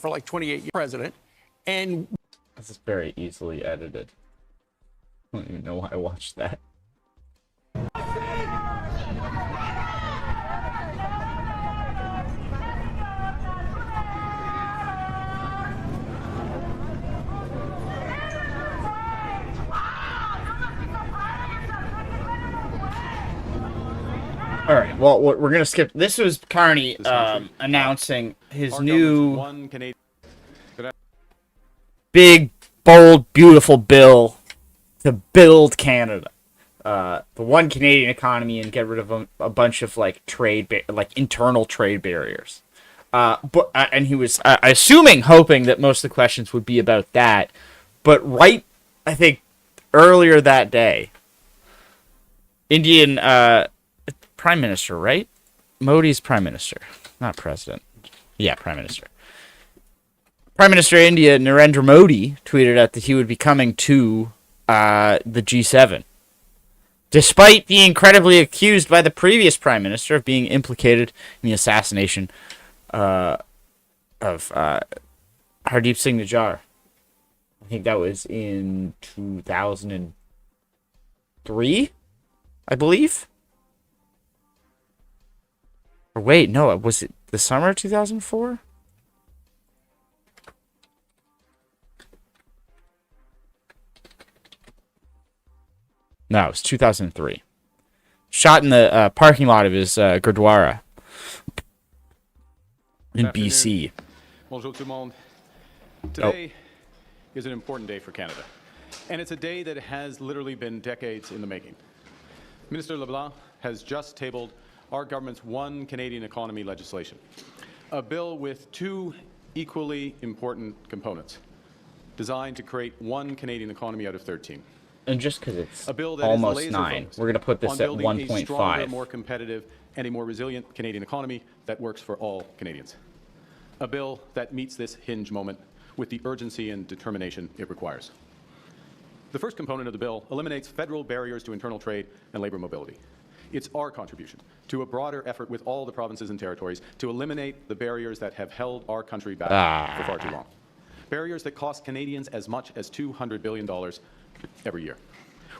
for like 28 years president. And this is very easily edited. I don't even know why I watched that. All right. Well, we're gonna skip. This was Carney announcing his new big, bold, beautiful bill to build Canada, the one Canadian economy, and get rid of a bunch of like internal trade barriers. And he was assuming, hoping that most of the questions would be about that. But I think earlier that day, Indian Prime Minister, right? Modi's Prime Minister, not President. Yeah, Prime Minister. Prime Minister of India, Narendra Modi, tweeted out that he would be coming to the G7, despite being incredibly accused by the previous Prime Minister of being implicated in the assassination of Hardeep Singh Nijjar. I think that was in 2003, I believe. Or wait, no, was it the summer of 2004? No, it was 2003. Shot in the parking lot of his Gurdwara in BC. Bonjour tout le monde. Today is an important day for Canada. And it's a day that has literally been decades in the making. Minister LeBlanc has just tabled our government's One Canadian Economy legislation, a bill with two equally important components designed to create one Canadian economy out of 13. And just because it's almost 9, we're going to put this at 1.5. A stronger, more competitive, and a more resilient Canadian economy that works for all Canadians. A bill that meets this hinge moment with the urgency and determination it requires. The first component of the bill eliminates federal barriers to internal trade and labor mobility. It's our contribution to a broader effort with all the provinces and territories to eliminate the barriers that have held our country back for far too long. Barriers that cost Canadians as much as $200 billion every year.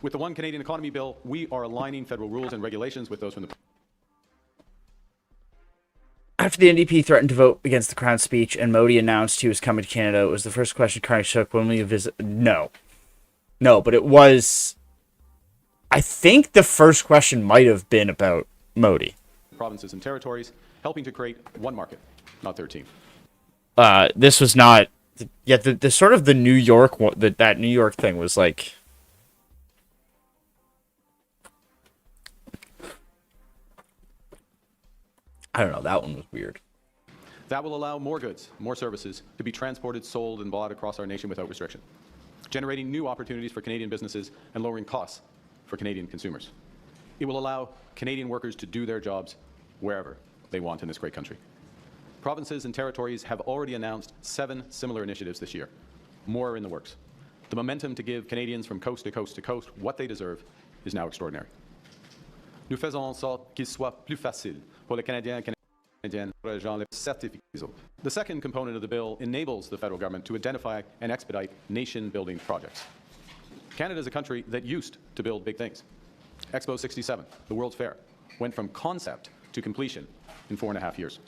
With the One Canadian Economy Bill, we are aligning federal rules and regulations with those from the... After the NDP threatened to vote against the Crown speech and Modi announced he was coming to Canada, it was the first question Carney took when we visit. No, but it was... I think the first question might have been about Modi. Provinces and territories, helping to create one market, not 13. This was not... Yeah, the sort of the New York... That New York thing was like... I don't know, that one was weird. That will allow more goods, more services to be transported, sold, and bought across our nation without restriction, generating new opportunities for Canadian businesses and lowering costs for Canadian consumers. It will allow Canadian workers to do their jobs wherever they want in this great country. Provinces and territories have already announced 7 similar initiatives this year. More are in the works. The momentum to give Canadians from coast to coast to coast what they deserve is now extraordinary. Nous faisons en sorte qu'il soit plus facile pour les Canadiens et Canadiennes pour les gens les certifiés. The second component of the bill enables the federal government to identify and expedite nation-building projects. Canada is a country that used to build big things. Expo 67, the World's Fair, went from concept to completion in 4.5 years.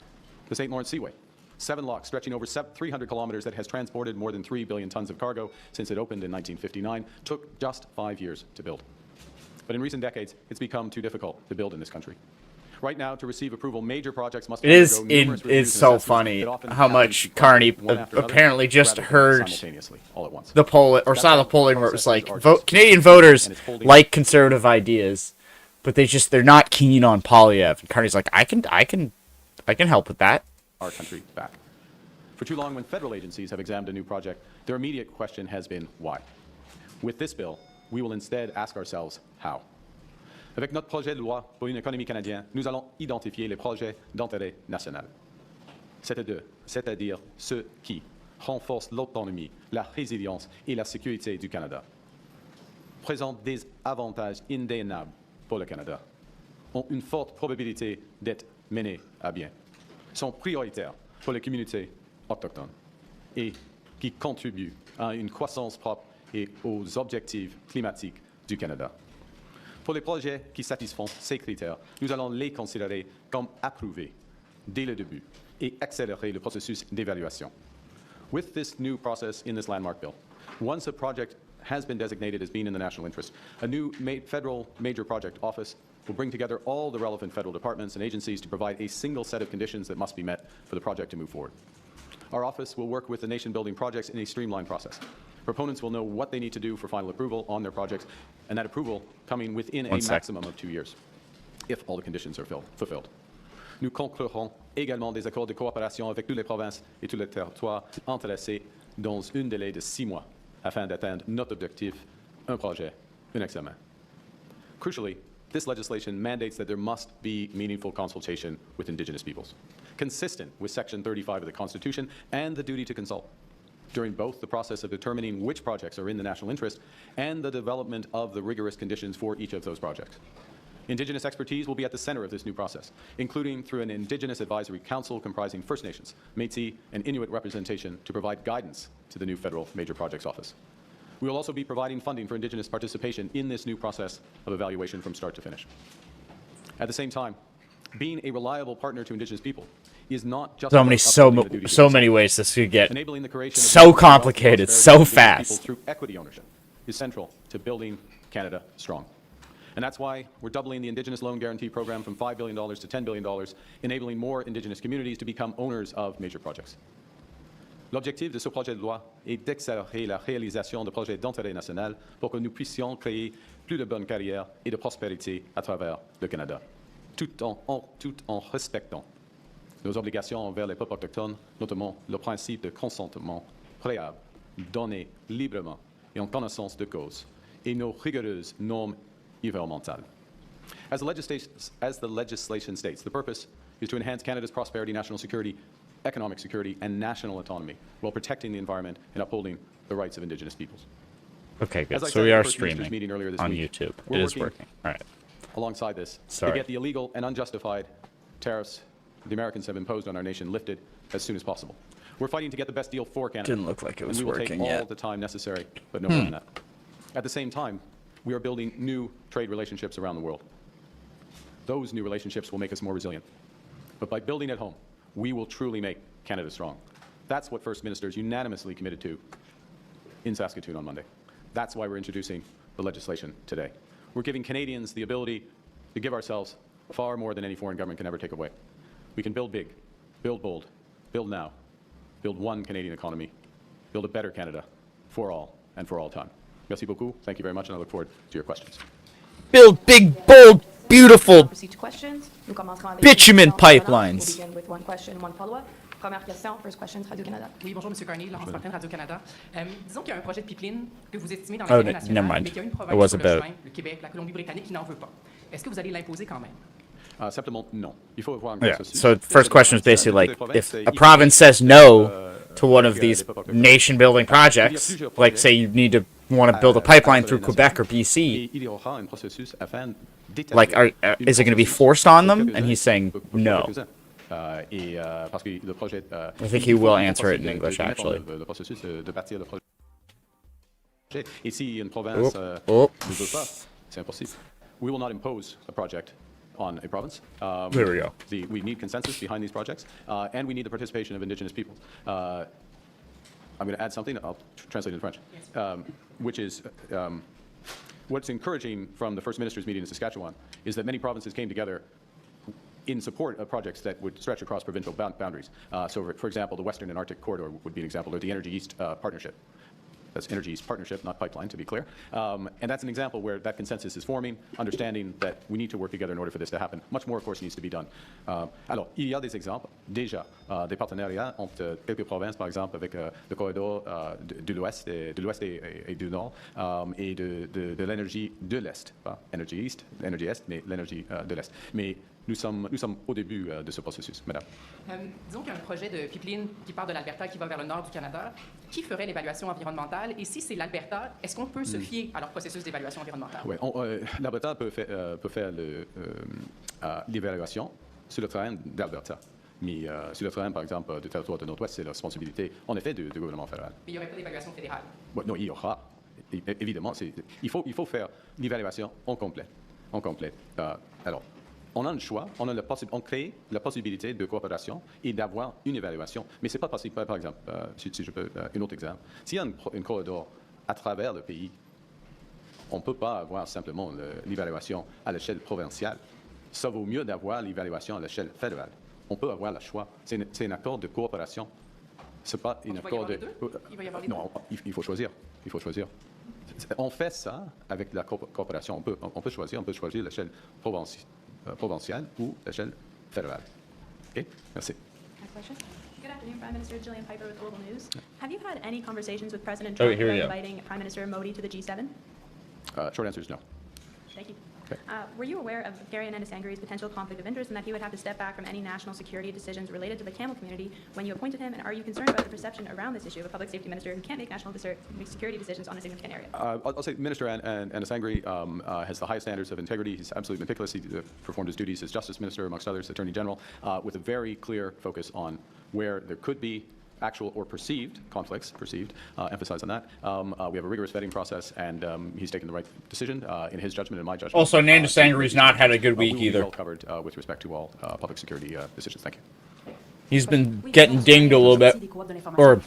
The St. Lawrence Seaway, 7 locks stretching over 300 kilometers that has transported more than 3 billion tons of cargo since it opened in 1959, took just 5 years to build. But in recent decades, it's become too difficult to build in this country. Right now, to receive approval, major projects must undergo numerous reviews is so funny how much Carney apparently just heard the poll or saw the polling where it was like Canadian voters like conservative ideas, but they're not keen on Polyev. And Carney's like, I can help with that. Our country back. For too long, when federal agencies have examined a new project, their immediate question has been why. With this bill, we will instead ask ourselves how. Avec notre projet de loi pour une économie canadienne, nous allons identifier les projets d'intérêt national. C'est-à-dire ceux qui renforcent l'autonomie, la résilience et la sécurité du Canada, présentent des avantages indéniables pour le Canada, ont une forte probabilité d'être menés à bien, sont prioritaires pour les communautés autochtones et qui contribuent à une croissance propre et aux objectifs climatiques du Canada. Pour les projets qui satisfont ces critères, nous allons les considérer comme approuvés dès le début et accélérer le processus d'évaluation. With this new process in this landmark bill, once a project has been designated as being in the national interest, a new federal major project office will bring together all the relevant federal departments and agencies to provide a single set of conditions that must be met for the project to move forward. Our office will work with the nation-building projects in a streamlined process. Proponents will know what they need to do for final approval on their projects, and that approval coming within a maximum of 2 years, if all the conditions are fulfilled. Nous conclurons également des accords de coopération avec toutes les provinces et tous les territoires intéressés dans un délai de 6 mois afin d'atteindre notre objectif, un projet, un examen. Crucially, this legislation mandates that there must be meaningful consultation with Indigenous peoples, consistent with Section 35 of the Constitution and the duty to consult during both the process of determining which projects are in the national interest and the development of the rigorous conditions for each of those projects. Indigenous expertise will be at the center of this new process, including through an Indigenous Advisory Council comprising First Nations, Métis, and Inuit representation to provide guidance to the new Federal Major Projects Office. We will also be providing funding for Indigenous participation in this new process of evaluation from start to finish. At the same time, being a reliable partner to Indigenous people is not just so many ways this could get enabling the creation so complicated so fast through equity ownership is central to building Canada strong. And that's why we're doubling the Indigenous Loan Guarantee Program from $5 billion to $10 billion, enabling more Indigenous communities to become owners of major projects. L'objectif de ce projet de loi est d'accélérer la réalisation de projets d'intérêt national pour que nous puissions créer plus de bonnes carrières et de prospérité à travers le Canada, tout en respectant nos obligations envers les peuples autochtones, notamment le principe de consentement préalable, donné librement et en connaissance de cause, et nos rigoureuses normes environmentales. As the legislation states, the purpose is to enhance Canada's prosperity, national security, economic security, and national autonomy while protecting the environment and upholding the rights of Indigenous peoples. Okay, good. As I So said we at are the first ministers' streaming meeting earlier this on week, YouTube. we're It is working working. All right. alongside this Sorry. to get the illegal and unjustified tariffs the Americans have imposed on our nation lifted as soon as possible. We're fighting to get the best deal for Canada. Didn't look like it was and we will working take all yet. the time necessary, but no more than that. At the same time, we are building new trade relationships around the world. Those new relationships will make us more resilient. But by building at home, we will truly make Canada strong. That's what First Ministers unanimously committed to in Saskatoon on Monday. That's why we're introducing the legislation today. We're giving Canadians the ability to give ourselves far more than any foreign government can ever take away. We can build big, build bold, build now, build one Canadian economy, build a better Canada for all and for all time. Merci beaucoup. Thank you very much, and I look forward to your questions. Build big, bold, beautiful Proceed to questions. Nous commencerons avec bitumen les questions pipelines. We'll begin with one question, one follow-up. Première question, first question, Radio-Canada. Oui, bonjour, M. Carney, Laurence Martin, Radio-Canada. Disons qu'il y a un projet de pipeline que vous estimez dans Oh, l'intérêt never national, mind. mais qu'il y a une It province was sur le about- chemin, le Québec, la Colombie-Britannique, qui n'en veut pas. Est-ce que vous allez l'imposer quand même? Simplement, non. Il faut avoir un Yeah. processus. So the first question is basically like, if a province says no to one of these nation-building projects, like say you need to want to build a pipeline through Quebec or BC, Et il y aura un processus afin d'établir like, is it going to be forced on them? And he's saying no. Parce que le projet, I think he will answer it in English, actually. Le processus de bâtir le projet. Et si une province ne veut pas, c'est impossible. We will not impose a project on a province. There we go. We need consensus behind these projects, and we need the participation of Indigenous peoples. I'm going to add something. I'll translate it in French, which is what's encouraging from the First Ministers' meeting in Saskatchewan is that many provinces came together in support of projects that would stretch across provincial boundaries. So, for example, the Western and Arctic Corridor would be an example, or the Energy East Partnership. That's Energy East Partnership, not pipeline, to be clear. And that's an example where that consensus is forming, understanding that we need to work together in order for this to happen. Much more, of course, needs to be done. Alors, il y a des exemples, déjà, des partenariats entre quelques provinces, par exemple, avec le corridor de l'Ouest et du Nord, et de l'énergie de l'Est, pas Energy East, Energy Est, mais l'énergie de l'Est. Mais nous sommes au début de ce processus, madame. Disons qu'il y a un projet de pipeline qui part de l'Alberta qui va vers le nord du Canada. Qui ferait l'évaluation environnementale? Et si c'est l'Alberta, est-ce qu'on peut se fier à leur processus d'évaluation environnementale? Oui, l'Alberta peut faire l'évaluation sur le terrain d'Alberta. Mais sur le terrain, par exemple, du territoire de Nord-Ouest, c'est la responsabilité, en effet, du gouvernement fédéral. Mais il n'y aurait pas d'évaluation fédérale. Bon, non, il y aura. Évidemment, il faut faire l'évaluation en complet. Alors, on a le choix, on crée la possibilité de coopération et d'avoir une évaluation. Mais ce n'est pas possible, par exemple, si je peux, un autre exemple. S'il y a un corridor à travers le pays, on ne peut pas avoir simplement l'évaluation à l'échelle provinciale. Ça vaut mieux d'avoir l'évaluation à l'échelle fédérale. On peut avoir le choix. C'est un accord de coopération. Ce n'est pas un accord de... Il va y avoir les deux? Non, il faut choisir. Il faut choisir. On fait ça avec la coopération. On peut choisir l'échelle provinciale ou l'échelle fédérale. OK? Merci. Next question. Good afternoon, Prime Minister. Jillian Piper with Global News. Have you had any conversations with President Oh, Trump here we about go. inviting Prime Minister Modi to the G7? Short answer is no. Thank you. Okay. Were you aware of Gary Anandasangri's potential conflict of interest and that he would have to step back from any national security decisions related to the Tamil community when you appointed him? And are you concerned about the perception around this issue of a public safety minister who can't make national security decisions on a significant area? I'll say Minister Anandasangri has the highest standards of integrity. He's absolutely meticulous. He performed his duties as Justice Minister, amongst others, Attorney General, with a very clear focus on where there could be actual or perceived conflicts, emphasize on that. We have a rigorous vetting process, and he's taken the right decision in his judgment and my judgment. Also, Anandasangri's not had a good week we will be either. well covered with respect to all public security decisions. Thank you. He's been getting dinged a little bit, or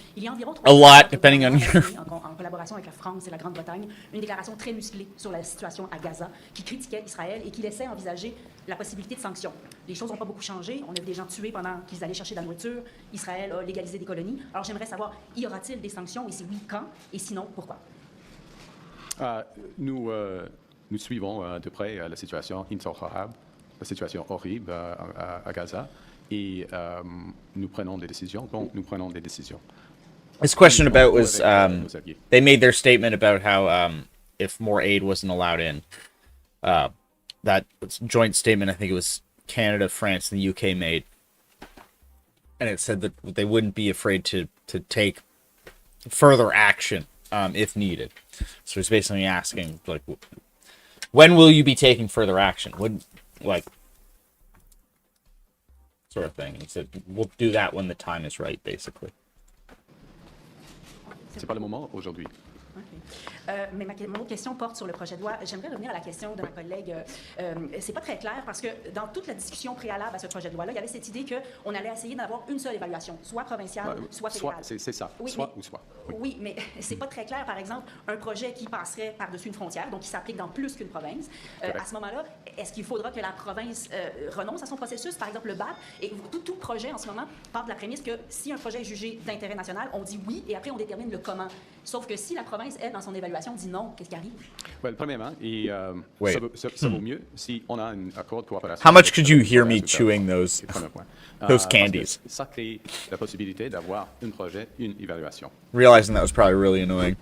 a lot, depending on your... En collaboration avec la France et la Grande-Bretagne, une déclaration très musclée sur la situation à Gaza, qui critiquait Israël et qui laissait envisager la possibilité de sanctions. Les choses n'ont pas beaucoup changé. On a vu des gens tués pendant qu'ils allaient chercher de la nourriture. Israël a légalisé des colonies. Alors j'aimerais savoir, y aura-t-il des sanctions? Et si oui, quand? Et sinon, pourquoi? Nous suivons de près la situation intolérable, la situation horrible à Gaza, et nous prenons des décisions quand nous prenons des décisions. His question about was, they made their statement about how if more aid wasn't allowed in, that joint statement, I think it was Canada, France, and the UK made, and it said that they wouldn't be afraid to take further action if needed. So he's basically asking, like, when will you be taking further action? Sort of thing. And he said, we'll do that when the time is right, basically. C'est pas le moment aujourd'hui. Mais mon autre question porte sur le projet de loi. J'aimerais revenir à la question de ma collègue. C'est pas très clair parce que dans toute la discussion préalable à ce projet de loi-là, il y avait cette idée qu'on allait essayer d'avoir une seule évaluation, soit provinciale, soit fédérale. C'est ça, oui, soit ou soit. Oui, mais c'est pas très clair, par exemple, un projet qui passerait par-dessus une frontière, donc qui s'applique dans plus qu'une province. À ce moment-là, est-ce qu'il faudra que la province renonce à son processus, par exemple le BAP? Et tout projet, en ce moment, part de la prémisse que si un projet est jugé d'intérêt national, on dit oui, et après on détermine le comment. Sauf que si la province, elle, dans son évaluation, dit non, qu'est-ce qui arrive? Well, premièrement, ça vaut mieux si on a un accord de coopération. How much could you hear me chewing those candies? Ça crée la possibilité d'avoir un projet, une évaluation. Realizing that was probably really annoying.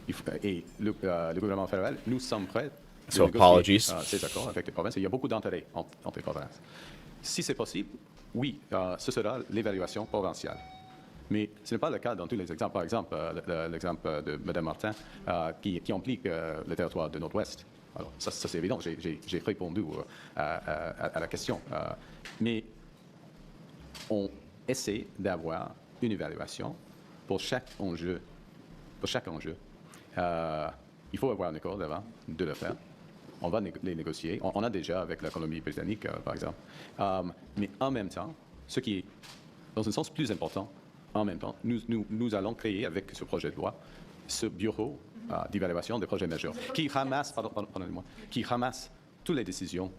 Et le gouvernement fédéral, nous sommes prêts So de négocier, apologies. ces accords avec les provinces. Il y a beaucoup d'intérêt entre les provinces. Si c'est possible, oui, ce sera l'évaluation provinciale. Mais ce n'est pas le cas dans tous les exemples. Par exemple, l'exemple de Mme Martin qui implique le territoire de Nord-Ouest. Alors, ça c'est évident, j'ai répondu à la question. Mais on essaie d'avoir une évaluation pour chaque enjeu. Il faut avoir un accord avant de le faire. On va les négocier. On a déjà avec la Colombie-Britannique, par exemple. Mais en même temps, ce qui est, dans un sens plus important, en même temps, nous allons créer avec ce projet de loi ce bureau d'évaluation des projets majeurs qui ramasse, qui ramasse toutes les décisions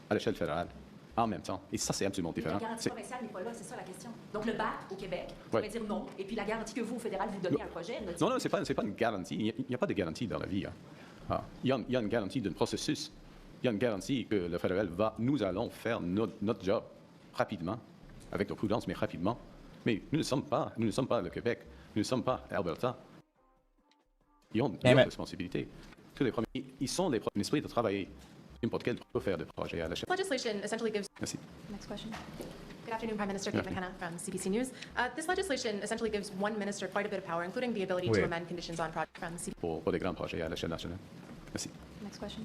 à l'échelle fédérale en même temps. Et ça, c'est absolument différent. La garantie provinciale n'est pas là, c'est ça la question. Donc le BAC au Québec pourrait dire non, et puis la garantie que vous, au fédéral, vous donnez à un projet... Non, ce n'est pas une garantie. Il n'y a pas de garantie dans la vie. Il y a une garantie d'un processus. Il y a une garantie que le fédéral nous allons faire notre job rapidement, avec de prudence, mais rapidement. Mais nous ne sommes pas le Québec, nous ne sommes pas Alberta. Ils ont une responsabilité. Tous les premiers, ils sont les premiers esprits de travailler. N'importe quel peut faire des projets à l'échelle. Legislation essentially gives... Merci. Next question. Good afternoon, Prime Minister Kate McKenna from CBC News. This legislation essentially gives one minister quite a bit of power, including the ability to amend conditions on projects from CBC. Pour des grands projets à l'échelle nationale. Merci. Next question.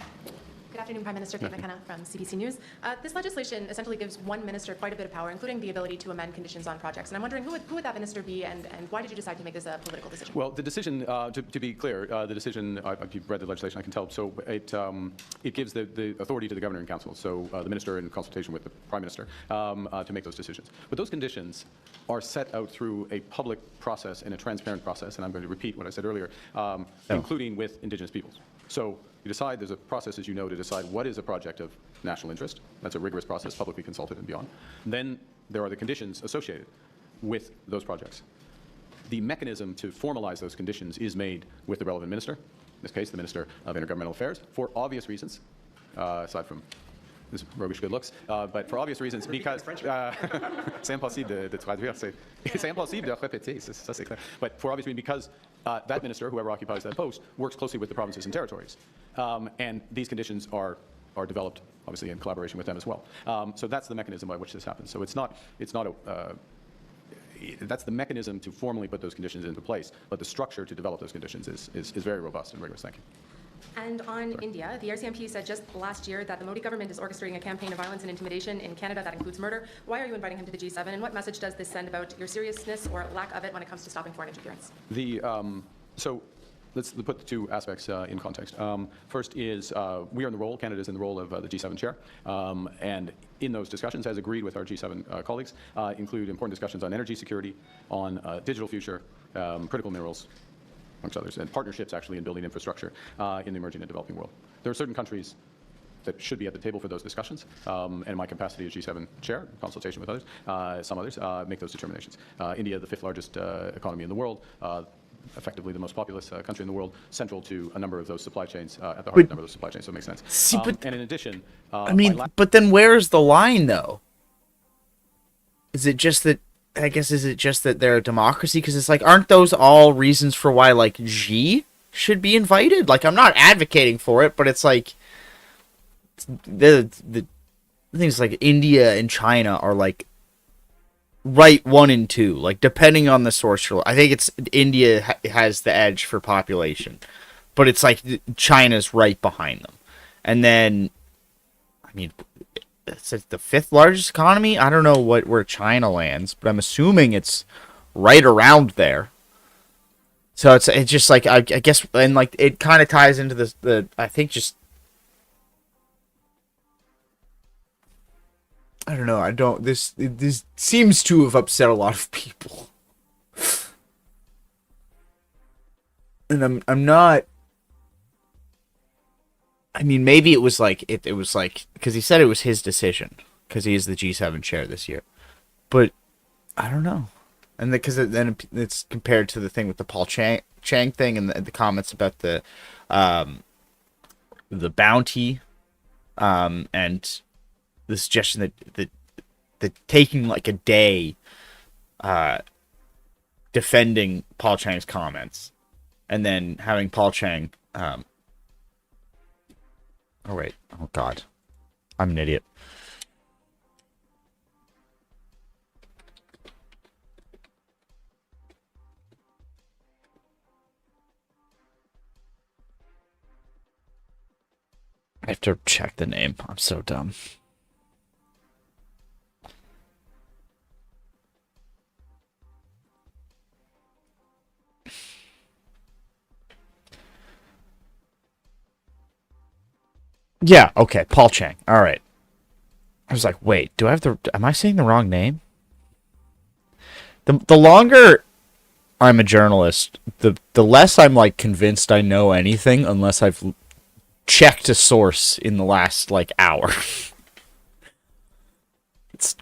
Good afternoon, Prime Minister. Kate McKenna from CBC News. This legislation essentially gives one minister quite a bit of power, including the ability to amend conditions on projects. And I'm wondering who would that minister be, and why did you decide to make this a political decision? Well, the decision, to be clear, the decision, if you've read the legislation, I can tell, so it gives the authority to the Governor and Council, so the minister in consultation with the Prime Minister, to make those decisions. But those conditions are set out through a public process and a transparent process, and I'm going to repeat what I said earlier, including with Indigenous peoples. So you decide, there's a process, as you know, to decide what is a project of national interest. That's a rigorous process, publicly consulted and beyond. Then there are the conditions associated with those projects. The mechanism to formalize those conditions is made with the relevant minister, in this case, the Minister of Intergovernmental Affairs, for obvious reasons, aside from his roguish good looks, but for obvious reasons, because c'est impossible de traduire, c'est impossible de répéter, ça c'est clair. But for obvious reasons, because that minister, whoever occupies that post, works closely with the provinces and territories, and these conditions are developed obviously in collaboration with them as well. So that's the mechanism by which this happens. So it's not a that's the mechanism to formally put those conditions into place, but the structure to develop those conditions is very robust and rigorous. Thank you. And on India, the RCMP said just last year that the Modi government is orchestrating a campaign of violence and intimidation in Canada that includes murder. Why are you inviting him to the G7, and what message does this send about your seriousness or lack of it when it comes to stopping foreign interference? So let's put the two aspects in context. First is we are in the role, Canada is in the role of the G7 chair, and in those discussions, as agreed with our G7 colleagues, include important discussions on energy security, on digital future, critical minerals, amongst others, and partnerships actually in building infrastructure in the emerging and developing world. There are certain countries that should be at the table for those discussions, and in my capacity as G7 chair, in consultation with others, some others, make those determinations. India, the 5th largest economy in the world, effectively the most populous country in the world, central to a number of those supply chains, at the heart of a number of those supply chains, so it makes sense. See, and in addition... I mean, but then where's the line, though? Is it just that, I guess, is it just that they're a democracy? Because it's like, aren't those all reasons for why, like, Xi should be invited? Like, I'm not advocating for it, but it's like, the things like India and China are, like, right 1 and 2, like depending on the source. I think it's India has the edge for population, but it's like China's right behind them. And then, I mean, it's the 5th largest economy. I don't know where China lands, but I'm assuming it's right around there. So it's just like I guess, and like it kind of ties into the I think just. I don't know. This seems to have upset a lot of people, and I'm not. I mean, maybe it was like it was like because he said it was his decision because he is the G7 chair this year, but I don't know, and because then it's compared to the thing with the Paul Chang thing and the comments about the bounty, and the suggestion that taking like a day defending Paul Chang's comments and then having Paul Chang oh god, I'm an idiot. I have to check the name. I'm so dumb. Yeah, okay, Paul Chang. All right. I was like, wait, am I saying the wrong name? The longer I'm a journalist, the less I'm like convinced I know anything unless I've checked a source in the last like hour. It's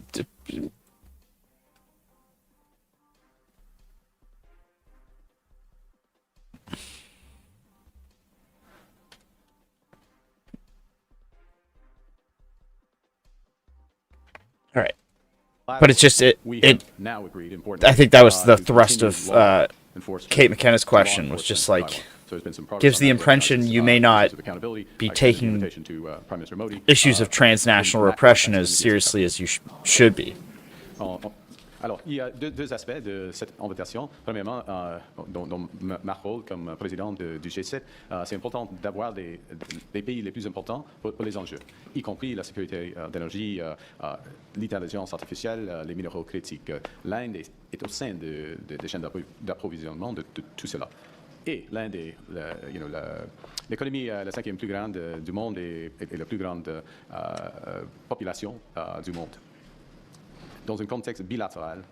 all right, but it's just now agreed. Important. I think that was the thrust of Kate McKenna's question. Was just like gives the impression you may not be taking issues of transnational repression as seriously as you should be. Alors, il y a deux aspects de cette invitation. Premièrement, dans ma rôle comme président du G7, c'est important d'avoir des pays les plus importants pour les enjeux, y compris la sécurité d'énergie, l'intelligence artificielle, les minéraux critiques. L'Inde est au sein des chaînes d'approvisionnement de tout cela. Et l'Inde est l'économie la cinquième plus grande du monde et la plus grande population du monde. Dans un contexte bilatéral,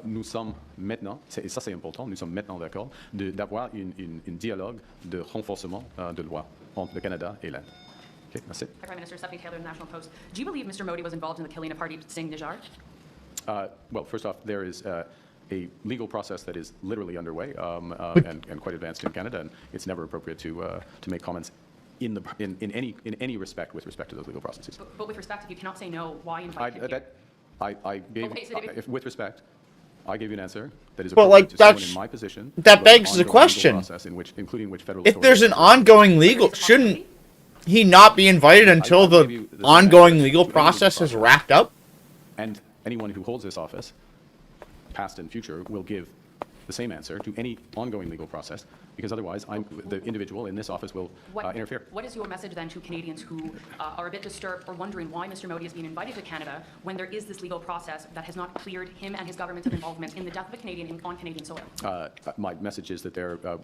nous sommes maintenant, et ça c'est important, nous sommes maintenant d'accord d'avoir un dialogue de renforcement de loi entre le Canada et l'Inde. Okay, merci. Prime Minister Stephanie Taylor, the National Post. Do you believe Mr. Modi was involved in the killing of Hardeep Singh Nijjar? Well, first off, there is a legal process that is literally underway and quite advanced in Canada, and it's never appropriate to make comments in any respect with respect to those legal processes. But with respect, if you cannot say no, why invite him here? I gave, Okay, so if- with respect, I gave you an answer that is Well, appropriate like, to someone that's- in my position. that about begs the ongoing legal question. process including which federal If there's an authorities- ongoing legal, shouldn't he not be invited until the ongoing legal process is wrapped up? And anyone who holds this office, past and future, will give the same answer to any ongoing legal process, because otherwise the individual in this office will interfere. What is your message then to Canadians who are a bit disturbed or wondering why Mr. Modi is being invited to Canada when there is this legal process that has not cleared him and his government of involvement in the death of a Canadian on Canadian soil? My message is that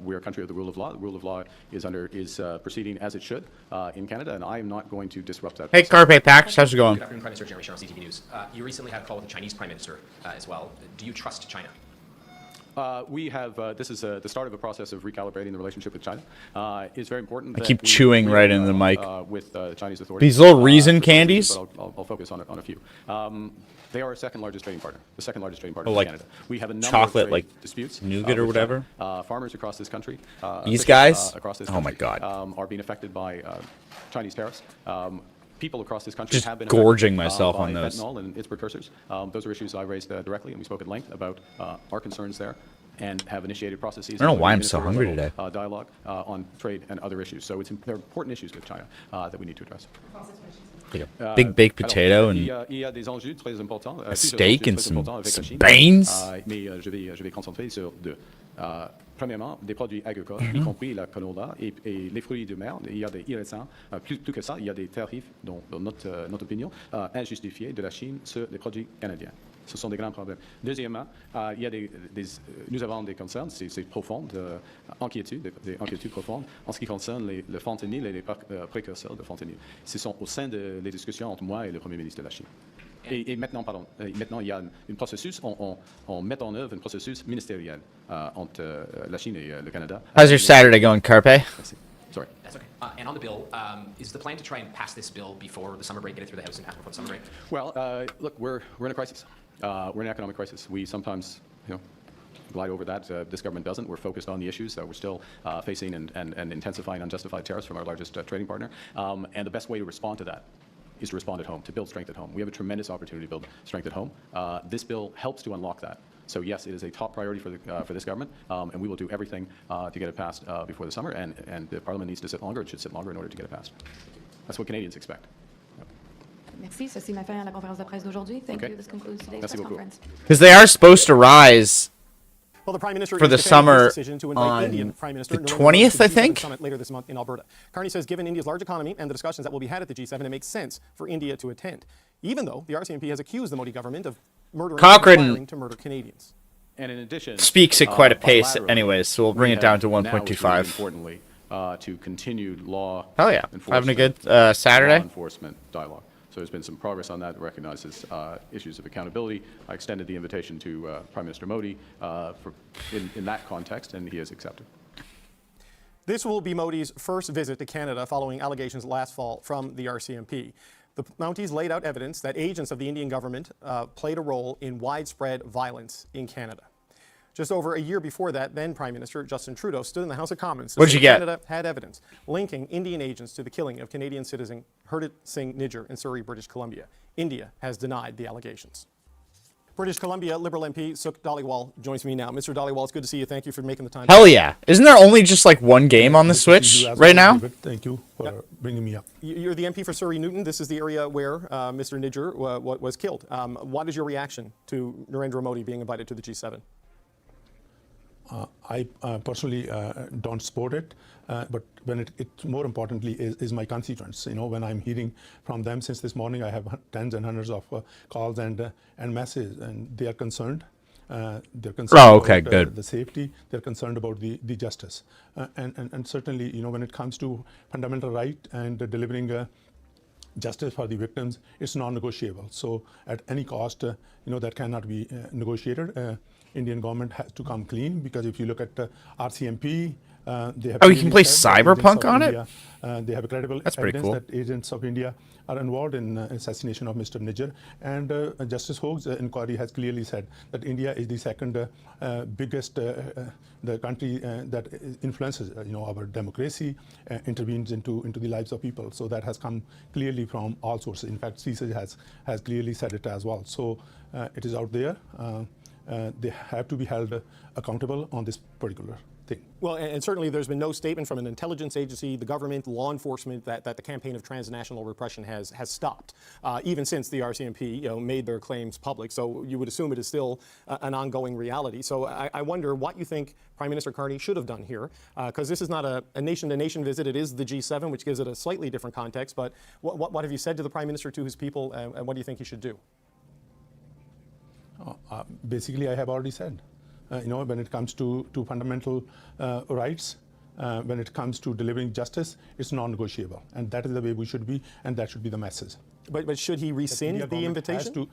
we're a country of the rule of law. The rule of law is proceeding as it should in Canada, and I am not going to disrupt that Hey, process. Carpe Pax, how's it going? Good afternoon, Prime Minister Jeremy Sharp, CTV News. You recently had a call with the Chinese Prime Minister as well. Do you trust China? We have, this is the start of a process of recalibrating the relationship with China. It's very important. I keep chewing right into the mic. With Chinese authorities. These little raisin candies? But I'll focus on a few. They are our second largest trading partner, the second largest trading partner Oh, in like Canada. We have a number chocolate, of trade like disputes. nougat or with China. whatever? Farmers across this country. These officials, guys? across this Oh my country, God. are being affected by Chinese tariffs. People across this country Just have been gorging affected, myself by on those. fentanyl and its precursors. Those are issues I raised directly, and we spoke at length about our concerns there, and have initiated processes. I don't know why I'm so ministerial hungry level, dialogue on trade and other issues. So they're important issues with China that we need to address. Big baked potato Il and y a des enjeux très importants, a plusieurs steak enjeux and très some importants avec la Chine. beans. Mais je vais concentrer sur deux. Premièrement, des produits agricoles, y compris la canola et les fruits de mer. Il y a des irritants. Plus que ça, il y a des tarifs, dans notre opinion, injustifiés de la Chine sur les produits canadiens. Ce sont des grands problèmes. Deuxièmement, il y a nous avons des concerns, c'est profond, des inquiétudes profondes en ce qui concerne le fentanyl et les précurseurs de fentanyl. Ce sont au sein des discussions entre moi et le Premier ministre de la Chine. Et maintenant, il y a un processus, on met en œuvre un processus ministériel entre la Chine et le Canada. how's your Saturday going, Carpe? Merci. Sorry. That's okay. And on the bill, is the plan to try and pass this bill before the summer break, get it through the House and pass it before the summer break? Well, look, we're in a crisis. We're in an economic crisis. We sometimes, glide over that. This government doesn't. We're focused on the issues. We're still facing and intensifying unjustified tariffs from our largest trading partner. And the best way to respond to that is to respond at home, to build strength at home. We have a tremendous opportunity to build strength at home. This bill helps to unlock that. So yes, it is a top priority for this government, and we will do everything to get it passed before the summer. And the Parliament needs to sit longer. It should sit longer in order to get it passed. That's what Canadians expect. Merci. Ceci met fin à la conférence de presse d'aujourd'hui. Thank Okay. you. This concludes today's Merci press beaucoup. conference. Because they are supposed to rise Well, the Prime Minister for is the defending his summer decision to invite on Indian Prime Minister the Narendra 20th, Modi I to the G7 think? summit later this month in Alberta. Carney says given India's large economy and the discussions that will be had at the G7, it makes sense for India to attend, even though the RCMP has accused the Modi government of murdering Cochrane and conspiring to murder Canadians. And in addition, speaks at quite a pace bilaterally, anyways, so we'll bring we it down to have now, 1.25. Importantly, to continued law. Hell yeah. Having a good enforcement, Saturday? Law enforcement dialogue. So there's been some progress on that. It recognizes issues of accountability. I extended the invitation to Prime Minister Modi in that context, and he has accepted. This will be Modi's first visit to Canada following allegations last fall from the RCMP. The Mounties laid out evidence that agents of the Indian government played a role in widespread violence in Canada. Just over a year before that, then Prime Minister Justin Trudeau stood in the House of Commons to What'd say you get? Canada had evidence linking Indian agents to the killing of Canadian citizen Hardeep Singh Nijjar in Surrey, British Columbia. India has denied the allegations. British Columbia Liberal MP Suk Dhaliwal joins me now. Mr. Dhaliwal, it's good to see you. Thank you for making the time. Hell yeah. Isn't there only just like one game on the Switch right now? Thank you for bringing me up. You're the MP for Surrey Newton. This is the area where Mr. Nijjar was killed. What is your reaction to Narendra Modi being invited to the G7? I personally don't support it, but when it's more importantly is my constituents. You know, when I'm hearing from them since this morning, I have tens and hundreds of calls and messages, and they are concerned. They're concerned about the safety. They're concerned about the justice, and certainly, you know, when it comes to fundamental right and delivering justice for the victims, it's non-negotiable. So at any cost, you know, that cannot be negotiated. Indian government has to come clean, because if you look at RCMP, they have. Oh, you can play Cyberpunk on it? They have credible evidence that agents of India are involved in assassination of Mr. Nijjar. And Justice Hogue's inquiry has clearly said that India is the second biggest the country that influences you know, our democracy, intervenes into the lives of people. So that has come clearly from all sources. In fact, CISA has clearly said it as well. So it is out there. They have to be held accountable on this particular thing. Well, and certainly there's been no statement from an intelligence agency, the government, law enforcement, that the campaign of transnational repression has stopped, even since the RCMP made their claims public. So you would assume it is still an ongoing reality. So I wonder what you think Prime Minister Carney should have done here, because this is not a nation-to-nation visit. It is the G7, which gives it a slightly different context. But what have you said to the Prime Minister, to his people, and what do you think he should do? Basically, I have already said, you know, when it comes to fundamental rights, when it comes to delivering justice, it's non-negotiable. And that is the way we should be, and that should be the message. But should he rescind the invitation?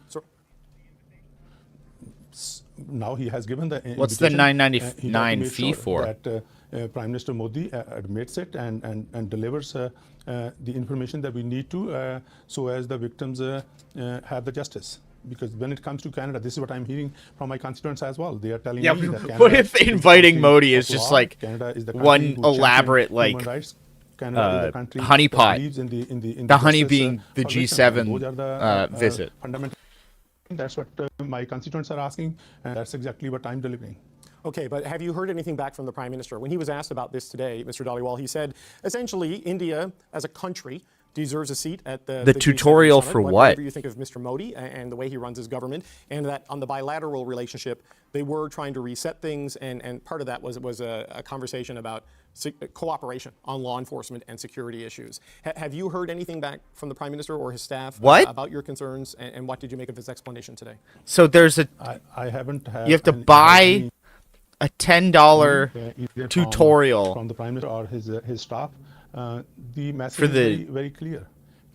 Now he has given the invitation. What's the $9.99 fee for? That Prime Minister Modi admits it and delivers the information that we need to, so as the victims have the justice. Because when it comes to Canada, this is what I'm hearing from my constituents as well. They are telling me that Canada, what if inviting Modi is just like one elaborate like honey pot? The honey being the G7 visit. That's what my constituents are asking, and that's exactly what I'm delivering. Okay, but have you heard anything back from the Prime Minister? When he was asked about this today, Mr. Dhaliwal, he said, essentially, India as a country deserves a seat at the tutorial G7 for summit, what? Whatever you think of Mr. Modi and the way he runs his government, and that on the bilateral relationship, they were trying to reset things, and part of that was a conversation about cooperation on law enforcement and security issues. Have you heard anything back from the Prime Minister or his staff about your concerns, and what did you make of his explanation today? So there's a... I haven't had... You have to buy a $10 tutorial from the Prime Minister or his staff. The message is very clear.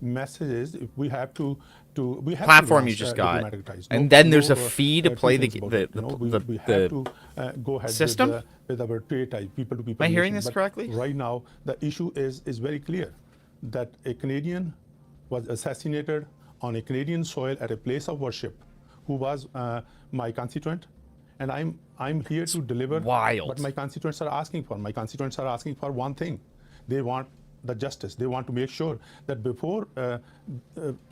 Message is we have to platform you just got, and then there's a fee to play the go ahead system with our trade type, people to people. Am I hearing this correctly? Right now, the issue is very clear that a Canadian was assassinated on a Canadian soil at a place of worship, who was my constituent, and I'm here to deliver what my constituents are asking for. My constituents are asking for one thing. They want the justice. They want to make sure that before Prime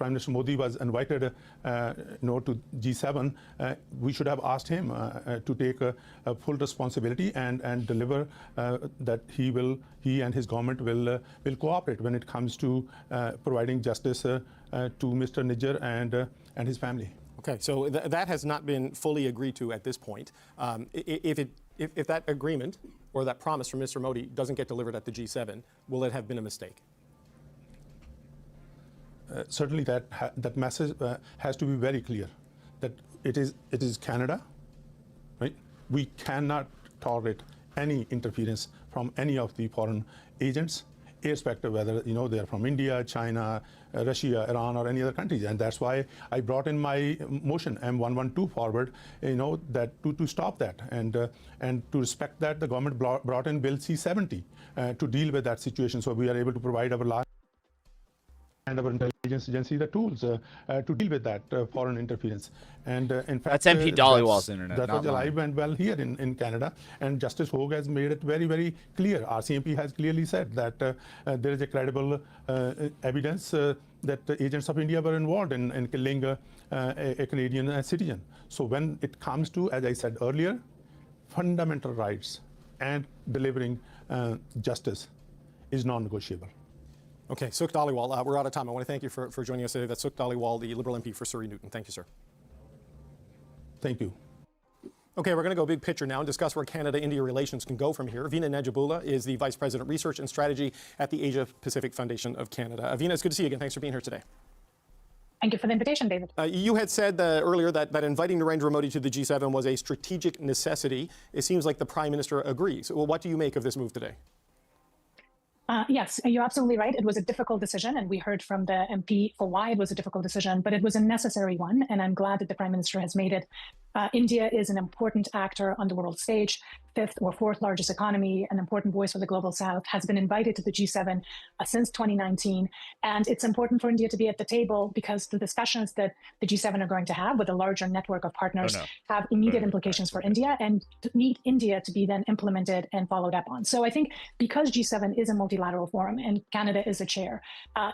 Minister Modi was invited to G7, we should have asked him to take a full responsibility and deliver that he and his government will cooperate when it comes to providing justice to Mr. Nijjar and his family. Okay, so that has not been fully agreed to at this point. If that agreement or that promise from Mr. Modi doesn't get delivered at the G7, will it have been a mistake? Certainly, that message has to be very clear. That it is Canada, right? We cannot tolerate any interference from any of the foreign agents, irrespective whether they are from India, China, Russia, Iran, or any other countries. And that's why I brought in my motion M112 forward, that to stop that and to respect that. The government brought in Bill C-70 to deal with that situation, so we are able to provide our last. and our intelligence agency the tools to deal with that foreign interference. And in fact, That's MP Dollywall's internet, that not was alive mine. and well here in Canada. And Justice Hogue has made it very, very clear. RCMP has clearly said that there is a credible evidence that the agents of India were involved in killing a Canadian citizen. So when it comes to, as I said earlier, fundamental rights and delivering justice is non-negotiable. Okay, Sukh Dhaliwal, we're out of time. I want to thank you for joining us today. That's Sukh Dhaliwal, the Liberal MP for Surrey Newton. Thank you, sir. Thank you. Okay, we're going to go big picture now and discuss where Canada-India relations can go from here. Veena Najibullah is the Vice President, Research and Strategy at the Asia Pacific Foundation of Canada. Veena, it's good to see you again. Thanks for being here today. Thank you for the invitation, David. You had said earlier that inviting Narendra Modi to the G7 was a strategic necessity. It seems like the Prime Minister agrees. Well, what do you make of this move today? Yes, you're absolutely right. It was a difficult decision, and we heard from the MP for why it was a difficult decision, but it was a necessary one, and I'm glad that the Prime Minister has made it. India is an important actor on the world stage, fifth or fourth largest economy, an important voice for the global south, has been invited to the G7 since 2019. And it's important for India to be at the table because the discussions that the G7 are going to have with a larger network of partners have immediate implications for India and need India to be then implemented and followed up on. So I think because G7 is a multilateral forum and Canada is a chair,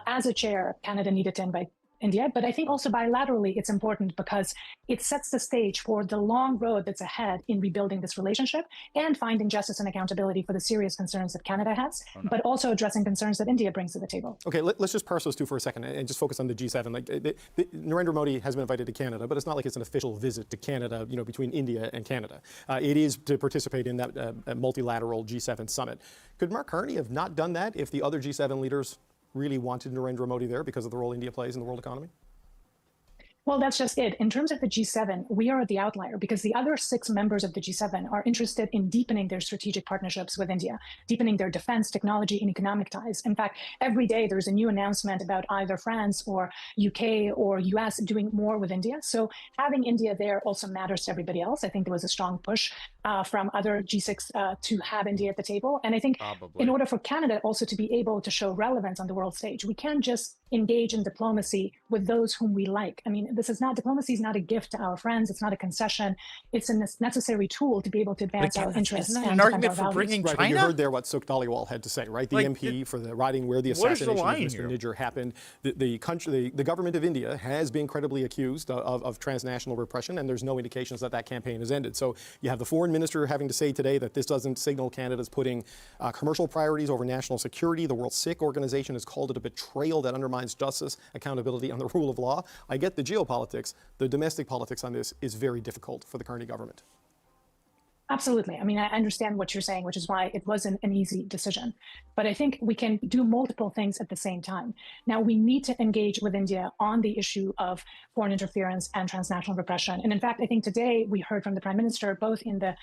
as a chair, Canada needed to invite India, but I think also bilaterally it's important because it sets the stage for the long road that's ahead in rebuilding this relationship and finding justice and accountability for the serious concerns that Canada has, but also addressing concerns that India brings to the table. Okay, let's just parse those two for a second and just focus on the G7. Like, Narendra Modi has been invited to Canada, but it's not like it's an official visit to Canada, between India and Canada. It is to participate in that multilateral G7 summit. Could Mark Carney have not done that if the other G7 leaders really wanted Narendra Modi there because of the role India plays in the world economy? Well, that's just it. In terms of the G7, we are the outlier because the other 6 members of the G7 are interested in deepening their strategic partnerships with India, deepening their defense, technology, and economic ties. In fact, every day there's a new announcement about either France or UK or US doing more with India. So having India there also matters to everybody else. I think there was a strong push from other G6 to have India at the table. And I think in order for Canada also to be able to show relevance on the world stage, we can't just engage in diplomacy with those whom we like. I mean, diplomacy is not a gift to our friends. It's not a concession. It's a necessary tool to be able to advance our interests. Isn't that an argument for bringing China? Right, you heard there what Sukh Dhaliwal had to say, right? The MP for the riding where the assassination of Mr. Nijjar happened. The government of India has been credibly accused of transnational repression, and there's no indications that that campaign has ended. So you have the foreign minister having to say today that this doesn't signal Canada's putting commercial priorities over national security. The World Sikh Organization has called it a betrayal that undermines justice, accountability, and the rule of law. I get the geopolitics. The domestic politics on this is very difficult for the Carney government. Absolutely. I mean, I understand what you're saying, which is why it wasn't an easy decision. But I think we can do multiple things at the same time. Now, we need to engage with India on the issue of foreign interference and transnational repression. And in fact, I think today we heard from the Prime Minister, both in the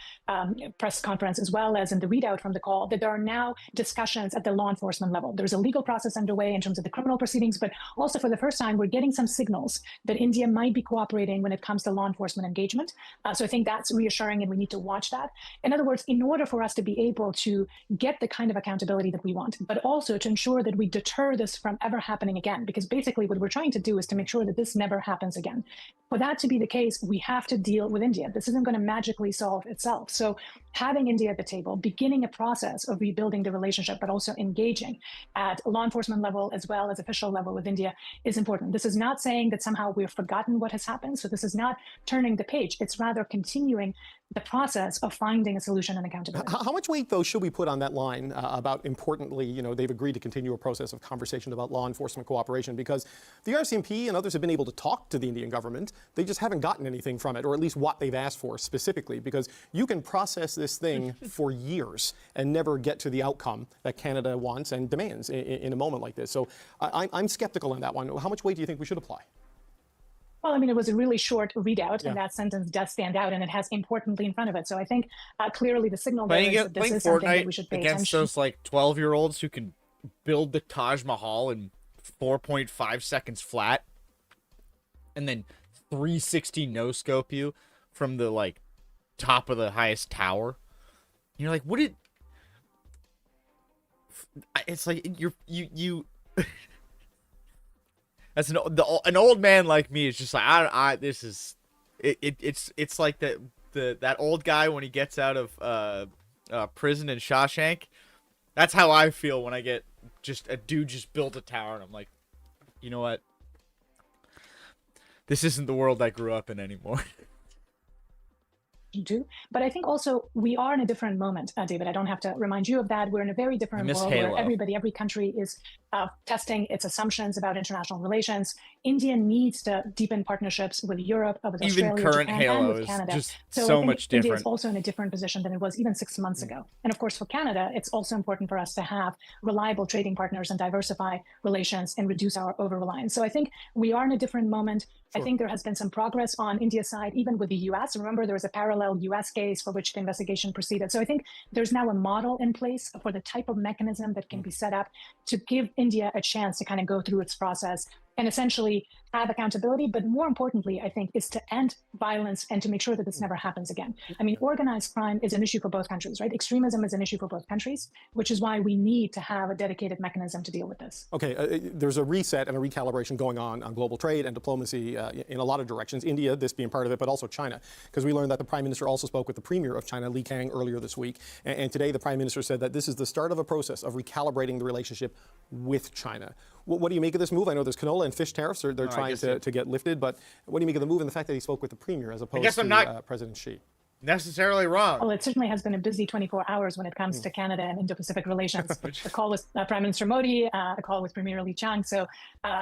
press conference as well as in the readout from the call, that there are now discussions at the law enforcement level. There's a legal process underway in terms of the criminal proceedings, but also for the first time, we're getting some signals that India might be cooperating when it comes to law enforcement engagement. So I think that's reassuring, and we need to watch that. In other words, in order for us to be able to get the kind of accountability that we want, but also to ensure that we deter this from ever happening again, because basically what we're trying to do is to make sure that this never happens again. For that to be the case, we have to deal with India. This isn't going to magically solve itself. So having India at the table, beginning a process of rebuilding the relationship, but also engaging at law enforcement level as well as official level with India is important. This is not saying that somehow we've forgotten what has happened. So this is not turning the page. It's rather continuing the process of finding a solution and accountability. How much weight, though, should we put on that line about, importantly, they've agreed to continue a process of conversation about law enforcement cooperation? Because the RCMP and others have been able to talk to the Indian government. They just haven't gotten anything from it, or at least what they've asked for specifically, because you can process this thing for years and never get to the outcome that Canada wants and demands in a moment like this. So I'm skeptical on that one. How much weight do you think we should apply? Well, I mean, it was a really short readout, and that sentence does stand out, and it has importantly in front of it. So I think clearly the signal there is that this is something that we should pay attention against those 12-year-olds who can build the Taj Mahal in 4.5 seconds flat, and then 360 no scope you from the top of the highest tower. You're like, what did? It's like you. As an old man like me is just like this is it's like that old guy when he gets out of prison in Shawshank. That's how I feel when I get just a dude just built a tower and I'm like, you know what? This isn't the world I grew up in anymore. Do. But I think also we are in a different moment, David. I don't have to remind you of that. We're in a very different world where every country is testing its assumptions about international relations. India needs to deepen partnerships with Europe, with even Australia, current Japan, Halo and with Canada. Just so so I think much India different. is also in a different position than it was even 6 months ago. And of course, for Canada, it's also important for us to have reliable trading partners and diversify relations and reduce our over-reliance. So I think we are in a different moment. Sure. I think there has been some progress on India's side, even with the U.S. Remember, there was a parallel U.S. case for which the investigation proceeded. So I think there's now a model in place for the type of mechanism that can be set up to give India a chance to kind of go through its process and essentially have accountability. But more importantly, I think, is to end violence and to make sure that this never happens again. I mean, organized crime is an issue for both countries, right? Extremism is an issue for both countries, which is why we need to have a dedicated mechanism to deal with this. Okay, there's a reset and a recalibration going on global trade and diplomacy in a lot of directions. India, this being part of it, but also China, because we learned that the Prime Minister also spoke with the Premier of China, Li Qiang, earlier this week. And today the Prime Minister said that this is the start of a process of recalibrating the relationship with China. What do you make of this move? I know there's canola and fish tariffs they're trying to get lifted, but what do you make of the move and the fact that he spoke with the Premier as opposed to President Xi? Necessarily wrong. Well, it certainly has been a busy 24 hours when it comes to Canada and Indo-Pacific relations. A call with Prime Minister Modi, a call with Premier Li Qiang. So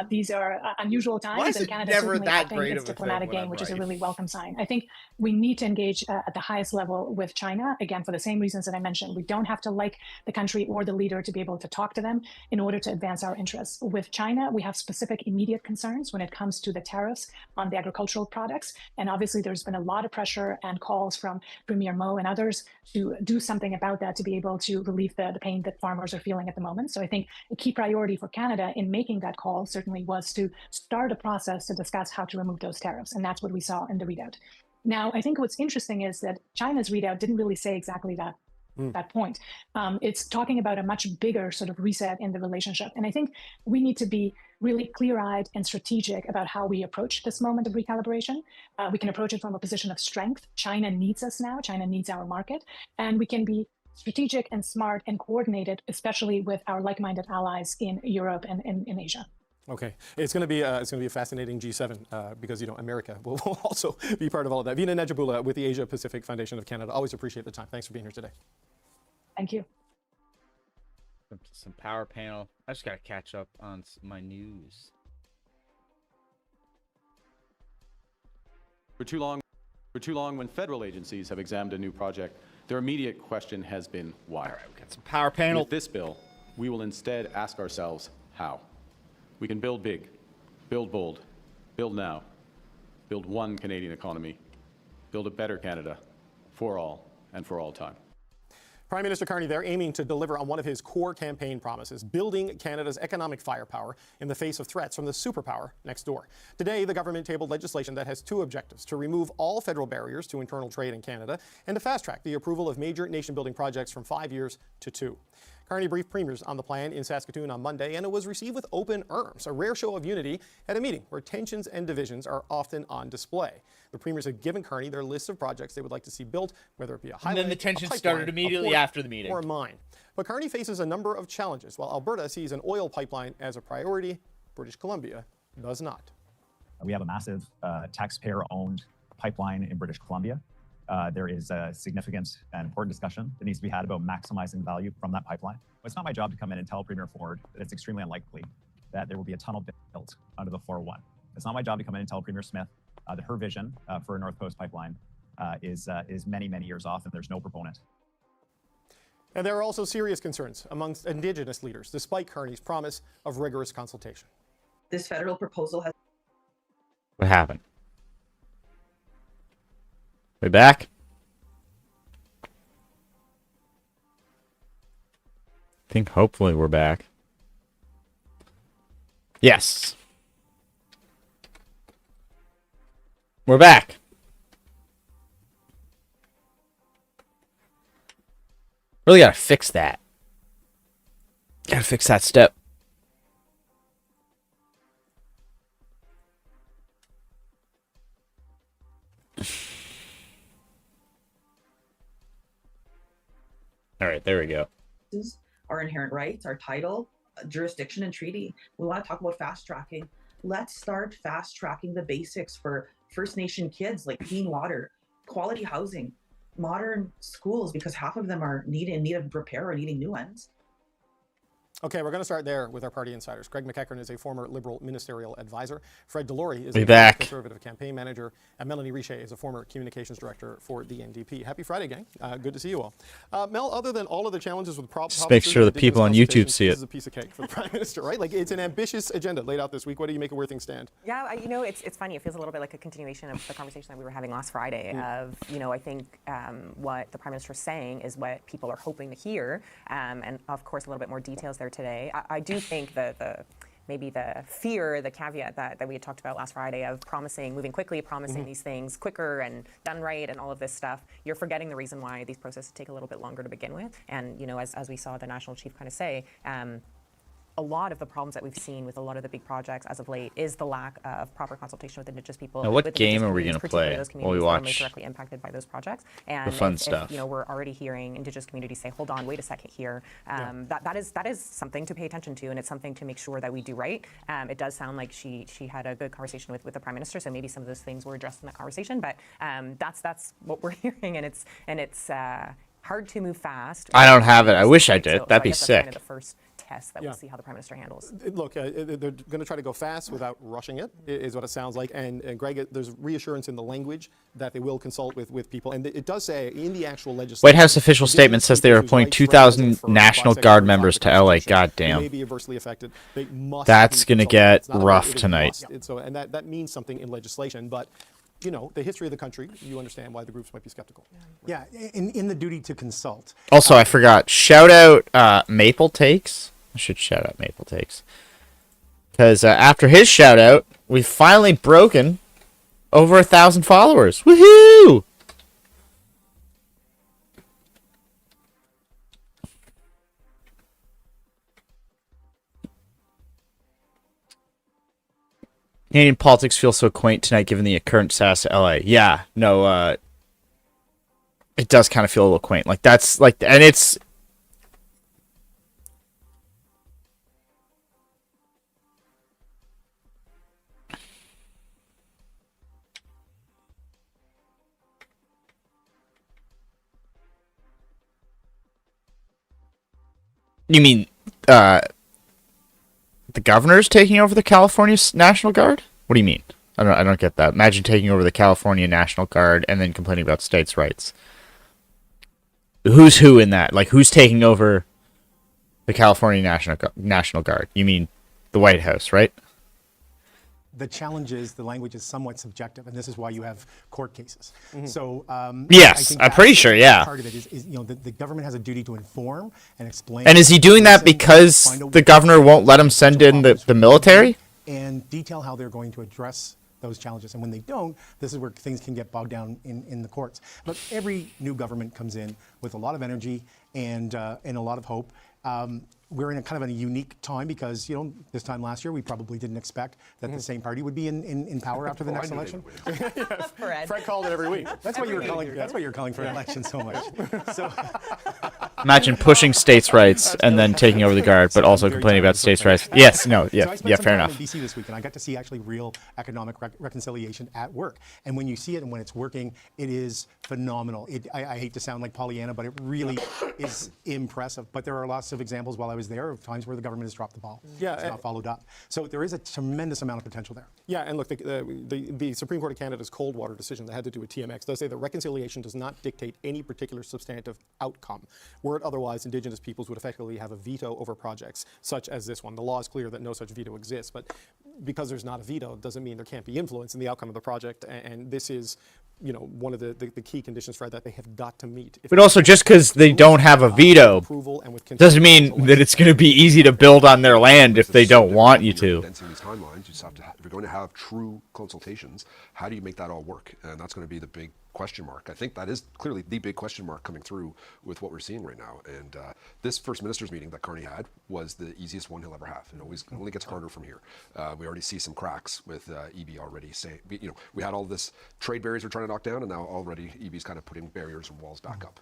these are unusual times, and Canada certainly upping its diplomatic game, which is a really welcome sign. I think we need to engage at the highest level with China, again, for the same reasons that I mentioned. We don't have to like the country or the leader to be able to talk to them in order to advance our interests. With China, we have specific immediate concerns when it comes to the tariffs on the agricultural products. And obviously, there's been a lot of pressure and calls from Premier Mo and others to do something about that to be able to relieve the pain that farmers are feeling at the moment. So I think a key priority for Canada in making that call certainly was to start a process to discuss how to remove those tariffs. And that's what we saw in the readout. Now, I think what's interesting is that China's readout didn't really say exactly that. That point. It's talking about a much bigger sort of reset in the relationship. And I think we need to be really clear-eyed and strategic about how we approach this moment of recalibration. We can approach it from a position of strength. China needs us now. China needs our market. And we can be strategic and smart and coordinated, especially with our like-minded allies in Europe and in Asia. Okay, it's going to be a fascinating G7 because America will also be part of all of that. Veena Najibullah with the Asia Pacific Foundation of Canada. Always appreciate the time. Thanks for being here today. Thank you. Some power panel. I just got to catch up on my news. For too long, when federal agencies have examined a new project, their immediate question has been why. All right, we've got some power panel. With this bill, we will instead ask ourselves how. We can build big, build bold, build now, build one Canadian economy, build a better Canada for all and for all time. Prime Minister Carney there aiming to deliver on one of his core campaign promises, building Canada's economic firepower in the face of threats from the superpower next door. Today, the government tabled legislation that has two objectives: to remove all federal barriers to internal trade in Canada and to fast-track the approval of major nation-building projects from 5 years to 2. Carney briefed premiers on the plan in Saskatoon on Monday, and it was received with open arms, a rare show of unity at a meeting where tensions and divisions are often on display. The premiers have given Carney their list of projects they would like to see built, whether it be a highway, and then the tension a started pipeline, immediately after the meeting, or a mine. But Carney faces a number of challenges. While Alberta sees an oil pipeline as a priority, British Columbia does not. We have a massive taxpayer-owned pipeline in British Columbia. There is a significant and important discussion that needs to be had about maximizing value from that pipeline. But it's not my job to come in and tell Premier Ford that it's extremely unlikely that there will be a tunnel built under the 401. It's not my job to come in and tell Premier Smith that her vision for a North Coast pipeline is many, many years off, and there's no proponent. And there are also serious concerns amongst Indigenous leaders, despite Carney's promise of rigorous consultation. This federal proposal has... What happened? We back? I think hopefully we're back. Yes. We're back. Really gotta fix that. Gotta fix that step. All right, there we go. Our inherent rights, our title, jurisdiction, and treaty. We want to talk about fast tracking. Let's start fast tracking the basics for First Nation kids, like clean water, quality housing, modern schools, because half of them are in need of repair or needing new ones. Okay, we're going to start there with our party insiders. Greg McEachern is a former Liberal ministerial advisor. Fred Delory is a Conservative campaign manager. And Melanie Richer is a former communications director for the NDP. Happy Friday, gang. Good to see you all. Mel, other than all of the challenges with just make sure the people on YouTube see it. This is a piece of cake for the Prime Minister, right? Like, it's an ambitious agenda laid out this week. What do you make of where things stand? Yeah, it's funny. It feels a little bit like a continuation of the conversation that we were having last Friday of, I think what the Prime Minister is saying is what people are hoping to hear. And, of course, a little bit more details there today. I do think that maybe the fear, the caveat that we had talked about last Friday of moving quickly, promising these things quicker and done right and all of this stuff, you're forgetting the reason why these processes take a little bit longer to begin with. And, as we saw the National Chief kind of say, a lot of the problems that we've seen with a lot of the big projects as of late is the lack of proper consultation with Indigenous people. Now, what game are we going to play while we watch directly impacted by those projects? And the fun stuff? We're already hearing Indigenous communities say, "Hold on, wait a second here." That is something to pay attention to, and it's something to make sure that we do right. It does sound like she had a good conversation with the Prime Minister, so maybe some of those things were addressed in that conversation. But that's what we're hearing, and it's hard to move fast. I don't have it. I wish I did. That'd be sick. Kind of the first test that we'll see how the Prime Minister handles. Look, they're going to try to go fast without rushing it, is what it sounds like. And Greg, there's reassurance in the language that they will consult with people. And it does say in the actual legislation. White House official statement says they are appointing 2,000 National Guard members to LA. Goddamn. That's going to get rough tonight. And that means something in legislation. But the history of the country, you understand why the groups might be skeptical. Yeah, in the duty to consult. Also, I forgot. Shout out Maple Takes. I should shout out Maple Takes. Because after his shout out, we've finally broken over 1,000 followers. Woohoo! Canadian politics feels so quaint tonight given the current status of LA. Yeah, no, it does kind of feel a little quaint. Like, that's, like, and it's... You mean, the governor's taking over the California National Guard? What do you mean? I don't get that. Imagine taking over the California National Guard and then complaining about states' rights. Who's who in that? Like, who's taking over the California National Guard? You mean the White House, right? The challenge is the language is somewhat subjective, and this is why you have court cases. So yes, I'm pretty sure. Yeah. Part of it is the government has a duty to inform and explain. And is he doing that because the governor won't let him send in the military? And detail how they're going to address those challenges. And when they don't, this is where things can get bogged down in the courts. But every new government comes in with a lot of energy and a lot of hope. We're in a kind of a unique time because, this time last year, we probably didn't expect that the same party would be in power after the next election. Fred called it every week. That's why you're calling for an election so much. So imagine pushing states' rights and then taking over the Guard, but also complaining about states' rights. Yes, no, yeah, so I spent some fair time enough. in BC this week, and I got to see actually real economic reconciliation at work. And when you see it and when it's working, it is phenomenal. I hate to sound like Pollyanna, but it really is impressive. But there are lots of examples while I was there of times where the government has dropped the ball. Yeah, it's not followed up. So there is a tremendous amount of potential there. Yeah, and look, the Supreme Court of Canada's Coldwater decision that had to do with TMX does say that reconciliation does not dictate any particular substantive outcome. Were it otherwise, Indigenous peoples would effectively have a veto over projects such as this one. The law is clear that no such veto exists, but because there's not a veto doesn't mean there can't be influence in the outcome of the project, and this is one of the key conditions for that they have got to meet. But also, just because they don't have a veto doesn't mean that it's going to be easy to build on their land if they don't want you to. Condensing these timelines, you just have to, if you're going to have true consultations, how do you make that all work? And that's going to be the big question mark. I think that is clearly the big question mark coming through with what we're seeing right now. And this first ministers meeting that Carney had was the easiest one he'll ever have. It only gets harder from here. We already see some cracks with EB already saying, we had all this trade barriers we're trying to knock down, and now already EB's kind of putting barriers and walls back up.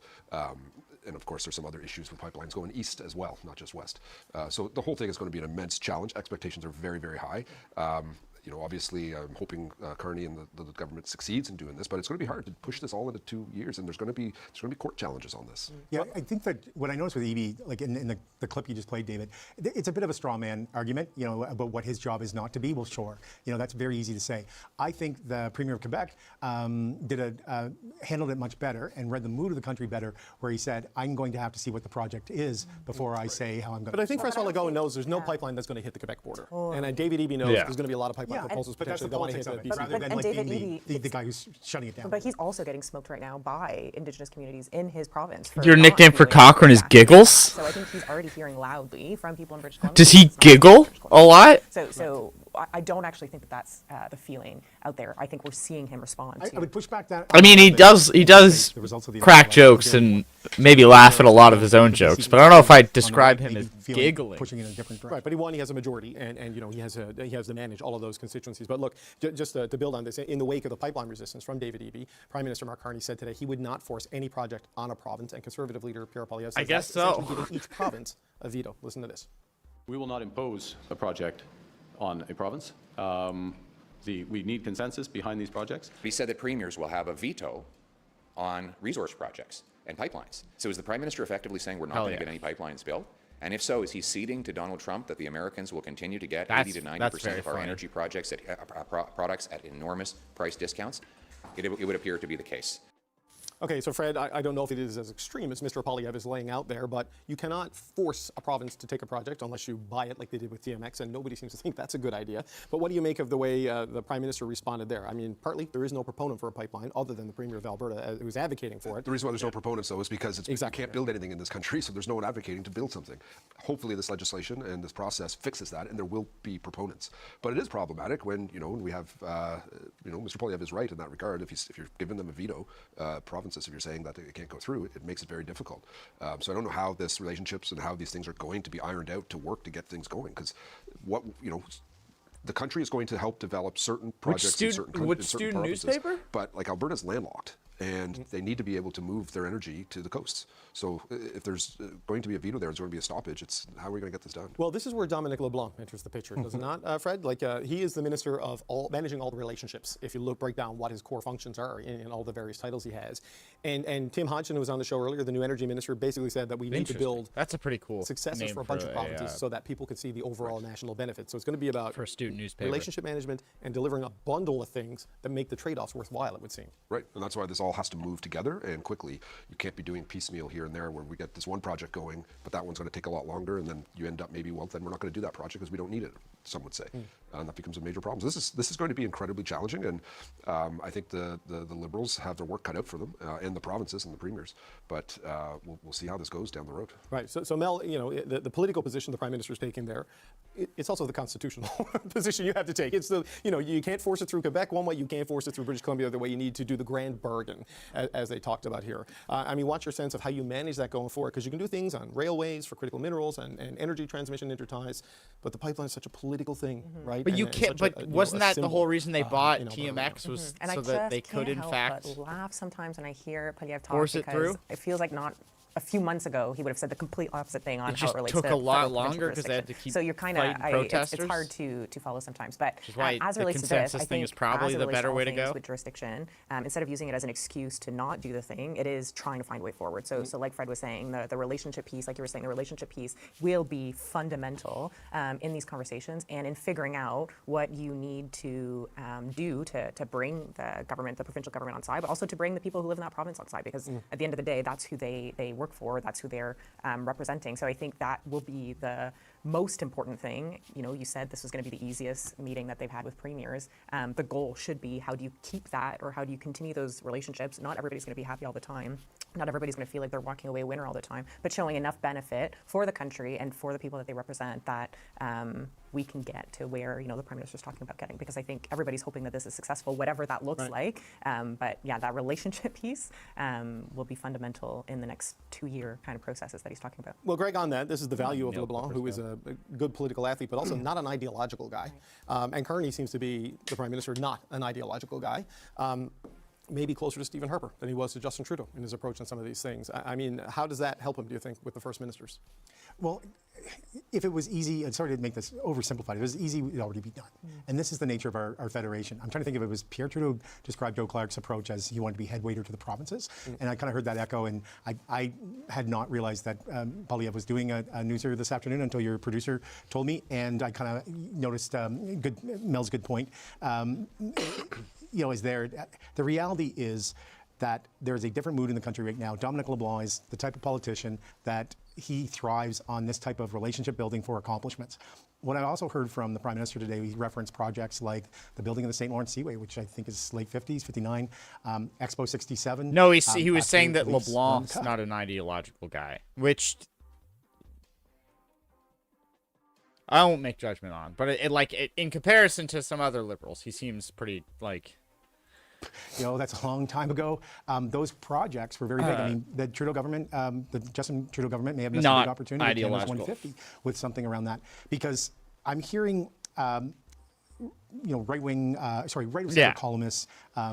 And of course, there's some other issues with pipelines going east as well, not just west. So the whole thing is going to be an immense challenge. Expectations are very, very high. Obviously, I'm hoping Carney and the government succeeds in doing this, but it's going to be hard to push this all into 2 years, and there's going to be court challenges on this. Yeah, I think that what I noticed with EB, like in the clip you just played, David, it's a bit of a straw man argument, about what his job is not to be. Well, sure, that's very easy to say. I think the Premier of Quebec handled it much better and read the mood of the country better, where he said, "I'm going to have to see what the project is before I say how I'm going." But I think François Legault knows there's no pipeline that's going to hit the Quebec border, and David Eby knows there's going to be a lot of pipeline proposals potentially that want to hit the BC. Rather than being the guy who's shutting it down. But he's also getting smoked right now by Indigenous communities in his province. Your nickname for Cochrane is Giggles? So I think he's already hearing loudly from people in British Columbia. Does he giggle a lot? So I don't actually think that that's the feeling out there. I think we're seeing him respond. I would push back that. I mean, he does crack jokes and maybe laugh at a lot of his own jokes, but I don't know if I'd describe him as giggling. Pushing in a different direction. Right, but he has a majority, and he has to manage all of those constituencies. But look, just to build on this, in the wake of the pipeline resistance from David Eby, Prime Minister Mark Carney said today he would not force any project on a province, and Conservative leader Pierre Poilievre says I guess that's so. essentially giving each province a veto. Listen to this. We will not impose a project on a province. We need consensus behind these projects. He said that premiers will have a veto on resource projects and pipelines. So is the Prime Minister effectively saying we're not going to get any pipelines built? And if so, is he ceding to Donald Trump that the Americans will continue to get 80 to 90% of our energy projects products at enormous price discounts? It would appear to be the case. Okay, so Fred, I don't know if it is as extreme as Mr. Poilievre is laying out there, but you cannot force a province to take a project unless you buy it like they did with TMX, and nobody seems to think that's a good idea. But what do you make of the way the Prime Minister responded there? I mean, partly there is no proponent for a pipeline other than the Premier of Alberta who's advocating for it. The reason why there's no proponents, though, is because you can't build anything in this country, so there's no one advocating to build something. Hopefully this legislation and this process fixes that, and there will be proponents. But it is problematic when, we have, Mr. Poilievre is right in that regard. If you're giving them a veto, provinces, if you're saying that it can't go through, it makes it very difficult. So I don't know how this relationships and how these things are going to be ironed out to work to get things going, because the country is going to help develop certain projects in certain provinces, newspaper? But like Alberta's landlocked, and they need to be able to move their energy to the coasts. So if there's going to be a veto there, there's going to be a stoppage. It's how are we going to get this done? Well, this is where Dominic LeBlanc enters the picture, does it not, Fred? Like he is the minister of managing all the relationships. If you break down what his core functions are in all the various titles he has, and Tim Hodgson, who was on the show earlier, the new energy minister, basically said that we need to build that's a pretty cool successors for a bunch of provinces so that people could see the overall national benefits. So it's going to be about for a student newspaper relationship management and delivering a bundle of things that make the trade-offs worthwhile. It would seem. Right, and that's why this all has to move together and quickly. You can't be doing piecemeal here and there where we get this one project going, but that one's going to take a lot longer, and then you end up maybe, well, then we're not going to do that project because we don't need it, some would say. And that becomes a major problem. So this is going to be incredibly challenging, and I think the Liberals have their work cut out for them, and the provinces and the premiers, but we'll see how this goes down the road. Right, so Mel, the political position the Prime Minister is taking there, it's also the constitutional position you have to take. It's you can't force it through Quebec one way, you can't force it through British Columbia the other way. You need to do the grand bargain, as they talked about here. I mean, what's your sense of how you manage that going forward? Because you can do things on railways for critical minerals and energy transmission interties, but the pipeline is such a political thing, right? But you can't. But wasn't that the whole reason they bought TMX was and so that they could, in fact, but laugh sometimes when I hear Poilievre talk force it because through? it feels like not. A few months ago, he would have said the complete opposite thing on how it relates took to a lot federal longer because they had to keep so you're kind of it's hard to follow sometimes. But as it relates to this, I think is probably the better way to go. With jurisdiction, instead of using it as an excuse to not do the thing, it is trying to find a way forward. So like Fred was saying, the relationship piece, like you were saying, the relationship piece will be fundamental in these conversations and in figuring out what you need to do to bring the government, the provincial government on side, but also to bring the people who live in that province on side, because at the end of the day, that's who they work for, that's who they're representing. So I think that will be the most important thing. You said this was going to be the easiest meeting that they've had with premiers. The goal should be, how do you keep that, or how do you continue those relationships? Not everybody's going to be happy all the time, not everybody's going to feel like they're walking away a winner all the time, but showing enough benefit for the country and for the people that they represent that we can get to where, the Prime Minister's talking about getting, because I think everybody's hoping that this is successful, whatever that looks like. But yeah, that relationship piece will be fundamental in the next 2-year kind of processes that he's talking about. Well, Greg, on that, this is the value of LeBlanc, who is a good political athlete, but also not an ideological guy. And Carney seems to be, the Prime Minister, not an ideological guy. Maybe closer to Stephen Harper than he was to Justin Trudeau in his approach on some of these things. I mean, how does that help him, do you think, with the First Ministers? Well, if it was easy, and sorry to make this oversimplified, if it was easy, it would already be done. And this is the nature of our federation. I'm trying to think if it was Pierre Trudeau described Joe Clark's approach as he wanted to be head waiter to the provinces. And I kind of heard that echo, and I had not realized that Polyev was doing a newser this afternoon until your producer told me, and I kind of noticed Mel's good point. Is there, the reality is that there's a different mood in the country right now. Dominic LeBlanc is the type of politician that he thrives on this type of relationship building for accomplishments. What I also heard from the Prime Minister today, he referenced projects like the building of the St. Lawrence Seaway, which I think is late 50s, 59, Expo 67. No, he was saying that LeBlanc's not an ideological guy, which I won't make judgment on. But in comparison to some other liberals, he seems pretty that's a long time ago. Those projects were very big. I mean, the Trudeau government, the Justin Trudeau government may have missed a big opportunity in Canada's 150 with something around that. Because I'm hearing, right-wing columnists,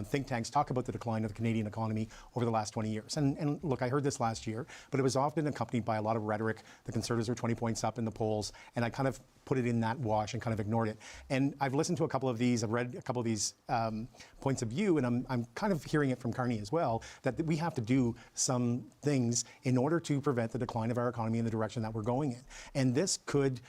think tanks talk about the decline of the Canadian economy over the last 20 years. And look, I heard this last year, but it was often accompanied by a lot of rhetoric. The Conservatives are 20 points up in the polls, and I kind of put it in that wash and kind of ignored it. And I've listened to a couple of these, I've read a couple of these points of view, and I'm kind of hearing it from Carney as well, that we have to do some things in order to prevent the decline of our economy in the direction that we're going in. And this could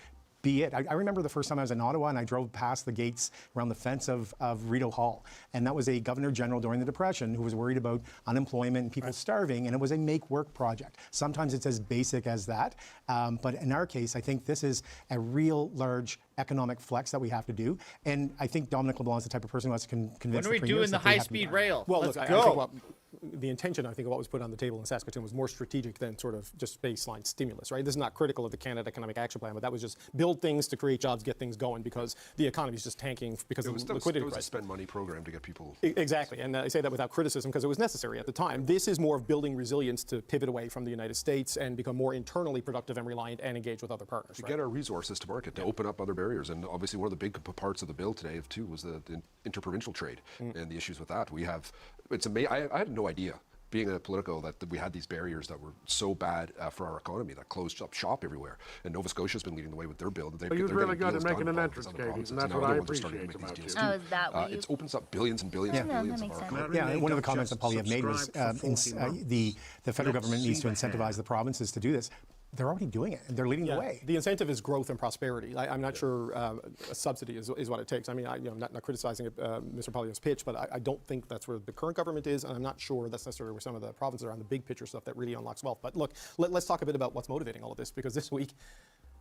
be it. I remember the first time I was in Ottawa and I drove past the gates around the fence of Rideau Hall. And that was a Governor General during the Depression who was worried about unemployment and people starving, and it was a make work project. Sometimes it's as basic as that. But in our case, I think this is a real large economic flex that we have to do. And I think Dominic LeBlanc is the type of person who has to convince When are we doing the high-speed rail? Well, Let's look, go. I think the intention, I think, of what was put on the table in Saskatoon was more strategic than sort of just baseline stimulus, right? This is not critical of the Canada Economic Action Plan, but that was just build things to create jobs, get things going, because the economy is just tanking because of the liquidity crisis. It was a spend money program to get people. Exactly, and I say that without criticism because it was necessary at the time. This is more of building resilience to pivot away from the United States and become more internally productive and reliant and engage with other partners. To get our resources to market, to open up other barriers. And obviously one of the big parts of the bill today, too, was the interprovincial trade and the issues with that. We have, it's amazing, I had no idea, being a Politico, that we had these barriers that were so bad for our economy that closed up shop everywhere. And Nova Scotia's been leading the way with their bill. Well, you're really good at making an entrance, Katie, and that's what I appreciate about you. Oh, is that what it opens up billions and billions and billions of our economy. Yeah, one of the comments that Polyev made was the federal government needs to incentivize the provinces to do this. They're already doing it, and they're leading the way. The incentive is growth and prosperity. I'm not sure a subsidy is what it takes. I mean, I'm not criticizing Mr. Poilievre's pitch, but I don't think that's where the current government is, and I'm not sure that's necessarily where some of the provinces are on the big picture stuff that really unlocks wealth. But look, let's talk a bit about what's motivating all of this, because this week,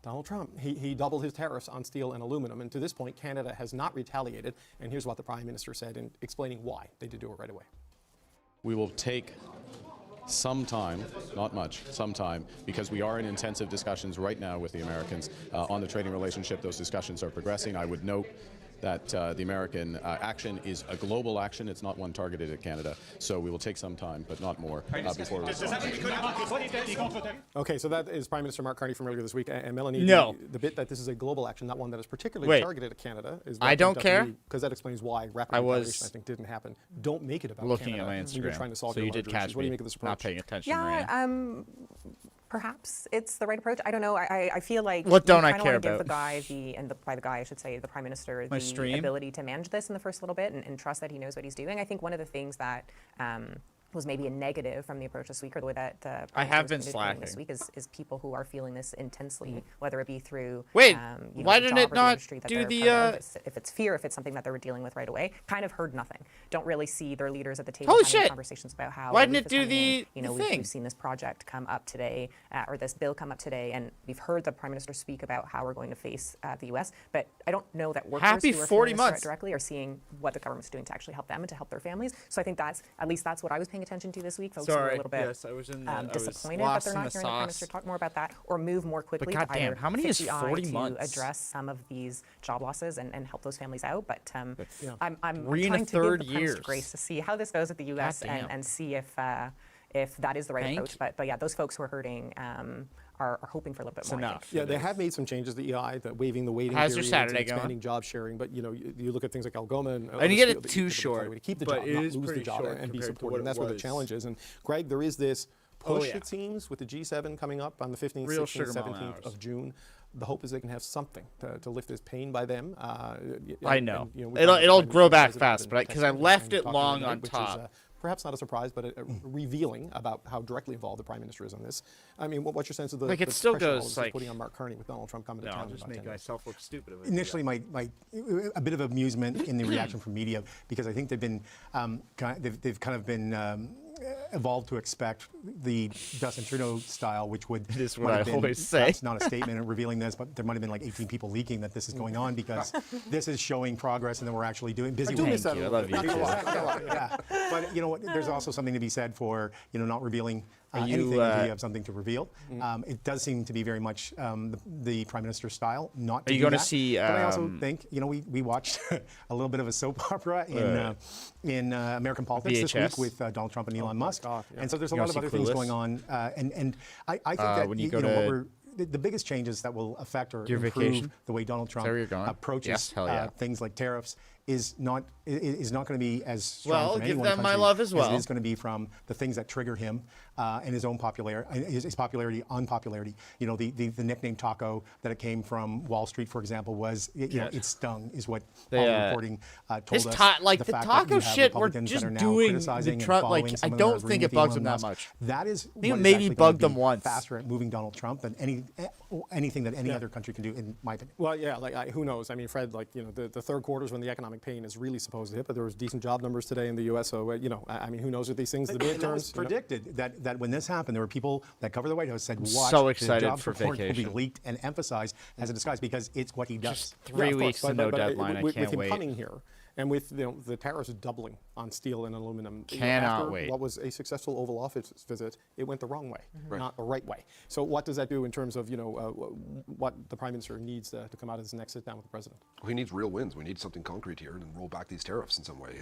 Donald Trump, he doubled his tariffs on steel and aluminum, and to this point, Canada has not retaliated, and here's what the Prime Minister said in explaining why they did do it right away. We will take some time, not much, some time, because we are in intensive discussions right now with the Americans on the trading relationship. Those discussions are progressing. I would note that the American action is a global action. It's not one targeted at Canada. So we will take some time, but not more, before we Okay, so that is Prime Minister Mark Carney from earlier this week. And Melanie, the bit that this is a global action, not one that is particularly targeted at Canada, is I don't care, because that explains why rapid retaliation, I think, didn't happen. Don't make it about looking Canada. at my Instagram. You're trying to solve so you did catch What do you me make of this approach? not paying attention. Yeah, perhaps it's the right approach. I don't know. I feel like what don't I care care about? Give the guy, by the guy, I should say, the Prime Minister, the ability to manage this in the first little bit and trust that he knows what he's doing. I think one of the things that was maybe a negative from the approach this week, or the way that I have been slacking this week, is people who are feeling this intensely, whether it be through why didn't it not do the if it's fear, if it's something that they're dealing with right away. Kind of heard nothing. Don't really see their leaders at the table having conversations about how why didn't it do the thing? We've seen this project come up today, or this bill come up today, and we've heard the Prime Minister speak about how we're going to face the U.S. But I don't know that workers who are feeling this threat directly are seeing what the government's doing to actually help them and to help their families. So I think that's what I was paying attention to this week. Folks were a little bit yes, I was in I was disappointed that lost they're in not the hearing the Prime sauce. Minister talk more about that or move more quickly to goddamn, either how many fix is the eye 40 to months? address some of these job losses and help those families out. But I'm Three and a trying to give third the Prime Minister years. grace to see how this goes at the U.S. and see if that is the right approach. But yeah, those folks who are hurting are hoping for a little bit more. enough. Yeah, they have made some changes to the EI, that waiving the waiting How's your periods Saturday and expanding going? job sharing. But you look at things like Algoma and And you get it too short, to keep the but job, it not is lose the pretty job short and be compared to supported. what And that's it where the was. challenge is. And Greg, there is this push, yeah. it seems, with the G7 coming up on the 15th, Real 16th, sugar mom 17th hours. of June. The hope is they can have something to lift this pain by them. I know. And, It'll grow back President fast, and but because I President left and it talking long tonight, on which is, top. perhaps not a surprise, but revealing about how directly involved the Prime Minister is on this. I mean, what's your sense of the Like, it the still pressure all goes, this is like- putting on Mark Carney with Donald Trump coming to town? I'll in just about make 10 days? myself look stupid. Initially, a bit of amusement in the reaction from media, because I think they've been they've kind of been evolved to expect the Justin Trudeau style, which would It is what might I have been always say. perhaps not a statement in revealing this, but there might have been like 18 people leaking that this is going on, because this is showing progress, and then we're actually busy. I do miss that. I love you. Yeah. But you know what? There's also something to be said for not revealing anything until you have something to reveal. It does seem to be very much the Prime Minister's style. Not to Are you do gonna that. see, But I also think we watched a little bit of a soap opera in American politics this VHS. week with Donald Trump and Elon Musk, and so there's a You lot wanna of other see things Clueless? going on. And I think that when you go what to we're the biggest changes that will affect or your improve vacation? the way Donald Trump where you're going? approaches Yes, hell yeah. things like tariffs is not going to be as strong Well, from any give one them my country love as well. it is going to be from the things that trigger him and his own popularity, his popularity, unpopularity. The nickname Taco that it came from Wall Street, for example, was it stung, is what all the reporting told us. The fact that taco you have shit, we're Republicans that just are now doing criticizing the and Trump. following Like, some I of them don't agreeing think it with bugs Elon them that Musk. much. That is I think what it is maybe actually bugged gonna them be once. faster at moving Donald Trump than anything that any other country can do, in my opinion. Well, yeah, who knows? I mean, Fred, the third quarter is when the economic pain is really supposed to hit, but there was decent job numbers today in the U.S., so, I mean, who knows with these things, the And that was midterms. predicted that when this happened, there were people that cover the White House said, watch, so the excited jobs for report will vacation. be leaked and emphasized as a disguise, because it's what he does. Just 3 weeks but, to no but deadline. I with can't him wait. coming here, and with the tariffs doubling on steel and aluminum, Cannot after wait. what was a successful Oval Office visit, it went the wrong way, not the right way. So what does that do in terms of what the Prime Minister needs to come out of this next sit down with the President? Well, he needs real wins. We need something concrete here, and roll back these tariffs in some way.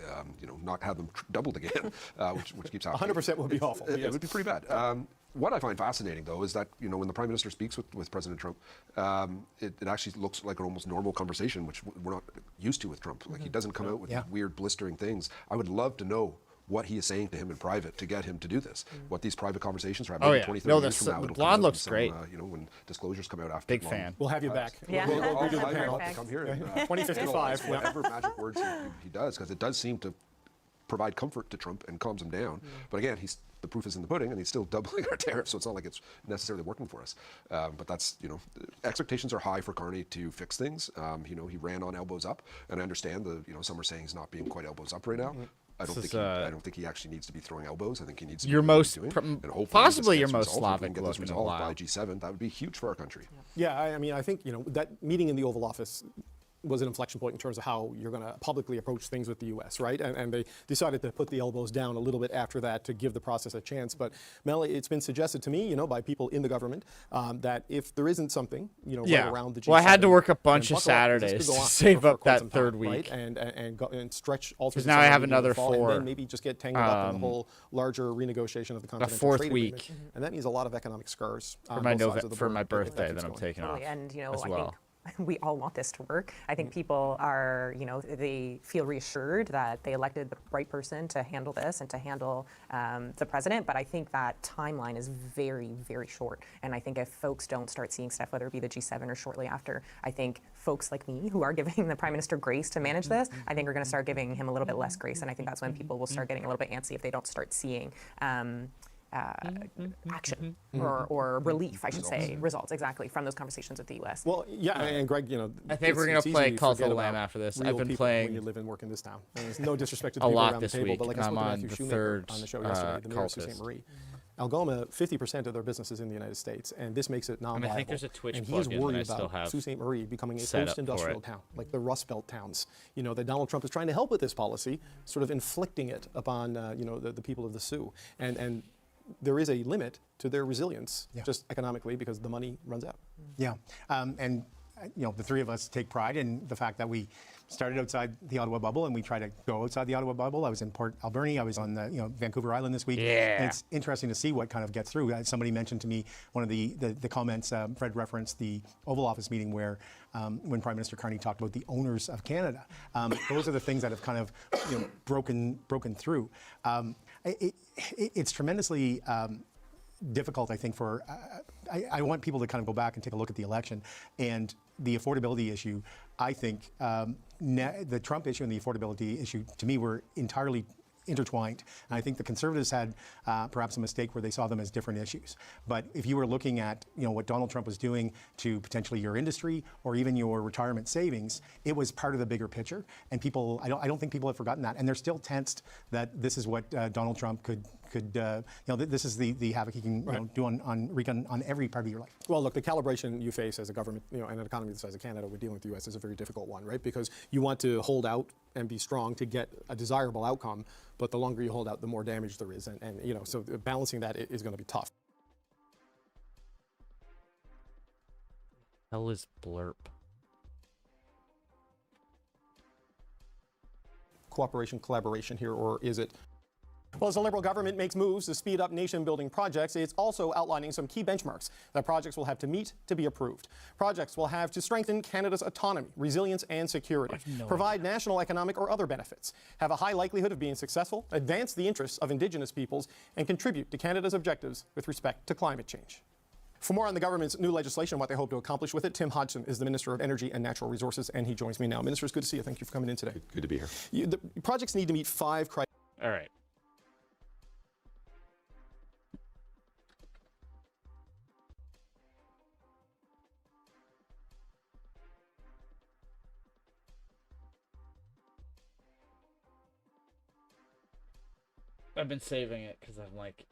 Not have them doubled again, which keeps happening. 100% would be awful. It would be pretty bad. What I find fascinating, though, is that when the Prime Minister speaks with President Trump, it actually looks like an almost normal conversation, which we're not used to with Trump. Like, he doesn't come out with these weird, blistering things. I would love to know what he is saying to him in private to get him to do this. What these private conversations are. Maybe 20, 30 years from now, it'll come blonde out looks in some, great. When disclosures come out after. Big fan. We'll have you back. Yeah. We'll I'll do the fly panel. to come here. 2055. Whatever magic words he does, because it does seem to provide comfort to Trump and calms him down. But again, the proof is in the pudding, and he's still doubling our tariffs, so it's not like it's necessarily working for us. But that's, expectations are high for Carney to fix things. He ran on elbows up, and I understand some are saying he's not being quite elbows up right now. I don't think he actually needs to be throwing elbows. I think he needs to be possibly your most Slavic Slavic get this look in a resolved by while. G7. That would be huge for our country. Yeah, I mean, I think that meeting in the Oval Office was an inflection point in terms of how you're going to publicly approach things with the U.S., right? And they decided to put the elbows down a little bit after that to give the process a chance. But Mel, it's been suggested to me, by people in the government, that if there isn't something, right around the G7, well, I had to work a bunch then of buckle up, 'cause this Saturdays could go to on save for up quite that some third time, week. right? And stretch all through 'Cause now I have into the another fall, and 4. then maybe just get tangled up in the whole larger renegotiation of the continental fourth trade week. agreement. And that means a lot of economic scars For on my both sides of the for border my if that birthday keeps that I'm going. taking off. And as I well. think we all want this to work. I think people are, they feel reassured that they elected the right person to handle this and to handle the president. But I think that timeline is very, very short. And I think if folks don't start seeing stuff, whether it be the G7 or shortly after, I think folks like me who are giving the Prime Minister grace to manage this, I think are going to start giving him a little bit less grace. And I think that's when people will start getting a little bit antsy if they don't start seeing action or relief, I should say, results exactly from those conversations with the U.S. Well, yeah, and Greg, I think we're gonna play Call to the Lamb after this. I've been playing when you live and work in this town. And there's no disrespect to the a people lot around this the table, week. but like I spoke I'm to on Matthew the Shoemaker third on the show yesterday, the mayor of Sault cultist. Ste. Marie, Algoma, 50% of their business is in the United States, and this makes it non-viable. I think there's a Twitch and he is plugin that I worried still about have Sault Ste. Marie becoming a set up for post-industrial it. town, like the Rust Belt towns. You know, that Donald Trump is trying to help with this policy, sort of inflicting it upon you know, the people of the Sioux. And there is a limit to their resilience, just economically, because the money runs out. Yeah, and you know, the three of us take pride in the fact that we started outside the Ottawa bubble and we try to go outside the Ottawa bubble. I was in Port Alberni. I was on the, you know, Vancouver Island this week. Yeah. And it's interesting to see what kind of gets through. Somebody mentioned to me one of the comments, Fred referenced the Oval Office meeting where when Prime Minister Carney talked about the owners of Canada. Those are the things that have kind of, you know, broken through. It's tremendously difficult, I think, for I want people to kind of go back and take a look at the election and the affordability issue. I think the Trump issue and the affordability issue, to me, were entirely intertwined. And I think the Conservatives had perhaps a mistake where they saw them as different issues. But if you were looking at, you know, what Donald Trump was doing to potentially your industry or even your retirement savings, it was part of the bigger picture. And people, I don't think people have forgotten that. And they're still tensed that this is what Donald Trump could you know, this is the havoc he can you know, do on every part of your life. Well, look, the calibration you face as a government, you know, and an economy the size of Canada, we're dealing with the U.S. is a very difficult one, right? Because you want to hold out and be strong to get a desirable outcome, but the longer you hold out, the more damage there is, and you know, so balancing that is going to be tough. Hell is blurp? Cooperation, collaboration here, or is it? Well, as the Liberal government makes moves to speed up nation-building projects, it's also outlining some key benchmarks that projects will have to meet to be approved. Projects will have to strengthen Canada's autonomy, resilience, and security, provide national economic or other benefits, have a high likelihood of being successful, advance the interests of Indigenous peoples, and contribute to Canada's objectives with respect to climate change. For more on the government's new legislation and what they hope to accomplish with it, Tim Hodgson is the Minister of Energy and Natural Resources, and he joins me now. Minister, it's good to see you. Thank you for coming in today. Good to be here. The projects need to meet 5 criteria. All right. I've been saving it because I'm like,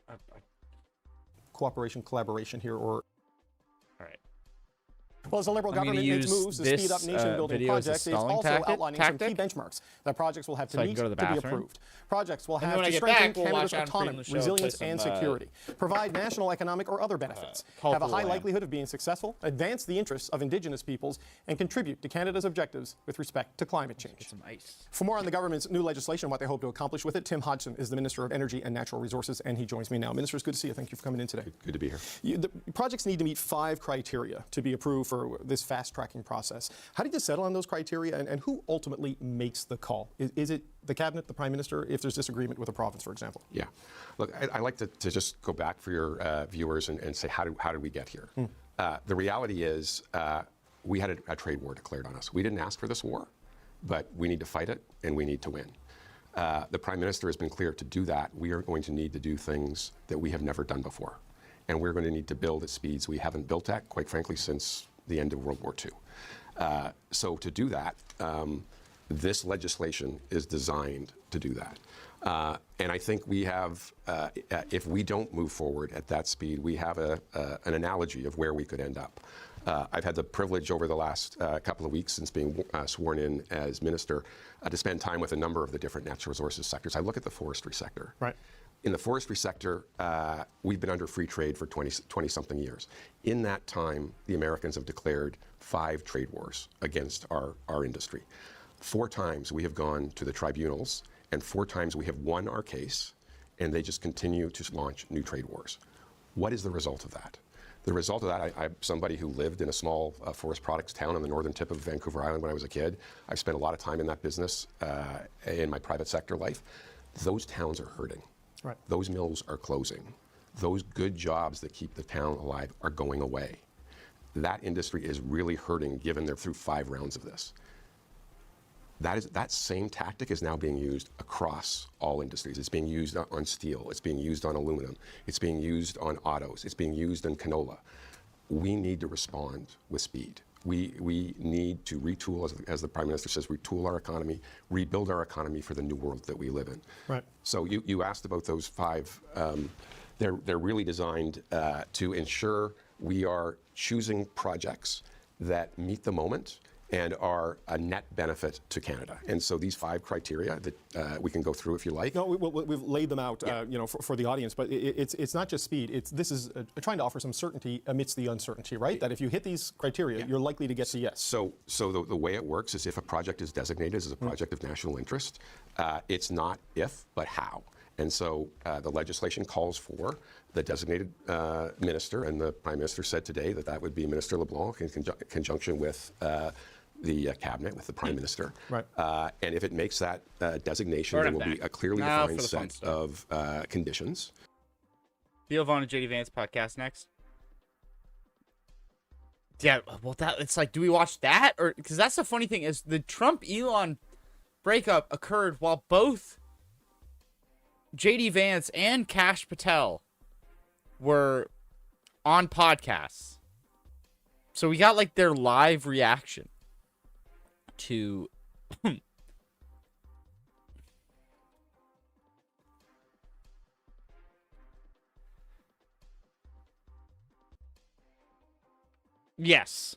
Cooperation, collaboration here, or... All right. Well, as the Liberal government makes moves to speed up nation-building projects, it's also outlining some key benchmarks that projects will have to meet to be approved. Projects will have to strengthen Canada's autonomy, resilience, and security, provide national economic or other benefits, have a high likelihood of being successful, advance the interests of Indigenous peoples, and contribute to Canada's objectives with respect to climate change. For more on the government's new legislation and what they hope to accomplish with it, Tim Hodgson is the Minister of Energy and Natural Resources, and he joins me now. Minister, it's good to see you. Thank you for coming in today. Good to be here. The projects need to meet 5 criteria to be approved for this fast-tracking process. How did you settle on those criteria, and who ultimately makes the call? Is it the Cabinet, the Prime Minister, if there's disagreement with a province, for example? Yeah. Look, I like to just go back for your viewers and say, how did we get here? The reality is we had a trade war declared on us. We didn't ask for this war, but we need to fight it, and we need to win. The Prime Minister has been clear to do that. We are going to need to do things that we have never done before. And we're going to need to build at speeds we haven't built at, quite frankly, since the end of World War II. So to do that, this legislation is designed to do that. And I think we have, if we don't move forward at that speed, we have an analogy of where we could end up. I've had the privilege over the last couple of weeks since being sworn in as minister to spend time with a number of the different natural resources sectors. I look at the forestry sector. Right. In the forestry sector, we've been under free trade for 20-something years. In that time, the Americans have declared 5 trade wars against our industry. 4 times we have gone to the tribunals, and 4 times we have won our case, and they just continue to launch new trade wars. What is the result of that? The result of that, I'm somebody who lived in a small forest products town on the northern tip of Vancouver Island when I was a kid. I've spent a lot of time in that business in my private sector life. Those towns are hurting. Right. Those mills are closing. Those good jobs that keep the town alive are going away. That industry is really hurting given they're through 5 rounds of this. That same tactic is now being used across all industries. It's being used on steel. It's being used on aluminum. It's being used on autos. It's being used in canola. We need to respond with speed. We need to retool, as the Prime Minister says, retool our economy, rebuild our economy for the new world that we live in. Right. So you asked about those 5 They're really designed to ensure we are choosing projects that meet the moment and are a net benefit to Canada. And so these 5 criteria that we can go through if you like. No, we've laid them out, for the audience. But it's not just speed. This is trying to offer some certainty amidst the uncertainty, right? That if you hit these criteria, you're likely to get to yes. So the way it works is if a project is designated as a project of national interest, it's not if, but how. And so the legislation calls for the designated minister, and the Prime Minister said today that would be Minister LeBlanc in conjunction with the cabinet, with the Prime Minister. Right. And if it makes that designation, there will be a clearly defined set of conditions. Theo Vaughn and JD Vance podcast next. Yeah, well, it's like, do we watch that? Or because that's the funny thing is the Trump-Elon breakup occurred while both JD Vance and Kash Patel were on podcasts. So we got like their live reaction to yes,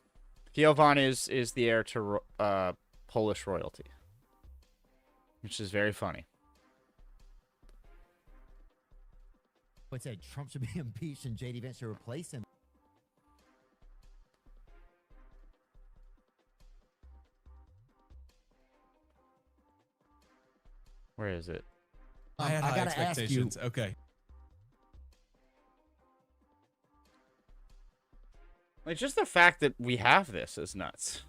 Theo Vaughn is the heir to Polish royalty, which is very funny. What's that? Trump should be impeached and JD Vance should replace him. Where is it? I had high gotta ask you. expectations. Okay. Like, just the fact that we have this is nuts.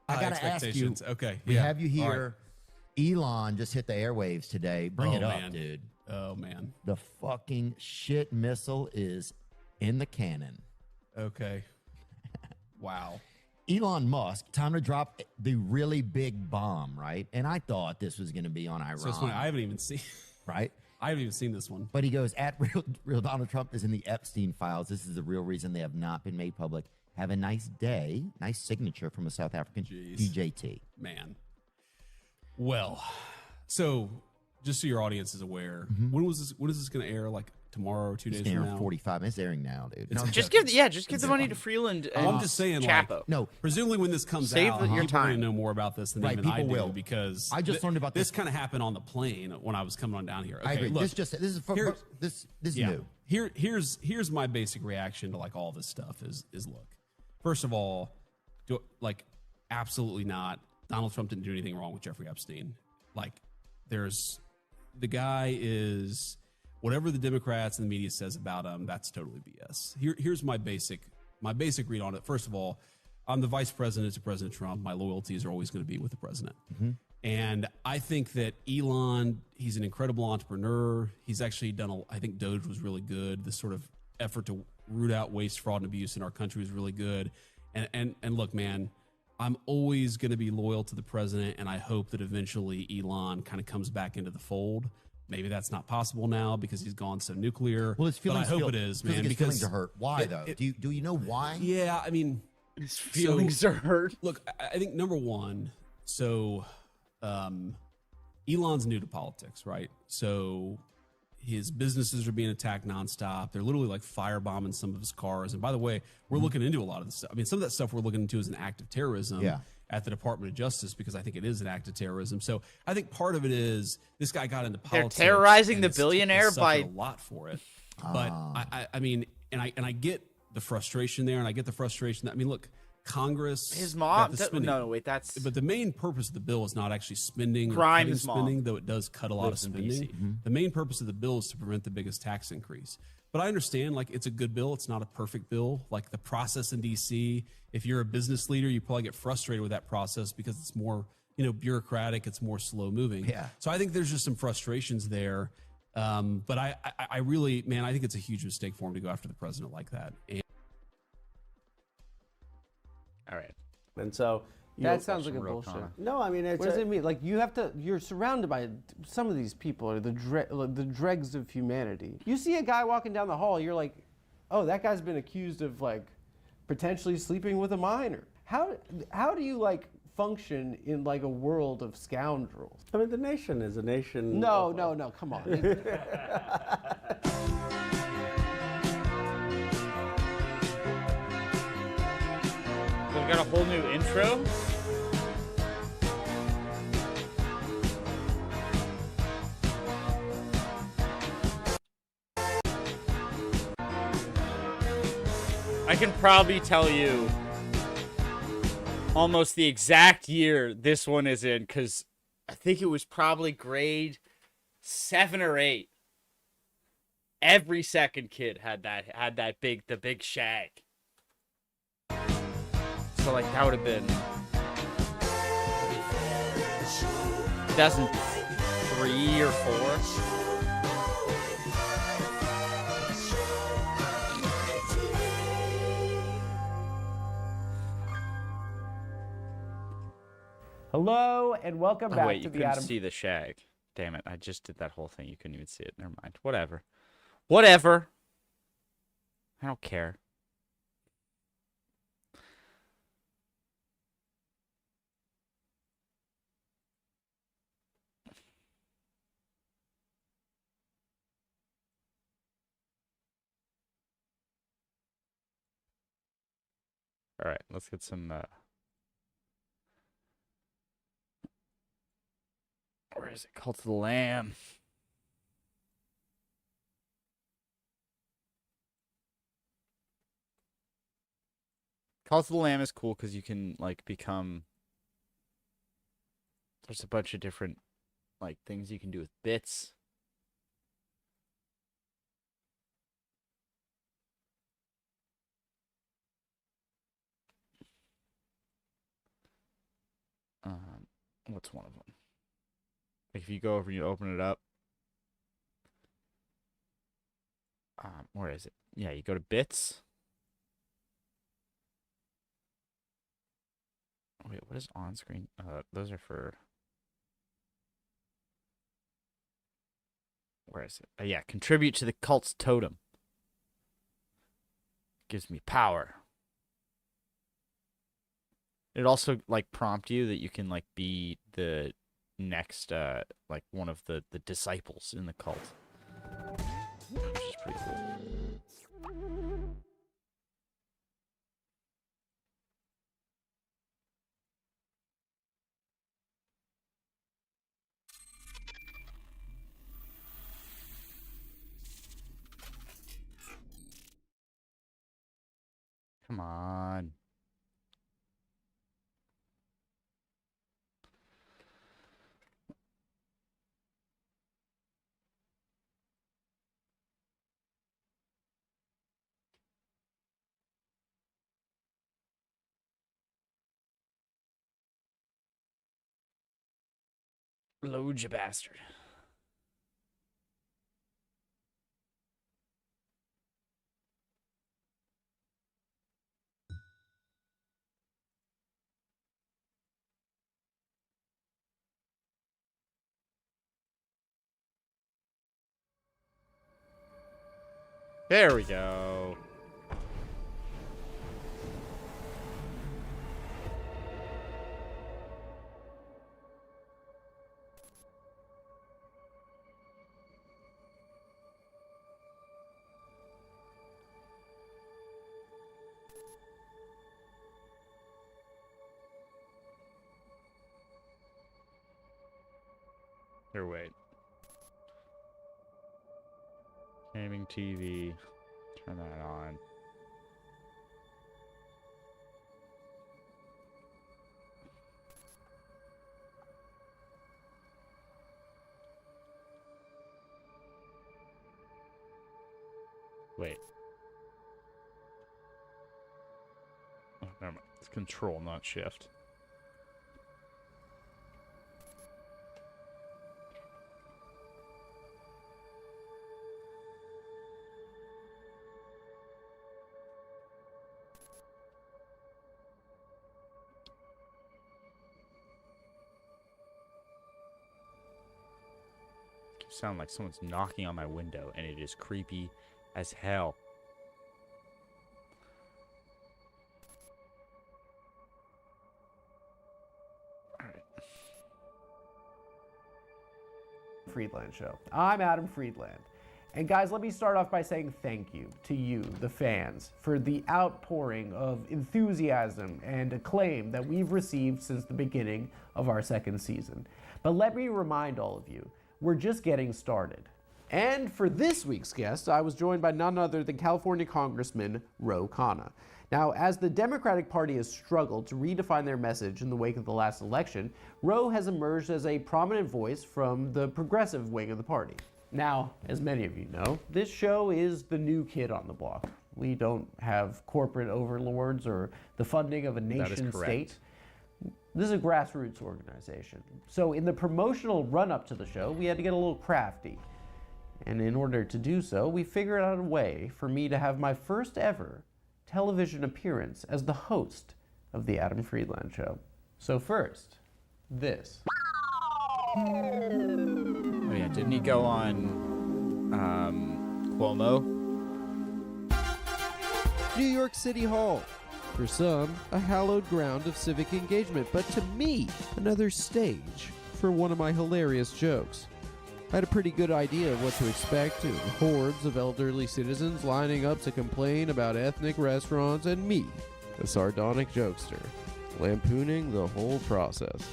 I gotta ask you. Okay. We yeah. have you All here. Elon just hit the airwaves today. Bring it up, man. dude. Oh man. The fucking shit missile is in the cannon. Okay. Wow. Elon Musk, time to drop the really big bomb, right? And I thought this was going to be on Iran. So it's funny. I haven't even seen. Right? I haven't even seen this one. But he goes, at real Donald Trump is in the Epstein files. This is the real reason they have not been made public. Have a nice day. Nice signature from a South African DJT. Man. Well, so just so your audience is aware, when is this going to air? Like tomorrow or 2 days from now? 45 minutes. Airing now, dude. No, Just give the money to Freeland. And I'm just saying, Chapo. like, no. Presumably, when this comes Save out, your people are time. going to know more about this than Right, even I people do will. because I just learned about this. Kind of happened on the plane when I was coming on down here. Okay, I agree. Look, This is yeah, new. Here's my basic reaction to like all this stuff is look. First of all, absolutely not. Donald Trump didn't do anything wrong with Jeffrey Epstein. Like, the guy is whatever the Democrats and the media says about him. That's totally BS. Here's my basic read on it. First of all, I'm the vice president to President Trump. My loyalties are always going to be with the president. And I think that Elon, he's an incredible entrepreneur. He's actually done I think Doge was really good. This sort of effort to root out waste, fraud, and abuse in our country is really good. And look, man, I'm always going to be loyal to the president, and I hope that eventually Elon kind of comes back into the fold. Maybe that's not possible now because he's gone so nuclear. Well, his feelings but I hope it is, man. His Because feelings are hurt. Why, though? Do you know why? Yeah, I mean, his feelings are hurt. Look, I think number one, so Elon's new to politics, right? So his businesses are being attacked nonstop. They're literally like firebombing some of his cars. And by the way, we're looking into a lot of this stuff. I mean, some of that stuff we're looking into is an act of terrorism at the Department of Justice because I think it is an act of terrorism. So I think part of it is this guy got into politics. They're terrorizing the and billionaire suffered by a lot for it. But I mean, and I get the frustration there, and I get the frustration that I mean, look. Congress, his mom. That's. But the main purpose of the bill is not actually spending crime. Or His spending, mom, though it does cut a lot of spending. The main purpose of the bill is to prevent the biggest tax increase. But I understand, like, it's a good bill. It's not a perfect bill. Like the process in D.C. If you're a business leader, you probably get frustrated with that process because it's more, bureaucratic. It's more slow moving. Yeah. So I think there's just some frustrations there. But I really, man, I think it's a huge mistake for him to go after the president like that. All right. And so that sounds like a bullshit. No, I mean, what does it mean? Like, you're surrounded by some of these people are the dregs of humanity. You see a guy walking down the hall, you're like, oh, that guy's been accused of like potentially sleeping with a minor. How do you like function in like a world of scoundrels. I mean, the nation is a nation. No, come on. We've got a whole new intro. I can probably tell you almost the exact year this one is in, because I think it was probably grade 7 or 8. Every second kid had the big shag. So like that would have been 2003 or 4. Hello and welcome back Wait, to you the couldn't Adam. see the shag. Damn it! I just did that whole thing. You couldn't even see it. Never mind. Whatever. Whatever. I don't care. All right, let's get some. Where is it? Cult of the Lamb. Cult of the Lamb is cool because you can like become. There's a bunch of different like things you can do with bits. What's one of them? Like if you go over and you open it up. Where is it? Yeah, you go to bits. Wait, what is on screen? Those are for. Where is it? Yeah, contribute to the cult's totem. Gives me power. It also like prompt you that you can like be the next like one of the disciples in the cult. Which is pretty cool. Come on. Load you bastard. There we go. Here, wait. Gaming TV. Turn that on. Wait. Oh, never mind. It's control, not shift. Sound like someone's knocking on my window, and it is creepy as hell. Friedland Show. I'm Adam Friedland. And guys, let me start off by saying thank you to you, the fans, for the outpouring of enthusiasm and acclaim that we've received since the beginning of our second season. But let me remind all of you, we're just getting started. And for this week's guest, I was joined by none other than California Congressman Ro Khanna. Now, as the Democratic Party has struggled to redefine their message in the wake of the last election, Ro has emerged as a prominent voice from the progressive wing of the party. Now, as many of you know, this show is the new kid on the block. We don't have corporate overlords or the funding of a nation state. This is a grassroots organization. So in the promotional run-up to the show, we had to get a little crafty. And in order to do so, we figured out a way for me to have my first ever television appearance as the host of the Adam Friedland Show. So first, this. Oh yeah, didn't he go on Cuomo? New York City Hall. For some, a hallowed ground of civic engagement, but to me, another stage for one of my hilarious jokes. I had a pretty good idea of what to expect, hordes of elderly citizens lining up to complain about ethnic restaurants, and me, a sardonic jokester, lampooning the whole process.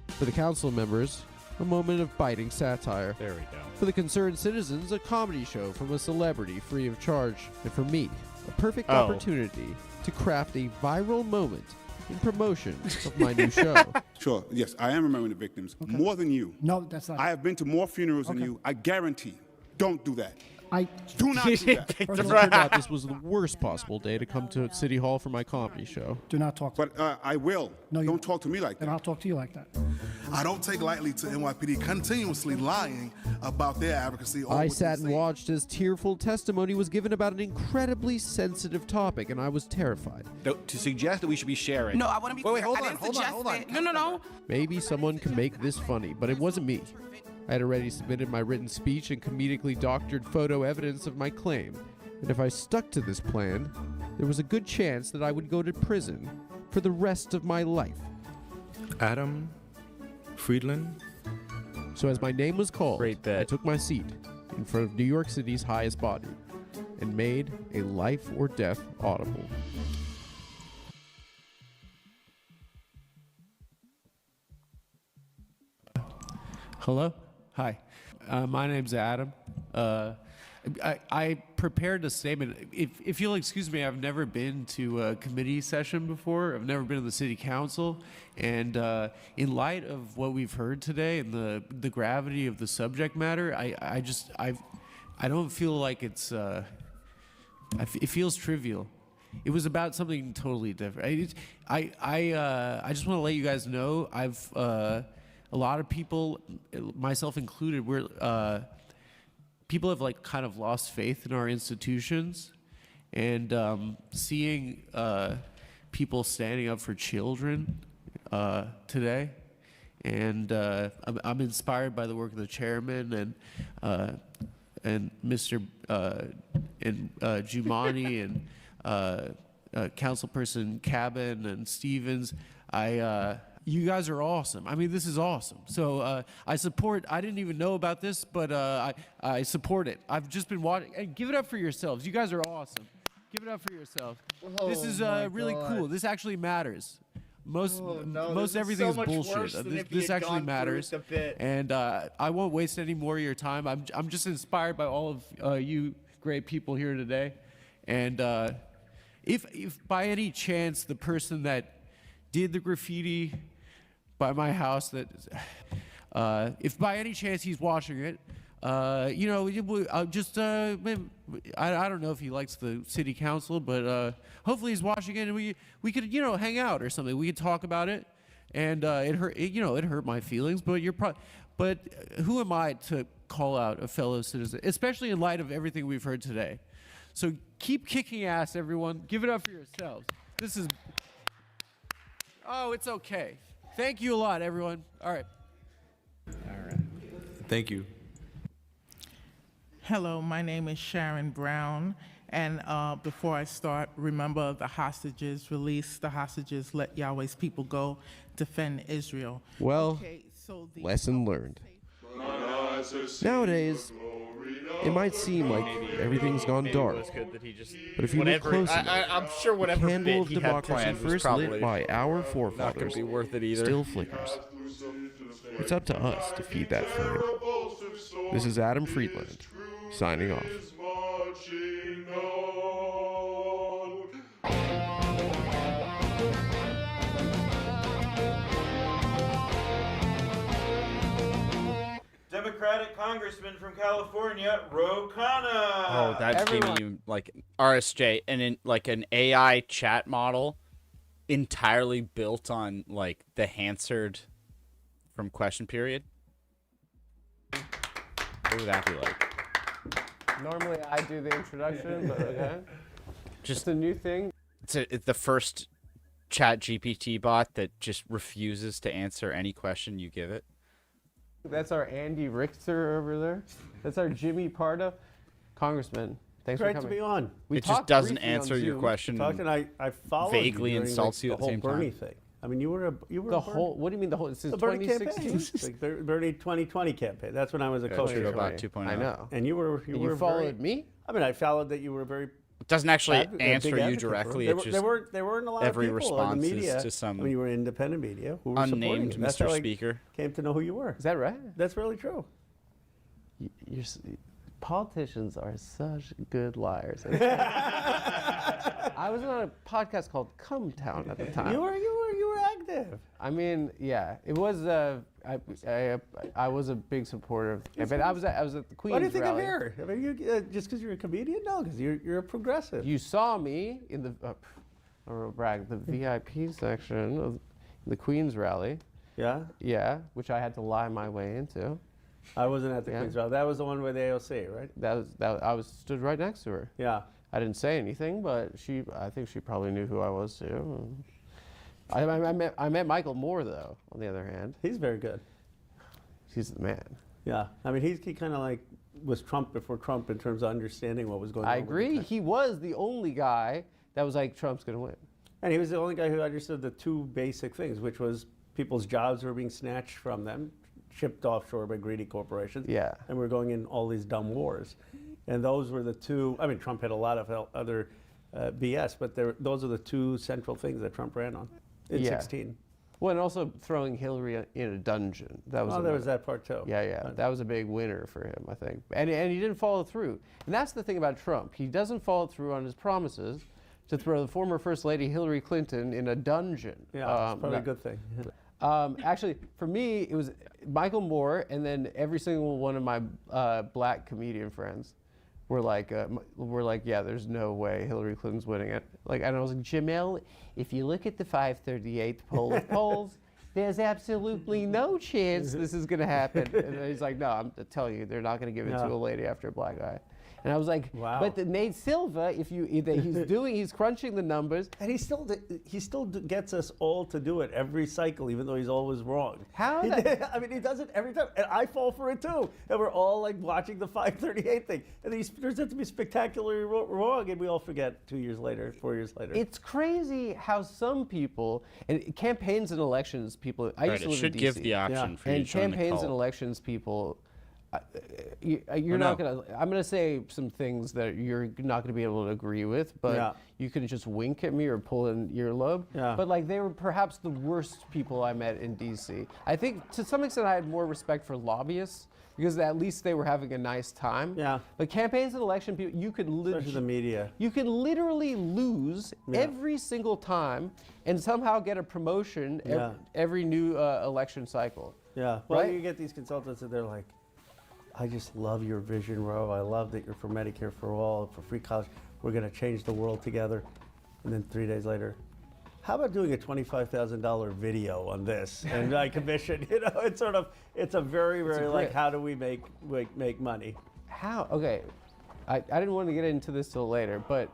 For the council members, a moment of biting satire. There we go. For the concerned citizens, a comedy show from a celebrity free of charge. And for me, a perfect opportunity to craft a viral moment in promotion of my new show. Sure, yes, I am remembering the victims. More than you. No, that's not. I have been to more funerals than you. I guarantee. Don't do that. I do not do that. It turned out this was the worst possible day to come to City Hall for my comedy show. Do not talk to me. But I will. No, you don't talk to me like that. And I'll talk to you like that. I don't take lightly to NYPD continuously lying about their advocacy. I sat and watched as tearful testimony was given about an incredibly sensitive topic, and I was terrified. To suggest that we should be sharing. No, I want to be clear. Hold I didn't suggest it. No. Maybe someone can make this funny, but it wasn't me. I had already submitted my written speech and comedically doctored photo evidence of my claim. And if I stuck to this plan, there was a good chance that I would go to prison for the rest of my life. Adam Friedland. So as my name was called, I took my seat in front of New York City's highest body and made a life or death audible. Hello? Hi. My name's Adam. I prepared a statement. If you'll excuse me, I've never been to a committee session before. I've never been to the city council. And in light of what we've heard today and the gravity of the subject matter, I don't feel like it's, it feels trivial. It was about something totally different. I just want to let you guys know, a lot of people, myself included, people have kind of lost faith in our institutions, and seeing people standing up for children today, and I'm inspired by the work of the chairman and Mr. Giummani and Councilperson Cabin and Stevens. You guys are awesome. I mean, this is awesome. So I didn't even know about this, but I support it. I've just been watching. And give it up for yourselves. You guys are awesome. Give it up for yourselves. This is really cool. This actually matters. Most everything is bullshit. This actually matters. And I won't waste any more of your time. I'm just inspired by all of you great people here today. And if by any chance the person that did the graffiti by my house, that if by any chance he's watching it, I don't know if he likes the city council, but hopefully he's watching it, and we could hang out or something. We could talk about it, and it hurt my feelings. But who am I to call out a fellow citizen, especially in light of everything we've heard today? So keep kicking ass, everyone. Give it up for yourselves. This is. Oh, it's okay. Thank you a lot, everyone. All right. Thank you. Hello, my name is Sharon Brown, and before I start, remember the hostages, release the hostages, let Yahweh's people go, defend Israel. Well, lesson learned. Nowadays, it might seem like everything's gone dark, but if you look closely, I'm sure the whatever candle of bit he had democracy planned was first probably lit by our not forefathers going to be worth it either. still flickers. It's up to us to feed that flame. This is Adam Friedland, signing off. Democratic Congressman from California, Ro Khanna. Oh, that's giving you like RSJ and in like an AI chat model entirely built on like the Hansard from Question Period. What would that be like? Normally I do the introduction, but okay. Just a new thing. It's the first chat GPT bot that just refuses to answer any question you give it. That's our Andy Richter over there. That's our Jimmy Pardo. Congressman, thanks for Great coming. to be on. We It just talked doesn't briefly on answer your Zoom. question. Talked and I followed vaguely you during insults the you at the whole same Bernie time. thing. I mean, you were a The whole. What do you mean the whole? Since the Bernie 2016. campaign, the Bernie 2020 campaign. That's when I was a coach. True about 2.0. I know. And you were You followed me. I mean, I followed that you were very. It doesn't actually a big answer you advocate for directly. him. It just There weren't a lot every of people response in the media. is to some I mean, you were independent media who were supporting unnamed you. That's Mr. how I Speaker. came to know who you were. Is that right? That's really true. Politicians are such good liars. I was on a podcast called Come Town at the time. You were active. I mean, yeah, it was. I was a big supporter of. But I was at the Queen's Why do you think rally. I'm here? I mean, you, just because you're a comedian? No, because you're a progressive. You saw me in the. I will brag, the VIP section of the Queen's rally. Yeah. Yeah, which I had to lie my way into. I wasn't at the Queen's rally. That was the one with the AOC, right? I stood right next to her. Yeah. I didn't say anything, but I think she probably knew who I was too. I met Michael Moore though. On the other hand, he's very good. He's the man. Yeah, I mean he kind of like was Trump before Trump in terms of understanding what was going on. I agree. He was the only guy that was like Trump's going to win. And he was the only guy who understood the two basic things, which was people's jobs were being snatched from them, shipped offshore by greedy corporations. Yeah. And we're going in all these dumb wars. And those were the two, I mean, Trump had a lot of other BS, but those are the two central things that Trump ran on in 16. Well, and also throwing Hillary in a dungeon. That was there was that part too. Yeah. That was a big winner for him, I think. And he didn't follow through. And that's the thing about Trump. He doesn't follow through on his promises to throw the former First Lady Hillary Clinton in a dungeon. Yeah, that's probably a good thing. Actually, for me, it was Michael Moore, and then every single one of my black comedian friends were like, yeah, there's no way Hillary Clinton's winning it. And I was like, Jamel, if you look at the 538th poll of polls, there's absolutely no chance this is going to happen. And he's like, no, I'm telling you, they're not going to give it to a lady after a black guy. And I was like, wow. But Nate Silva, he's crunching the numbers, and he still gets us all to do it every cycle, even though he's always wrong. How? I mean, he does it every time, and I fall for it too. And we're all like watching the 538 thing, and he turns out to be spectacularly wrong, and we all forget 2 years later, 4 years later. It's crazy how some people, and campaigns and elections people. I used to live in DC. It should give the option for you and to join the campaigns cult. and elections people. You're not gonna. I'm gonna say some things that you're not gonna be able to agree with, but you can just wink at me or pull in your lobe. Yeah. But they were perhaps the worst people I met in D.C. I think to some extent I had more respect for lobbyists because at least they were having a nice time. Yeah. But campaigns and election people, you could Especially the media. You can literally lose every single time and somehow get a promotion every new election cycle. Yeah. Well, right? you get these consultants and they're like, I just love your vision, Ro. I love that you're for Medicare for all, for free college. We're going to change the world together. And then 3 days later, how about doing a $25,000 video on this? And I commission, it's a very, very how do we make money? How? Okay, I didn't want to get into this till later, but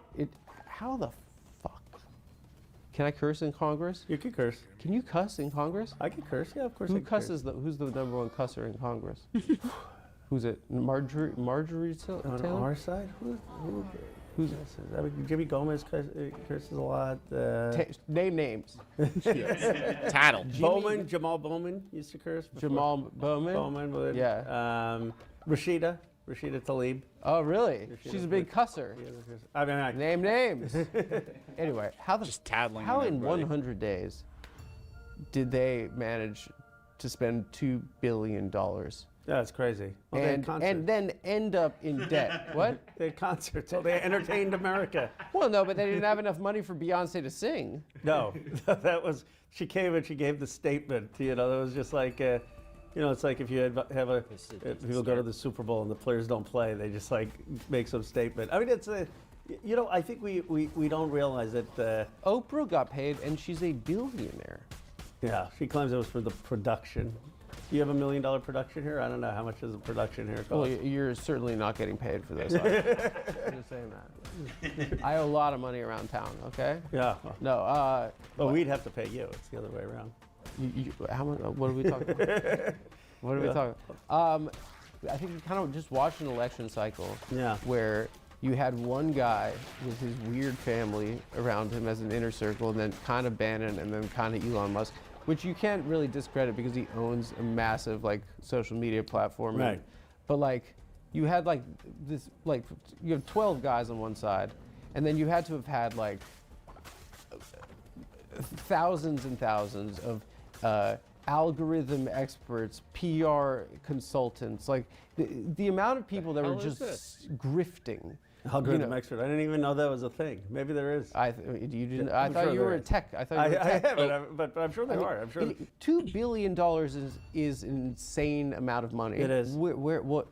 how the fuck? Can I curse in Congress? You can curse. Can you cuss in Congress? I can curse, yeah, of course. Who's the number one cusser in Congress? Who's it? Marjorie Taylor? On our side? Who's this? I mean, Jimmy Gomez curses a lot. Name names. Tattle. Bowman, Jamal Bowman used to curse. Before. Jamal Bowman? Bowman would. Yeah. Rashida Tlaib. Oh, really? She's a big cusser. I mean, name names. Anyway, just tattling? How on in everybody. 100 days did they manage to spend $2 billion? That's crazy. Well, and then end up in debt. What? They had concerts. So they entertained America. Well, no, but they didn't have enough money for Beyonce to sing. No, that was, she came and she gave the statement. You know, that was just like, you know, it's like if you if people go to the Super Bowl and the players don't play, they just like make some statement. I mean, it's you know, I think we don't realize that. Oprah got paid and she's a billionaire. Yeah, she claims it was for the production. You have $1 million production here? I don't know. How much is the production here cost? Well, you're certainly not getting paid for this. I'm just saying that. I owe a lot of money around town, okay? Yeah. No. Well, we'd have to pay you. It's the other way around. How much? What are we talking about? What are we talking about? I think we kind of just watched an election cycle where you had one guy with his weird family around him as an inner circle, and then kind of Bannon, and then kind of Elon Musk, which you can't really discredit because he owns a massive like social media platform. Right. But like you had like this, like you have 12 guys on one side, and then you had to have had like thousands and thousands of algorithm experts, PR consultants, like the amount of people that were just grifting. Algorithm expert. I didn't even know that was a thing. Maybe there is. You didn't. I thought you were a tech. I thought you were a tech. I haven't, but I'm sure there are. I'm sure. $2 billion is an insane amount of money. It is. What?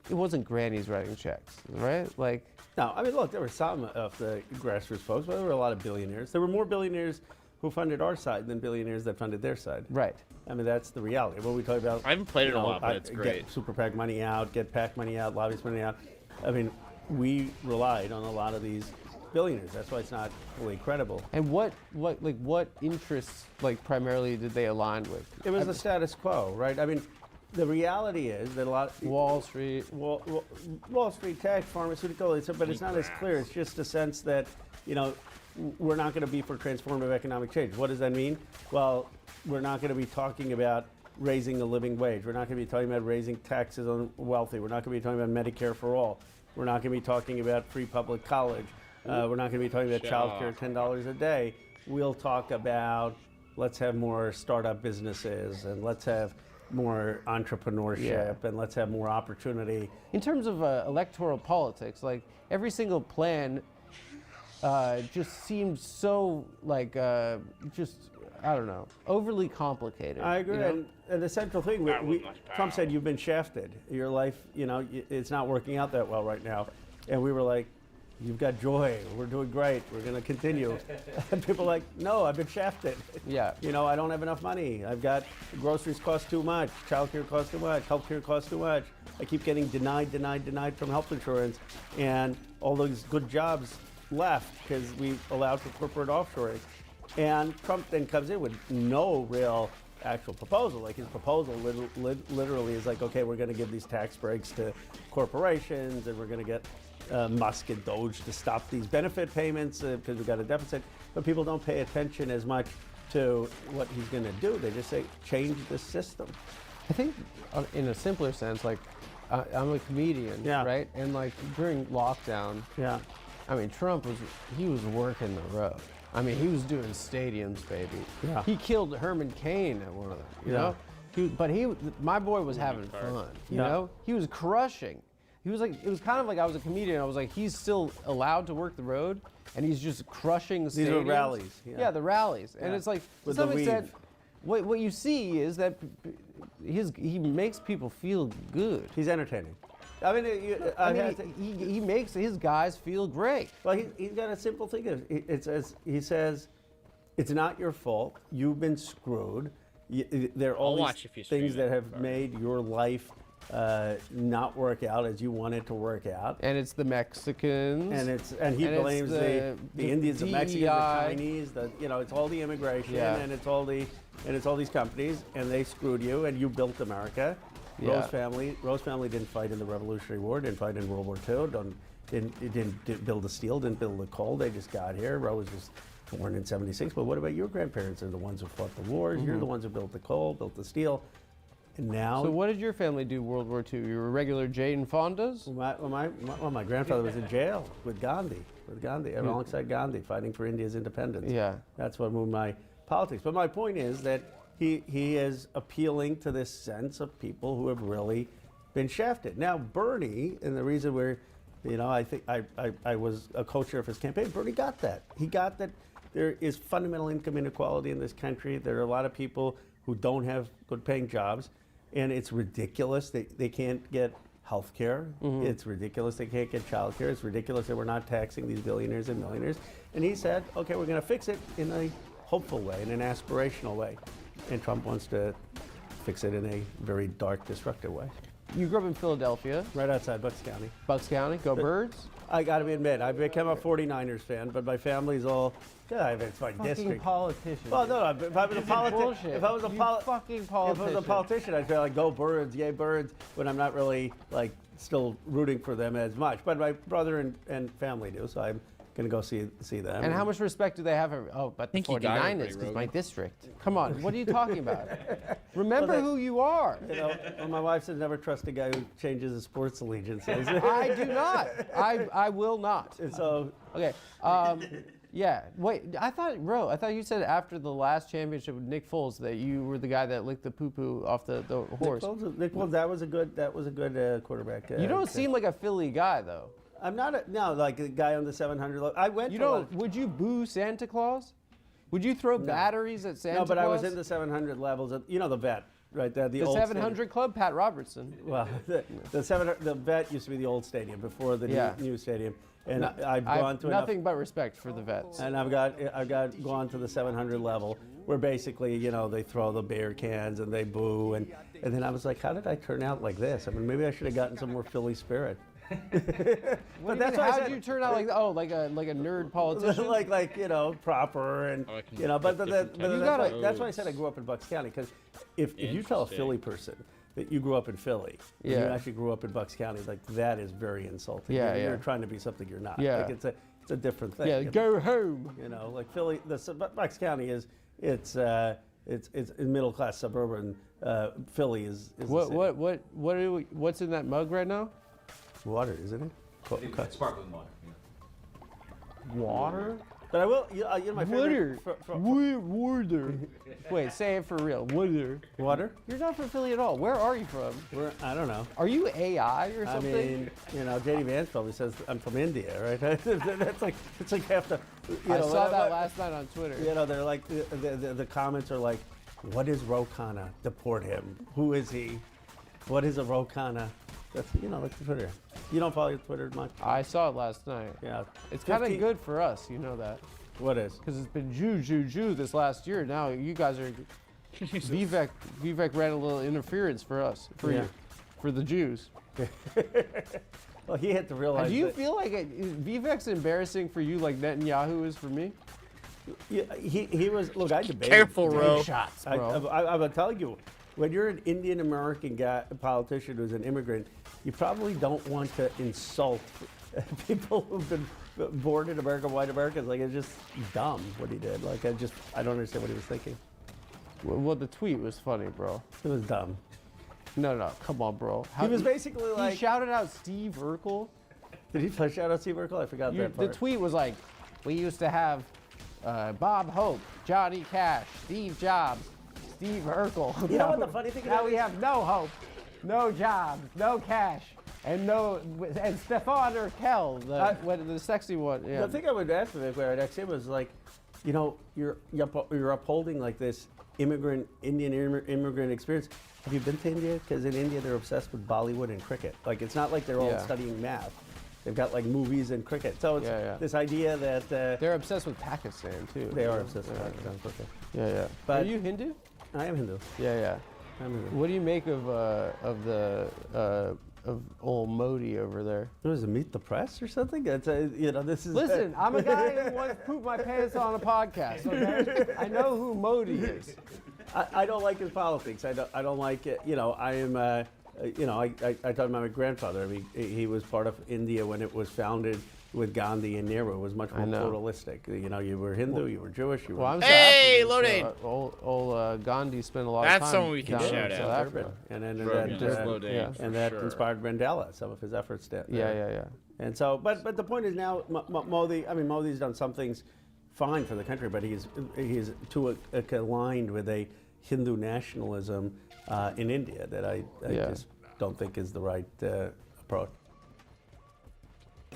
It wasn't grannies writing checks, right? Like. No, I mean, look, there were some of the grassroots folks, but there were a lot of billionaires. There were more billionaires who funded our side than billionaires that funded their side. Right. I mean, that's the reality. When we talk about, I haven't played it a lot, but it's great. Get Super PAC money out, get PAC money out, lobbyist money out. I mean, we relied on a lot of these billionaires. That's why it's not fully credible. And what interests, like, primarily did they align with? It was the status quo, right? I mean, the reality is that a lot Wall Street, Wall Street tech, pharmaceutical, but it's not as clear. It's just a sense that, you know, we're not going to be for transformative economic change. What does that mean? Well, we're not going to be talking about raising the living wage. We're not going to be talking about raising taxes on wealthy. We're not going to be talking about Medicare for all. We're not going to be talking about free public college. We're not going to be talking about child care, $10 a day. We'll talk about let's have more startup businesses and let's have more entrepreneurship and let's have more opportunity. In terms of electoral politics, like every single plan just seemed so like just, I don't know, overly complicated. I agree. You know? And the central thing, Trump said, you've been shafted. Your life, you know, it's not working out that well right now. And we were like, you've got joy. We're doing great. We're going to continue. And people are like, no, I've been shafted. Yeah. You know, I don't have enough money. I've got groceries cost too much. Childcare costs too much. Healthcare costs too much. I keep getting denied from health insurance. And all those good jobs left because we allowed for corporate offshoring. And Trump then comes in with no real actual proposal. Like his proposal literally is like, okay, we're going to give these tax breaks to corporations and we're going to get Musk and Doge to stop these benefit payments because we've got a deficit. But people don't pay attention as much to what he's going to do. They just say, change the system. I think in a simpler sense, like I'm a comedian, right? And like during lockdown, I mean, Trump was working the road. I mean, he was doing stadiums, baby. Yeah. He killed Herman Cain at one of them, you know? My boy was having fun, you know? He was crushing. He was like, it was kind of like I was a comedian. I was like, he's still allowed to work the road, and he's just crushing stadiums. These are rallies. Yeah, the rallies. And it's like, to some extent, what you see is that he makes people feel good. He's entertaining. I mean, he makes his guys feel great. Well, he's got a simple thing. He says, it's not your fault. You've been screwed. There are all these things that have made your life not work out as you want it to work out. And it's the Mexicans. And he blames the Indians, the Mexicans, the Chinese. It's all the immigration, and it's all these companies, and they screwed you, and you built America. Yeah. Rose family didn't fight in the Revolutionary War, didn't fight in World War II, didn't build the steel, didn't build the coal. They just got here. Rose was born in '76. But what about your grandparents? They're the ones who fought the wars. You're the ones who built the coal, built the steel. And now. So what did your family do World War II? You were regular Jane Fondas? My grandfather was in jail with Gandhi, alongside Gandhi, fighting for India's independence. Yeah. That's what moved my politics. But my point is that he is appealing to this sense of people who have really been shafted. Now, Bernie, and the reason we're, I think I was a co-chair of his campaign, Bernie got that. He got that there is fundamental income inequality in this country. There are a lot of people who don't have good paying jobs. And it's ridiculous that they can't get health care. It's ridiculous they can't get child care. It's ridiculous that we're not taxing these billionaires and millionaires. And he said, okay, we're going to fix it in a hopeful way, in an aspirational way. And Trump wants to fix it in a very dark, destructive way. You grew up in Philadelphia. Right outside Bucks County. Bucks County, go Birds. I got to admit, I became a 49ers fan, but my family's all, it's my Fucking district. politician. Well, no, if I was a Bullshit. if I was a fucking politician. If I was a politician, I'd feel like go Birds, yay Birds, when I'm not really like still rooting for them as much. But my brother and family do, so I'm going to go see them. And how much respect do they have? But the think you got 49ers everybody, is my Rogan. district. Come on, what are you talking about? Remember who you are. Well, my wife says never trust a guy who changes his sports allegiances. I do not. I will not. And so okay. Yeah. Wait. I thought you said after the last championship with Nick Foles that you were the guy that licked the poo-poo off the horse. Nick Foles, that was a good quarterback. You don't seem like a Philly guy though. I'm not like a guy on the 700 level. I went. Would you boo Santa Claus? Would you throw batteries at Santa Claus? No, but I was in the 700 levels. The vet, right there, the old 700 stadium. Club, Pat Robertson. Well, the vet used to be the old stadium before the new stadium, and I've gone to nothing but respect for the vets. And I've gone to the 700 level where basically they throw the beer cans and they boo, and then I was like, how did I turn out like this? I mean, maybe I should have gotten some more Philly spirit. But that's how did you turn out like like a nerd politician? like proper and but that's why I said I grew up in Bucks County, because if you tell a Philly person that you grew up in Philly, and you actually grew up in Bucks County, like that is very insulting. You're trying to be something you're not. Yeah. Like it's a different thing. Yeah, go home. Like Philly, Bucks County it's middle class suburban. Philly is what's in that mug right now? Water, isn't it? It's sparkling water. Water? But I will. My favorite. Water. Wait, say it for real. Water. Water? You're not from Philly at all. Where are you from? I don't know. Are you AI or I something? mean, J.D. Vance probably says I'm from India, right? It's like half the. I saw that last night on Twitter. They're like the comments are like, "What is Ro Khanna? Deport him. Who is he? What is a Ro Khanna?" That's like Twitter. You don't follow Twitter much? I saw it last night. Yeah. It's kind of good for us, you know that. What is? Because it's been Jew this last year. Now you guys are. Vivek ran a little interference for us, for the Jews. Well, he had to realize. Do you feel like Vivek's embarrassing for you like Netanyahu is for me? Yeah, he was. Look, I debated. Careful, Ro. Shots, bro. I'm telling you. When you're an Indian American guy, a politician who's an immigrant, you probably don't want to insult people who've been born in America, white Americans. Like, it's just dumb what he did. Like, I don't understand what he was thinking. Well, the tweet was funny, bro. It was dumb. No, come on, bro. He was basically like. He shouted out Steve Urkel. Did he shout out Steve Urkel? I forgot that part. The tweet was like, we used to have Bob Hope, Johnny Cash, Steve Jobs, Steve Urkel. You know what the funny thing is? Now we have no hope, no jobs, no cash, and Stefan Urkel, the sexy one. Yeah. The thing I would ask Vivek where I'd ask him was like, you're upholding like this Indian immigrant experience. Have you been to India? Because in India they're obsessed with Bollywood and cricket. Like it's not like they're all studying math. They've got like movies and cricket. So it's this idea that they're obsessed with Pakistan too. They are obsessed with Pakistan. Okay. Yeah. But are you Hindu? I am Hindu. Yeah. I'm Hindu. What do you make of old Modi over there? Was it Meet the Press or something? That's this is. Listen, I'm a guy who wants to poop my pants on a podcast. Okay, I know who Modi is. I don't like his politics. I don't like it. I am. I talked about my grandfather. I mean, he was part of India when it was founded with Gandhi and Nehru. It was much more pluralistic. You were Hindu, you were Jewish, you were. Well, I'm Hey, South load African, aid. so, old Gandhi spent a lot That's of time. someone we can down shout in out. South Africa. And then Load aid, inspired Mandela, some of his efforts there. Yeah. And so, but the point is now, Modi. I mean, Modi's done some things fine for the country, but he's too aligned with a Hindu nationalism in India that I just don't think is the right approach.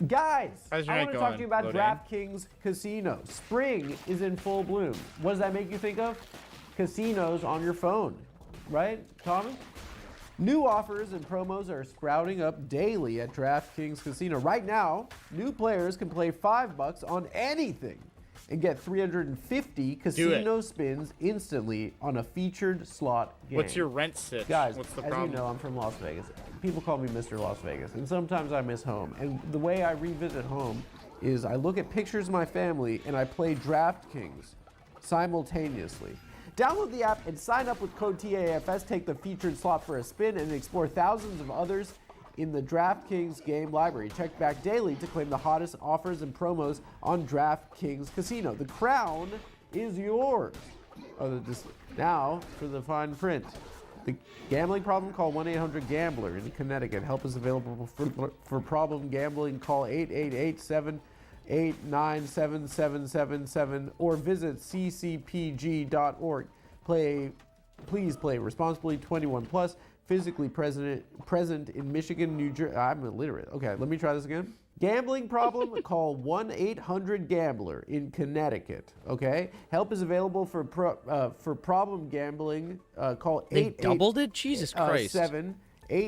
Guys, How's your I night want to talk going, to you about Load Aid? DraftKings Casino. Spring is in full bloom. What does that make you think of? Casinos on your phone, right, Thomas? New offers and promos are sprouting up daily at DraftKings Casino. Right now, new players can play $5 on anything and get 350 casino spins instantly on a featured slot game. What's your rent sit? Guys, What's the as problem? you know, I'm from Las Vegas. People call me Mr. Las Vegas, and sometimes I miss home. And the way I revisit home is I look at pictures of my family and I play DraftKings simultaneously. Download the app and sign up with code TAFS. Take the featured slot for a spin and explore thousands of others in the DraftKings game library. Check back daily to claim the hottest offers and promos on DraftKings Casino. The crown is yours. Now for the fine print. The gambling problem, call 1-800-GAMBLER in Connecticut. Help is available for problem gambling. Call 888-789-7777 or visit ccpg.org. Please play responsibly. 21 plus. Physically present in Michigan, New Jersey. I'm illiterate. Okay, let me try this again. Gambling problem? Call 1-800-GAMBLER in Connecticut. Okay, help is available for problem gambling. Call 888. They doubled it? Jesus Christ. 7-8.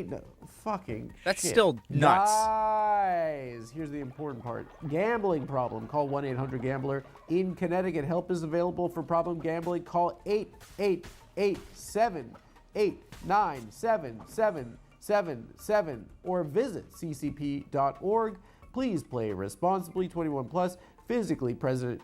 No, fucking. That's shit. still nuts. Guys, here's the important part. Gambling problem? Call 1-800-GAMBLER in Connecticut. Help is available for problem gambling. Call 888-789-7777 or visit ccp.org. Please play responsibly. 21 plus. Physically present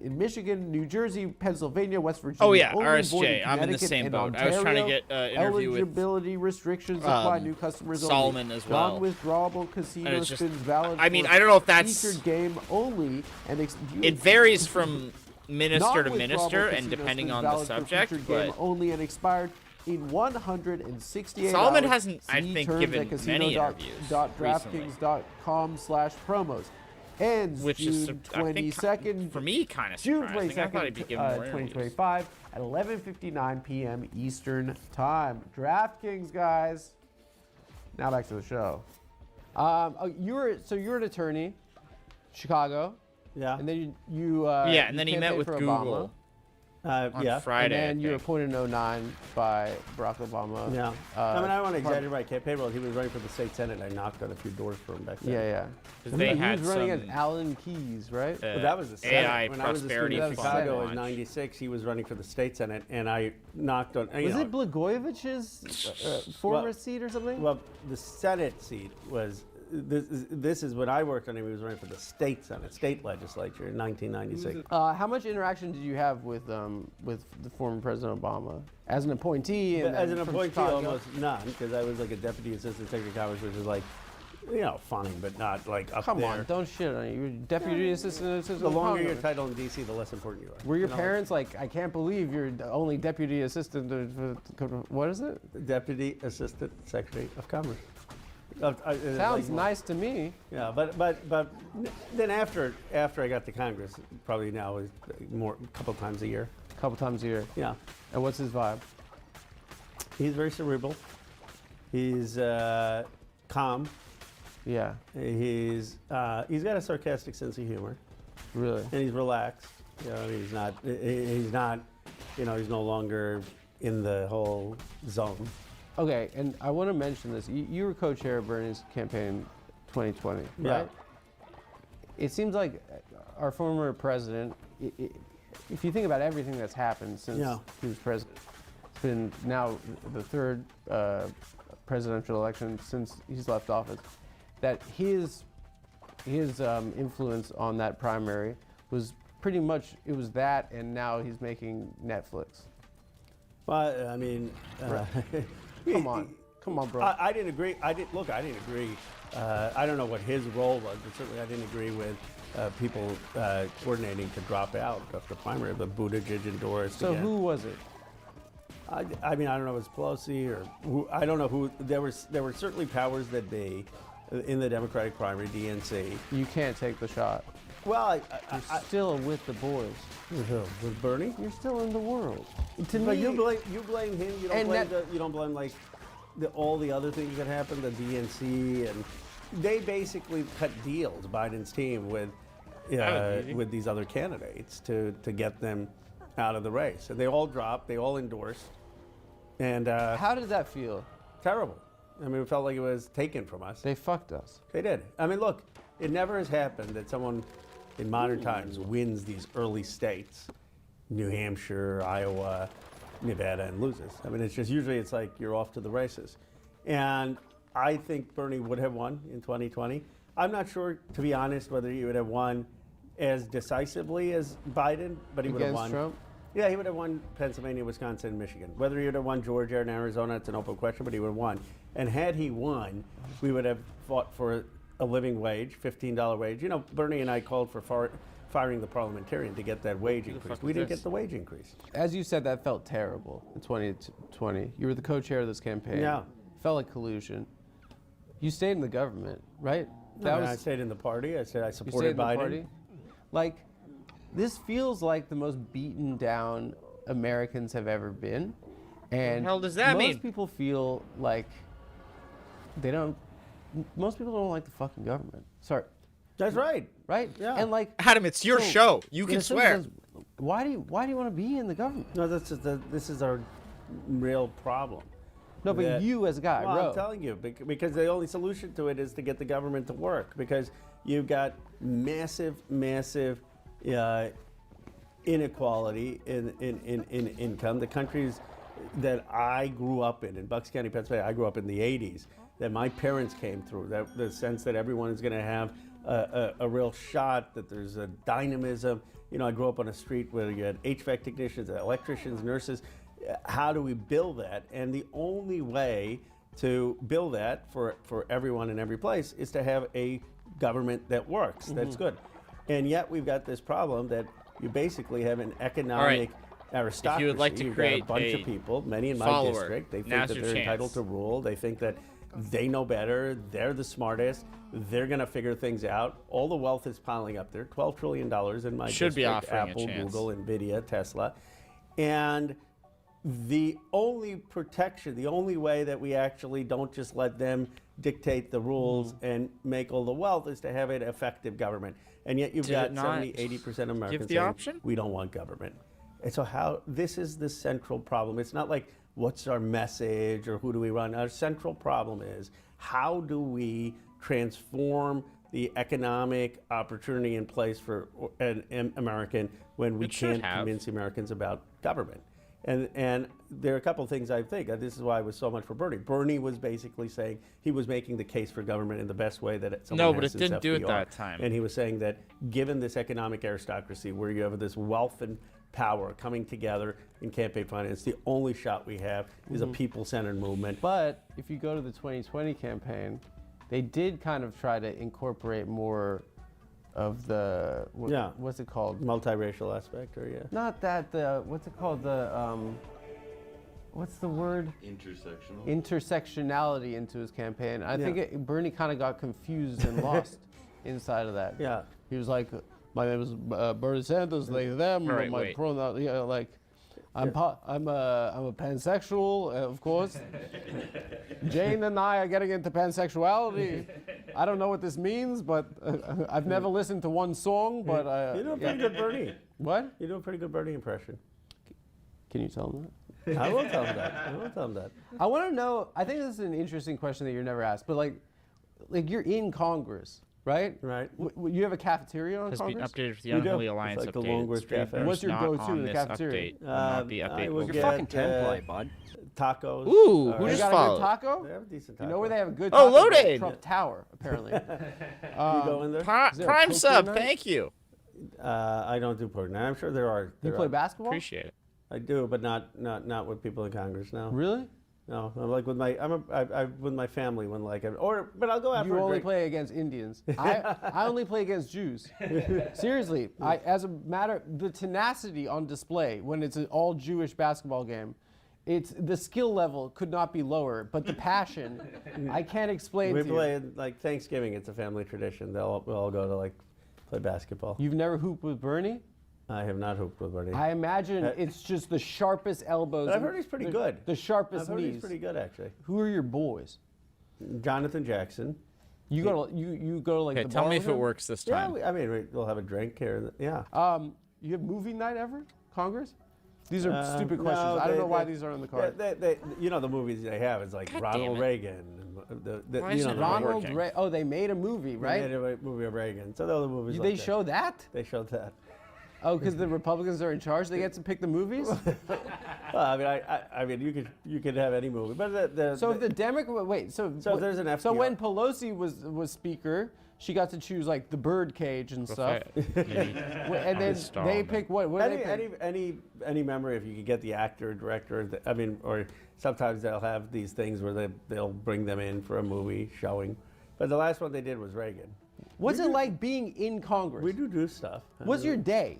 in Michigan, New Jersey, Pennsylvania, West Virginia. Oh yeah, only RSJ. in I'm in the Connecticut same and boat. I was trying to Ontario. get interview with Eligibility restrictions apply. New customers Solomon only. as well. Non-withdrawable casino And it's just- spins valid. I mean, for I don't know if that's- featured game only. And It varies from minister to Non-withdrawable minister and casino depending spins on the valid for subject, featured game but only and expired in 168 Solomon hours. hasn't, I See think, terms given at many interviews casino.draftkings.com/promos. Ends which is, June I think, 22nd. for me, kind of June surprising. I thought he'd be 22nd, giving more interviews. 2025 at 11:59 p.m. Eastern Time. DraftKings, guys. Now back to the show. You're an attorney, Chicago. Yeah. And then you and then he met campaigned with for Google. Obama. Friday, And then you were appointed in 2009 by Barack Obama. Yeah. I mean, I don't want to exaggerate my campaign role. He was running for the state senate, and I knocked on a few doors for him back then. Yeah. Because they he had was running some, against Alan Keyes, right? Well, that was the Senate. AI When I was a student prosperity in fund Chicago in launch. '96, he was running for the state senate, and I knocked on. Was it Blagojevich's former seat or something? Well, the Senate seat was. This is when I worked on him. He was running for the state senate, state legislature in 1996. How much interaction did you have with the former President Obama as an appointee? And As an from appointee, Chicago? almost none, because I was like a deputy assistant secretary of Commerce, which is like, funny, but not like up Come there. on, don't shit on you. You're deputy assistant. The longer your title in D.C., the less important you are. Were your You know, parents like, I can't believe you're the only deputy assistant? What is it? Deputy assistant secretary of Commerce. Sounds nice to me. Yeah, but then after I got to Congress, probably now is more a couple times a year. Couple times a year. Yeah. And what's his vibe? He's very cerebral. He's calm. Yeah. He's got a sarcastic sense of humor. Really. And he's relaxed. He's not. He's no longer in the whole zone. Okay, and I want to mention this. You were co-chair of Bernie's campaign 2020, right? Yeah. It seems like our former president, if you think about everything that's happened since he was president, it's been now the third presidential election since he's left office, that his influence on that primary was pretty much, it was that, and now he's making Netflix. Well, I mean... Come on. Come on, bro. I didn't agree. I didn't agree. I don't know what his role was, but certainly I didn't agree with people coordinating to drop out of the primary. But Buttigieg endorsed. So again. who was it? I mean, I don't know if it was Pelosi or who. I don't know who. There were certainly powers that be in the Democratic primary, DNC. You can't take the shot. Well, You're still with the boys. With Bernie? You're still in the world. To But me, you blame him. You don't And blame that- you don't blame like all the other things that happened, the DNC, and they basically cut deals. Biden's team with these other candidates to get them out of the race, and they all dropped. They all endorsed. And how did that feel? Terrible. I mean, it felt like it was taken from us. They fucked us. They did. I mean, look, it never has happened that someone in modern times wins these early states, New Hampshire, Iowa, Nevada, and loses. I mean, it's like you're off to the races. And I think Bernie would have won in 2020. I'm not sure, to be honest, whether he would have won as decisively as Biden, but he would have Against won. Trump? Yeah, he would have won Pennsylvania, Wisconsin, and Michigan. Whether he would have won Georgia and Arizona, it's an open question, but he would have won. And had he won, we would have fought for a living wage, $15 wage. You know, Bernie and I called for firing the parliamentarian to get that wage increase. We didn't get the wage increase. As you said, that felt terrible in 2020. You were the co-chair of this campaign. Yeah. Felt like collusion. You stayed in the government, right? I stayed in the party. I said I You supported stayed in the Biden. party? Like, this feels like the most beaten down Americans have ever been. And hell does that mean? Most people feel like most people don't like the fucking government. Sorry. That's right. Right? Yeah. And like, Adam, it's your show. You in can a sense, swear. why do you want to be in the government? No, this is our real problem. No, but you as a guy, well, Ro. I'm telling you, because the only solution to it is to get the government to work. Because you've got massive inequality in income. The countries that I grew up in Bucks County, Pennsylvania, I grew up in the 80s, that my parents came through, that the sense that everyone is going to have a real shot, that there's a dynamism. You know, I grew up on a street where you had HVAC technicians, electricians, nurses. How do we build that? And the only way to build that for everyone in every place is to have a government that works, that's good. And yet we've got this problem that you basically have an economic aristocracy. If you would like to You've create got a bunch of people, many in my follower, district, they think now's that your they're chance. entitled to rule. They think that they know better, they're the smartest, they're going to figure things out. All the wealth is piling up there, $12 trillion in my Should be district, offering a Apple, chance. Google, Nvidia, Tesla. And the only protection, the only way that we actually don't just let them dictate the rules and make all the wealth is to have an effective government. And yet you've Did got it not 70, 80% of Americans give the saying, option? we don't want government. And so this is the central problem. It's not like what's our message or who do we run. Our central problem is how do we transform the economic opportunity in place for an American when we It should can't have. convince Americans about government. And there are a couple of things I think. This is why I was so much for Bernie. Bernie was basically saying he was making the case for government in the best way that someone No, has but it since didn't do it FDR. that time. And he was saying that given this economic aristocracy where you have this wealth and power coming together in campaign finance, the only shot we have is a people-centered movement. But if you go to the 2020 campaign, they did kind of try to incorporate more of the what's it called? Multiracial aspect, or Not that what's it called? What's the word? Intersectional. Intersectionality into his campaign. I think Bernie kind of got confused and lost inside of that. Yeah. He was like, my name is Bernie Sanders, they, them, Right, my wait. pronoun, like, I'm a pansexual, of course. Jane and I are getting into pansexuality. I don't know what this means, but I've never listened to one song, but You're doing a pretty good Bernie. What? You're doing a pretty good Bernie impression. Can you tell him that? I will tell him that. I will tell him that. I want to know, I think this is an interesting question that you're never asked, but like you're in Congress, right? Right. You have a cafeteria on Has been Congress? updated for the We do. Unholy It's Alliance like the update. Longworth Street Cafe. View What's is your not go-to on in the this cafeteria? update. Will not be I updated. will Your get, fucking template, bud. Tacos. Ooh, who They just got a followed? good taco? They have a decent You taco. know where they have a good Oh, taco? loaded. Trump Tower, apparently. You go in there? Is there a Prime poker sub, night? thank you. I don't do poker. Now I'm sure there are. You play basketball? Appreciate it. I do, but not with people in Congress now. Really? No, I'm like with my with my family when like but I'll go out You for a only drink. play against Indians. I only play against Jews. Seriously, the tenacity on display when it's an all Jewish basketball game. It's the skill level could not be lower, but the passion I can't explain We to play you. like Thanksgiving. It's a family tradition. We'll all go to like play basketball. You've never hooped with Bernie? I have not hooped with Bernie. I imagine it's just the sharpest elbows. But I've heard he's pretty good. The sharpest I've heard knees. he's pretty good actually. Who are your boys? Jonathan Jackson. You go to you go to like Okay, the tell bar me with if it him? works this Yeah, time. I mean we'll have a drink here. Yeah. You have movie night ever? Congress? These are stupid questions. No, I don't know why these are on the card. They, you know, the movies they have is like God Ronald damn it. Reagan. Why You is know, it the Ronald working. Reagan? Oh, they made a movie, right? They made a movie of Reagan. So the other movies. They like show that? They showed that. Oh, because the Republicans are in charge. They get to pick the movies. Well, I mean, you could have any movie, but So if the Democrat, wait, so if there's an So FDR when Pelosi was speaker, she got to choose like the bird cage and stuff. And then they pick what? What do they pick? any memory if you could get the actor, director. I mean, or sometimes they'll have these things where they'll bring them in for a movie showing. But the last one they did was Reagan. What's it like being in Congress? We do stuff. What's your day?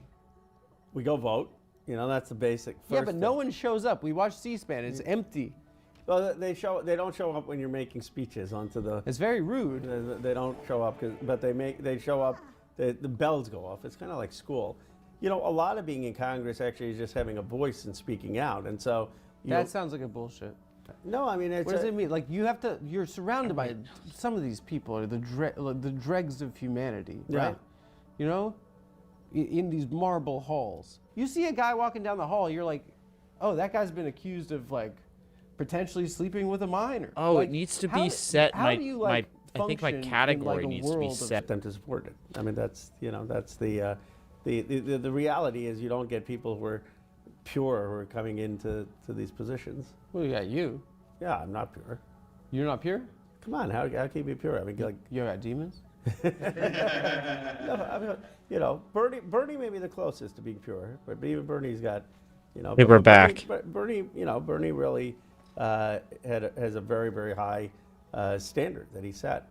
We go vote. You know, that's the basic. Yeah, first but no one shows up. We watch C-SPAN. It's empty. Well, they don't show up when you're making speeches onto the. It's very rude. They don't show up, but they show up. The bells go off. It's kind of like school. You know, a lot of being in Congress actually is just having a voice and speaking out, and so. That sounds like a bullshit. No, I mean it's. What does it mean? Like you're surrounded by some of these people are the dregs of humanity, Yeah. right? You know, in these marble halls. You see a guy walking down the hall, you're like, oh, that guy's been accused of like potentially sleeping with a minor. Oh, like, it needs to how- be set. How do you like I think my function in, category like, a needs to be world of- set. them to support it. I mean, that's the reality is you don't get people who are pure who are coming into these positions. Well, you got you. Yeah, I'm not pure. You're not pure? Come on, how can you be pure? I mean, like you got demons. No, I mean, you know, Bernie may be the closest to being pure, but even Bernie's got, you know. Hey, we're back. Bernie, you know, Bernie really has a very, very high standard that he set.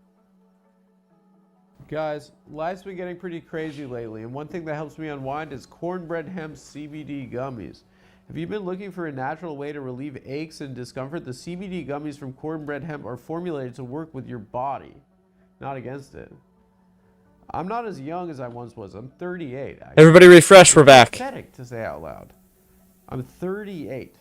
Guys, life's been getting pretty crazy lately, and one thing that helps me unwind is cornbread hemp CBD gummies. Have you been looking for a natural way to relieve aches and discomfort? The CBD gummies from cornbread hemp are formulated to work with your body, not against it. I'm not as young as I once was. I'm 38. Actually. Everybody refresh, we're back. It's pathetic to say out loud. I'm 38.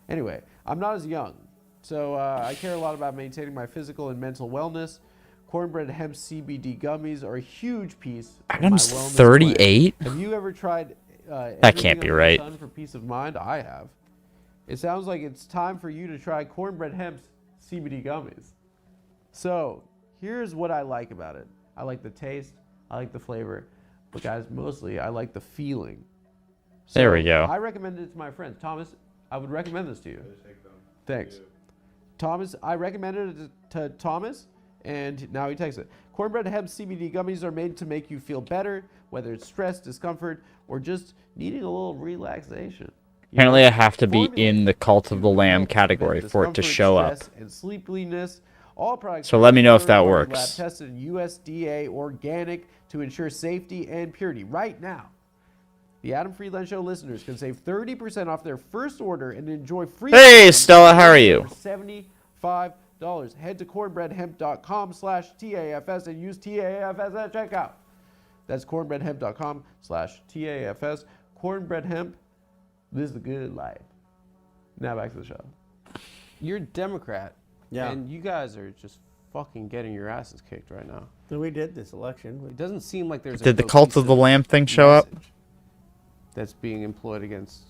Anyway, I'm not as young, so I care a lot about maintaining my physical and mental wellness. Cornbread hemp CBD gummies are a huge piece of my Adam's wellness 38? plan. Have you ever tried That can't be everything under the right. sun for peace of mind? I have. It sounds like it's time for you to try cornbread hemp's CBD gummies. So here's what I like about it. I like the taste, I like the flavor, but guys, mostly I like the feeling. So There we go. I recommend it to my friends. Thomas, I would recommend this to you. Thanks. Thomas, I recommended it to Thomas, and now he takes it. Cornbread hemp CBD gummies are made to make you feel better, whether it's stress, discomfort, or just needing a little relaxation. You Apparently, know, I have to be in the Cult of the Lamb category for it to discomfort, show up. stress, and sleepiness. All products So are let me know if that third-party works. Lab tested and USDA organic to ensure safety and purity. Right now, the Adam Friedland Show listeners can save 30% off their first order and enjoy free. Hey, shipping Stella, how are you? for $75. Head to cornbreadhemp.com/TAFS and use TAFS at checkout. That's cornbreadhemp.com/TAFS. Cornbread hemp, this is the good life. Now back to the show. You're a Democrat. Yeah. And you guys are just fucking getting your asses kicked right now. So we did this election. It doesn't seem like there's Did the Cult of the Lamb thing show up? that's being employed against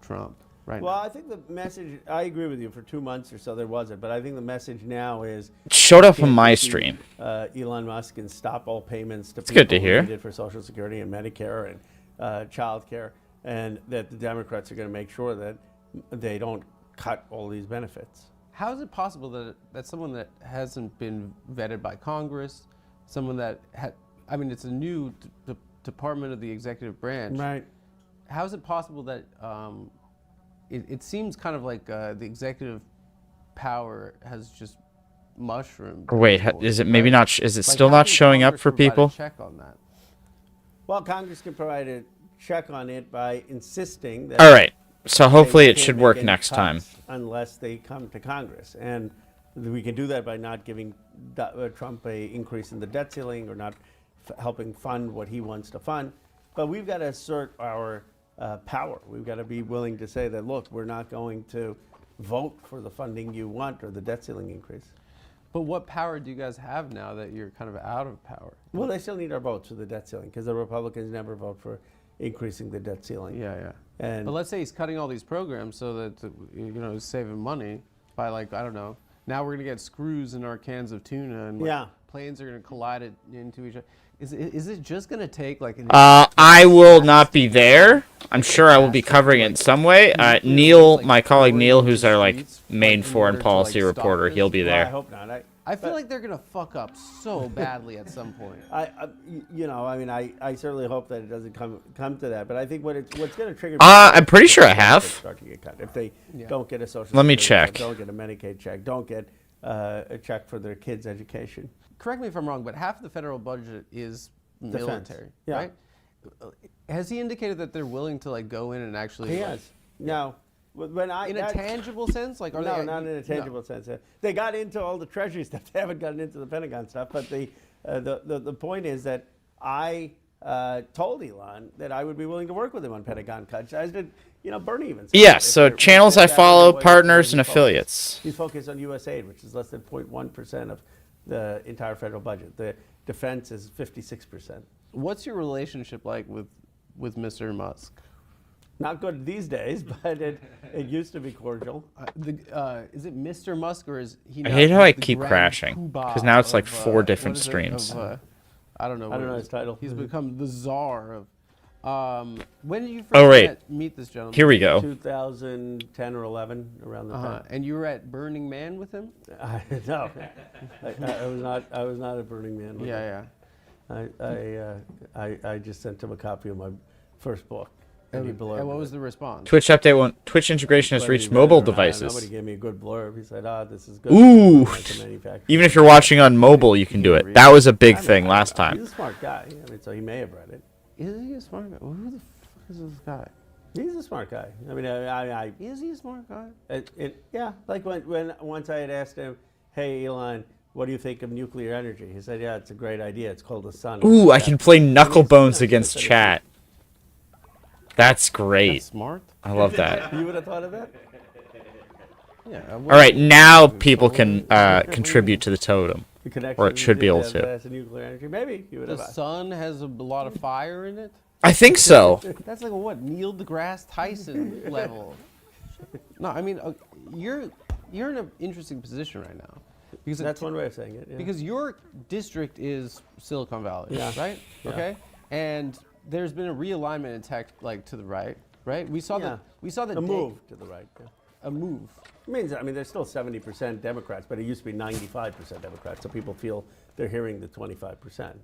Trump right Well, now. I think the message, I agree with you, for 2 months or so there wasn't, but I think the message now is. It showed up you on can't my defeat, stream. Elon Musk and stop all payments to It's people good to who hear. need it for Social Security and Medicare and child care, and that the Democrats are going to make sure that they don't cut all these benefits. How is it possible that someone that hasn't been vetted by Congress, someone that it's a new department of the executive branch. Right. How is it possible that it seems kind of like the executive power has just mushroomed. Wait, is it maybe not? Is it still not showing up for people? Check on that. Well, Congress can provide a check on it by insisting that. All right. So hopefully it should work next time. Unless they come to Congress. And we can do that by not giving Trump a increase in the debt ceiling or not helping fund what he wants to fund. But we've got to assert our power. We've got to be willing to say that, look, we're not going to vote for the funding you want or the debt ceiling increase. But what power do you guys have now that you're kind of out of power? Well, they still need our votes for the debt ceiling because the Republicans never vote for increasing the debt ceiling. Yeah. And but let's say he's cutting all these programs so that he's saving money by I don't know. Now we're gonna get screws in our cans of tuna and planes are gonna collide into each other. Is it just gonna take I will not be there. I'm sure I will be covering it in some way. Neil, my colleague Neil, who's our main foreign policy reporter, he'll be there. I hope not. I feel like they're gonna fuck up so badly at some point. I certainly hope that it doesn't come to that. But I think what's going to trigger. I'm pretty sure I have. Start to get cut. If they don't get a social. Let me security check. check, don't get a Medicaid check. Don't get a check for their kids' education. Correct me if I'm wrong, but half the federal budget is military, right? Has he indicated that they're willing to go in and actually? He has. No. In a tangible sense, not in a tangible sense. They got into all the Treasury stuff. They haven't gotten into the Pentagon stuff. But the point is that I told Elon that I would be willing to work with him on Pentagon cuts. As did, Bernie even. Yes. So channels I follow, partners and affiliates. He's focused on U.S. aid, which is less than 0.1% of the entire federal budget. The defense is 56%. What's your relationship like with Mr. Musk? Not good these days, but it used to be cordial. Is it Mr. Musk or is he? I hate how I keep crashing because now it's 4 different streams. I don't know. I don't know his title. He's become the czar of. When did you first meet this gentleman? Here we go. 2010 or 11, around the time. And you were at Burning Man with him? No, I was not at Burning Man with him. I just sent him a copy of my first book. And what was the response? Twitch update Twitch integration has reached mobile devices. Nobody gave me a good blurb. He said, this is good. Ooh. Even if you're watching on mobile, you can do it. That was a big thing last time. He's a smart guy. So he may have read it. Is he a smart guy? Well, who the fuck is this guy? He's a smart guy. Is he a smart guy? Yeah. Like when once I had asked him, hey, Elon, what do you think of nuclear energy? He said, it's a great idea. It's called the sun. Ooh, I can play Knucklebones against chat. That's great. That's smart. I love that. You would have thought of that? Yeah. All right, now people can contribute to the totem, or it should be able to. Nuclear energy. Maybe you would have. The sun has a lot of fire in it. I think so. That's like what Neil deGrasse Tyson level. No, I mean you're in an interesting position right now. Because that's one way of saying it. Yeah. Because your district is Silicon Valley, right? Yeah. Okay, and there's been a realignment in tech, to the right. We saw the move to the right. Yeah. A move. I mean, there's still 70% Democrats, but it used to be 95% Democrats. So people feel they're hearing the 25%.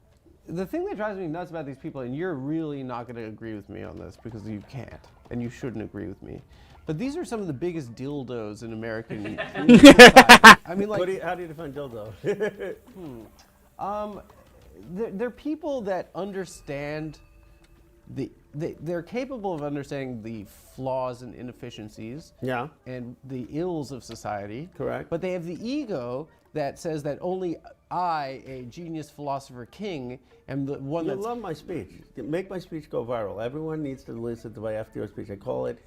The thing that drives me nuts about these people, and you're really not going to agree with me on this because you can't, and you shouldn't agree with me. But these are some of the biggest dildos in American society. I mean, how do you define dildo? They're people that understand they're capable of understanding the flaws and inefficiencies and the ills of society. Correct. But they have the ego that says that only I, a genius philosopher king, am the one You love my speech. Make my speech go viral. Everyone needs to listen to my FDR speech. I call it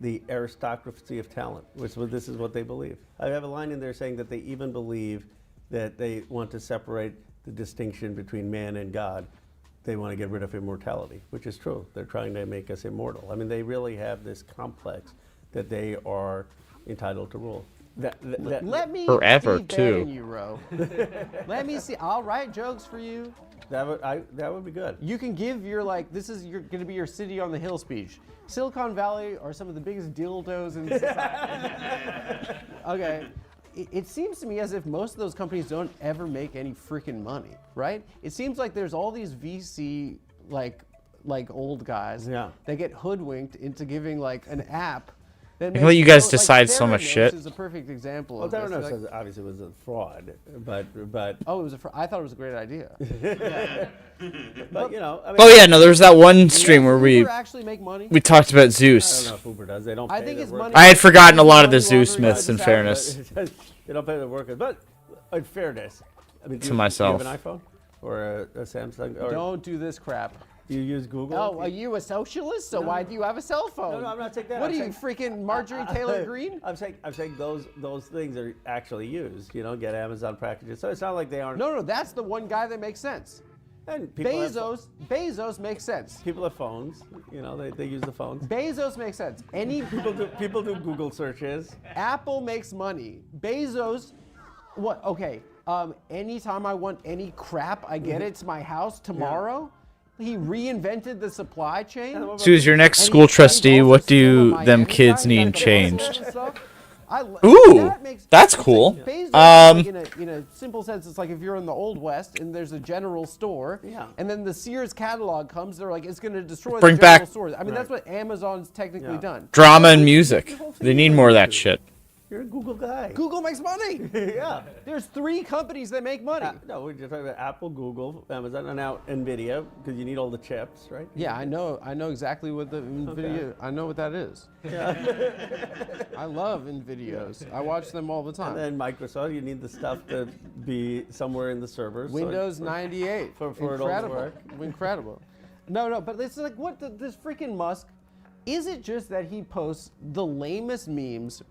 the aristocracy of talent, which this is what they believe. I have a line in there saying that they even believe that they want to separate the distinction between man and God. They want to get rid of immortality, which is true. They're trying to make us immortal. I mean, they really have this complex that they are entitled to rule. Let me forever see too. You, Ro. Let me see. I'll write jokes for you. That would be good. You can give your this is going to be your city on the hill speech. Silicon Valley are some of the biggest dildos in society. Okay. It seems to me as if most of those companies don't ever make any freaking money, right? It seems like there's all these VC like old guys that get hoodwinked into giving an app that I can let you guys decide so Theranos much shit. is a perfect example Well, of this. Theranos Like, obviously was a fraud, but oh, it was I thought it was a great idea. but you know, I mean, Oh yeah, no, there was that one stream where we Uber actually make money? we talked about I don't Zeus. know if Uber does. They don't. I pay think their it's workers. money. I had forgotten a lot of the Money Zeus laundering myths. In by fairness, They don't pay their workers, but in fairness, I mean, To do myself. you have an iPhone or a Samsung? Or Don't do this crap. do you use Google? Oh, are you a socialist? So why do you have a cell phone? No, I'm not saying that. What I'm are you, saying- freaking Marjorie Taylor Greene? I'm saying those things are actually used. You know, get Amazon packages. So it's not like they aren't. No, that's the one guy that makes sense. And people have Bezos makes sense. People have phones. You know, they use the phones. Bezos makes sense. Any People do Google searches. Apple makes money. Bezos, what? Okay. Anytime I want any crap, I get it to my house tomorrow. He reinvented the supply chain. Sue's your next school trustee. What do them kids need changed? Ooh, that's cool. Bezos, in a simple sense, it's like if you're in the Old West and there's a general store, and then the Sears catalog comes, they're like, it's going to destroy Bring the general back- stores. I mean, that's what Amazon's technically done. Drama and music. They need more of that shit. You're a Google guy. Google makes money. Yeah. There's 3 companies that make money. No, we're just talking about Apple, Google, Amazon, and now NVIDIA, because you need all the chips, right? Yeah, I know exactly what the NVIDIA. I know what that is. Yeah. I love NVIDIAs. I watch them all the time. And then Microsoft, you need the stuff to be somewhere in the servers. Windows 98. For it all to Incredible. work. Incredible. No, but it's like this freaking Musk. Is it just that he posts the lamest memes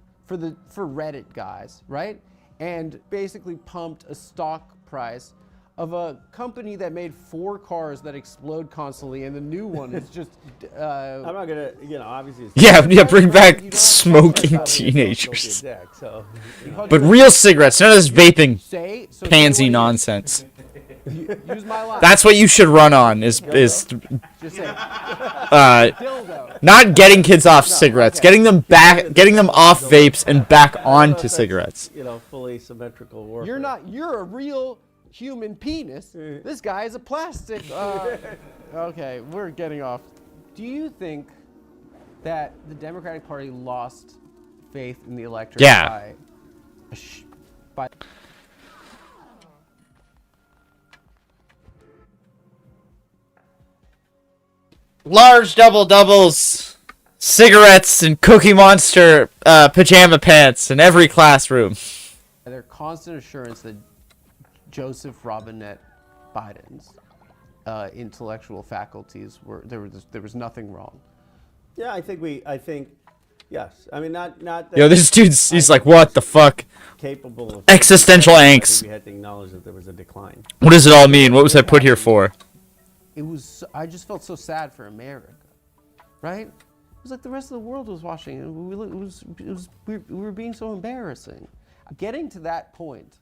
for Reddit guys, right? And basically pumped a stock price of a company that made 4 cars that explode constantly, and the new one is just. I'm not gonna, obviously. Yeah, bring back smoking teenagers. But real cigarettes, none of this vaping pansy nonsense. Use my line. That's what you should run on. Is Just say. not getting kids off cigarettes, getting them off vapes and back onto cigarettes. Fully symmetrical warfare. You're a real human penis. This guy is a plastic. Okay, we're getting off. Do you think that the Democratic Party lost faith in the electorate? Yeah. By Large doubles, cigarettes, and Cookie Monster pajama pants in every classroom. their constant assurance that Joseph Robinette Biden's intellectual faculties were there was nothing wrong. Yeah, I think yes. I mean, not that. Yo, this dude's he's like, what the fuck? Capable of existential I think angst. we had to acknowledge that there was a decline. What does it all mean? What was I put here for? It was. I just felt so sad for America, right? It was like the rest of the world was watching, and we were being so embarrassing. Getting to that point,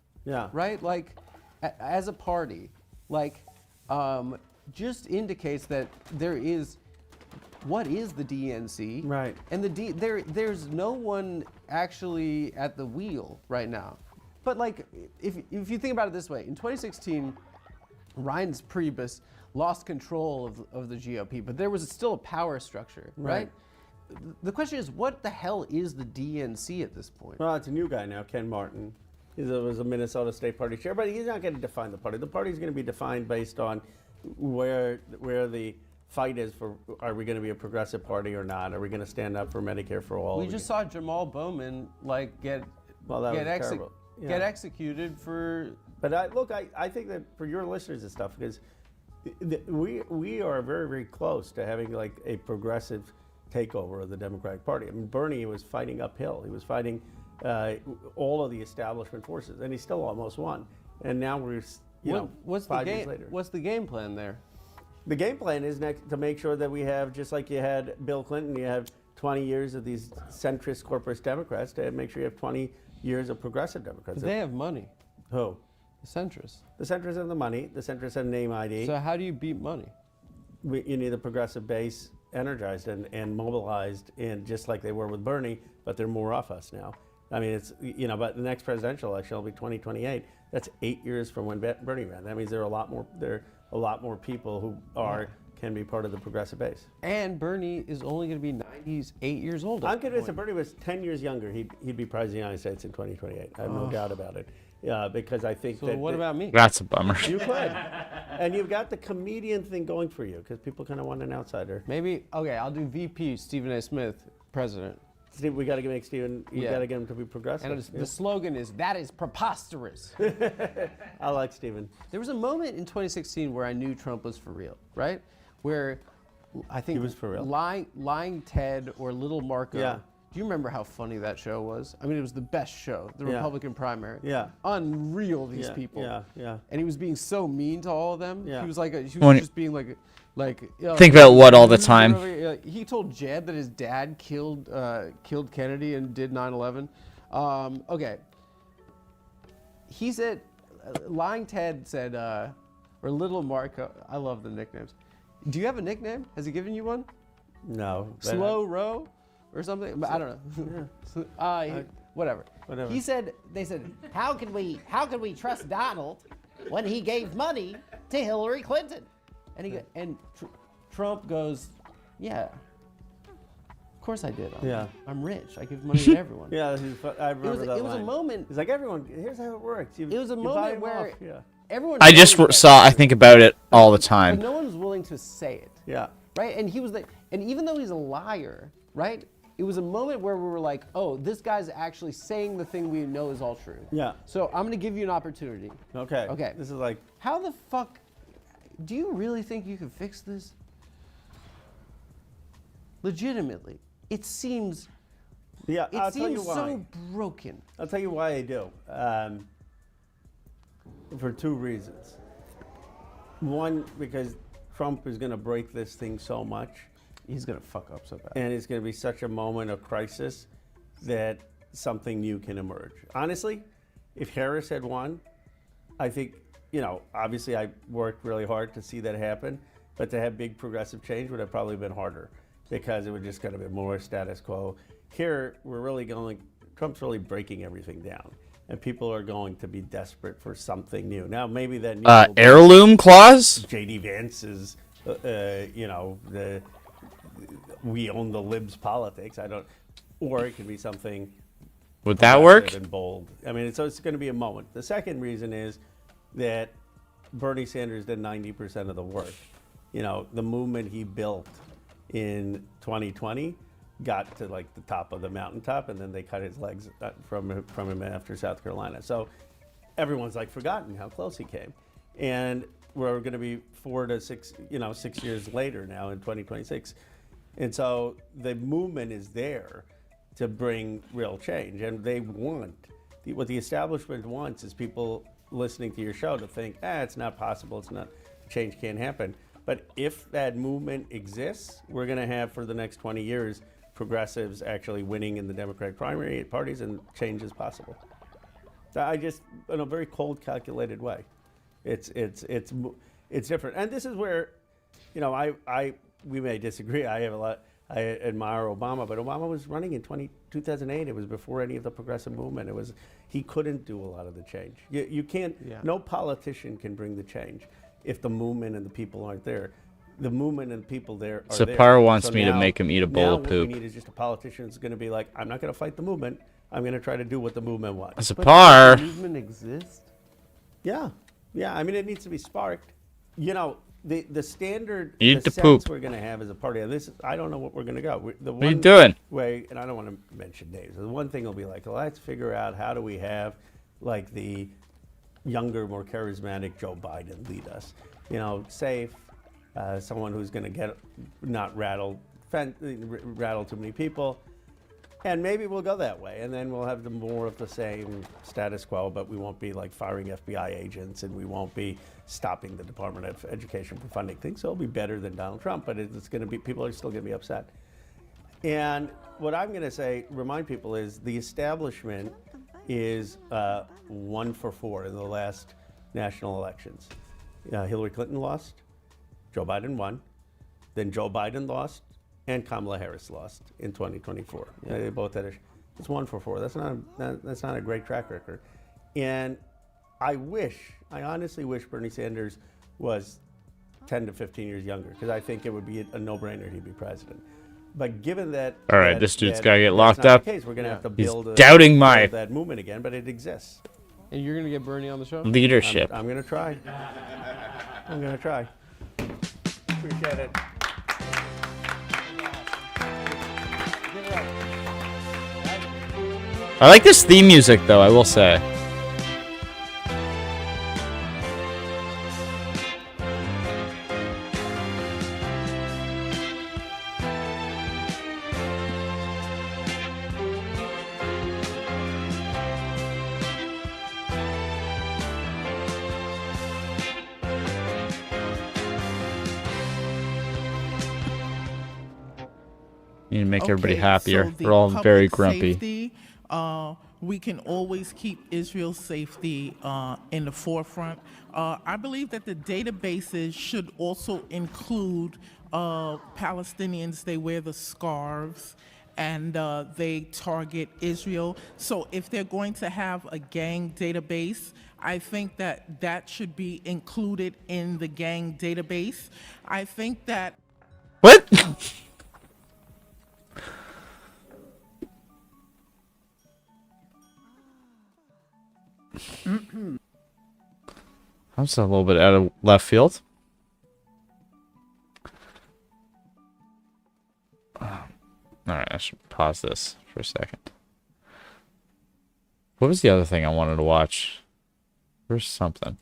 right? Like, as a party, like, just indicates that there is. What is the DNC? Right. And there's no one actually at the wheel right now. But like, if you think about it this way, in 2016, Reince Priebus lost control of the GOP, but there was still a power structure, right? The question is, what the hell is the DNC at this point? Well, it's a new guy now, Ken Martin. He was a Minnesota State Party chair, but he's not going to define the party. The party is going to be defined based on where the fight is for, are we going to be a progressive party or not? Are we going to stand up for Medicare for all? We just saw Jamal Bowman like get executed for. But I think that for your listeners and stuff, because we are very, very close to having like a progressive takeover of the Democratic Party. I mean, Bernie was fighting uphill. He was fighting all of the establishment forces, and he still almost won. And now we're, what's 5 the years game? later. What's the game plan there? The game plan is to make sure that we have, just like you had Bill Clinton, you have 20 years of these centrist corporate Democrats, to make sure you have 20 years of progressive Democrats. But they have money. Who? The centrists. The centrists have the money. The centrists have name ID. So how do you beat money? You need a progressive base energized and mobilized, and just like they were with Bernie, but they're more off us now. I mean, it's, but the next presidential election will be 2028. That's 8 years from when Bernie ran. That means there are a lot more people who are can be part of the progressive base. And Bernie is only going to be 98 years old. I'm convinced if Bernie was 10 years younger, he'd be president of the United States in 2028. I have no doubt about it. Because I think So that... what about me? That's a bummer. You could. And you've got the comedian thing going for you, because people kind of want an outsider. Maybe, okay, I'll do VP, Stephen A. Smith, president. Steve, we got to make Stephen, we got to get him to be progressive. And the slogan is, that is preposterous. I like Stephen. There was a moment in 2016 where I knew Trump was for real, right? Where I think He was for real. Lying Ted or Little Marco. Yeah. Do you remember how funny that show was? I mean, it was the best show, the Yeah. Republican primary. Yeah. Unreal, these Yeah, people. yeah. And he was being so mean to all of them. Yeah. He was like, he When- was just being like. Think about what all the time? He told Jed that his dad killed Kennedy and did 9/11. Okay. He said, Lying Ted said, or Little Marco. I love the nicknames. Do you have a nickname? Has he given you one? No. Slow Row, or something? I don't know. Whatever. Whatever. They said, how can we trust Donald when he gave money to Hillary Clinton? And Trump goes, yeah, of course I did. I'm rich. I give money to everyone. Yeah, I remember that It was a line. moment. It's like, everyone, here's how it works. It was a moment where everyone. I just I think about it all the time. But no one was willing to say it. Yeah. Right? And he was like, and even though he's a liar, right? It was a moment where we were like, oh, this guy's actually saying the thing we know is all true. Yeah. So I'm going to give you an opportunity. Okay. Okay. This is like, How the fuck do you really think you can fix this? Legitimately, it seems. yeah, It I'll tell you seems why. so broken. I'll tell you why I do. For two reasons. One, because Trump is going to break this thing so much. He's going to fuck up so bad. And it's going to be such a moment of crisis that something new can emerge. Honestly, if Harris had won, I think, obviously I worked really hard to see that happen, but to have big progressive change would have probably been harder because it would just kind of be more status quo. Here, Trump's really breaking everything down, and people are going to be desperate for something new. Now, maybe that new will be Heirloom clause? J.D. Vance's, we own the libs politics. Or it could be something. Would that work? progressive and bold. I mean, so it's going to be a moment. The second reason is that Bernie Sanders did 90% of the work. The movement he built in 2020 got to like the top of the mountaintop, and then they cut his legs from him after South Carolina. So everyone's like forgotten how close he came, and we're going to be 4 to 6, 6 years later now in 2026, and so the movement is there to bring real change, and they want what the establishment wants is people listening to your show to think, it's not possible, change can't happen. But if that movement exists, we're going to have for the next 20 years progressives actually winning in the Democratic primary parties, and change is possible. I just, in a very cold, calculated way, it's different. And this is where, we may disagree. I admire Obama, but Obama was running in 2008. It was before any of the progressive movement. He couldn't do a lot of the change. You can't. Yeah. No politician can bring the change if the movement and the people aren't there. The movement and people there are there. Sapar wants So me to now- make him eat a bowl now of what poop. we need is just a politician who's going to be like, I'm not going to fight the movement. I'm going to try to do what the movement wants. Sapar. Does the movement exist? Yeah. I mean, it needs to be sparked. The standard Eat the sense poop. we're going to have as a party. I don't know what we're going to go. What are you doing? Way, and I don't want to mention names. The one thing will be like, let's figure out how do we have like the younger, more charismatic Joe Biden lead us. Safe, someone who's going to not rattle too many people. And maybe we'll go that way, and then we'll have more of the same status quo, but we won't be like firing FBI agents, and we won't be stopping the Department of Education from funding things. So it'll be better than Donald Trump, but it's going to be, people are still going to be upset. And what I'm going to remind people is the establishment is 1 for 4 in the last national elections. Hillary Clinton lost, Joe Biden won, then Joe Biden lost, and Kamala Harris lost in 2024. They both had it's 1 for 4. That's not a great track record. And I honestly wish Bernie Sanders was 10 to 15 years younger, because I think it would be a no-brainer he'd be president. But given that, All right, this dude's gotta get that's locked not the up. case, we're gonna have to He's build doubting my build that movement again, but it exists. And you're gonna get Bernie on the show? leadership. I'm gonna try. I'm gonna try. Appreciate it. I like this theme music, though, I will say. Need to make everybody happier. So the We're all very public grumpy. safety, we can always keep Israel's safety in the forefront. I believe that the databases should also include Palestinians. They wear the scarves and they target Israel. So if they're going to have a gang database, I think that that should be included in the gang database. I think that... What? That's a little bit out of left field. Alright, I should pause this for a second. What was the other thing I wanted to watch? There's something.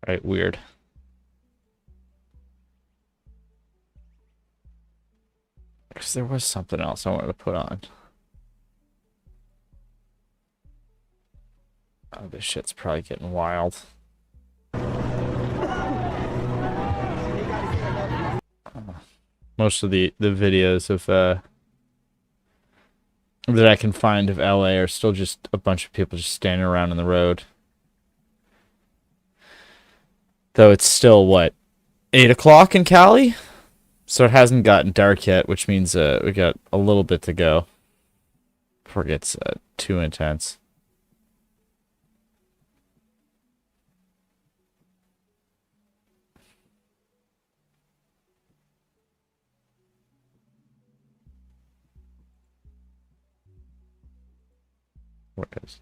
Right, weird. Because there was something else I wanted to put on. Oh, this shit's probably getting wild. Most of the videos of that I can find of LA are still just a bunch of people just standing around on the road. Though it's still, what, 8 o'clock in Cali? So it hasn't gotten dark yet, which means we got a little bit to go before it gets too intense. What is?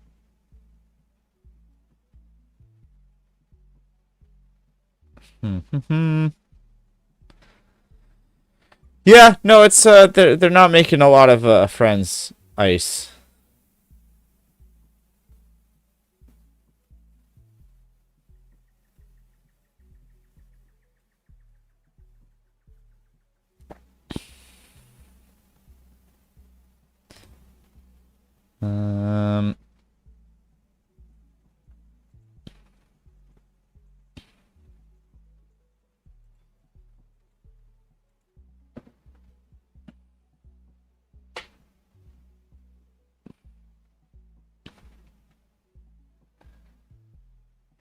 Yeah, no, it's they're not making a lot of friends ice.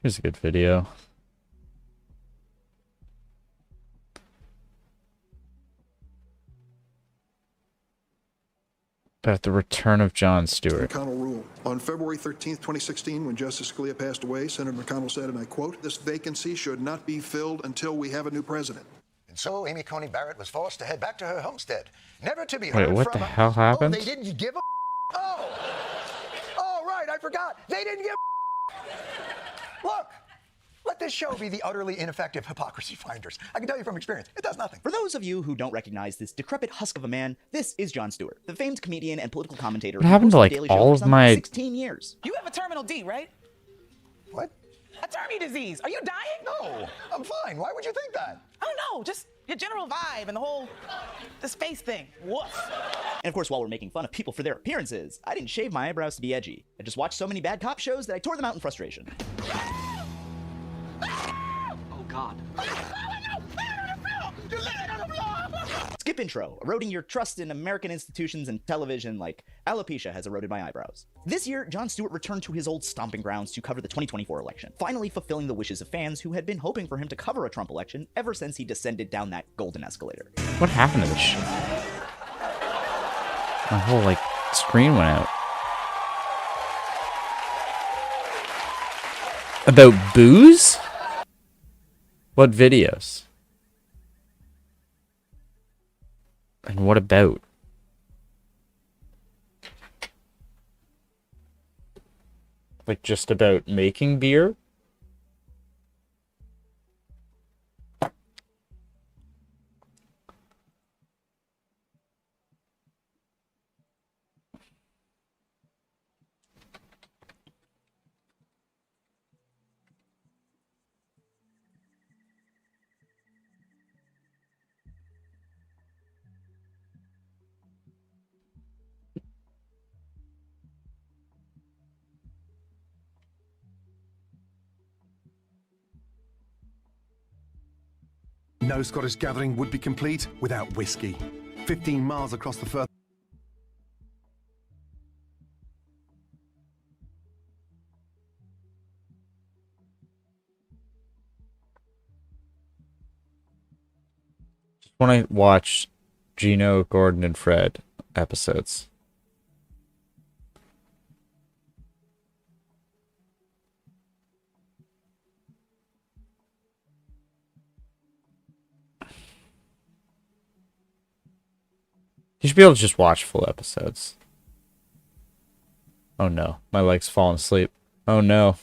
Here's a good video. About the return of Jon Stewart. McConnell rule. On February 13th, 2016, when Justice Scalia passed away, Senator McConnell said, and I quote, "This vacancy should not be filled until we have a new president." And so Amy Coney Barrett was forced to head back to her homestead, never to be heard Wait, what from the her. hell happened? Oh, they didn't give a Oh, right, I forgot. They didn't give a Look, let this show be the utterly ineffective hypocrisy finders. I can tell you from experience, it does nothing. For those of you who don't recognize this decrepit husk of a man, this is Jon Stewart, the famed comedian and political commentator. What happened to, who hosted like, The Daily Show all for of some my- 16 years. You have a terminal D, right? What? A termy disease. Are you dying? No, I'm fine. Why would you think that? I don't know. Just your general vibe and the space thing. Woof. And of course, while we're making fun of people for their appearances, I didn't shave my eyebrows to be edgy. I just watched so many bad cop shows that I tore them out in frustration. Oh, God. Skip intro, eroding your trust in American institutions and television like alopecia has eroded my eyebrows. This year, Jon Stewart returned to his old stomping grounds to cover the 2024 election, finally fulfilling the wishes of fans who had been hoping for him to cover a Trump election ever since he descended down that golden escalator. What happened to this shit? My whole, screen went out. About booze? What videos? And what about? Just about making beer? No Scottish gathering would be complete without whiskey. 15 miles across the firth. Just want to watch Gino, Gordon, and Fred episodes. You should be able to just watch full episodes. Oh no, my leg's falling asleep. Oh no.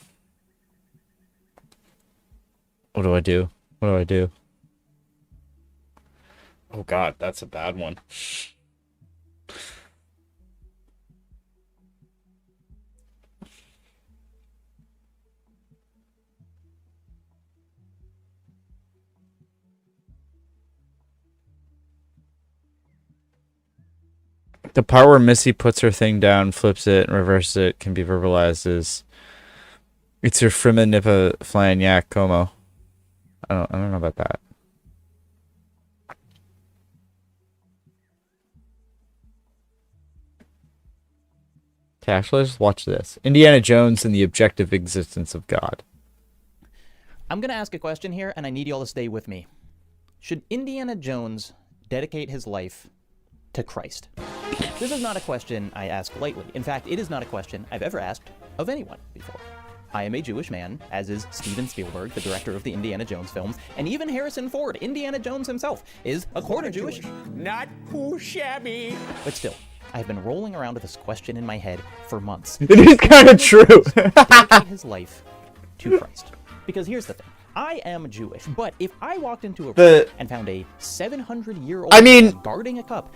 What do I do? What do I do? Oh god, that's a bad one. The part where Missy puts her thing down, flips it, and reverses it can be verbalized as "It's your frimma nippa flan yak como." I don't know about that. Okay, actually, let's watch this. Indiana Jones and the Objective Existence of God. I'm going to ask a question here, and I need you all to stay with me. Should Indiana Jones dedicate his life to Christ? This is not a question I ask lightly. In fact, it is not a question I've ever asked of anyone before. I am a Jewish man, as is Steven Spielberg, the director of the Indiana Jones films, and even Harrison Ford, Indiana Jones himself, is a quarter Jewish. Not too shabby. But still, I've been rolling around with this question in my head for months. It is kind of true. Dedicate his life to Christ. Because here's the thing. I am Jewish, but if I walked into a room and found a 700-year-old man guarding a cup,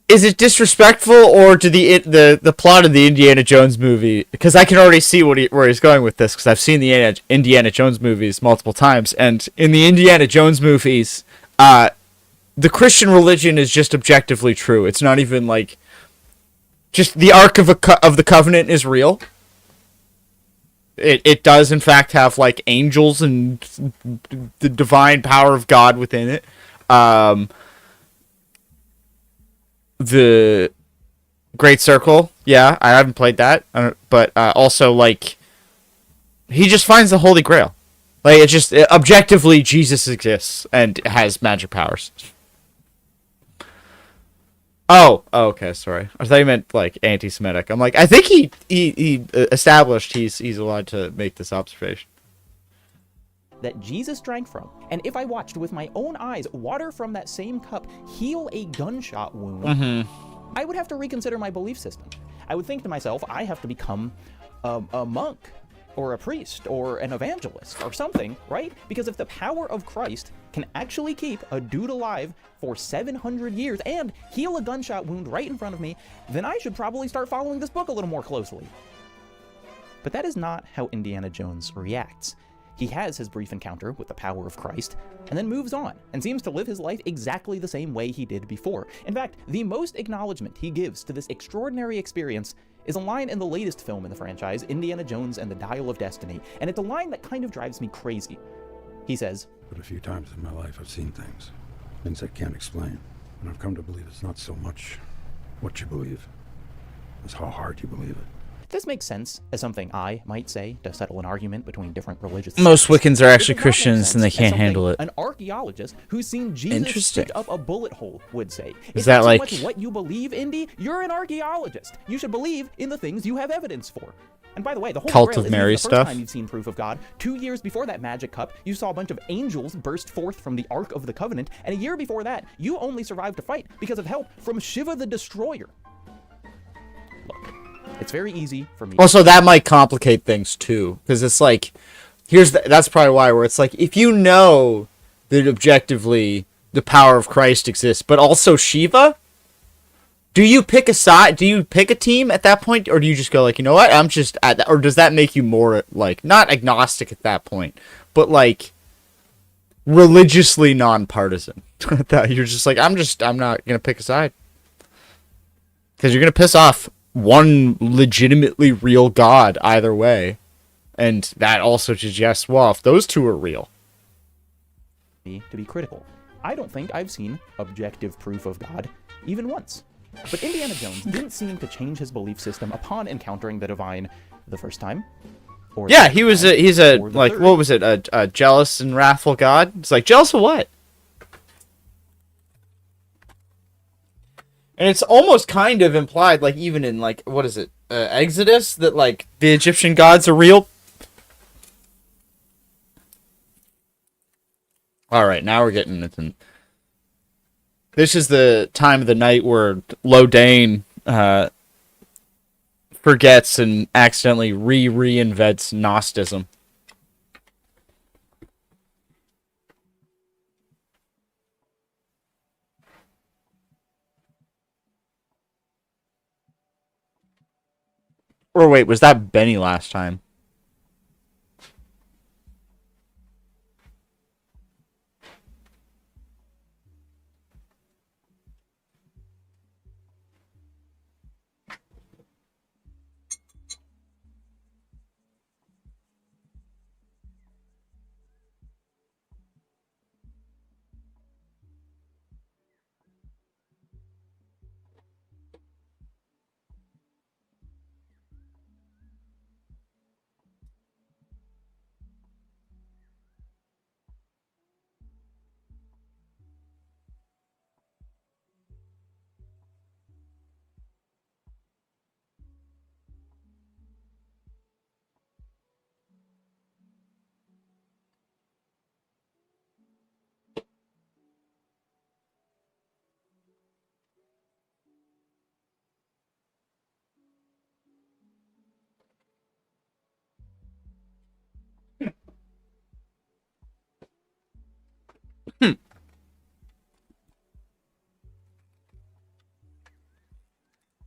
is it disrespectful, or to the plot of the Indiana Jones movie? Because I can already see where he's going with this, because I've seen the Indiana Jones movies multiple times, and in the Indiana Jones movies, the Christian religion is just objectively true. It's not even just the Ark of the Covenant is real. It does in fact have angels and the divine power of God within it. The Great Circle, yeah, I haven't played that, but also he just finds the Holy Grail. It's just objectively Jesus exists and has magic powers. Oh, okay, sorry. I thought you meant anti-Semitic. I'm I think he established he's allowed to make this observation. that Jesus drank from, and if I watched with my own eyes water from that same cup heal a gunshot wound, I would have to reconsider my belief system. I would think to myself, I have to become a monk or a priest or an evangelist or something, right? Because if the power of Christ can actually keep a dude alive for 700 years and heal a gunshot wound right in front of me, then I should probably start following this book a little more closely. But that is not how Indiana Jones reacts. He has his brief encounter with the power of Christ, and then moves on, and seems to live his life exactly the same way he did before. In fact, the most acknowledgement he gives to this extraordinary experience is a line in the latest film in the franchise, Indiana Jones and the Dial of Destiny, and it's a line that kind of drives me crazy. He says, "But a few times in my life I've seen things I can't explain, and I've come to believe it's not so much what you believe, as how hard you believe it." This makes sense as something I might say to settle an argument between different religious Most sects. Wiccans are actually It does not make Christians and they sense as can't something handle it. An archaeologist who's seen Jesus Interesting. stick up a bullet hole would say. Is It's that not so like- much what you believe, Indy? You're an archaeologist. You should believe in the things you have evidence for. And by the way, the Holy Cult Grail of isn't Mary the first stuff? time you've seen proof of God. 2 years before that magic cup, you saw a bunch of angels burst forth from the Ark of the Covenant, and a year before that, you only survived to fight because of help from Shiva the Destroyer. Look, it's very easy for me. Also, that might complicate things too, because it's like, that's probably why, where it's like, if you know that objectively the power of Christ exists, but also Shiva, do you pick a side? Do you pick a team at that point, or do you just go like, you know what, I'm just at that, or does that make you more like not agnostic at that point, but like religiously nonpartisan? That you're just like, I'm not gonna pick a side because you're gonna piss off one legitimately real God either way, and that also suggests, well, if those two are real, To be critical. I don't think I've seen objective proof of God even once. But Indiana Jones didn't seem to change his belief system upon encountering the divine the first time. Or yeah, the he's second a time, or the like third. what was it, a jealous and wrathful God? It's like, jealous of what? And it's almost kind of implied, like even in like, what is it, Exodus, that like the Egyptian gods are real. All right, now we're getting into. This is the time of the night where Lodane forgets and accidentally reinvents Gnosticism. Or wait, was that Benny last time?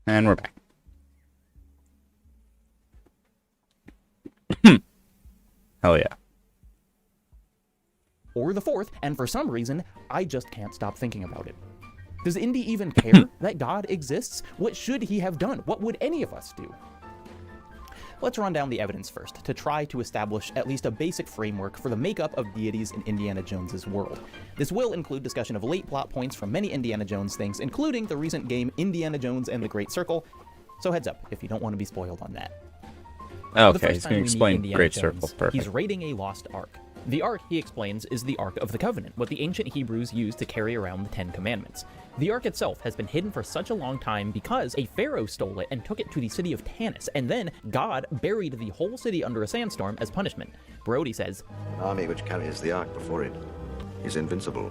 And we're back. Hell yeah. Or the fourth, and for some reason, I just can't stop thinking about it. Does Indy even care that God exists? What should he have done? What would any of us do? Let's run down the evidence first, to try to establish at least a basic framework for the makeup of deities in Indiana Jones's world. This will include discussion of late plot points from many Indiana Jones things, including the recent game Indiana Jones and the Great Circle, so heads up if you don't want to be spoiled on that. Okay, he's going to explain Great Circle. Perfect. He's raiding a lost Ark. The Ark, he explains, is the Ark of the Covenant, what the ancient Hebrews used to carry around the Ten Commandments. The Ark itself has been hidden for such a long time because a pharaoh stole it and took it to the city of Tanis, and then God buried the whole city under a sandstorm as punishment. Brody says, "An army which carries the Ark before it is invincible."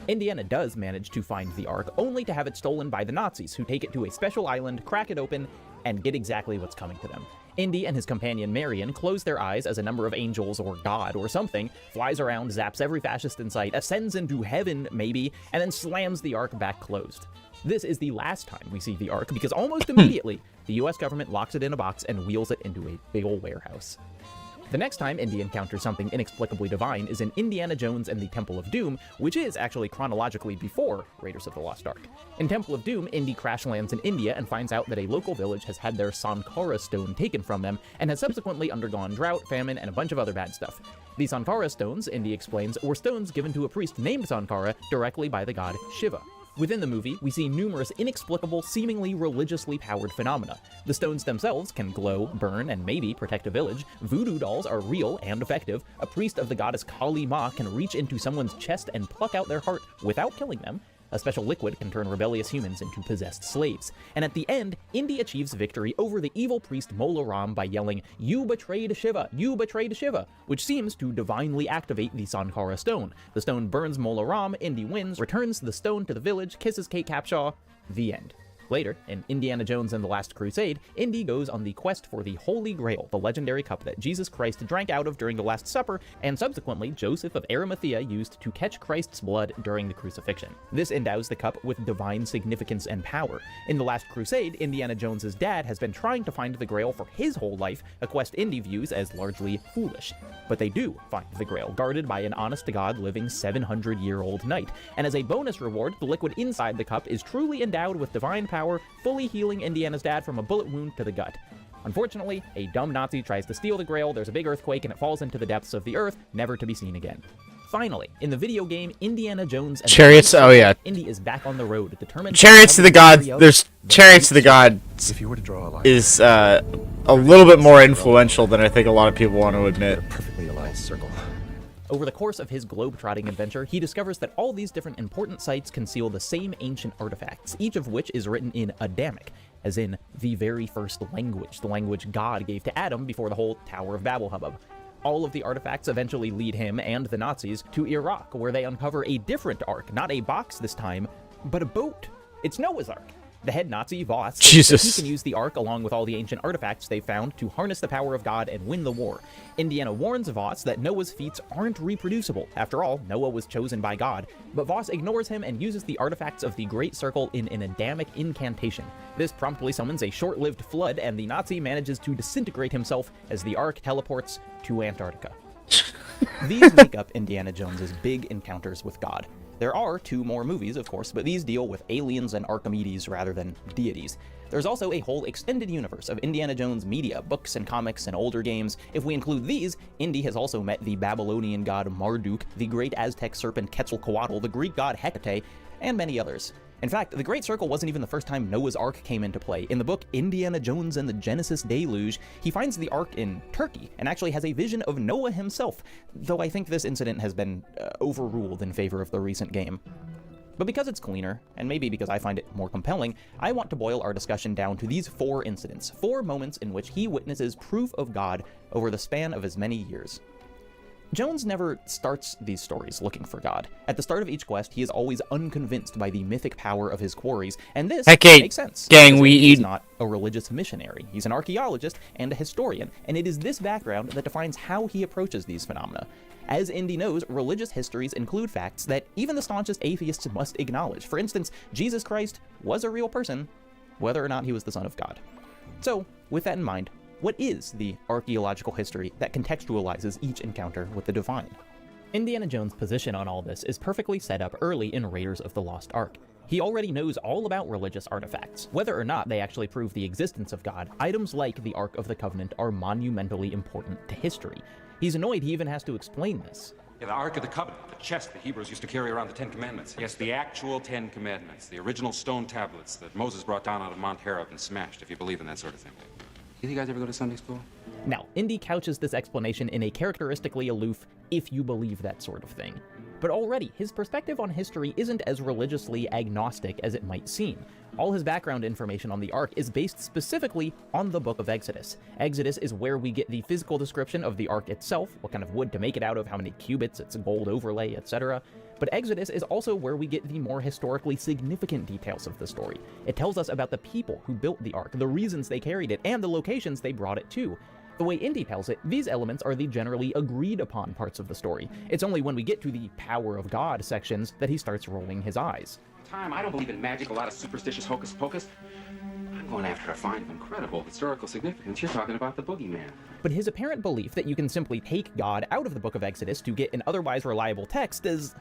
Indiana does manage to find the Ark, only to have it stolen by the Nazis, who take it to a special island, crack it open, and get exactly what's coming to them. Indy and his companion Marion close their eyes as a number of angels or God or something flies around, zaps every fascist in sight, ascends into heaven maybe, and then slams the Ark back closed. This is the last time we see the Ark because almost immediately the US government locks it in a box and wheels it into a big old warehouse. The next time Indy encounters something inexplicably divine is in Indiana Jones and the Temple of Doom, which is actually chronologically before Raiders of the Lost Ark. In Temple of Doom, Indy crash lands in India and finds out that a local village has had their Sankara stone taken from them and has subsequently undergone drought, famine, and a bunch of other bad stuff. The Sankara stones, Indy explains, were stones given to a priest named Sankara directly by the god Shiva. Within the movie, we see numerous inexplicable, seemingly religiously powered phenomena. The stones themselves can glow, burn, and maybe protect a village. Voodoo dolls are real and effective. A priest of the goddess Kali Ma can reach into someone's chest and pluck out their heart without killing them. A special liquid can turn rebellious humans into possessed slaves. And at the end, Indy achieves victory over the evil priest Mola Ram by yelling, "You betrayed Shiva! You betrayed Shiva!" which seems to divinely activate the Sankara stone. The stone burns Mola Ram, Indy wins, returns the stone to the village, kisses Kate Capshaw. The end. Later, in Indiana Jones and the Last Crusade, Indy goes on the quest for the Holy Grail, the legendary cup that Jesus Christ drank out of during the Last Supper, and subsequently Joseph of Arimathea used to catch Christ's blood during the crucifixion. This endows the cup with divine significance and power. In the Last Crusade, Indiana Jones's dad has been trying to find the Grail for his whole life, a quest Indy views as largely foolish. But they do find the Grail, guarded by an honest-to-God living 700-year-old knight. And as a bonus reward, the liquid inside the cup is truly endowed with divine power, fully healing Indiana's dad from a bullet wound to the gut. Unfortunately, a dumb Nazi tries to steal the Grail, there's a big earthquake, and it falls into the depths of the earth, never to be seen again. Finally, in the video game Indiana Jones and Chariots, oh yeah. Indy is back on the road, determined Chariots to the Gods, there's Chariots to the Gods If you were to draw a line, is a little bit more influential than I think a lot of people want to admit. perfectly aligned circle. Over the course of his globe-trotting adventure, he discovers that all these different important sites conceal the same ancient artifacts, each of which is written in Adamic, as in the very first language, the language God gave to Adam before the whole Tower of Babel hubbub. All of the artifacts eventually lead him and the Nazis to Iraq, where they uncover a different ark, not a box this time, but a boat. It's Noah's Ark. The head Nazi, Voss, thinks that he can use the Ark along with all the ancient artifacts they found to harness the power of God and win the war. Indiana warns Voss that Noah's feats aren't reproducible. After all, Noah was chosen by God. But Voss ignores him and uses the artifacts of the Great Circle in an Adamic incantation. This promptly summons a short-lived flood, and the Nazi manages to disintegrate himself as the Ark teleports to Antarctica. These make up Indiana Jones's big encounters with God. There are 2 more movies, of course, but these deal with aliens and Archimedes rather than deities. There's also a whole extended universe of Indiana Jones media, books and comics and older games. If we include these, Indy has also met the Babylonian god Marduk, the great Aztec serpent Quetzalcoatl, the Greek god Hecate, and many others. In fact, the Great Circle wasn't even the first time Noah's Ark came into play. In the book Indiana Jones and the Genesis Deluge, he finds the Ark in Turkey and actually has a vision of Noah himself, though I think this incident has been overruled in favor of the recent game. But because it's cleaner, and maybe because I find it more compelling, I want to boil our discussion down to these 4 incidents, 4 moments in which he witnesses proof of God over the span of as many years. Jones never starts these stories looking for God. At the start of each quest, he is always unconvinced by the mythic power of his quarries, and this makes sense. Gang, he's not a religious missionary. He's an archaeologist and a historian, and it is this background that defines how he approaches these phenomena. As Indy knows, religious histories include facts that even the staunchest atheists must acknowledge. For instance, Jesus Christ was a real person, whether or not he was the Son of God. So, with that in mind, what is the archaeological history that contextualizes each encounter with the divine? Indiana Jones' position on all this is perfectly set up early in Raiders of the Lost Ark. He already knows all about religious artifacts. Whether or not they actually prove the existence of God, items like the Ark of the Covenant are monumentally important to history. He's annoyed he even has to explain this. Yeah, the Ark of the Covenant, the chest the Hebrews used to carry around the 10 Commandments. Yes, the actual 10 Commandments, the original stone tablets that Moses brought down out of Mount Horeb and smashed, if you believe in that sort of thing. You guys ever go to Sunday school? Now, Indy couches this explanation in a characteristically aloof, if you believe that sort of thing. But already, his perspective on history isn't as religiously agnostic as it might seem. All his background information on the Ark is based specifically on the Book of Exodus. Exodus is where we get the physical description of the Ark itself, what kind of wood to make it out of, how many cubits, its gold overlay, etc. But Exodus is also where we get the more historically significant details of the story. It tells us about the people who built the Ark, the reasons they carried it, and the locations they brought it to. The way Indy tells it, these elements are the generally agreed upon parts of the story. It's only when we get to the power of God sections that he starts rolling his eyes. I don't believe in magic, a lot of superstitious hocus pocus. I'm going after a find of incredible historical significance. You're talking about the boogeyman. But his apparent belief that you can simply take God out of the book of Exodus to get an otherwise reliable text is,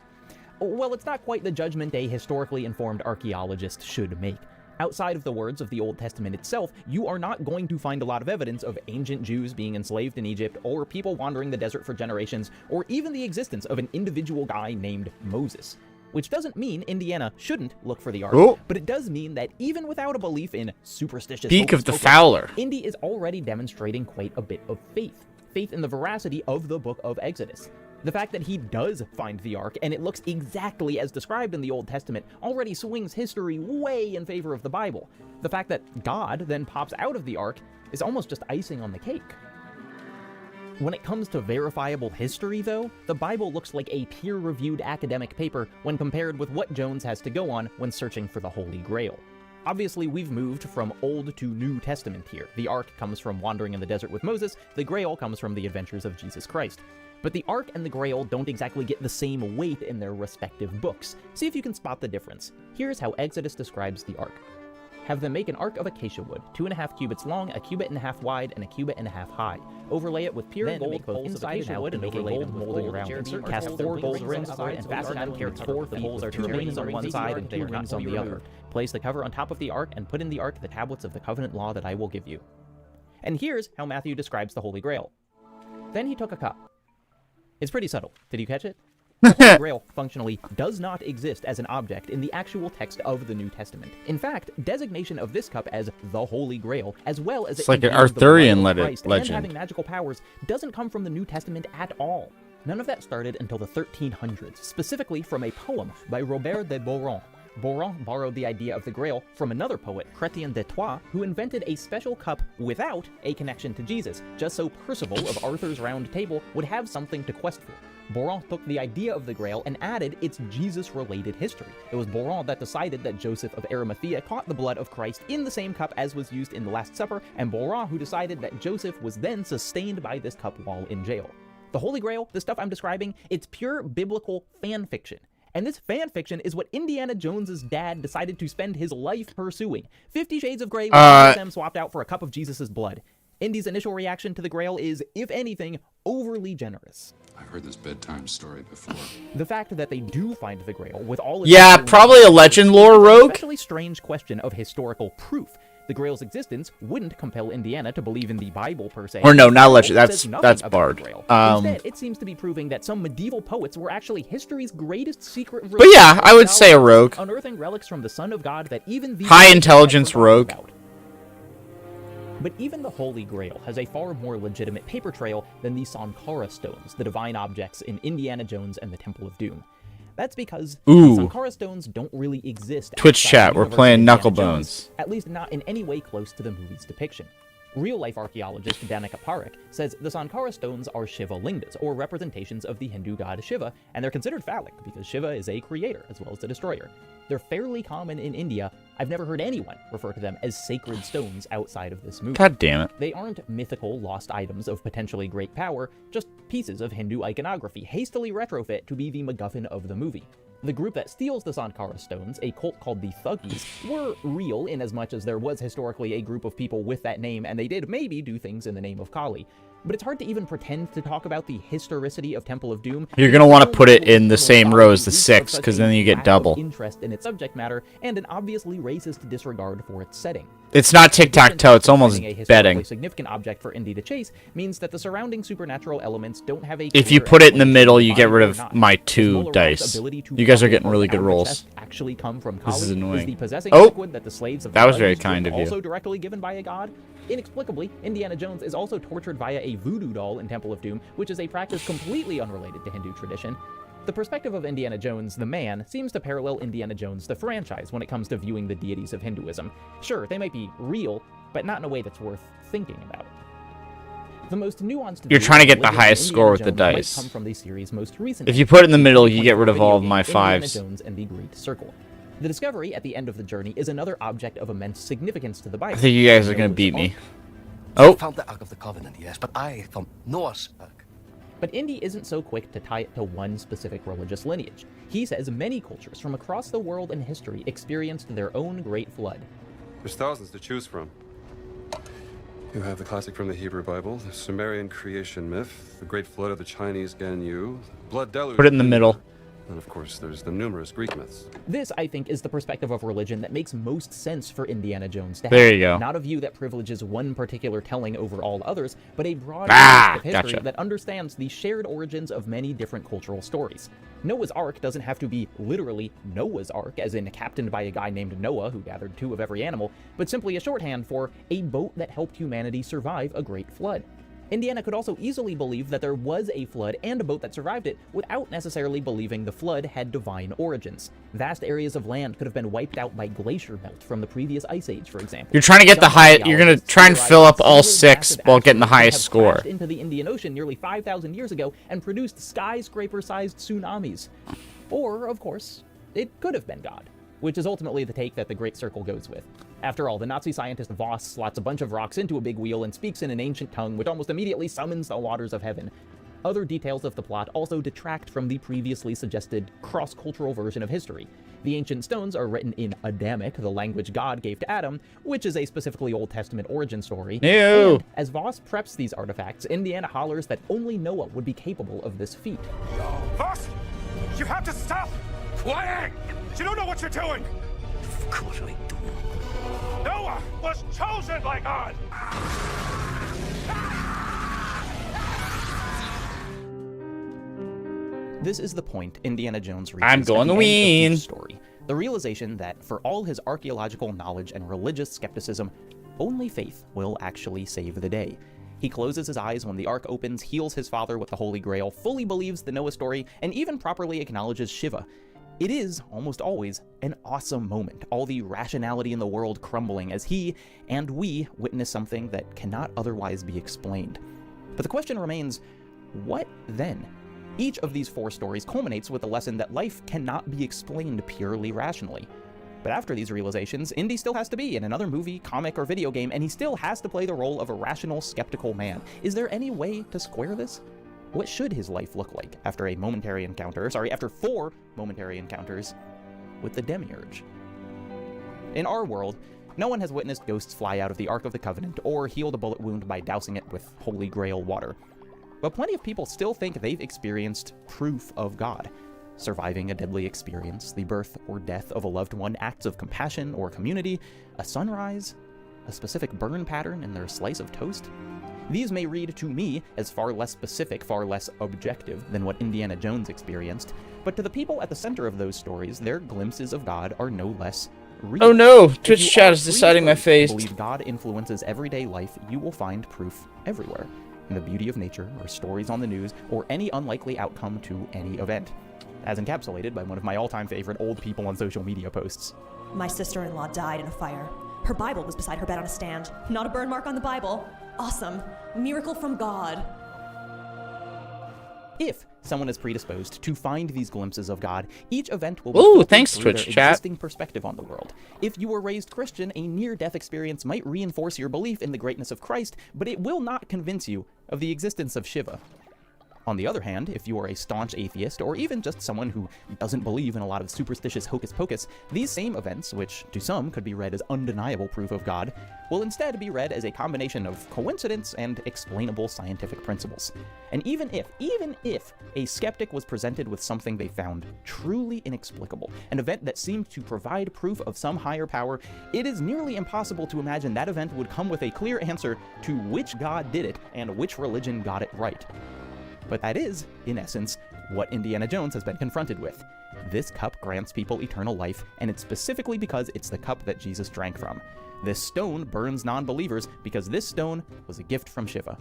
well, it's not quite the judgment a historically informed archaeologist should make. Outside of the words of the Old Testament itself, you are not going to find a lot of evidence of ancient Jews being enslaved in Egypt, or people wandering the desert for generations, or even the existence of an individual guy named Moses. Which doesn't mean Indiana shouldn't look for the Ark, but it does mean that even without a belief in superstitious Speak of the hocus-pocus, Fowler. Indy is already demonstrating quite a bit of faith. Faith in the veracity of the book of Exodus. The fact that he does find the Ark, and it looks exactly as described in the Old Testament, already swings history way in favor of the Bible. The fact that God then pops out of the Ark is almost just icing on the cake. When it comes to verifiable history, though, the Bible looks like a peer-reviewed academic paper when compared with what Jones has to go on when searching for the Holy Grail. Obviously, we've moved from Old to New Testament here. The Ark comes from wandering in the desert with Moses, the Grail comes from the adventures of Jesus Christ. But the Ark and the Grail don't exactly get the same weight in their respective books. See if you can spot the difference. Here's how Exodus describes the Ark. Have them make an ark of acacia wood, 2.5 cubits long, 1.5 cubits wide, and 1.5 cubits high. Overlay it with pure gold, both inside and out, and make a gold molding around it. Cast 4 gold rings on it and fasten on carrots 4 feet, with 2 rings on one side and 2 rings on the other. Place the cover on top of the ark, and put in the ark the tablets of the covenant law that I will give you. And here's how Matthew describes the Holy Grail. Then he took a cup. It's pretty subtle. Did you catch it? The Holy Grail functionally does not exist as an object in the actual text of the New Testament. In fact, designation of this cup as the Holy Grail, as well as it's like an Arthurian legend, and having magical powers, doesn't come from the New Testament at all. None of that started until the 1300s, specifically from a poem by Robert de Boron. Boron borrowed the idea of the Grail from another poet, Chrétien de Troyes, who invented a special cup without a connection to Jesus, just so Percival of Arthur's Round Table would have something to quest for. Boron took the idea of the Grail and added its Jesus-related history. It was Boron that decided that Joseph of Arimathea caught the blood of Christ in the same cup as was used in the Last Supper, and Boron who decided that Joseph was then sustained by this cup while in jail. The Holy Grail, the stuff I'm describing, it's pure biblical fan fiction. And this fan fiction is what Indiana Jones's dad decided to spend his life pursuing. 50 Shades of Grey with all of them swapped out for a cup of Jesus' blood. Indy's initial reaction to the Grail is, if anything, overly generous. I've heard this bedtime story before. The fact that they do find the Grail with all its probably a legend lore rogue. Especially strange question of historical proof. The Grail's existence wouldn't compel Indiana to believe in the Bible per se. Or no, not legend. That's Bard. Instead, it seems to be proving that some medieval poets were actually history's greatest secret. But yeah, I would say a rogue. Unearthing relics from the Son of God that even the high intelligence rogue. But even the Holy Grail has a far more legitimate paper trail than the Sankara stones, the divine objects in Indiana Jones and the Temple of Doom. That's because the Sankara stones don't really exist. Twitch chat, we're playing Knucklebones. At least not in any way close to the movie's depiction. Real-life archaeologist Danika Parekh says the Sankara stones are Shiva lingas, or representations of the Hindu god Shiva, and they're considered phallic because Shiva is a creator as well as a destroyer. They're fairly common in India. I've never heard anyone refer to them as sacred stones outside of this movie. God damn it. They aren't mythical lost items of potentially great power, just pieces of Hindu iconography hastily retrofit to be the MacGuffin of the movie. The group that steals the Sankara stones, a cult called the Thuggies, were real in as much as there was historically a group of people with that name, and they did maybe do things in the name of Kali. But it's hard to even pretend to talk about the historicity of Temple of Doom. You're going to want to put it in the same row as the 6, because then you get double. Interest in its subject matter, and an obviously racist disregard for its setting. It's not tic-tac-toe, it's almost betting. A significant object for Indy to chase means that the surrounding supernatural elements don't have a... If you put it in the middle, you get rid of my 2 dice. You guys are getting really good rolls. Actually come from Kali. This is annoying. Is the possessing liquid that the slaves of that was very kind of you. Also directly given by a god? Inexplicably, Indiana Jones is also tortured via a voodoo doll in Temple of Doom, which is a practice completely unrelated to Hindu tradition. The perspective of Indiana Jones, the man, seems to parallel Indiana Jones, the franchise, when it comes to viewing the deities of Hinduism. Sure, they might be real, but not in a way that's worth thinking about. The most nuanced... You're trying to get the highest score with the dice. Come from the series' most recent if you put it in the middle, you get rid of all of my 5s. Indiana Jones and the Great Circle. The discovery at the end of the journey is another object of immense significance to the Bible. I think you guys are going to beat me. I found the Ark of the Covenant, yes, but I found Noah's Ark. But Indy isn't so quick to tie it to one specific religious lineage. He says many cultures from across the world and history experienced their own great flood. There's thousands to choose from. You have the classic from the Hebrew Bible, the Sumerian creation myth, the Great Flood of the Chinese Ganyu, Blood Deluge. Put it in the middle. And of course, there's the numerous Greek myths. This, I think, is the perspective of religion that makes most sense for Indiana Jones to have. There you go. Not a view that privileges one particular telling over all others, but a broad Ah, of history gotcha. that understands the shared origins of many different cultural stories. Noah's Ark doesn't have to be literally Noah's Ark, as in captained by a guy named Noah who gathered 2 of every animal, but simply a shorthand for a boat that helped humanity survive a great flood. Indiana could also easily believe that there was a flood and a boat that survived it without necessarily believing the flood had divine origins. Vast areas of land could have been wiped out by glacier melt from the previous ice age, for example. You're trying to get the highest. You're gonna try and fill up all 6 while getting the highest score. Crashed into the Indian Ocean nearly 5,000 years ago and produced skyscraper-sized tsunamis. Or, of course, it could have been God, which is ultimately the take that the Great Circle goes with. After all, the Nazi scientist Voss slots a bunch of rocks into a big wheel and speaks in an ancient tongue which almost immediately summons the waters of heaven. Other details of the plot also detract from the previously suggested cross-cultural version of history. The ancient stones are written in Adamic, the language God gave to Adam, which is a specifically Old Testament origin story. Ew. And as Voss preps these artifacts, Indiana hollers that only Noah would be capable of this feat. Voss, you have to stop! Quiet! You don't know what you're doing! Of course I do. Noah was chosen by God! This is the point Indiana Jones reaches I'm going at to the end win. of each story. The realization that for all his archaeological knowledge and religious skepticism, only faith will actually save the day. He closes his eyes when the Ark opens, heals his father with the Holy Grail, fully believes the Noah story, and even properly acknowledges Shiva. It is, almost always, an awesome moment, all the rationality in the world crumbling as he and we witness something that cannot otherwise be explained. But the question remains, what then? Each of these 4 stories culminates with the lesson that life cannot be explained purely rationally. But after these realizations, Indy still has to be in another movie, comic, or video game, and he still has to play the role of a rational, skeptical man. Is there any way to square this? What should his life look like after after 4 momentary encounters with the Demiurge? In our world, no one has witnessed ghosts fly out of the Ark of the Covenant or healed a bullet wound by dousing it with Holy Grail water. But plenty of people still think they've experienced proof of God. Surviving a deadly experience, the birth or death of a loved one, acts of compassion or community, a sunrise, a specific burn pattern in their slice of toast. These may read to me as far less specific, far less objective than what Indiana Jones experienced, but to the people at the center of those stories, their glimpses of God are no less real. Oh no, Twitch chat is deciding my fate. Believe God influences everyday life, you will find proof everywhere. In the beauty of nature, or stories on the news, or any unlikely outcome to any event. As encapsulated by one of my all-time favorite old people on social media posts. My sister-in-law died in a fire. Her Bible was beside her bed on a stand. Not a burn mark on the Bible. Awesome. Miracle from God. If someone is predisposed to find these glimpses of God, each event will be Ooh, filtered thanks, through Twitch their chat. existing perspective on the world. If you were raised Christian, a near-death experience might reinforce your belief in the greatness of Christ, but it will not convince you of the existence of Shiva. On the other hand, if you are a staunch atheist, or even just someone who doesn't believe in a lot of superstitious hocus pocus, these same events, which to some could be read as undeniable proof of God, will instead be read as a combination of coincidence and explainable scientific principles. And even if a skeptic was presented with something they found truly inexplicable, an event that seemed to provide proof of some higher power, it is nearly impossible to imagine that event would come with a clear answer to which God did it and which religion got it right. But that is, in essence, what Indiana Jones has been confronted with. This cup grants people eternal life, and it's specifically because it's the cup that Jesus drank from. This stone burns non-believers because this stone was a gift from Shiva.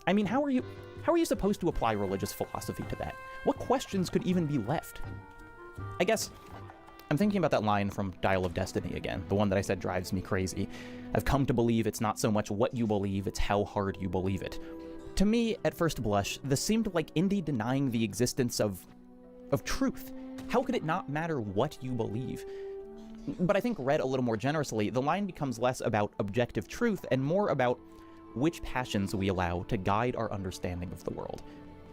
I mean, how are you supposed to apply religious philosophy to that? What questions could even be left? I guess I'm thinking about that line from Dial of Destiny again, the one that I said drives me crazy. I've come to believe it's not so much what you believe, it's how hard you believe it. To me, at first blush, this seemed like Indy denying the existence of truth. How could it not matter what you believe? But I think read a little more generously, the line becomes less about objective truth and more about which passions we allow to guide our understanding of the world.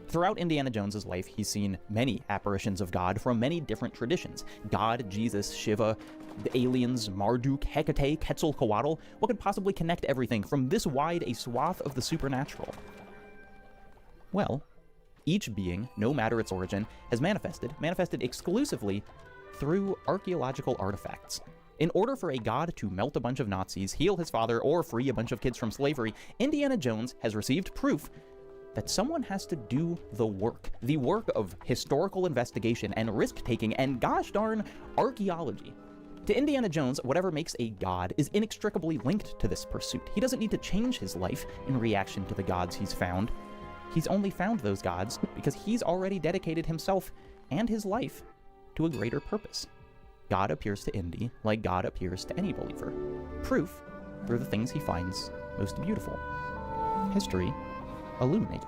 Throughout Indiana Jones's life, he's seen many apparitions of God from many different traditions. God, Jesus, Shiva, the aliens, Marduk, Hecate, Quetzalcoatl. What could possibly connect everything from this wide a swath of the supernatural? Well, each being, no matter its origin, has manifested exclusively through archaeological artifacts. In order for a god to melt a bunch of Nazis, heal his father, or free a bunch of kids from slavery, Indiana Jones has received proof that someone has to do the work of historical investigation and risk-taking and gosh darn archaeology. To Indiana Jones, whatever makes a god is inextricably linked to this pursuit. He doesn't need to change his life in reaction to the gods he's found. He's only found those gods because he's already dedicated himself and his life to a greater purpose. God appears to Indy like God appears to any believer. Proof through the things he finds most beautiful. History illuminating.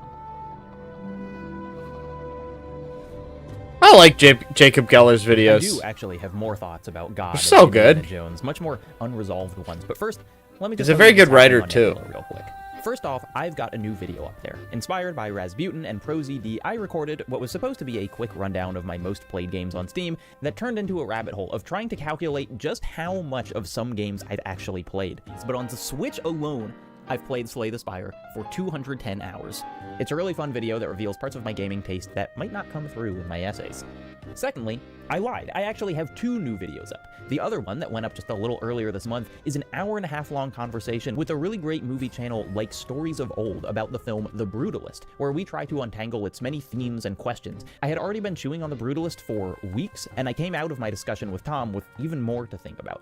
I like Jacob Geller's videos. I do actually have more thoughts about God. They're so and Indiana good. Jones, much more unresolved ones. But first, let me just He's a very good writer, too. Real quick. First off, I've got a new video up there. Inspired by Rasputin and ProZD, I recorded what was supposed to be a quick rundown of my most played games on Steam that turned into a rabbit hole of trying to calculate just how much of some games I'd actually played. But on the Switch alone, I've played Slay the Spire for 210 hours. It's a really fun video that reveals parts of my gaming taste that might not come through in my essays. Secondly, I lied. I actually have 2 new videos up. The other one that went up just a little earlier this month is an hour-and-a-half long conversation with a really great movie channel like Stories of Old about the film The Brutalist, where we try to untangle its many themes and questions. I had already been chewing on The Brutalist for weeks, and I came out of my discussion with Tom with even more to think about.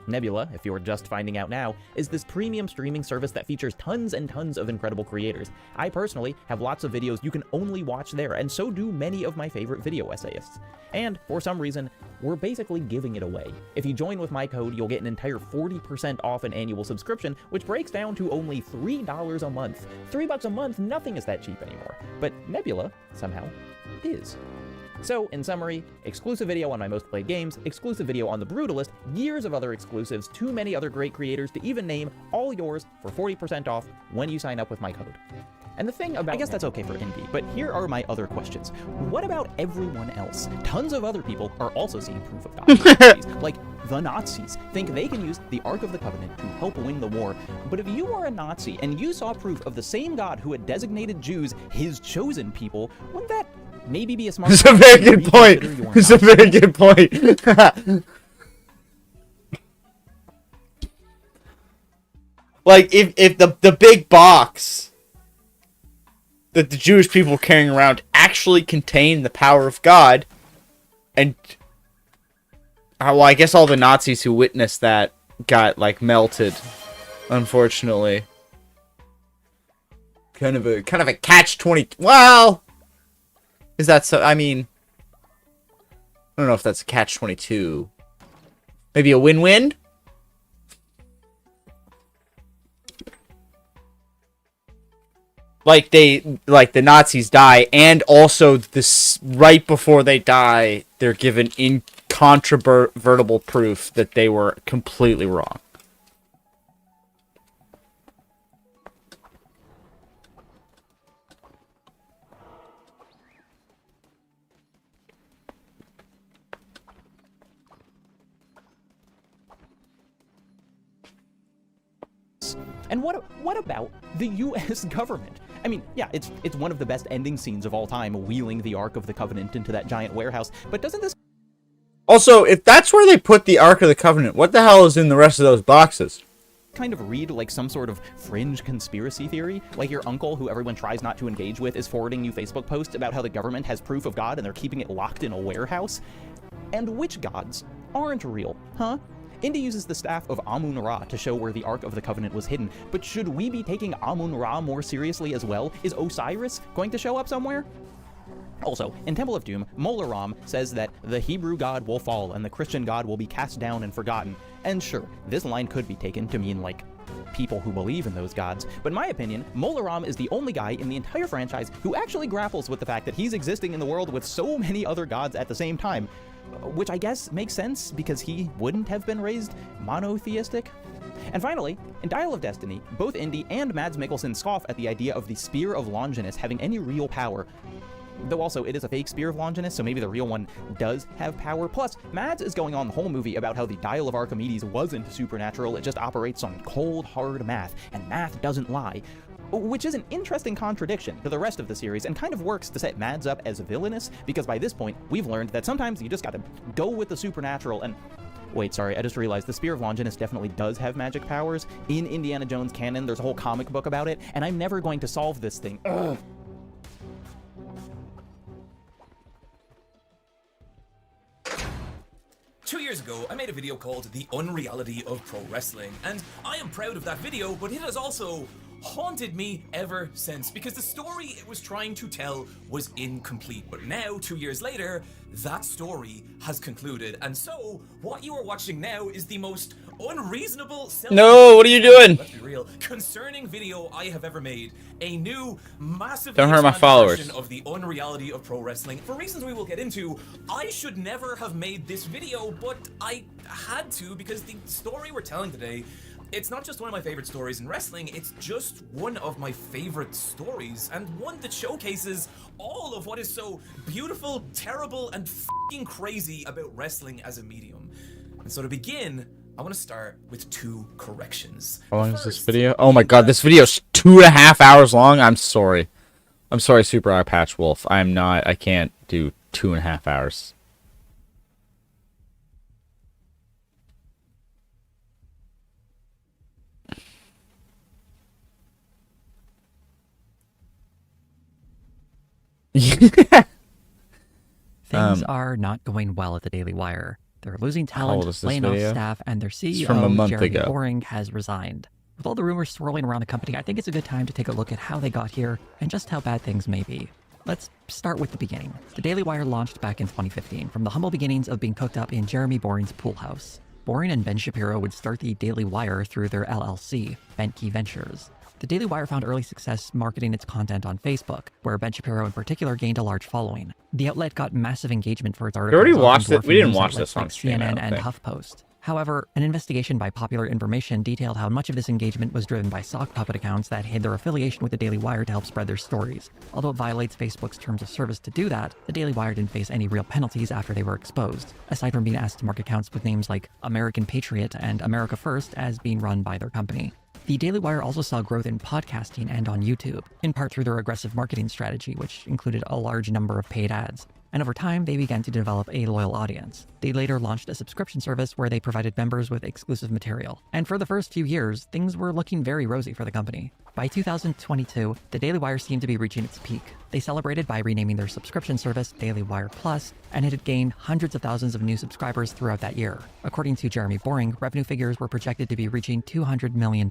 Nebula, if you're just finding out now, is this premium streaming service that features tons and tons of incredible creators. I personally have lots of videos you can only watch there, and so do many of my favorite video essayists. And, for some reason, we're basically giving it away. If you join with my code, you'll get an entire 40% off an annual subscription, which breaks down to only $3 a month. $3 a month, nothing is that cheap anymore. But Nebula, somehow, is. So, in summary, exclusive video on my most played games, exclusive video on The Brutalist, years of other exclusives, too many other great creators to even name, all yours for 40% off when you sign up with my code. And the thing about, I guess that's okay for Indy, but here are my other questions. What about everyone else? Tons of other people are also seeing proof of God. Like, the Nazis think they can use the Ark of the Covenant to help win the war. But if you were a Nazi and you saw proof of the same God who had designated Jews his chosen people, wouldn't that maybe be a smart... It's a very good point. It's a very good point. Like, if the big box that the Jewish people were carrying around actually contained the power of God, and well, I guess all the Nazis who witnessed that got like melted, unfortunately. Kind of a catch-20. Well, is that so? I mean, I don't know if that's a catch-22. Maybe a win-win. Like the Nazis die, and also this right before they die, they're given incontrovertible proof that they were completely wrong. And what about the U.S. government? I mean, yeah, it's one of the best ending scenes of all time, wheeling the Ark of the Covenant into that giant warehouse, but doesn't this... Also, if that's where they put the Ark of the Covenant, what the hell is in the rest of those boxes? Kind of read like some sort of fringe conspiracy theory? Like your uncle, who everyone tries not to engage with, is forwarding you Facebook posts about how the government has proof of God and they're keeping it locked in a warehouse? And which gods aren't real, huh? Indy uses the staff of Amun-Ra to show where the Ark of the Covenant was hidden, but should we be taking Amun-Ra more seriously as well? Is Osiris going to show up somewhere? Also, in Temple of Doom, Mola-Ram says that the Hebrew god will fall and the Christian god will be cast down and forgotten. And sure, this line could be taken to mean, like, people who believe in those gods, but in my opinion, Mola-Ram is the only guy in the entire franchise who actually grapples with the fact that he's existing in the world with so many other gods at the same time. which I guess makes sense because he wouldn't have been raised monotheistic. And finally, in Dial of Destiny, both Indy and Mads Mikkelsen scoff at the idea of the Spear of Longinus having any real power. Though also, it is a fake Spear of Longinus, so maybe the real one does have power. Plus, Mads is going on the whole movie about how the Dial of Archimedes wasn't supernatural, it just operates on cold, hard math, and math doesn't lie. Which is an interesting contradiction to the rest of the series, and kind of works to set Mads up as villainous, because by this point, we've learned that sometimes you just gotta go with the supernatural. And wait, sorry, I just realized the Spear of Longinus definitely does have magic powers. In Indiana Jones canon, there's a whole comic book about it, and I'm never going to solve this thing. Ugh. Two years ago, I made a video called The Unreality of Pro Wrestling, and I am proud of that video, but it has also haunted me ever since, because the story it was trying to tell was incomplete. But now, 2 years later, that story has concluded, and so what you are watching now is the most unreasonable No, what are you doing? Let's be real, concerning video I have ever made. A new, massively Don't hurt my expanded followers. version of the unreality of pro wrestling. For reasons we will get into, I should never have made this video, but I had to because the story we're telling today, it's not just one of my favorite stories in wrestling, it's just one of my favorite stories, and one that showcases all of what is so beautiful, terrible, and f***ing crazy about wrestling as a medium. And so to begin, I want to start with 2 corrections. How long is this video? Oh my god, this video's 2.5 hours long. I'm sorry. I'm sorry, Super Eye Patch Wolf. I can't do 2.5 hours. Things are not going well at the Daily Wire. They're losing How old talent, is this laying off video? staff, and their It's CEO, from a month Jeremy ago. Boring, has resigned. With all the rumors swirling around the company, I think it's a good time to take a look at how they got here and just how bad things may be. Let's start with the beginning. The Daily Wire launched back in 2015 from the humble beginnings of being cooked up in Jeremy Boring's pool house. Boring and Ben Shapiro would start the Daily Wire through their LLC, Benke Ventures. The Daily Wire found early success marketing its content on Facebook, where Ben Shapiro in particular gained a large following. The outlet got massive engagement for its articles. already often watched it? We dwarfing didn't news watch outlets this on like stream, I CNN don't and think. HuffPost. However, an investigation by Popular Information detailed how much of this engagement was driven by sock puppet accounts that hid their affiliation with the Daily Wire to help spread their stories. Although it violates Facebook's terms of service to do that, the Daily Wire didn't face any real penalties after they were exposed, aside from being asked to mark accounts with names like American Patriot and America First as being run by their company. The Daily Wire also saw growth in podcasting and on YouTube, in part through their aggressive marketing strategy, which included a large number of paid ads. And over time, they began to develop a loyal audience. They later launched a subscription service where they provided members with exclusive material. And for the first few years, things were looking very rosy for the company. By 2022, the Daily Wire seemed to be reaching its peak. They celebrated by renaming their subscription service Daily Wire Plus, and it had gained hundreds of thousands of new subscribers throughout that year. According to Jeremy Boring, revenue figures were projected to be reaching $200 million.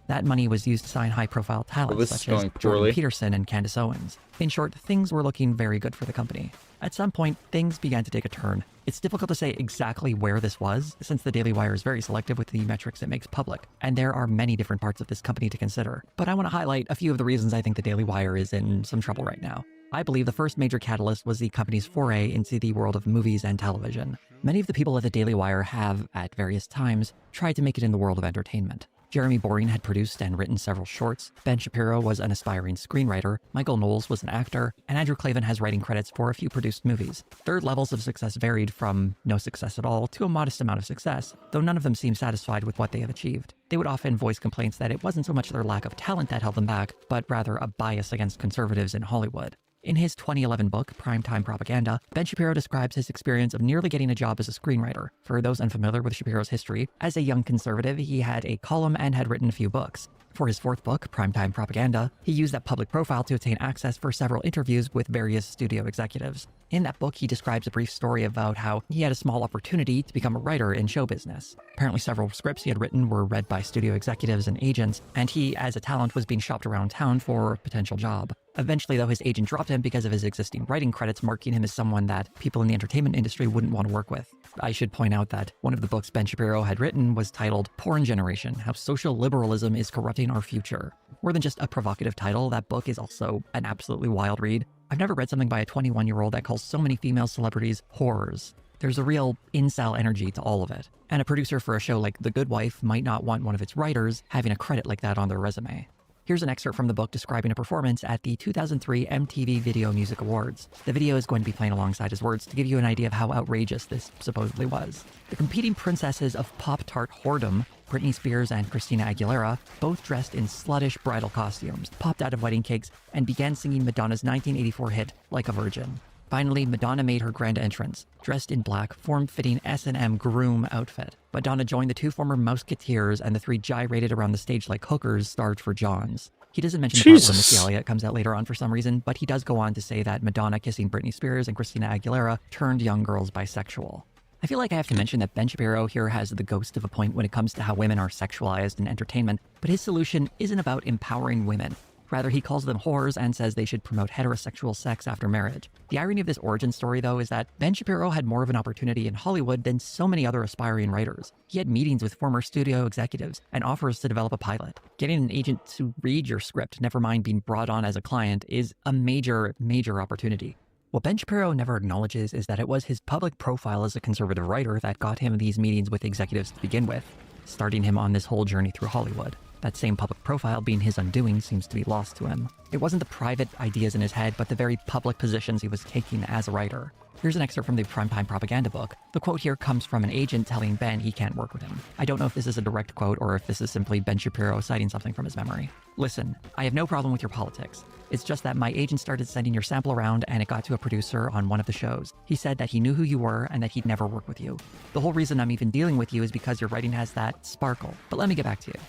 That money was used to sign high-profile talent this is such as going Jordan poorly. Peterson and Candace Owens. In short, things were looking very good for the company. At some point, things began to take a turn. It's difficult to say exactly where this was, since the Daily Wire is very selective with the metrics it makes public, and there are many different parts of this company to consider. But I want to highlight a few of the reasons I think the Daily Wire is in some trouble right now. I believe the first major catalyst was the company's foray into the world of movies and television. Many of the people at the Daily Wire have, at various times, tried to make it in the world of entertainment. Jeremy Boring had produced and written several shorts, Ben Shapiro was an aspiring screenwriter, Michael Knowles was an actor, and Andrew Klavan has writing credits for a few produced movies. Their levels of success varied from no success at all to a modest amount of success, though none of them seemed satisfied with what they have achieved. They would often voice complaints that it wasn't so much their lack of talent that held them back, but rather a bias against conservatives in Hollywood. In his 2011 book, Primetime Propaganda, Ben Shapiro describes his experience of nearly getting a job as a screenwriter. For those unfamiliar with Shapiro's history, as a young conservative, he had a column and had written a few books. For his fourth book, Primetime Propaganda, he used that public profile to obtain access for several interviews with various studio executives. In that book, he describes a brief story about how he had a small opportunity to become a writer in show business. Apparently several scripts he had written were read by studio executives and agents, and he, as a talent, was being shopped around town for a potential job. Eventually, though, his agent dropped him because of his existing writing credits, marking him as someone that people in the entertainment industry wouldn't want to work with. I should point out that one of the books Ben Shapiro had written was titled Porn Generation: How Social Liberalism is Corrupting Our Future. More than just a provocative title, that book is also an absolutely wild read. I've never read something by a 21-year-old that calls so many female celebrities whores. There's a real incel energy to all of it. And a producer for a show like The Good Wife might not want one of its writers having a credit like that on their resume. Here's an excerpt from the book describing a performance at the 2003 MTV Video Music Awards. The video is going to be playing alongside his words to give you an idea of how outrageous this supposedly was. The competing princesses of Pop-Tart whoredom, Britney Spears and Christina Aguilera, both dressed in sluttish bridal costumes, popped out of wedding cakes, and began singing Madonna's 1984 hit, Like a Virgin. Finally, Madonna made her grand entrance, dressed in black, form-fitting S&M groom outfit. Madonna joined the two former Mouseketeers, and the three gyrated around the stage like hookers starved for Johns. He doesn't mention the part where Missy Elliott comes out later on for some reason, but he does go on to say that Madonna kissing Britney Spears and Christina Aguilera turned young girls bisexual. I feel like I have to mention that Ben Shapiro here has the ghost of a point when it comes to how women are sexualized in entertainment, but his solution isn't about empowering women. Rather, he calls them whores and says they should promote heterosexual sex after marriage. The irony of this origin story, though, is that Ben Shapiro had more of an opportunity in Hollywood than so many other aspiring writers. He had meetings with former studio executives and offers to develop a pilot. Getting an agent to read your script, never mind being brought on as a client, is a major, major opportunity. What Ben Shapiro never acknowledges is that it was his public profile as a conservative writer that got him these meetings with executives to begin with, starting him on this whole journey through Hollywood. That same public profile being his undoing seems to be lost to him. It wasn't the private ideas in his head, but the very public positions he was taking as a writer. Here's an excerpt from the Primetime Propaganda book. The quote here comes from an agent telling Ben he can't work with him. I don't know if this is a direct quote or if this is simply Ben Shapiro citing something from his memory. Listen, I have no problem with your politics. It's just that my agent started sending your sample around and it got to a producer on one of the shows. He said that he knew who you were and that he'd never work with you. The whole reason I'm even dealing with you is because your writing has that sparkle. But let me get back to you.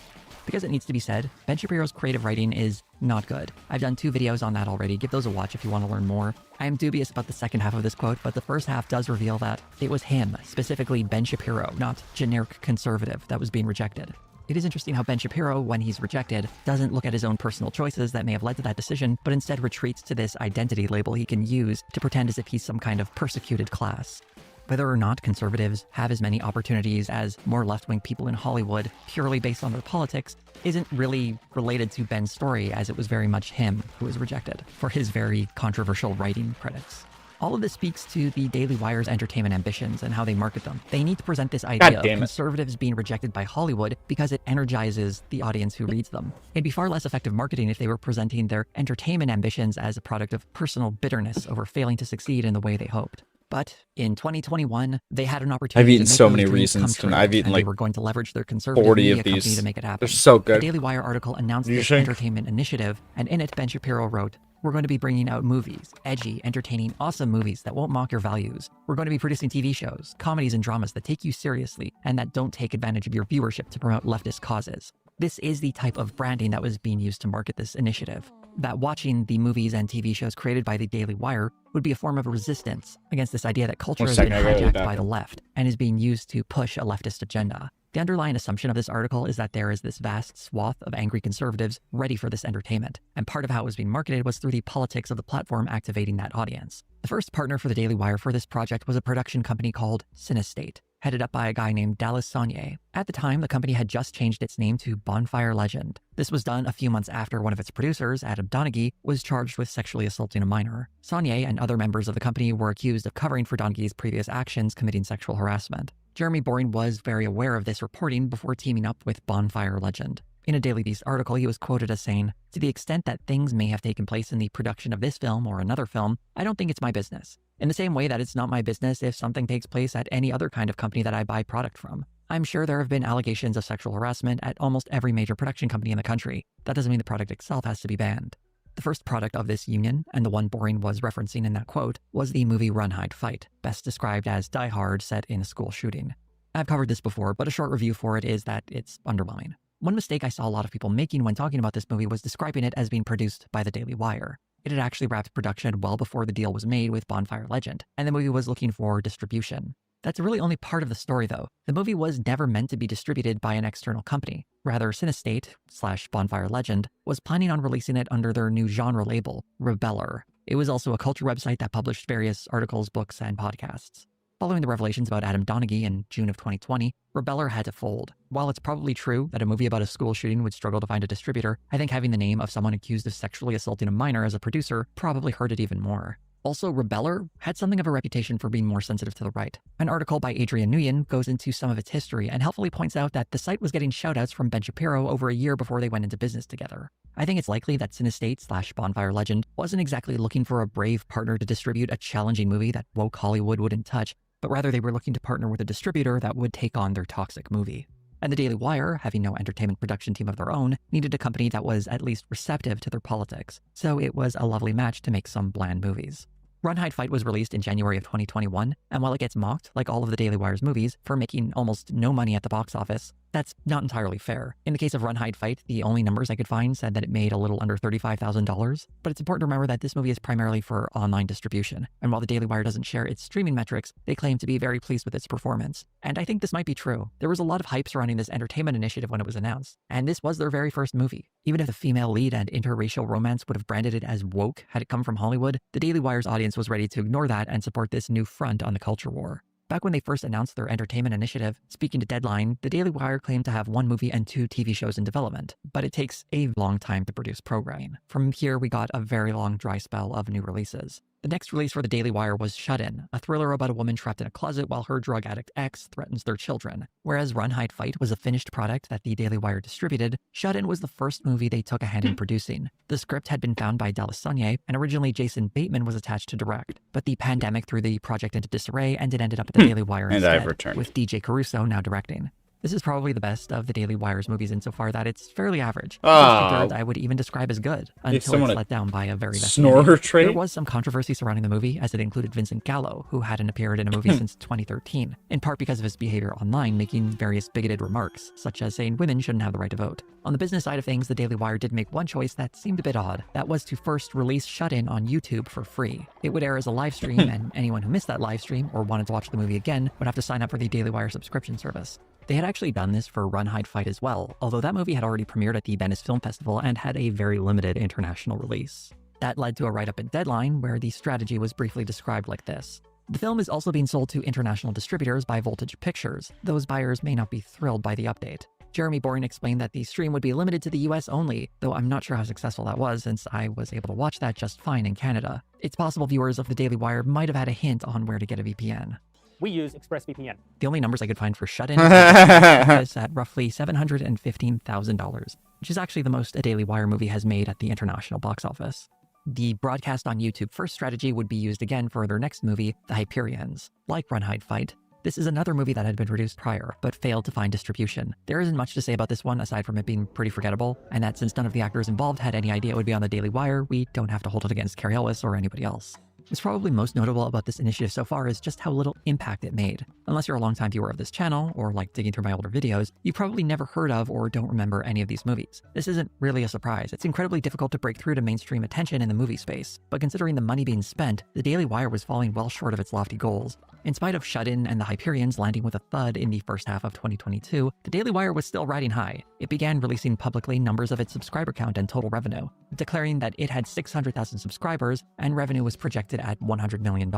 Because it needs to be said, Ben Shapiro's creative writing is not good. I've done 2 videos on that already. Give those a watch if you want to learn more. I am dubious about the second half of this quote, but the first half does reveal that it was him, specifically Ben Shapiro, not generic conservative, that was being rejected. It is interesting how Ben Shapiro, when he's rejected, doesn't look at his own personal choices that may have led to that decision, but instead retreats to this identity label he can use to pretend as if he's some kind of persecuted class. Whether or not conservatives have as many opportunities as more left-wing people in Hollywood purely based on their politics isn't really related to Ben's story, as it was very much him who was rejected for his very controversial writing credits. All of this speaks to the Daily Wire's entertainment ambitions and how they market them. They need to present this idea of conservatives being rejected by Hollywood because it energizes the audience who reads them. It'd be far less effective marketing if they were presenting their entertainment ambitions as a product of personal bitterness over failing to succeed in the way they hoped. But in 2021, they had an opportunity. I've eaten to make so those many dreams reasons. come true, I've eaten and like they were going to leverage their conservative 40 media of company these. to make it happen. They're so good. The Daily Wire article announced You this think? entertainment initiative, and in it, Ben Shapiro wrote, "We're going to be bringing out movies, edgy, entertaining, awesome movies that won't mock your values. We're going to be producing TV shows, comedies, and dramas that take you seriously and that don't take advantage of your viewership to promote leftist causes." This is the type of branding that was being used to market this initiative. That watching the movies and TV shows created by the Daily Wire would be a form of resistance against this idea that culture has been hijacked by the left and is being used to push a leftist agenda. The underlying assumption of this article is that there is this vast swath of angry conservatives ready for this entertainment, and part of how it was being marketed was through the politics of the platform activating that audience. The first partner for the Daily Wire for this project was a production company called Cinestate, headed up by a guy named Dallas Saunier. At the time, the company had just changed its name to Bonfire Legend. This was done a few months after one of its producers, Adam Donaghy, was charged with sexually assaulting a minor. Saunier and other members of the company were accused of covering for Donaghy's previous actions committing sexual harassment. Jeremy Boring was very aware of this reporting before teaming up with Bonfire Legend. In a Daily Beast article, he was quoted as saying, "To the extent that things may have taken place in the production of this film or another film, I don't think it's my business. In the same way that it's not my business if something takes place at any other kind of company that I buy product from. I'm sure there have been allegations of sexual harassment at almost every major production company in the country. That doesn't mean the product itself has to be banned." The first product of this union, and the one Boring was referencing in that quote, was the movie Run, Hide, Fight, best described as Die Hard set in a school shooting. I've covered this before, but a short review for it is that it's underwhelming. One mistake I saw a lot of people making when talking about this movie was describing it as being produced by the Daily Wire. It had actually wrapped production well before the deal was made with Bonfire Legend, and the movie was looking for distribution. That's really only part of the story, though. The movie was never meant to be distributed by an external company. Rather, Cinestate/Bonfire Legend was planning on releasing it under their new genre label, Rebeller. It was also a culture website that published various articles, books, and podcasts. Following the revelations about Adam Donaghy in June of 2020, Rebeller had to fold. While it's probably true that a movie about a school shooting would struggle to find a distributor, I think having the name of someone accused of sexually assaulting a minor as a producer probably hurt it even more. Also, Rebeller had something of a reputation for being more sensitive to the right. An article by Adrian Nguyen goes into some of its history and helpfully points out that the site was getting shoutouts from Ben Shapiro over a year before they went into business together. I think it's likely that Cinestate/Bonfire Legend wasn't exactly looking for a brave partner to distribute a challenging movie that woke Hollywood wouldn't touch, but rather they were looking to partner with a distributor that would take on their toxic movie. And the Daily Wire, having no entertainment production team of their own, needed a company that was at least receptive to their politics. So it was a lovely match to make some bland movies. Run, Hide, Fight was released in January of 2021, and while it gets mocked, like all of the Daily Wire's movies, for making almost no money at the box office, that's not entirely fair. In the case of Run, Hide, Fight, the only numbers I could find said that it made a little under $35,000, but it's important to remember that this movie is primarily for online distribution, and while the Daily Wire doesn't share its streaming metrics, they claim to be very pleased with its performance. And I think this might be true. There was a lot of hype surrounding this entertainment initiative when it was announced, and this was their very first movie. Even if the female lead and interracial romance would have branded it as woke had it come from Hollywood, the Daily Wire's audience was ready to ignore that and support this new front on the culture war. Back when they first announced their entertainment initiative, speaking to Deadline, the Daily Wire claimed to have 1 movie and 2 TV shows in development, but it takes a long time to produce programming. From here, we got a very long dry spell of new releases. The next release for the Daily Wire was Shut In, a thriller about a woman trapped in a closet while her drug addict ex threatens their children. Whereas Run, Hide, Fight was a finished product that the Daily Wire distributed, Shut In was the first movie they took a hand in producing. The script had been found by Dallas Sonnier, and originally Jason Bateman was attached to direct. But the pandemic threw the project into disarray, and it ended up at the Daily Wire instead, I've returned. with DJ Caruso now directing. This is probably the best of the Daily Wire's movies insofar that it's fairly average. Two-thirds I would even describe as good, until it's let down by a very vested snorer trait? There was some controversy surrounding the movie, as it included Vincent Gallo, who hadn't appeared in a movie since 2013, in part because of his behavior online, making various bigoted remarks, such as saying women shouldn't have the right to vote. On the business side of things, the Daily Wire did make one choice that seemed a bit odd. That was to first release Shut In on YouTube for free. It would air as a live stream, and anyone who missed that live stream or wanted to watch the movie again would have to sign up for the Daily Wire subscription service. They had actually done this for Run, Hide, Fight as well, although that movie had already premiered at the Venice Film Festival and had a very limited international release. That led to a write-up in Deadline where the strategy was briefly described like this. The film is also being sold to international distributors by Voltage Pictures. Those buyers may not be thrilled by the update. Jeremy Boring explained that the stream would be limited to the US only, though I'm not sure how successful that was since I was able to watch that just fine in Canada. It's possible viewers of the Daily Wire might have had a hint on where to get a VPN. We use ExpressVPN. The only numbers I could find for Shut In is at roughly $715,000, which is actually the most a Daily Wire movie has made at the international box office. The broadcast on YouTube first strategy would be used again for their next movie, The Hyperions. Like Run, Hide, Fight, this is another movie that had been produced prior, but failed to find distribution. There isn't much to say about this one aside from it being pretty forgettable, and that since none of the actors involved had any idea it would be on the Daily Wire, we don't have to hold it against Cary Elwes or anybody else. What's probably most notable about this initiative so far is just how little impact it made. Unless you're a longtime viewer of this channel, or like digging through my older videos, you probably never heard of or don't remember any of these movies. This isn't really a surprise. It's incredibly difficult to break through to mainstream attention in the movie space, but considering the money being spent, the Daily Wire was falling well short of its lofty goals. In spite of Shut In and The Hyperions landing with a thud in the first half of 2022, the Daily Wire was still riding high. It began releasing publicly numbers of its subscriber count and total revenue, declaring that it had 600,000 subscribers and revenue was projected at $100 million.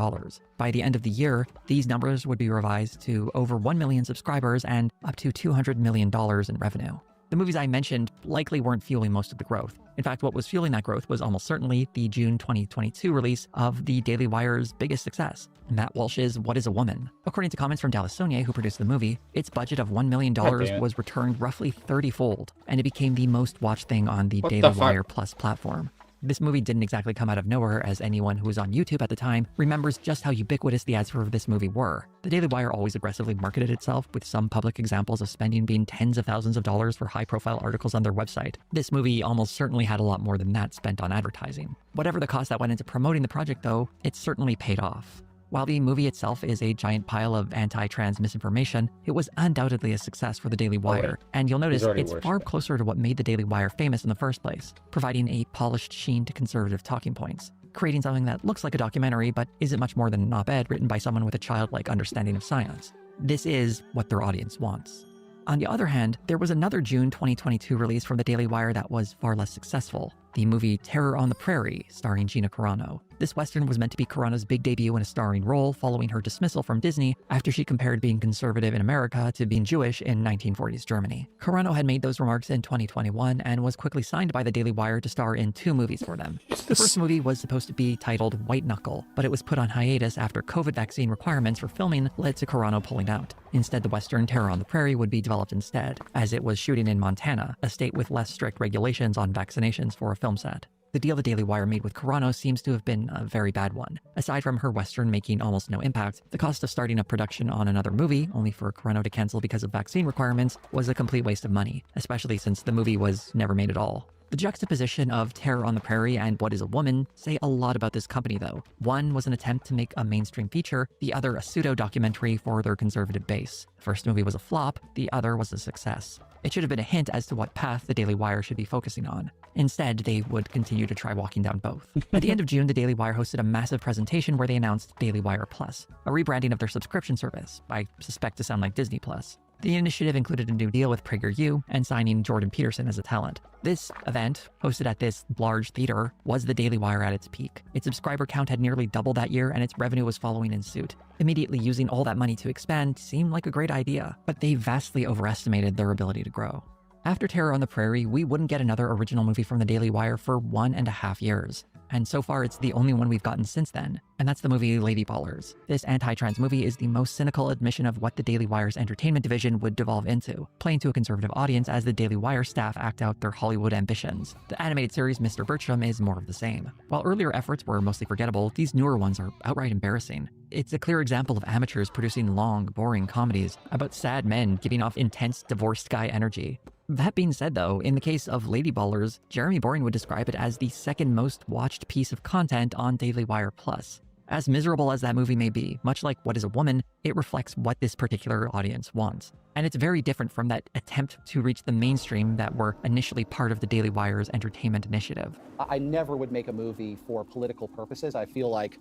By the end of the year, these numbers would be revised to over 1 million subscribers and up to $200 million in revenue. The movies I mentioned likely weren't fueling most of the growth. In fact, what was fueling that growth was almost certainly the June 2022 release of the Daily Wire's biggest success, Matt Walsh's What is a Woman? According to comments from Dallas Sonnier, who produced the movie, its budget of $1 million was returned roughly 30-fold, and it became the most watched thing on the Daily Wire Plus platform. This movie didn't exactly come out of nowhere, as anyone who was on YouTube at the time remembers just how ubiquitous the ads for this movie were. The Daily Wire always aggressively marketed itself, with some public examples of spending being tens of thousands of dollars for high-profile articles on their website. This movie almost certainly had a lot more than that spent on advertising. Whatever the cost that went into promoting the project, though, it certainly paid off. While the movie itself is a giant pile of anti-trans misinformation, it was undoubtedly a success for the Daily Wire, and you'll notice it's far closer to what made the Daily Wire famous in the first place, providing a polished sheen to conservative talking points, creating something that looks like a documentary but isn't much more than an op-ed written by someone with a childlike understanding of science. This is what their audience wants. On the other hand, there was another June 2022 release from the Daily Wire that was far less successful. the movie Terror on the Prairie, starring Gina Carano. This Western was meant to be Carano's big debut in a starring role following her dismissal from Disney after she compared being conservative in America to being Jewish in 1940s Germany. Carano had made those remarks in 2021 and was quickly signed by the Daily Wire to star in 2 movies for them. The first movie was supposed to be titled White Knuckle, but it was put on hiatus after COVID vaccine requirements for filming led to Carano pulling out. Instead, the Western Terror on the Prairie would be developed instead, as it was shooting in Montana, a state with less strict regulations on vaccinations for a film set. The deal the Daily Wire made with Carano seems to have been a very bad one. Aside from her Western making almost no impact, the cost of starting up production on another movie, only for Carano to cancel because of vaccine requirements, was a complete waste of money, especially since the movie was never made at all. The juxtaposition of Terror on the Prairie and What is a Woman say a lot about this company, though. One was an attempt to make a mainstream feature, the other a pseudo-documentary for their conservative base. The first movie was a flop, the other was a success. It should have been a hint as to what path the Daily Wire should be focusing on. Instead, they would continue to try walking down both. At the end of June, the Daily Wire hosted a massive presentation where they announced Daily Wire Plus, a rebranding of their subscription service, I suspect to sound like Disney Plus. The initiative included a new deal with PragerU and signing Jordan Peterson as a talent. This event, hosted at this large theater, was the Daily Wire at its peak. Its subscriber count had nearly doubled that year, and its revenue was following in suit. Immediately using all that money to expand seemed like a great idea, but they vastly overestimated their ability to grow. After Terror on the Prairie, we wouldn't get another original movie from the Daily Wire for 1.5 years. And so far, it's the only one we've gotten since then, and that's the movie Lady Ballers. This anti-trans movie is the most cynical admission of what the Daily Wire's entertainment division would devolve into, playing to a conservative audience as the Daily Wire staff act out their Hollywood ambitions. The animated series Mr. Bertram is more of the same. While earlier efforts were mostly forgettable, these newer ones are outright embarrassing. It's a clear example of amateurs producing long, boring comedies about sad men giving off intense divorced guy energy. That being said, though, in the case of Lady Ballers, Jeremy Boring would describe it as the second most watched piece of content on Daily Wire Plus. As miserable as that movie may be, much like What is a Woman, it reflects what this particular audience wants. And it's very different from that attempt to reach the mainstream that were initially part of the Daily Wire's entertainment initiative. I never would make a movie for political purposes. I feel like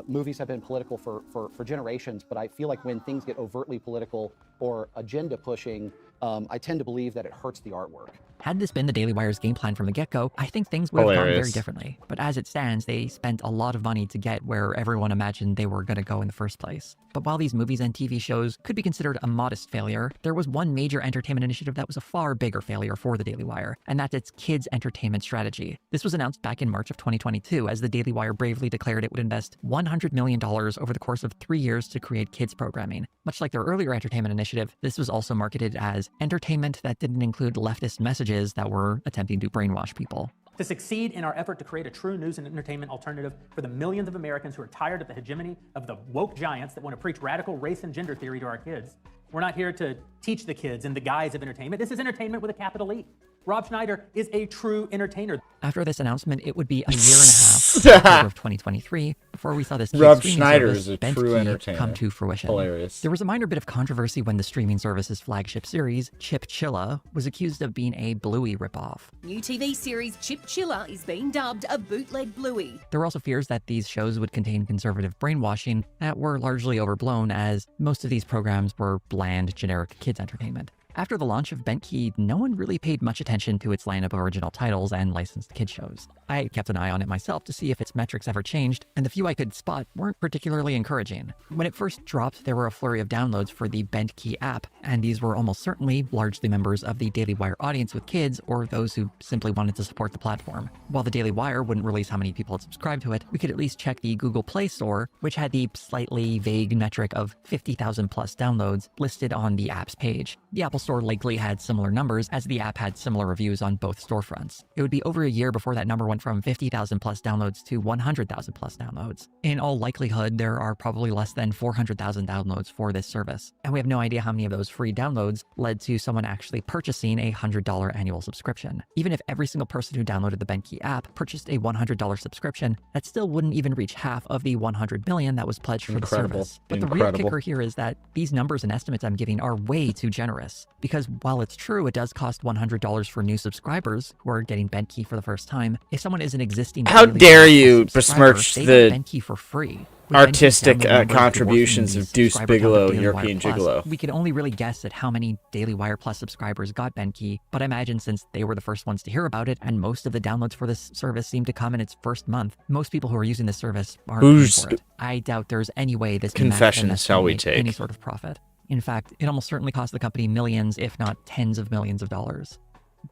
movies have been political for generations, but I feel like when things get overtly political or agenda pushing, I tend to believe that it hurts the artwork. Had this been the Daily Wire's game plan from the get-go, I think things would have gone very differently. But as it stands, they spent a lot of money to get where everyone imagined they were going to go in the first place. But while these movies and TV shows could be considered a modest failure, there was one major entertainment initiative that was a far bigger failure for the Daily Wire, and that's its kids' entertainment strategy. This was announced back in March of 2022 as the Daily Wire bravely declared it would invest $100 million over the course of 3 years to create kids programming. Much like their earlier entertainment initiative, this was also marketed as entertainment that didn't include leftist messages that were attempting to brainwash people. To succeed in our effort to create a true news and entertainment alternative for the millions of Americans who are tired of the hegemony of the woke giants that want to preach radical race and gender theory to our kids, we're not here to teach the kids in the guise of entertainment. This is entertainment with a capital E. Rob Schneider is a true entertainer. After this announcement, it would be a year and a half, October of 2023, before we saw this Rob streaming Schneider service, is a Bent true Key, entertainer. come to fruition. Hilarious. There was a minor bit of controversy when the streaming service's flagship series, Chip Chilla, was accused of being a Bluey ripoff. New TV series Chip Chilla is being dubbed a bootleg Bluey. There were also fears that these shows would contain conservative brainwashing that were largely overblown, as most of these programs were bland, generic kids entertainment. After the launch of Bent Key, no one really paid much attention to its lineup of original titles and licensed kid shows. I kept an eye on it myself to see if its metrics ever changed, and the few I could spot weren't particularly encouraging. When it first dropped, there were a flurry of downloads for the Bent Key app, and these were almost certainly largely members of the Daily Wire audience with kids or those who simply wanted to support the platform. While the Daily Wire wouldn't release how many people had subscribed to it, we could at least check the Google Play Store, which had the slightly vague metric of 50,000 plus downloads listed on the app's page. The Apple Store likely had similar numbers, as the app had similar reviews on both storefronts. It would be over a year before that number went from 50,000 plus downloads to 100,000 plus downloads. In all likelihood, there are probably less than 400,000 downloads for this service, and we have no idea how many of those free downloads led to someone actually purchasing a $100 annual subscription. Even if every single person who downloaded the Bent Key app purchased a $100 subscription, that still wouldn't even reach half of the $100 million that was pledged for the service. But the real kicker here is that these numbers and estimates I'm giving are way too generous. because while it's true it does cost $100 for new subscribers who are getting BentKey for the first time, if someone is an existing How Daily dare Wire you Plus subscriber, besmirch they the get BentKey for free. With artistic BentKey's download numbers contributions dwarfing of the Deuce subscriber count Bigelow, Daily Wire European Plus, Gigolo. we can only really guess at how many Daily Wire Plus subscribers got BentKey, but I imagine since they were the first ones to hear about it, and most of the downloads for this service seem to come in its first month, most people who are using this service aren't paying for it. I doubt there's any way this confession shall we make take? Any sort of profit. In fact, it almost certainly cost the company millions, if not tens of millions of dollars.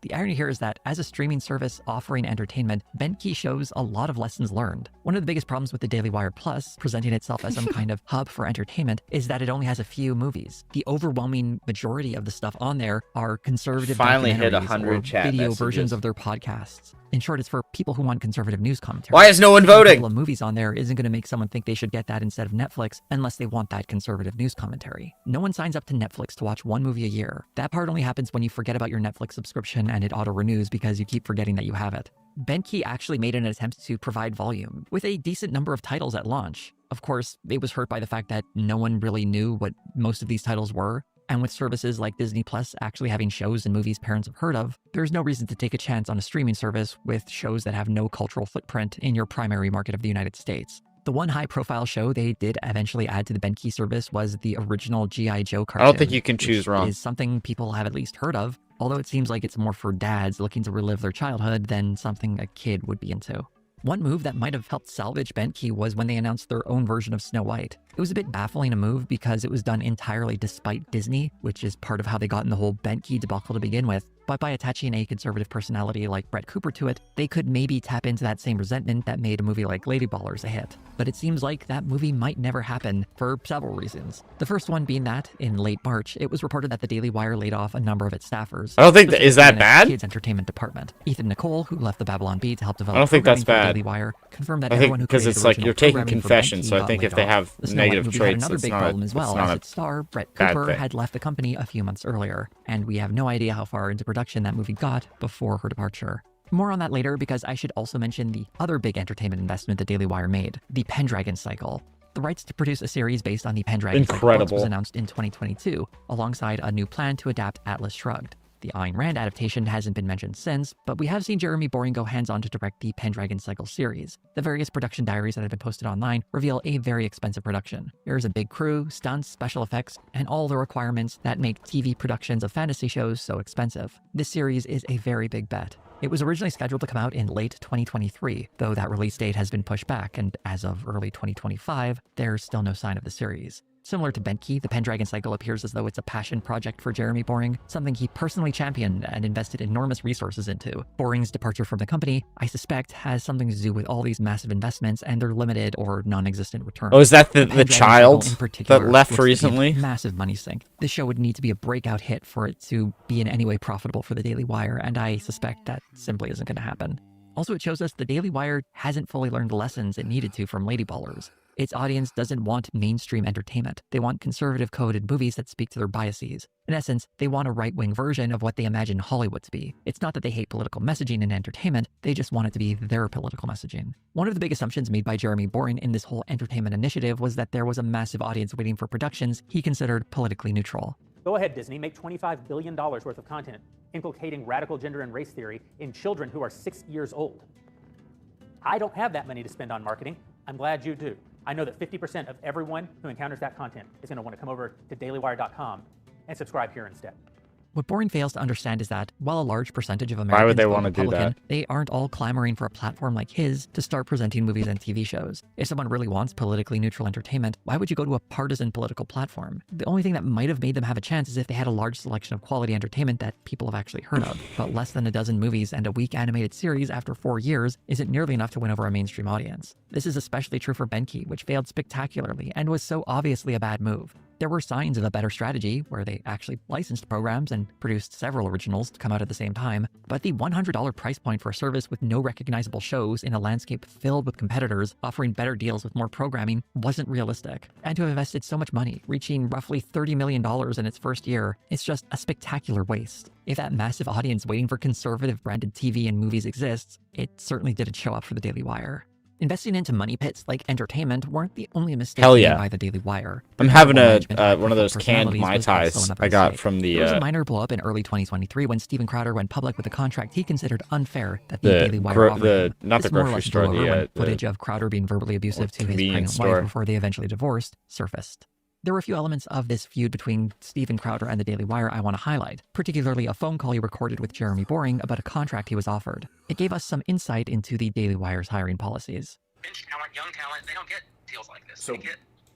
The irony here is that as a streaming service offering entertainment, BentKey shows a lot of lessons learned. One of the biggest problems with the Daily Wire Plus, presenting itself as some kind of hub for entertainment, is that it only has a few movies. The overwhelming majority of the stuff on there are conservative Finally hit documentaries 100 or chat video messages. versions of their podcasts. In short, it's for people who want conservative news commentary. Why is no one Putting a voting? couple of movies on there isn't going to make someone think they should get that instead of Netflix unless they want that conservative news commentary. No one signs up to Netflix to watch one movie a year. That part only happens when you forget about your Netflix subscription and it auto-renews because you keep forgetting that you have it. BentKey actually made an attempt to provide volume, with a decent number of titles at launch. Of course, it was hurt by the fact that no one really knew what most of these titles were. And with services like Disney Plus actually having shows and movies parents have heard of, there's no reason to take a chance on a streaming service with shows that have no cultural footprint in your primary market of the United States. The one high-profile show they did eventually add to the BentKey service was the original G.I. Joe cartoon. I don't think you can choose wrong. Is something people have at least heard of, although it seems like it's more for dads looking to relive their childhood than something a kid would be into. One move that might have helped salvage BentKey was when they announced their own version of Snow White. It was a bit baffling a move because it was done entirely despite Disney, which is part of how they got in the whole BentKey debacle to begin with. But by attaching a conservative personality like Brett Cooper to it, they could maybe tap into that same resentment that made a movie like Lady Ballers a hit. But it seems like that movie might never happen for several reasons. The first one being that, in late March, it was reported that the Daily Wire laid off a number of its staffers. I don't think is that bad? Kids Entertainment Department. Ethan Nicole, who left the Babylon Bee to help develop I don't think that's programming for bad. the Daily Wire, confirmed that I think everyone who because created it's like original you're taking programming for confession, BentKey so I got think if laid they off. have The Snow White negative movie traits, had another it's big not problem as well, not as a its star, Brett bad Cooper, thing. had left the company a few months earlier, and we have no idea how far into production that movie got before her departure. More on that later, because I should also mention the other big entertainment investment the Daily Wire made, the Pendragon cycle. The rights to produce a series based on the Pendragon cycle books was announced in 2022, alongside a new plan to adapt Atlas Shrugged. The Ayn Rand adaptation hasn't been mentioned since, but we have seen Jeremy Boring go hands-on to direct the Pendragon Cycle series. The various production diaries that have been posted online reveal a very expensive production. There's a big crew, stunts, special effects, and all the requirements that make TV productions of fantasy shows so expensive. This series is a very big bet. It was originally scheduled to come out in late 2023, though that release date has been pushed back, and as of early 2025, there's still no sign of the series. Similar to BentKey, the Pendragon Cycle appears as though it's a passion project for Jeremy Boring, something he personally championed and invested enormous resources into. Boring's departure from the company, I suspect, has something to do with all these massive investments and their limited or non-existent returns. Oh, is that the Pendragon child Cycle in particular that left looks to be a recently? massive money sink. This show would need to be a breakout hit for it to be in any way profitable for the Daily Wire, and I suspect that simply isn't going to happen. Also, it shows us the Daily Wire hasn't fully learned the lessons it needed to from Lady Ballers. Its audience doesn't want mainstream entertainment. They want conservative coded movies that speak to their biases. In essence, they want a right-wing version of what they imagine Hollywood to be. It's not that they hate political messaging in entertainment, they just want it to be their political messaging. One of the big assumptions made by Jeremy Boring in this whole entertainment initiative was that there was a massive audience waiting for productions he considered politically neutral. Go ahead, Disney, make $25 billion worth of content inculcating radical gender and race theory in children who are 6 years old. I don't have that money to spend on marketing. I'm glad you do. I know that 50% of everyone who encounters that content is going to want to come over to dailywire.com and subscribe here instead. What Boring fails to understand is that, while a large percentage of Americans Why would they vote want to do Republican, that? they aren't all clamoring for a platform like his to start presenting movies and TV shows. If someone really wants politically neutral entertainment, why would you go to a partisan political platform? The only thing that might have made them have a chance is if they had a large selection of quality entertainment that people have actually heard of. But less than a dozen movies and a weak animated series after 4 years isn't nearly enough to win over a mainstream audience. This is especially true for BentKey, which failed spectacularly and was so obviously a bad move. There were signs of a better strategy, where they actually licensed programs and produced several originals to come out at the same time, but the $100 price point for a service with no recognizable shows in a landscape filled with competitors offering better deals with more programming wasn't realistic. And to have invested so much money, reaching roughly $30 million in its first year, it's just a spectacular waste. If that massive audience waiting for conservative branded TV and movies exists, it certainly didn't show up for the Daily Wire. Investing into money pits like entertainment weren't the only mistakes Hell made yeah. by the Daily Wire. I'm having one of those canned Mai Tais I got from the There was a minor blow-up in early 2023 when Steven Crowder went public with a contract he considered unfair that the Daily Wire offered him. not the This more or grocery less store, blew over when the footage of Crowder being verbally abusive to his convenience pregnant store. wife before they eventually divorced surfaced. There were a few elements of this feud between Steven Crowder and the Daily Wire I want to highlight, particularly a phone call he recorded with Jeremy Boring about a contract he was offered. It gave us some insight into the Daily Wire's hiring policies. Bench talent, young talent, they don't get deals like this. So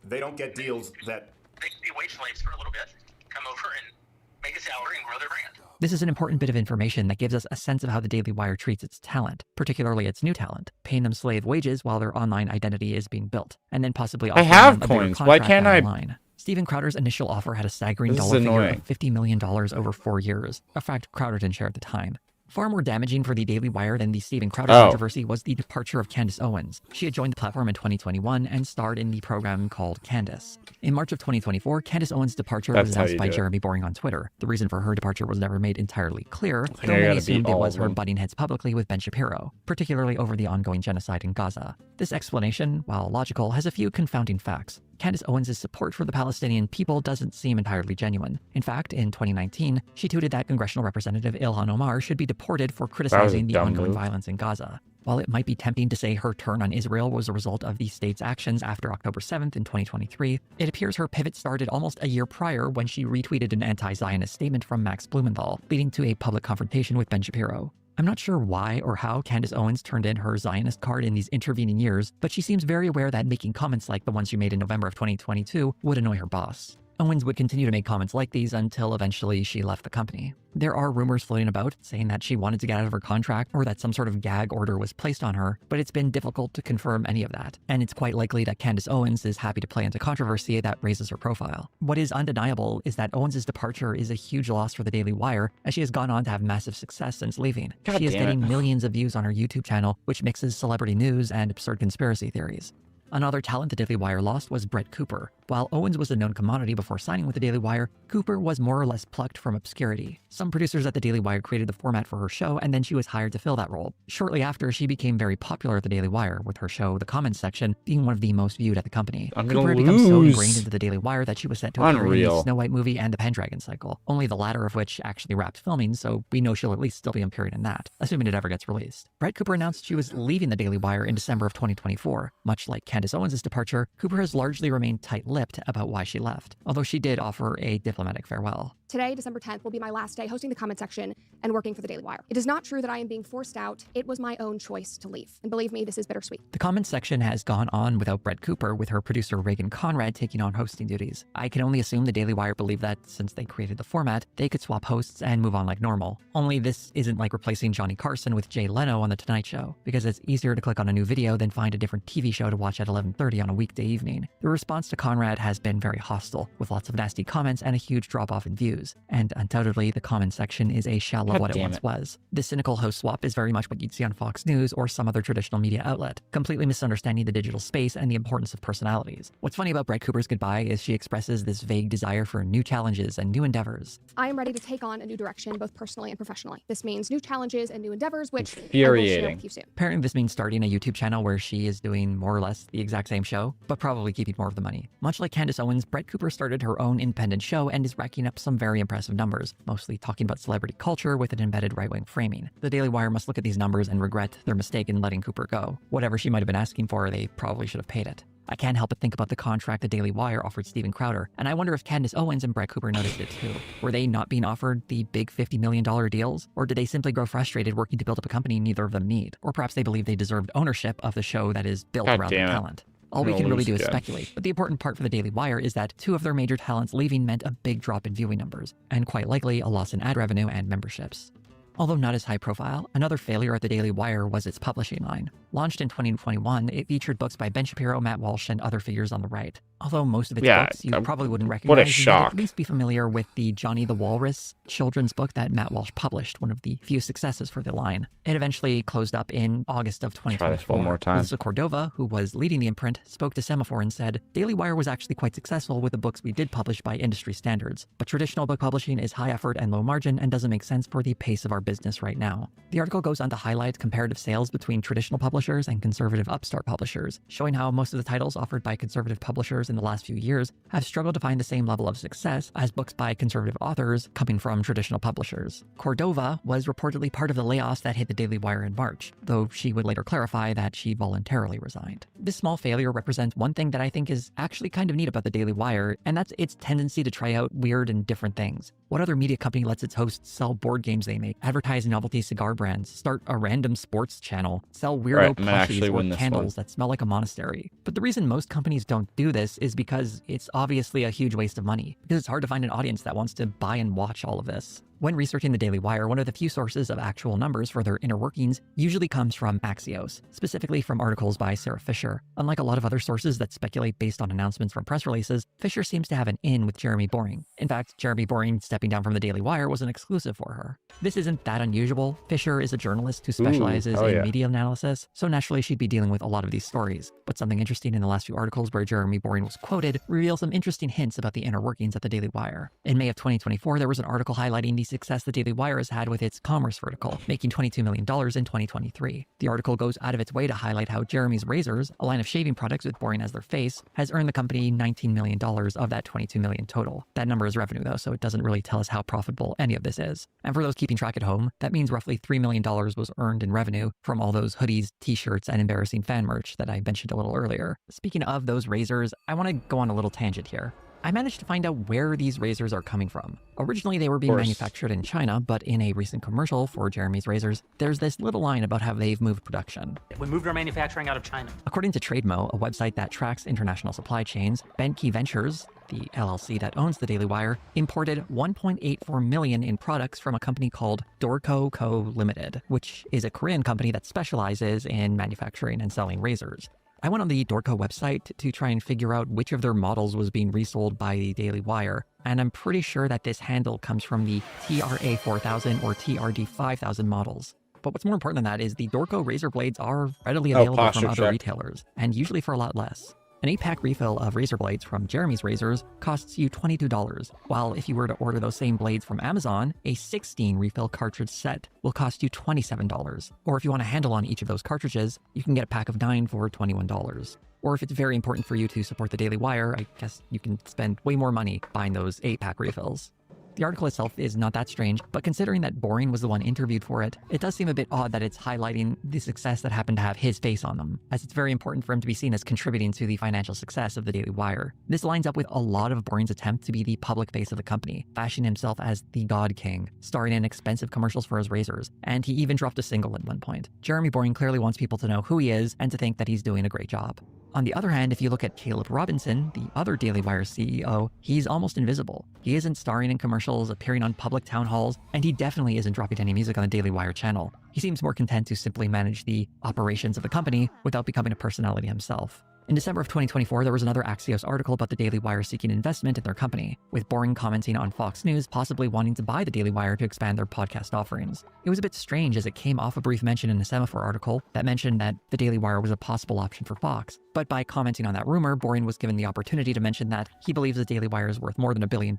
they don't get deals that... They can be wage slaves for a little bit, come over and make a salary and grow their brand. This is an important bit of information that gives us a sense of how the Daily Wire treats its talent, particularly its new talent, paying them slave wages while their online identity is being built, and then possibly I offering have them a bigger coins. Why contract can't I? online. Steven Crowder's initial offer had a staggering This is dollar figure annoying. of $50 million over 4 years, a fact Crowder didn't share at the time. Far more damaging for the Daily Wire than the Steven Crowder controversy was the departure of Candace Owens. She had joined the platform in 2021 and starred in the program called Candace. In March of 2024, Candace Owens' departure was announced by Jeremy Boring on Twitter. The reason for her departure was never made entirely clear, though many assumed it was her butting heads publicly with Ben Shapiro, particularly over the ongoing genocide in Gaza. This explanation, while logical, has a few confounding facts. Candace Owens' support for the Palestinian people doesn't seem entirely genuine. In fact, in 2019, she tweeted that Congressional Representative Ilhan Omar should be deported for criticizing the ongoing violence in Gaza. While it might be tempting to say her turn on Israel was a result of the state's actions after October 7th in 2023, it appears her pivot started almost a year prior when she retweeted an anti-Zionist statement from Max Blumenthal, leading to a public confrontation with Ben Shapiro. I'm not sure why or how Candace Owens turned in her Zionist card in these intervening years, but she seems very aware that making comments like the ones she made in November of 2022 would annoy her boss. Owens would continue to make comments like these until eventually she left the company. There are rumors floating about saying that she wanted to get out of her contract or that some sort of gag order was placed on her, but it's been difficult to confirm any of that. And it's quite likely that Candace Owens is happy to play into controversy that raises her profile. What is undeniable is that Owens' departure is a huge loss for the Daily Wire, as she has gone on to have massive success since leaving. She is getting millions of views on her YouTube channel, which mixes celebrity news and absurd conspiracy theories. Another talent the Daily Wire lost was Brett Cooper. While Owens was a known commodity before signing with the Daily Wire, Cooper was more or less plucked from obscurity. Some producers at the Daily Wire created the format for her show, and then she was hired to fill that role. Shortly after, she became very popular at the Daily Wire, with her show, The Comments Section, being one of the most viewed at the company. Cooper had become so ingrained into the Daily Wire that she was set to appear in the Snow White movie and the Pendragon cycle, only the latter of which actually wrapped filming, so we know she'll at least still be appearing in that, assuming it ever gets released. Brett Cooper announced she was leaving the Daily Wire in December of 2024. Much like Candace Owens' departure, Cooper has largely remained tight-lipped about why she left, although she did offer a diplomatic farewell. Today, December 10th, will be my last day hosting the comment section and working for the Daily Wire. It is not true that I am being forced out. It was my own choice to leave. And believe me, this is bittersweet. The comment section has gone on without Brett Cooper, with her producer Reagan Conrad taking on hosting duties. I can only assume the Daily Wire believed that, since they created the format, they could swap hosts and move on like normal. Only this isn't like replacing Johnny Carson with Jay Leno on The Tonight Show, because it's easier to click on a new video than find a different TV show to watch at 11:30 on a weekday evening. The response to Conrad has been very hostile, with lots of nasty comments and a huge drop-off in views. And undoubtedly, the comment section is a shell of what it once was. This cynical host swap is very much what you'd see on Fox News or some other traditional media outlet, completely misunderstanding the digital space and the importance of personalities. What's funny about Brett Cooper's goodbye is she expresses this vague desire for new challenges and new endeavors. I am ready to take on a new direction, both personally and professionally. This means new challenges and new endeavors, which I will share with you soon. Apparently, this means starting a YouTube channel where she is doing more or less the exact same show, but probably keeping more of the money. Much like Candace Owens, Brett Cooper started her own independent show and is racking up some very impressive numbers, mostly talking about celebrity culture with an embedded right-wing framing. The Daily Wire must look at these numbers and regret their mistake in letting Cooper go. Whatever she might have been asking for, they probably should have paid it. I can't help but think about the contract the Daily Wire offered Steven Crowder, and I wonder if Candace Owens and Brett Cooper noticed it too. Were they not being offered the big $50 million deals? Or did they simply grow frustrated working to build up a company neither of them need? Or perhaps they believe they deserved ownership of the show that is built around their talent. All we can really do is speculate, but the important part for the Daily Wire is that two of their major talents leaving meant a big drop in viewing numbers, and quite likely a loss in ad revenue and memberships. Although not as high profile, another failure at the Daily Wire was its publishing line. Launched in 2021, it featured books by Ben Shapiro, Matt Walsh, and other figures on the right. Although most of its Yeah, books you probably wouldn't recognize, what a you'd shock. at least be familiar with the Johnny the Walrus children's book that Matt Walsh published, one of the few successes for the line. It eventually closed up in August of 2024. Try this one more time. Melissa Cordova, who was leading the imprint, spoke to Semaphore and said, Daily Wire was actually quite successful with the books we did publish by industry standards, but traditional book publishing is high effort and low margin and doesn't make sense for the pace of our business right now. The article goes on to highlight comparative sales between traditional publishers and conservative upstart publishers, showing how most of the titles offered by conservative publishers in the last few years have struggled to find the same level of success as books by conservative authors coming from traditional publishers. Cordova was reportedly part of the layoffs that hit the Daily Wire in March, though she would later clarify that she voluntarily resigned. This small failure represents one thing that I think is actually kind of neat about the Daily Wire, and that's its tendency to try out weird and different things. What other media company lets its hosts sell board games they make, advertise novelty cigar brands, start a random sports channel, sell weirdo plushies or candles that smell like a monastery? But the reason most companies don't do this is because it's obviously a huge waste of money, because it's hard to find an audience that wants to buy and watch all of this. When researching the Daily Wire, one of the few sources of actual numbers for their inner workings usually comes from Axios, specifically from articles by Sarah Fisher. Unlike a lot of other sources that speculate based on announcements from press releases, Fisher seems to have an in with Jeremy Boring. In fact, Jeremy Boring stepping down from the Daily Wire was an exclusive for her. This isn't that unusual. Fisher is a journalist who specializes in media analysis, so naturally she'd be dealing with a lot of these stories. But something interesting in the last few articles where Jeremy Boring was quoted reveals some interesting hints about the inner workings at the Daily Wire. In May of 2024, there was an article highlighting the success the Daily Wire has had with its commerce vertical, making $22 million in 2023. The article goes out of its way to highlight how Jeremy's Razors, a line of shaving products with Boring as their face, has earned the company $19 million of that $22 million total. That number is revenue though, so it doesn't really tell us how profitable any of this is. And for those keeping track at home, that means roughly $3 million was earned in revenue from all those hoodies, t-shirts, and embarrassing fan merch that I mentioned a little earlier. Speaking of those razors, I want to go on a little tangent here. I managed to find out where these razors are coming from. Originally, they were being manufactured in China, but in a recent commercial for Jeremy's Razors, there's this little line about how they've moved production. We moved our manufacturing out of China. According to TradeMo, a website that tracks international supply chains, Bentkey Ventures, the LLC that owns the Daily Wire, imported $1.84 million in products from a company called Dorco Co. Limited, which is a Korean company that specializes in manufacturing and selling razors. I went on the Dorco website to try and figure out which of their models was being resold by the Daily Wire, and I'm pretty sure that this handle comes from the TRA 4000 or TRD 5000 models. But what's more important than that is the Dorco razor blades are readily available from other retailers, and usually for a lot less. An 8-pack refill of razor blades from Jeremy's Razors costs you $22, while if you were to order those same blades from Amazon, a 16 refill cartridge set will cost you $27. Or if you want a handle on each of those cartridges, you can get a pack of 9 for $21. Or if it's very important for you to support the Daily Wire, I guess you can spend way more money buying those 8-pack refills. The article itself is not that strange, but considering that Boring was the one interviewed for it, it does seem a bit odd that it's highlighting the success that happened to have his face on them, as it's very important for him to be seen as contributing to the financial success of the Daily Wire. This lines up with a lot of Boring's attempt to be the public face of the company, fashioning himself as the God King, starring in expensive commercials for his razors, and he even dropped a single at one point. Jeremy Boring clearly wants people to know who he is and to think that he's doing a great job. On the other hand, if you look at Caleb Robinson, the other Daily Wire CEO, he's almost invisible. He isn't starring in commercials, appearing on public town halls, and he definitely isn't dropping any music on the Daily Wire channel. He seems more content to simply manage the operations of the company without becoming a personality himself. In December of 2024, there was another Axios article about the Daily Wire seeking investment in their company, with Boring commenting on Fox News possibly wanting to buy the Daily Wire to expand their podcast offerings. It was a bit strange as it came off a brief mention in the Semaphore article that mentioned that the Daily Wire was a possible option for Fox. But by commenting on that rumor, Boring was given the opportunity to mention that he believes the Daily Wire is worth more than $1 billion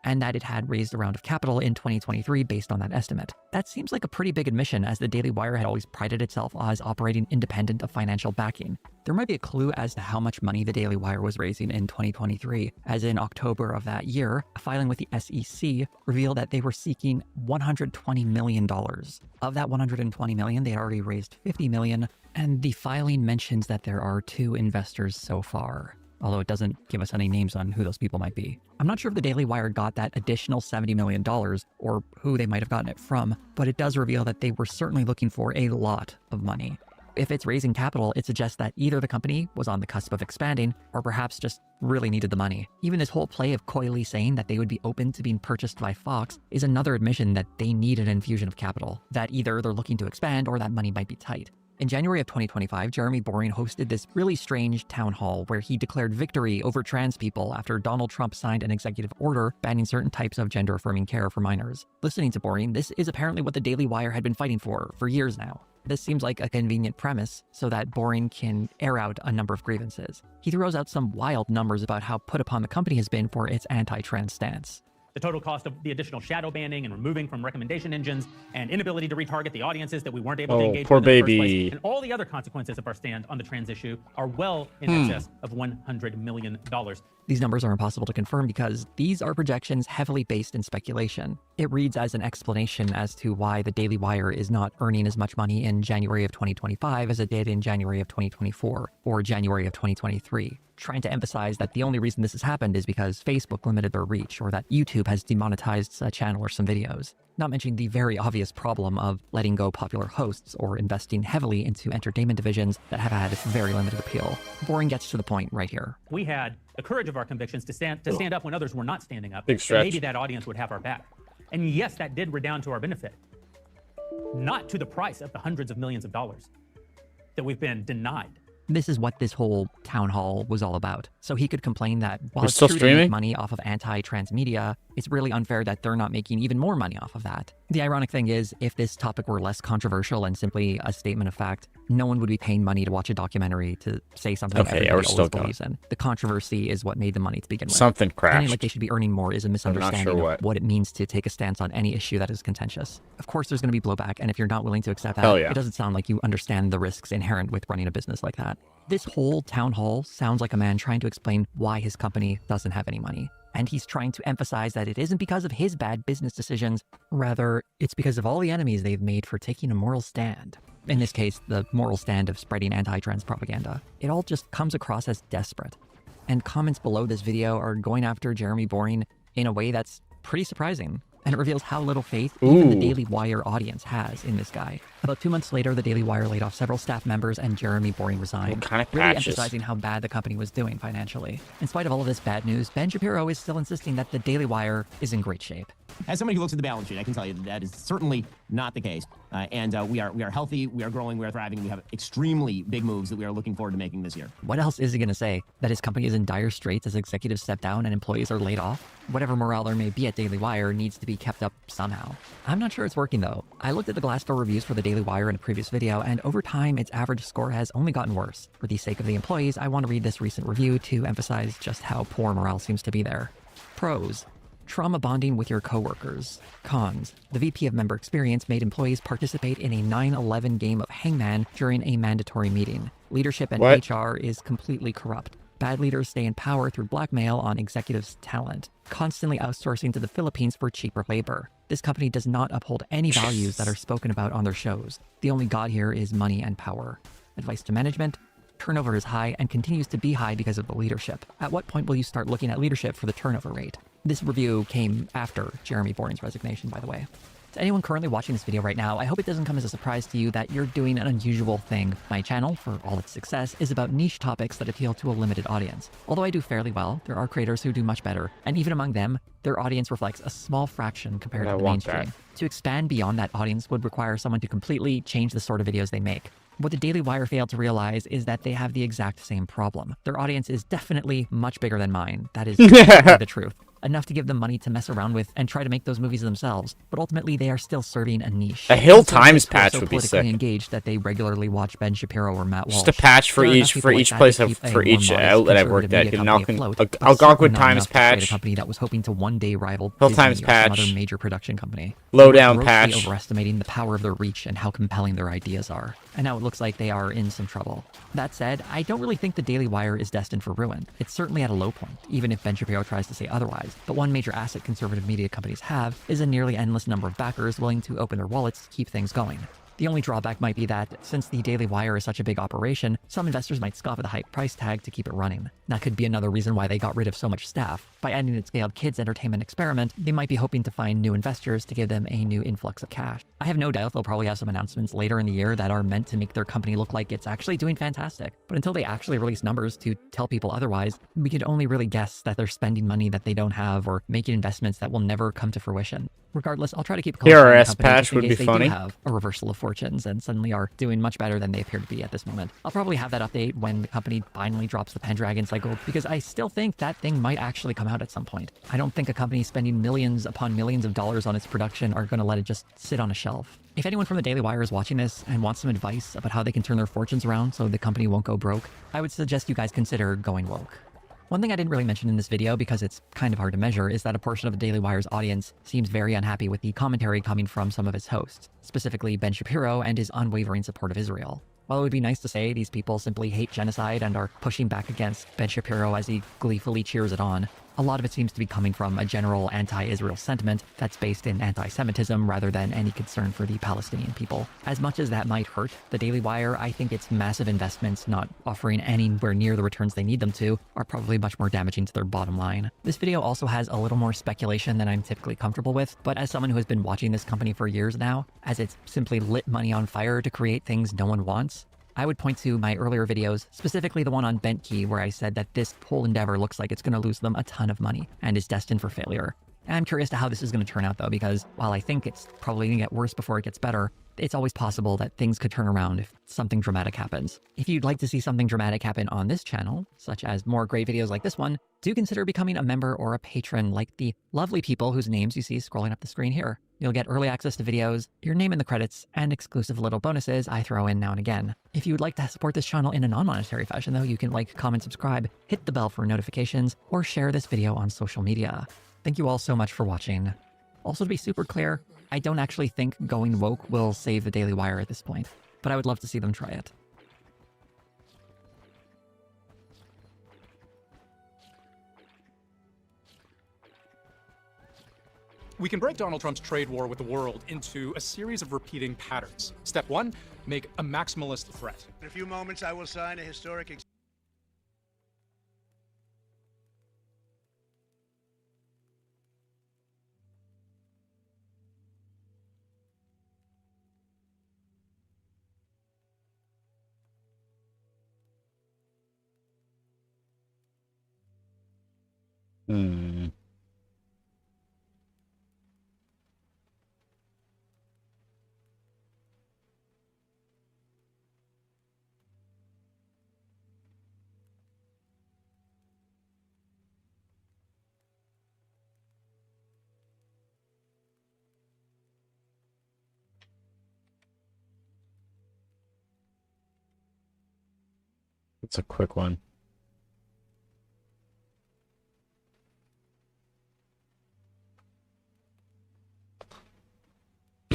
and that it had raised a round of capital in 2023 based on that estimate. That seems like a pretty big admission, as the Daily Wire had always prided itself as operating independent of financial backing. There might be a clue as to how much money the Daily Wire was raising in 2023, as in October of that year, a filing with the SEC revealed that they were seeking $120 million. Of that $120 million, they had already raised $50 million, and the filing mentions that there are 2 investors so far, although it doesn't give us any names on who those people might be. I'm not sure if the Daily Wire got that additional $70 million or who they might have gotten it from, but it does reveal that they were certainly looking for a lot of money. If it's raising capital, it suggests that either the company was on the cusp of expanding or perhaps just really needed the money. Even this whole play of coyly saying that they would be open to being purchased by Fox is another admission that they need an infusion of capital, that either they're looking to expand or that money might be tight. In January of 2025, Jeremy Boring hosted this really strange town hall where he declared victory over trans people after Donald Trump signed an executive order banning certain types of gender-affirming care for minors. Listening to Boring, this is apparently what the Daily Wire had been fighting for years now. This seems like a convenient premise so that Boring can air out a number of grievances. He throws out some wild numbers about how put upon the company has been for its anti-trans stance. The total cost of the additional shadow banning and removing from recommendation engines and inability to retarget the audiences that we weren't able to engage poor with in the first baby. place, and all the other consequences of our stand on the trans issue are well in excess of $100 million. These numbers are impossible to confirm because these are projections heavily based in speculation. It reads as an explanation as to why the Daily Wire is not earning as much money in January of 2025 as it did in January of 2024 or January of 2023. Trying to emphasize that the only reason this has happened is because Facebook limited their reach or that YouTube has demonetized a channel or some videos. Not mentioning the very obvious problem of letting go popular hosts or investing heavily into entertainment divisions that have had very limited appeal. Boring gets to the point right here. We had the courage of our convictions to stand up when others were not standing up. Big stretch. And maybe that audience would have our back. And yes, that did redound to our benefit. Not to the price of the hundreds of millions of dollars that we've been denied. This is what this whole town hall was all about. So he could complain that while We're it's still true to make streaming? money off of anti-trans media, it's really unfair that they're not making even more money off of that. The ironic thing is, if this topic were less controversial and simply a statement of fact, no one would be paying money to watch a documentary to say something Okay, yeah, everybody we're still always going. believes in. The controversy is what made the money to begin with. Something crashed. Pretending like they should be earning more is a misunderstanding sure of what it means to take a stance on any issue that is contentious. Of course, there's going to be blowback, and if you're not willing to accept that, Hell yeah. it doesn't sound like you understand the risks inherent with running a business like that. This whole town hall sounds like a man trying to explain why his company doesn't have any money. And he's trying to emphasize that it isn't because of his bad business decisions, rather, it's because of all the enemies they've made for taking a moral stand. In this case, the moral stand of spreading anti-trans propaganda. It all just comes across as desperate. And comments below this video are going after Jeremy Boring in a way that's pretty surprising. And it reveals how little faith even the Daily Wire audience has in this guy. About 2 months later, the Daily Wire laid off several staff members and Jeremy Boring resigned, What kind of really patches? emphasizing how bad the company was doing financially. In spite of all of this bad news, Ben Shapiro is still insisting that the Daily Wire is in great shape. As somebody who looks at the balance sheet, I can tell you that is certainly not the case. We are healthy, we are growing, we are thriving, we have extremely big moves that we are looking forward to making this year. What else is he going to say? That his company is in dire straits as executives step down and employees are laid off? Whatever morale there may be at Daily Wire needs to be kept up somehow. I'm not sure it's working though. I looked at the Glassdoor reviews for the Daily Wire in a previous video, and over time its average score has only gotten worse. For the sake of the employees, I want to read this recent review to emphasize just how poor morale seems to be there. Pros: trauma bonding with your coworkers. Cons: the VP of Member Experience made employees participate in a 9/11 game of Hangman during a mandatory meeting. Leadership and What? HR is completely corrupt. Bad leaders stay in power through blackmail on executives' talent. Constantly outsourcing to the Philippines for cheaper labor. This company does not uphold any values that are spoken about on their shows. The only god here is money and power. Advice to management: turnover is high and continues to be high because of the leadership. At what point will you start looking at leadership for the turnover rate? This review came after Jeremy Boring's resignation, by the way. To anyone currently watching this video right now, I hope it doesn't come as a surprise to you that you're doing an unusual thing. My channel, for all its success, is about niche topics that appeal to a limited audience. Although I do fairly well, there are creators who do much better, and even among them, their audience reflects a small fraction compared I to the want mainstream. To expand beyond that audience would require someone to completely change the sort of videos they make. What the Daily Wire failed to realize is that they have the exact same problem. Their audience is definitely much bigger than mine. That is the truth. Enough to give them money to mess around with and try to make those movies themselves, but ultimately they are still serving a niche. A Hill Some Times folks who are patch so would be politically sick. engaged that they regularly watch Ben Shapiro or Matt Walsh. Just a patch for There are enough each people like that place to keep a for more each modest, outlet I've worked conservative at. media company afloat, but Algonquin certainly not Times enough to create patch. a company that was hoping to one day rival Hill Disney Times or some patch. other major production company. Lowdown They were patch. grossly overestimating the power of their reach and how compelling their ideas are. And now it looks like they are in some trouble. That said, I don't really think the Daily Wire is destined for ruin. It's certainly at a low point, even if Ben Shapiro tries to say otherwise. But one major asset conservative media companies have is a nearly endless number of backers willing to open their wallets to keep things going. The only drawback might be that, since the Daily Wire is such a big operation, some investors might scoff at the high price tag to keep it running. That could be another reason why they got rid of so much staff. By ending its scaled kids entertainment experiment, they might be hoping to find new investors to give them a new influx of cash. I have no doubt they'll probably have some announcements later in the year that are meant to make their company look like it's actually doing fantastic. But until they actually release numbers to tell people otherwise, we could only really guess that they're spending money that they don't have or making investments that will never come to fruition. Regardless, I'll try to keep a close eye on the PRS company patch just in would be case they funny. do have a reversal of fortunes and suddenly are doing much better than they appear to be at this moment. I'll probably have that update when the company finally drops the Pendragon cycle, because I still think that thing might actually come out at some point. I don't think a company spending millions upon millions of dollars on its production are going to let it just sit on a shelf. If anyone from the Daily Wire is watching this and wants some advice about how they can turn their fortunes around so the company won't go broke, I would suggest you guys consider going woke. One thing I didn't really mention in this video, because it's kind of hard to measure, is that a portion of the Daily Wire's audience seems very unhappy with the commentary coming from some of its hosts, specifically Ben Shapiro and his unwavering support of Israel. While it would be nice to say these people simply hate genocide and are pushing back against Ben Shapiro as he gleefully cheers it on, a lot of it seems to be coming from a general anti-Israel sentiment that's based in anti-Semitism rather than any concern for the Palestinian people. As much as that might hurt the Daily Wire, I think its massive investments not offering anywhere near the returns they need them to are probably much more damaging to their bottom line. This video also has a little more speculation than I'm typically comfortable with, but as someone who has been watching this company for years now, as it's simply lit money on fire to create things no one wants, I would point to my earlier videos, specifically the one on Bentkey, where I said that this whole endeavor looks like it's going to lose them a ton of money and is destined for failure. I'm curious to how this is going to turn out, though, because while I think it's probably going to get worse before it gets better, it's always possible that things could turn around if something dramatic happens. If you'd like to see something dramatic happen on this channel, such as more great videos like this one, do consider becoming a member or a patron like the lovely people whose names you see scrolling up the screen here. You'll get early access to videos, your name in the credits, and exclusive little bonuses I throw in now and again. If you would like to support this channel in a non-monetary fashion, though, you can like, comment, subscribe, hit the bell for notifications, or share this video on social media. Thank you all so much for watching. Also, to be super clear, I don't actually think going woke will save the Daily Wire at this point, but I would love to see them try it. We can break Donald Trump's trade war with the world into a series of repeating patterns. Step 1, make a maximalist threat. In a few moments, I will sign a historic... It's a quick one.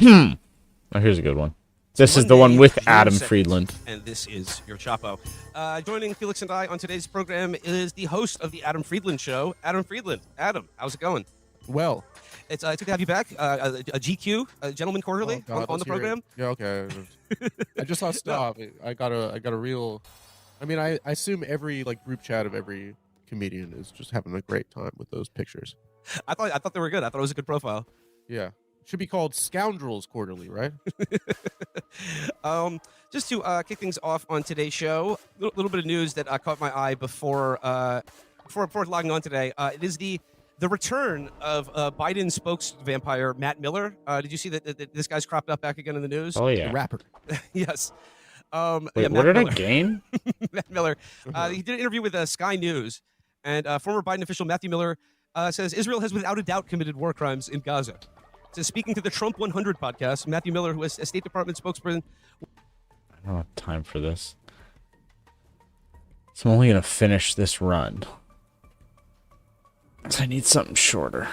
Oh, here's a good one. This is the one with Adam Friedland. And this is your Chapo. Joining Felix and I on today's program is the host of the Adam Friedland Show, Adam Friedland. Adam, how's it going? Well, it's good to have you back. A GQ, a Gentleman Quarterly, on the program. Yeah, okay. I just saw stuff. I got a real. I mean, I assume every group chat of every comedian is just having a great time with those pictures. I thought they were good. I thought it was a good profile. Yeah. Should be called Scoundrels Quarterly, right? Just to kick things off on today's show, a little bit of news that caught my eye before logging on today. It is the return of Biden spokes vampire Matt Miller. Did you see that this guy's cropped up back again in the news? Oh yeah, the rapper. Yes. Wait, yeah, what did Miller. I gain? Matt Miller. He did an interview with Sky News, and former Biden official Matthew Miller says Israel has without a doubt committed war crimes in Gaza. So speaking to the Trump 100 podcast, Matthew Miller, who is a State Department spokesperson. I don't have time for this. So I'm only going to finish this run. So I need something shorter.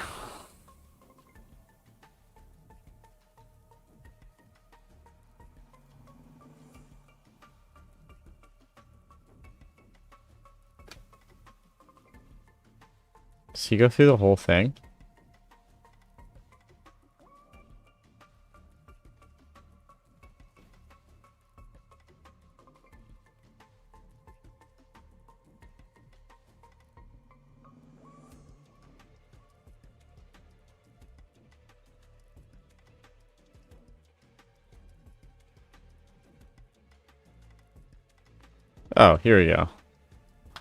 Does he go through the whole thing? Oh, here we go.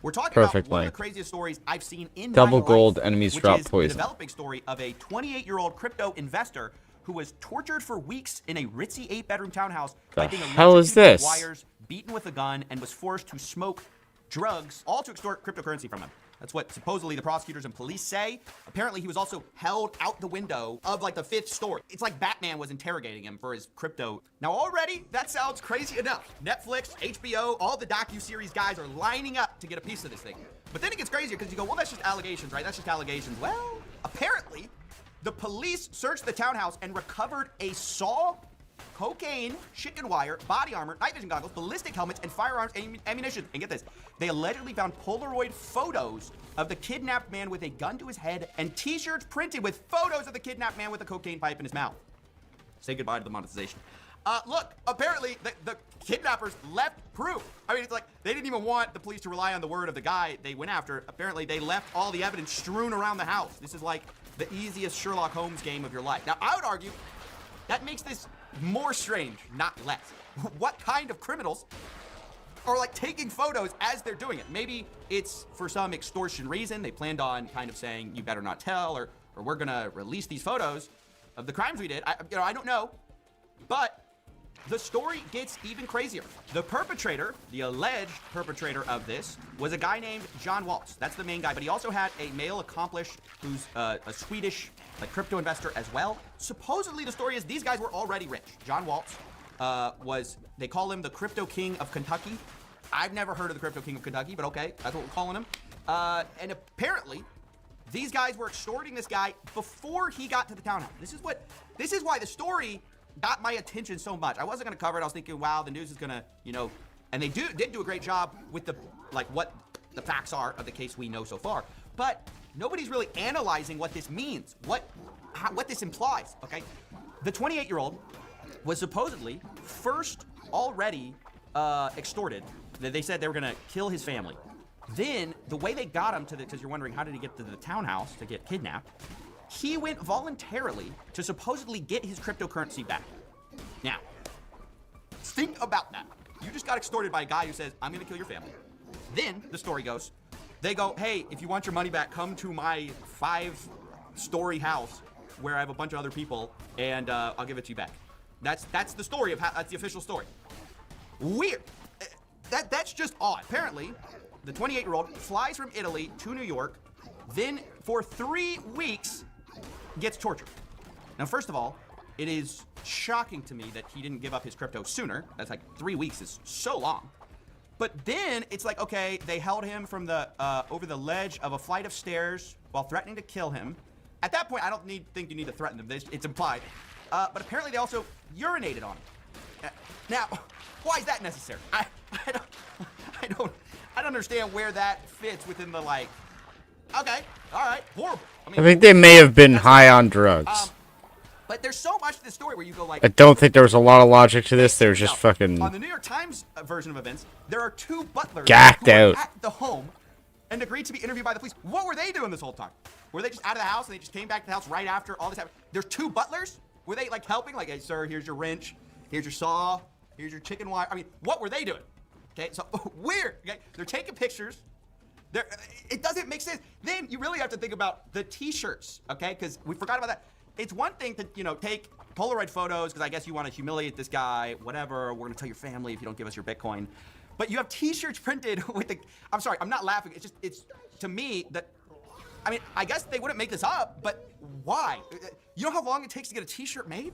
We're talking Perfect about one of length. the craziest stories I've seen in Double my gold, life, enemies which drop is poison. the developing story of a 28-year-old crypto investor who was tortured for weeks in a ritzy 8-bedroom townhouse by being hell is electrocuted with this? wires, beaten with a gun, and was forced to smoke drugs, all to extort cryptocurrency from him. That's what supposedly the prosecutors and police say. Apparently, he was also held out the window of like the 5th story. It's like Batman was interrogating him for his crypto. Now, already, that sounds crazy enough. Netflix, HBO, all the docuseries guys are lining up to get a piece of this thing. But then it gets crazier because you go, well, that's just allegations, right? That's just allegations. Well, apparently, the police searched the townhouse and recovered a saw, cocaine, chicken wire, body armor, night vision goggles, ballistic helmets, and firearms ammunition. And get this, they allegedly found Polaroid photos of the kidnapped man with a gun to his head and t-shirts printed with photos of the kidnapped man with a cocaine pipe in his mouth. Say goodbye to the monetization. Look, apparently the kidnappers left proof. I mean, it's like they didn't even want the police to rely on the word of the guy they went after. Apparently, they left all the evidence strewn around the house. This is like the easiest Sherlock Holmes game of your life. Now, I would argue that makes this more strange, not less. What kind of criminals are like taking photos as they're doing it? Maybe it's for some extortion reason. They planned on kind of saying, you better not tell, or we're gonna release these photos of the crimes we did. I don't know, but the story gets even crazier. The perpetrator, the alleged perpetrator of this, was a guy named John Waltz. That's the main guy, but he also had a male accomplice who's a Swedish crypto investor as well. Supposedly the story is these guys were already rich. John Waltz they call him the Crypto King of Kentucky. I've never heard of the Crypto King of Kentucky, but okay, that's what we're calling him. And apparently, these guys were extorting this guy before he got to the townhouse. This is why the story got my attention so much. I wasn't gonna cover it. I was thinking, wow, the news is gonna, and they did do a great job with what the facts are of the case we know so far. But nobody's really analyzing what this means, what this implies. Okay, the 28-year-old was supposedly first already extorted. They said they were gonna kill his family. Then the way they got him because you're wondering how did he get to the townhouse to get kidnapped? He went voluntarily to supposedly get his cryptocurrency back. Now, think about that. You just got extorted by a guy who says, I'm gonna kill your family. Then, the story goes, they go, hey, if you want your money back, come to my 5-story house where I have a bunch of other people and I'll give it to you back. That's the story that's the official story. Weird. That's just odd. Apparently, the 28-year-old flies from Italy to New York, then for 3 weeks gets tortured. Now, first of all, it is shocking to me that he didn't give up his crypto sooner. That's like 3 weeks is so long. But then it's like, okay, they held him from over the ledge of a flight of stairs while threatening to kill him. At that point, I don't think you need to threaten them. It's implied. But apparently they also urinated on him. Now, why is that necessary? I don't understand where that fits within the okay, all right, horrible. I think they may have been high on drugs. But there's so much to this story where you go I don't think there was a lot of logic to this. There was just fucking on the New York Times version of events, there are 2 butlers gacked who were out. at the home and agreed to be interviewed by the police. What were they doing this whole time? Were they just out of the house and they just came back to the house right after all this happened? There's 2 butlers? Were they helping? Hey, sir, here's your wrench, here's your saw, here's your chicken wire. I mean, what were they doing? Okay, so weird. Okay, they're taking pictures. It doesn't make sense. Then you really have to think about the T-shirts, okay? Because we forgot about that. It's one thing to take Polaroid photos because I guess you want to humiliate this guy, whatever. We're gonna tell your family if you don't give us your Bitcoin. But you have T-shirts printed with the. I'm sorry, I'm not laughing. It's to me that. I mean, I guess they wouldn't make this up, but why? You know how long it takes to get a T-shirt made?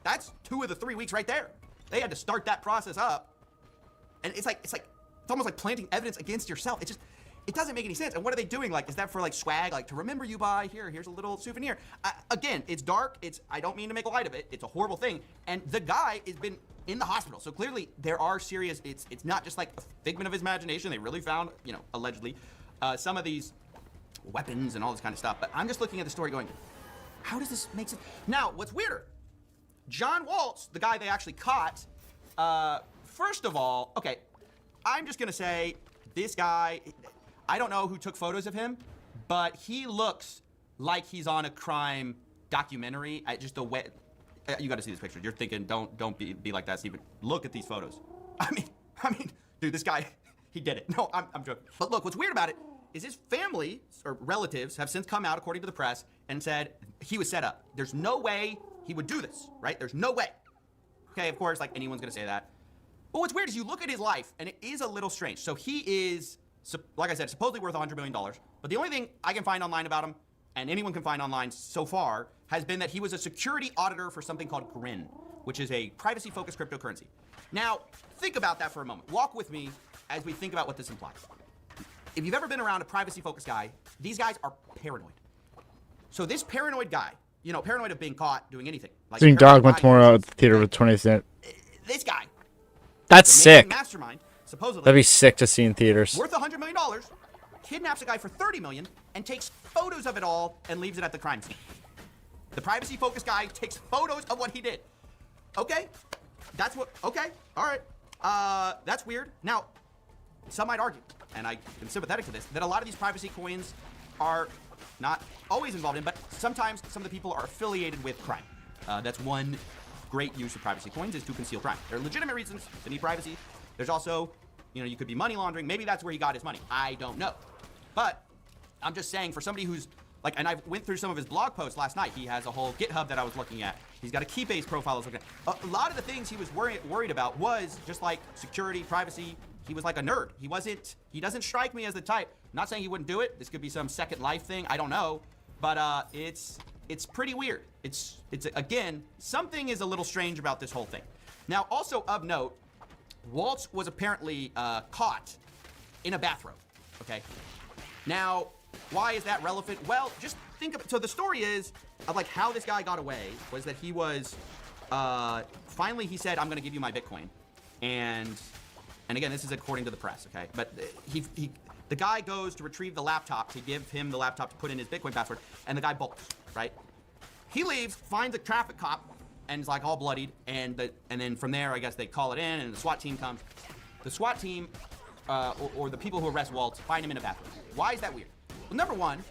That's 2 of the 3 weeks right there. They had to start that process up, and it's almost like planting evidence against yourself. It doesn't make any sense. And what are they doing? Is that for swag? To remember you by? Here's a little souvenir. Again, it's dark. I don't mean to make light of it. It's a horrible thing. And the guy has been in the hospital. So clearly there are serious, it's not just a figment of his imagination. They really found, allegedly, some of these weapons and all this kind of stuff. But I'm just looking at the story going, how does this make sense? Now, what's weirder, John Waltz, the guy they actually caught, first of all, okay, I'm just gonna say this guy, I don't know who took photos of him, but he looks like he's on a crime documentary. Just the way, you gotta see this picture. You're thinking, don't be like that, Steven. Look at these photos. I mean, dude, this guy, He did it. No, I'm joking. But look, what's weird about it is his family or relatives have since come out, according to the press, and said he was set up. There's no way he would do this, right? There's no way. Okay, of course, like anyone's gonna say that. But what's weird is you look at his life, and it is a little strange. So he is, like I said, supposedly worth $100 million. But the only thing I can find online about him, and anyone can find online so far, has been that he was a security auditor for something called Grin, which is a privacy-focused cryptocurrency. Now, think about that for a moment. Walk with me as we think about what this implies. If you've ever been around a privacy-focused guy, these guys are paranoid. So this paranoid guy, you know, paranoid of being caught doing anything. Like Seeing Dogma tomorrow at the theater with 20 cents. This guy. That's the main sick. Mastermind, supposedly. That'd be sick to see in theaters. Worth $100 million, kidnaps a guy for $30 million, and takes photos of it all and leaves it at the crime scene. The privacy-focused guy takes photos of what he did. Okay, that's what. Okay, all right. That's weird. Now, some might argue, and I am sympathetic to this, that a lot of these privacy coins are not always involved in, but sometimes some of the people are affiliated with crime. That's one great use of privacy coins, is to conceal crime. There are legitimate reasons to need privacy. There's also, you know, you could be money laundering. Maybe that's where he got his money. I don't know. But I'm just saying, for somebody who's like, and I went through some of his blog posts last night. He has a whole GitHub that I was looking at. He's got a Keybase profile I was looking at. A lot of the things he was worried about was just like security, privacy. He was like a nerd. He doesn't strike me as the type. I'm not saying he wouldn't do it. This could be some Second Life thing. I don't know. But it's pretty weird. It's again, something is a little strange about this whole thing. Now, also of note, Waltz was apparently caught in a bathrobe. Okay. Now, why is that relevant? Well, just think of it. So the story is of like how this guy got away was that he was finally he said, I'm going to give you my Bitcoin, and again, this is according to the press. Okay, but the guy goes to retrieve the laptop to give him the laptop to put in his Bitcoin password, and the guy bolts. Right? He leaves, finds a traffic cop, and is like all bloodied, and then from there, I guess they call it in, and the SWAT team comes. The SWAT team or the people who arrest Waltz find him in a bathroom. Why is that weird? Well, number one,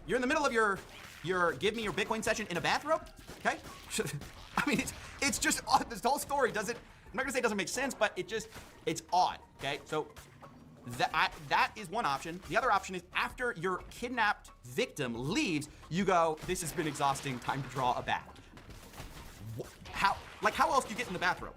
you're in the middle of your give me your Bitcoin session in a bathrobe, okay? I mean, it's just odd. This whole story doesn't, I'm not gonna say it doesn't make sense, but it's odd, okay? So that is one option. The other option is after your kidnapped victim leaves, you go, this has been exhausting, time to draw a bath. How else do you get in the bathrobe,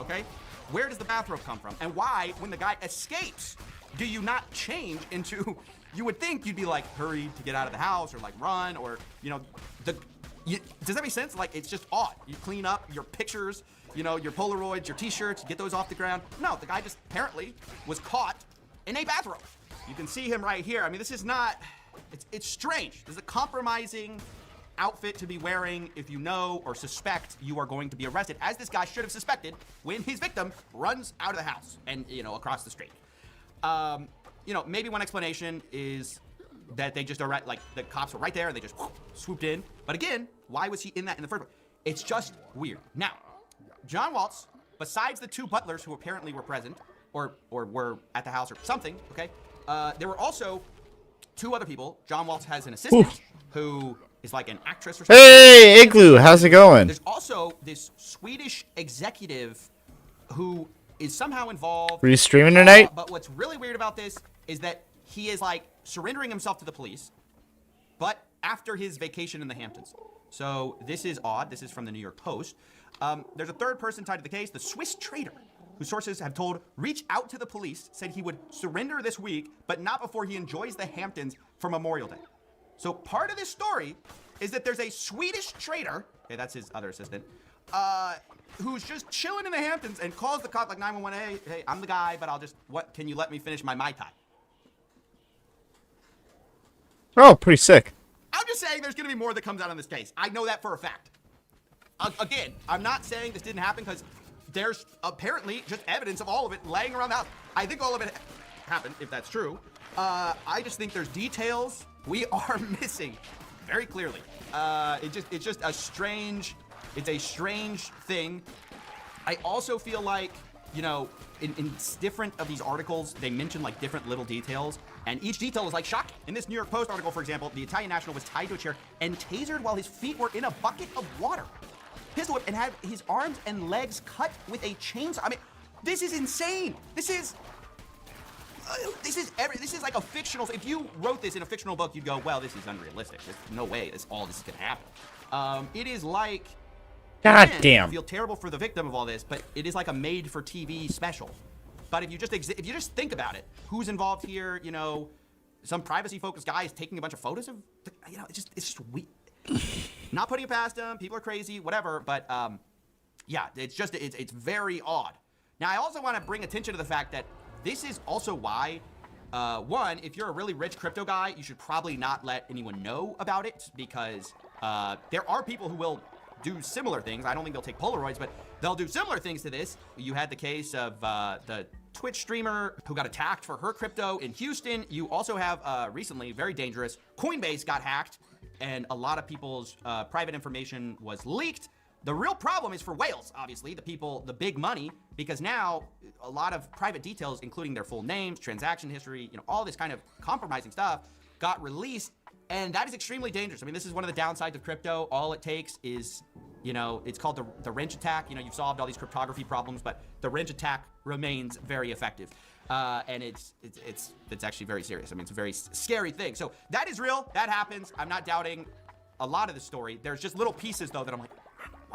okay? Where does the bathrobe come from? And why, when the guy escapes, do you not change into, you would think you'd be like hurried to get out of the house or like run or, you know, does that make sense? Like, it's just odd. You clean up your pictures, you know, your Polaroids, your t-shirts, get those off the ground. No, the guy just apparently was caught in a bathrobe. You can see him right here. I mean, this is not, it's strange. This is a compromising outfit to be wearing if you know or suspect you are going to be arrested, as this guy should have suspected when his victim runs out of the house and, you know, across the street. You know, maybe one explanation is that they just are right, like the cops were right there and they just swooped in. But again, why was he in that in the first place? It's just weird. Now, John Waltz, besides the two butlers who apparently were present or were at the house or something, okay, there were also two other people. John Waltz has an assistant who is like an actress or something. Hey, Igloo, how's it going? There's also this Swedish executive who is somehow involved. Were you streaming tonight? But what's really weird about this is that he is like surrendering himself to the police, but after his vacation in the Hamptons. So this is odd. This is from the New York Post. There's a third person tied to the case, the Swiss trader, whose sources have told reach out to the police, said he would surrender this week, but not before he enjoys the Hamptons for Memorial Day. So part of this story is that there's a Swedish trader, okay, that's his other assistant, who's just chilling in the Hamptons and calls the cop like 911, hey, I'm the guy, but can you let me finish my Mai Tai? Oh, pretty sick. I'm just saying there's going to be more that comes out on this case. I know that for a fact. Again, I'm not saying this didn't happen because there's apparently just evidence of all of it laying around the house. I think all of it happened, if that's true. I just think there's details we are missing very clearly. It's just a strange thing. I also feel like, you know, in different of these articles, they mention like different little details, and each detail is like shocking. In this New York Post article, for example, the Italian national was tied to a chair and tasered while his feet were in a bucket of water. Pistol whipped and had his arms and legs cut with a chainsaw. I mean, this is insane. This is This is like a fictional. If you wrote this in a fictional book, you'd go, well, this is unrealistic. There's no way this is gonna happen. It is like. God again, damn. I feel terrible for the victim of all this, but it is like a made-for-TV special. But if you just think about it, who's involved here? You know, some privacy-focused guy is taking a bunch of photos of. You know, it's just weird. Not putting it past them. People are crazy, whatever. But yeah, it's very odd. Now, I also want to bring attention to the fact that this is also why, one, if you're a really rich crypto guy, you should probably not let anyone know about it because there are people who will do similar things. I don't think they'll take Polaroids, but they'll do similar things to this. You had the case of the Twitch streamer who got attacked for her crypto in Houston. You also have recently, very dangerous, Coinbase got hacked and a lot of people's private information was leaked. The real problem is for whales, obviously, the people, the big money, because now a lot of private details, including their full names, transaction history, you know, all this kind of compromising stuff got released. And that is extremely dangerous. I mean, this is one of the downsides of crypto. All it takes is, you know, it's called the wrench attack. You know, you've solved all these cryptography problems, but the wrench attack remains very effective. And it's actually very serious. I mean, it's a very scary thing. So that is real. That happens. I'm not doubting a lot of the story. There's just little pieces, though, that I'm like,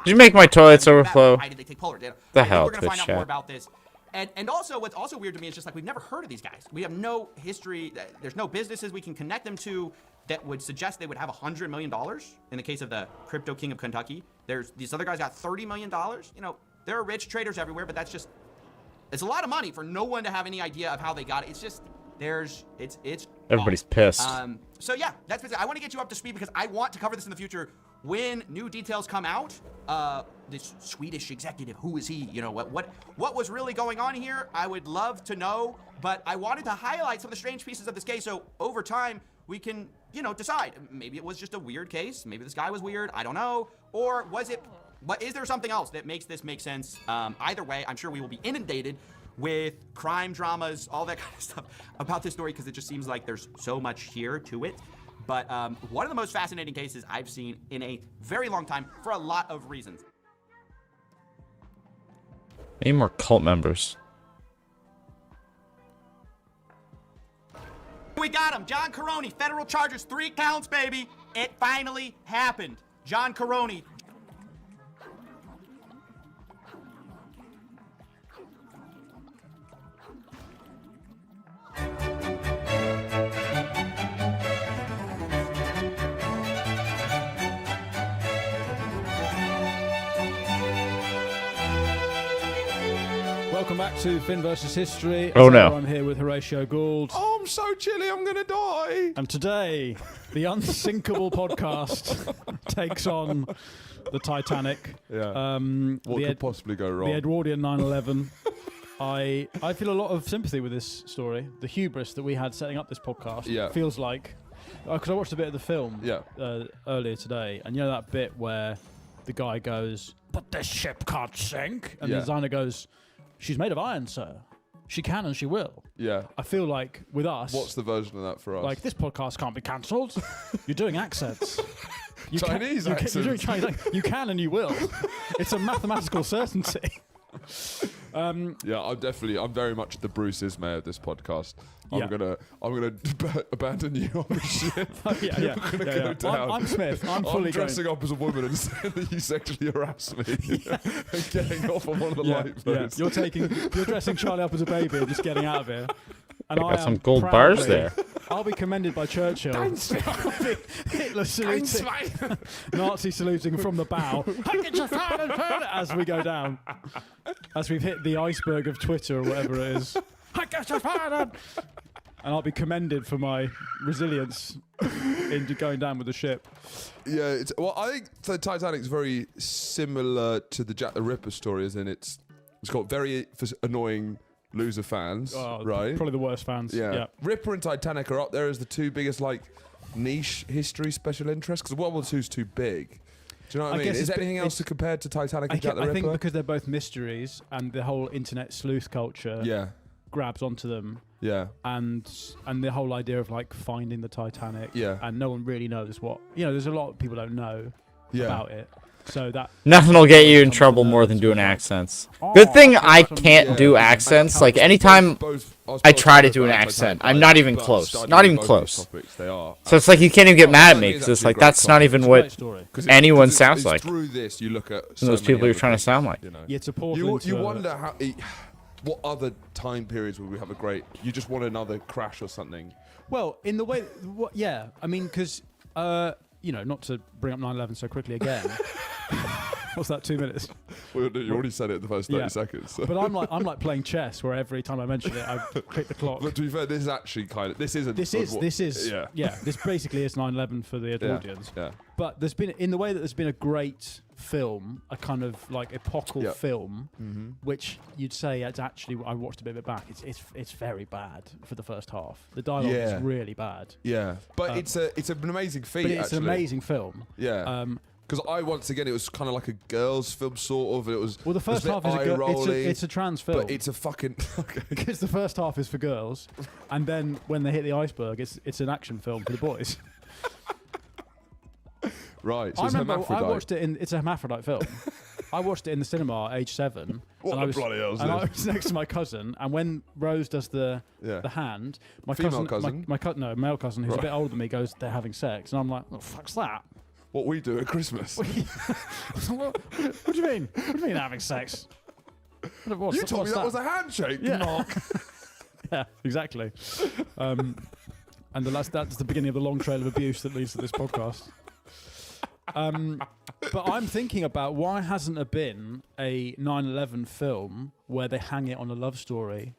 Did you make my toilets overflow? why did they take Polar data? The hell, we're going to find out more chat. about this. And also, what's also weird to me is just like we've never heard of these guys. We have no history. There's no businesses we can connect them to that would suggest they would have $100 million. In the case of the Crypto King of Kentucky, there's these other guys got $30 million. You know, there are rich traders everywhere, but it's a lot of money for no one to have any idea of how they got it. It's just it's Everybody's pissed. So yeah, that's basically. I want to get you up to speed because I want to cover this in the future when new details come out. This Swedish executive, who is he? You know, what was really going on here? I would love to know, but I wanted to highlight some of the strange pieces of this case so over time we can, you know, decide. Maybe it was just a weird case. Maybe this guy was weird. I don't know. Or was it? But is there something else that makes this make sense? Either way, I'm sure we will be inundated with crime dramas, all that kind of stuff about this story because it just seems like there's so much here to it. But one of the most fascinating cases I've seen in a very long time for a lot of reasons. Need more cult members. We got him, John Carney, federal charges, 3 counts, baby. It finally happened. John Carney. Welcome back to Finn vs. History. Oh, no. I'm here with Horatio Gould. Oh, I'm so chilly, I'm gonna die. And today, the Unsinkable podcast takes on the Titanic. Yeah. What could possibly go wrong? The Edwardian 9/11. I feel a lot of sympathy with this story. The hubris that we had setting up this podcast feels like... Because I watched a bit of the film earlier today, and you know that bit where the guy goes, "But this ship can't sink," and the designer goes, "She's made of iron, sir. She can and she will." Yeah. I feel like with us... What's the version of that for us? Like, this podcast can't be cancelled. You're doing accents. Chinese accents. You're doing Chinese accents. You can and you will. It's a mathematical certainty. Yeah, I'm very much the Bruce Ismay of this podcast. I'm gonna abandon you on the ship. You're gonna go down. I'm Smith. I'm fully dressing up as a woman and saying that you sexually harassed me and getting off on one of the lifeboats. You're dressing Charlie up as a baby and just getting out of here. And I got some gold bars there. I'll be commended by Churchill. Hitler saluting, Nazi saluting from the bow as we go down, as we've hit the iceberg of Twitter or whatever it is. And I'll be commended for my resilience in going down with the ship. Yeah, I think the Titanic's very similar to the Jack the Ripper story, as in it's got very annoying loser fans, right? Probably the worst fans. Yeah. Ripper and Titanic are up there as the two biggest niche history special interests because World War II's too big. Do you know what I mean? Is there anything else to compare to Titanic and Jack the Ripper? I think because they're both mysteries and the whole internet sleuth culture grabs onto them. Yeah. And the whole idea of finding the Titanic. Yeah. And no one really knows what. There's a lot of people don't know about it. So that nothing will get you in trouble more than doing accents. Good thing I can't do accents. Like anytime I try to do an accent. I'm not even close. Not even close. So it's like you can't even get mad at me because it's like that's not even what anyone sounds like. Through this, you look at those people you're trying to sound like. You know? Yeah, it's a portal. You wonder how. What other time periods would we have a great? You just want another Crash or something. Well, in the way, yeah, I mean, because not to bring up 9/11 so quickly again. What's that? 2 minutes? Well, you already said it in the first 30 seconds. So. But I'm like playing chess, where every time I mention it, I click the clock. But to be fair, this is actually this is This basically is 9/11 for the audience. Yeah. But there's been, in the way that there's been a great film, a kind of like epochal film, which you'd say it's actually. I watched a bit of it back. It's very bad for the first half. The dialogue is really bad. Yeah, but it's an amazing feat. But it's an amazing film. Yeah. Because once again, it was kind of like a girls' film, sort of. It was the first half is it's a trans film, but it's a fucking because the first half is for girls, and then when they hit the iceberg, it's an action film for the boys. Right. So I it's remember I hermaphrodite. watched it it's a hermaphrodite film. I watched it in the cinema at age 7. What and the bloody hell is I this? was next to my cousin, and when Rose does the hand, my Female cousin, cousin? male cousin who's Right. a bit older than me goes, "They're having sex," and I'm like, "What the fuck's that?" What we do at Christmas. what do you mean? What do you mean having sex? You told me that was a handshake. Yeah. Knock. Yeah, exactly. And that's the beginning of the long trail of abuse that leads to this podcast. But I'm thinking about why hasn't there been a 9/11 film where they hang it on a love story,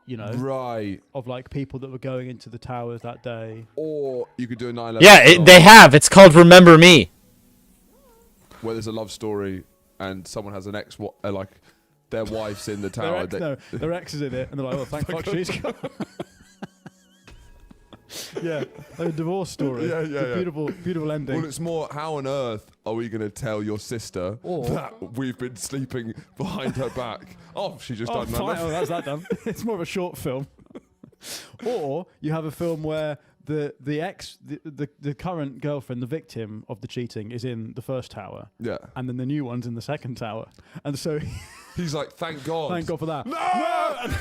right, of like people that were going into the towers that day. Or you could do a 9/11. Yeah, they have. It's called Remember Me. Where there's a love story and someone has an ex, like their wife's in the tower. Their ex is in it, and they're like, "Oh, thank fuck she's gone." Yeah, a divorce story. Yeah. Beautiful ending. Well, it's more, how on earth are we going to tell your sister that we've been sleeping behind her back? Oh, she just died. Fine. Oh, that's that done. It's more of a short film. Or you have a film where the current girlfriend, the victim of the cheating, is in the first tower. Yeah. And then the new one's in the second tower. And so he's like, thank God. Thank God for that. No! And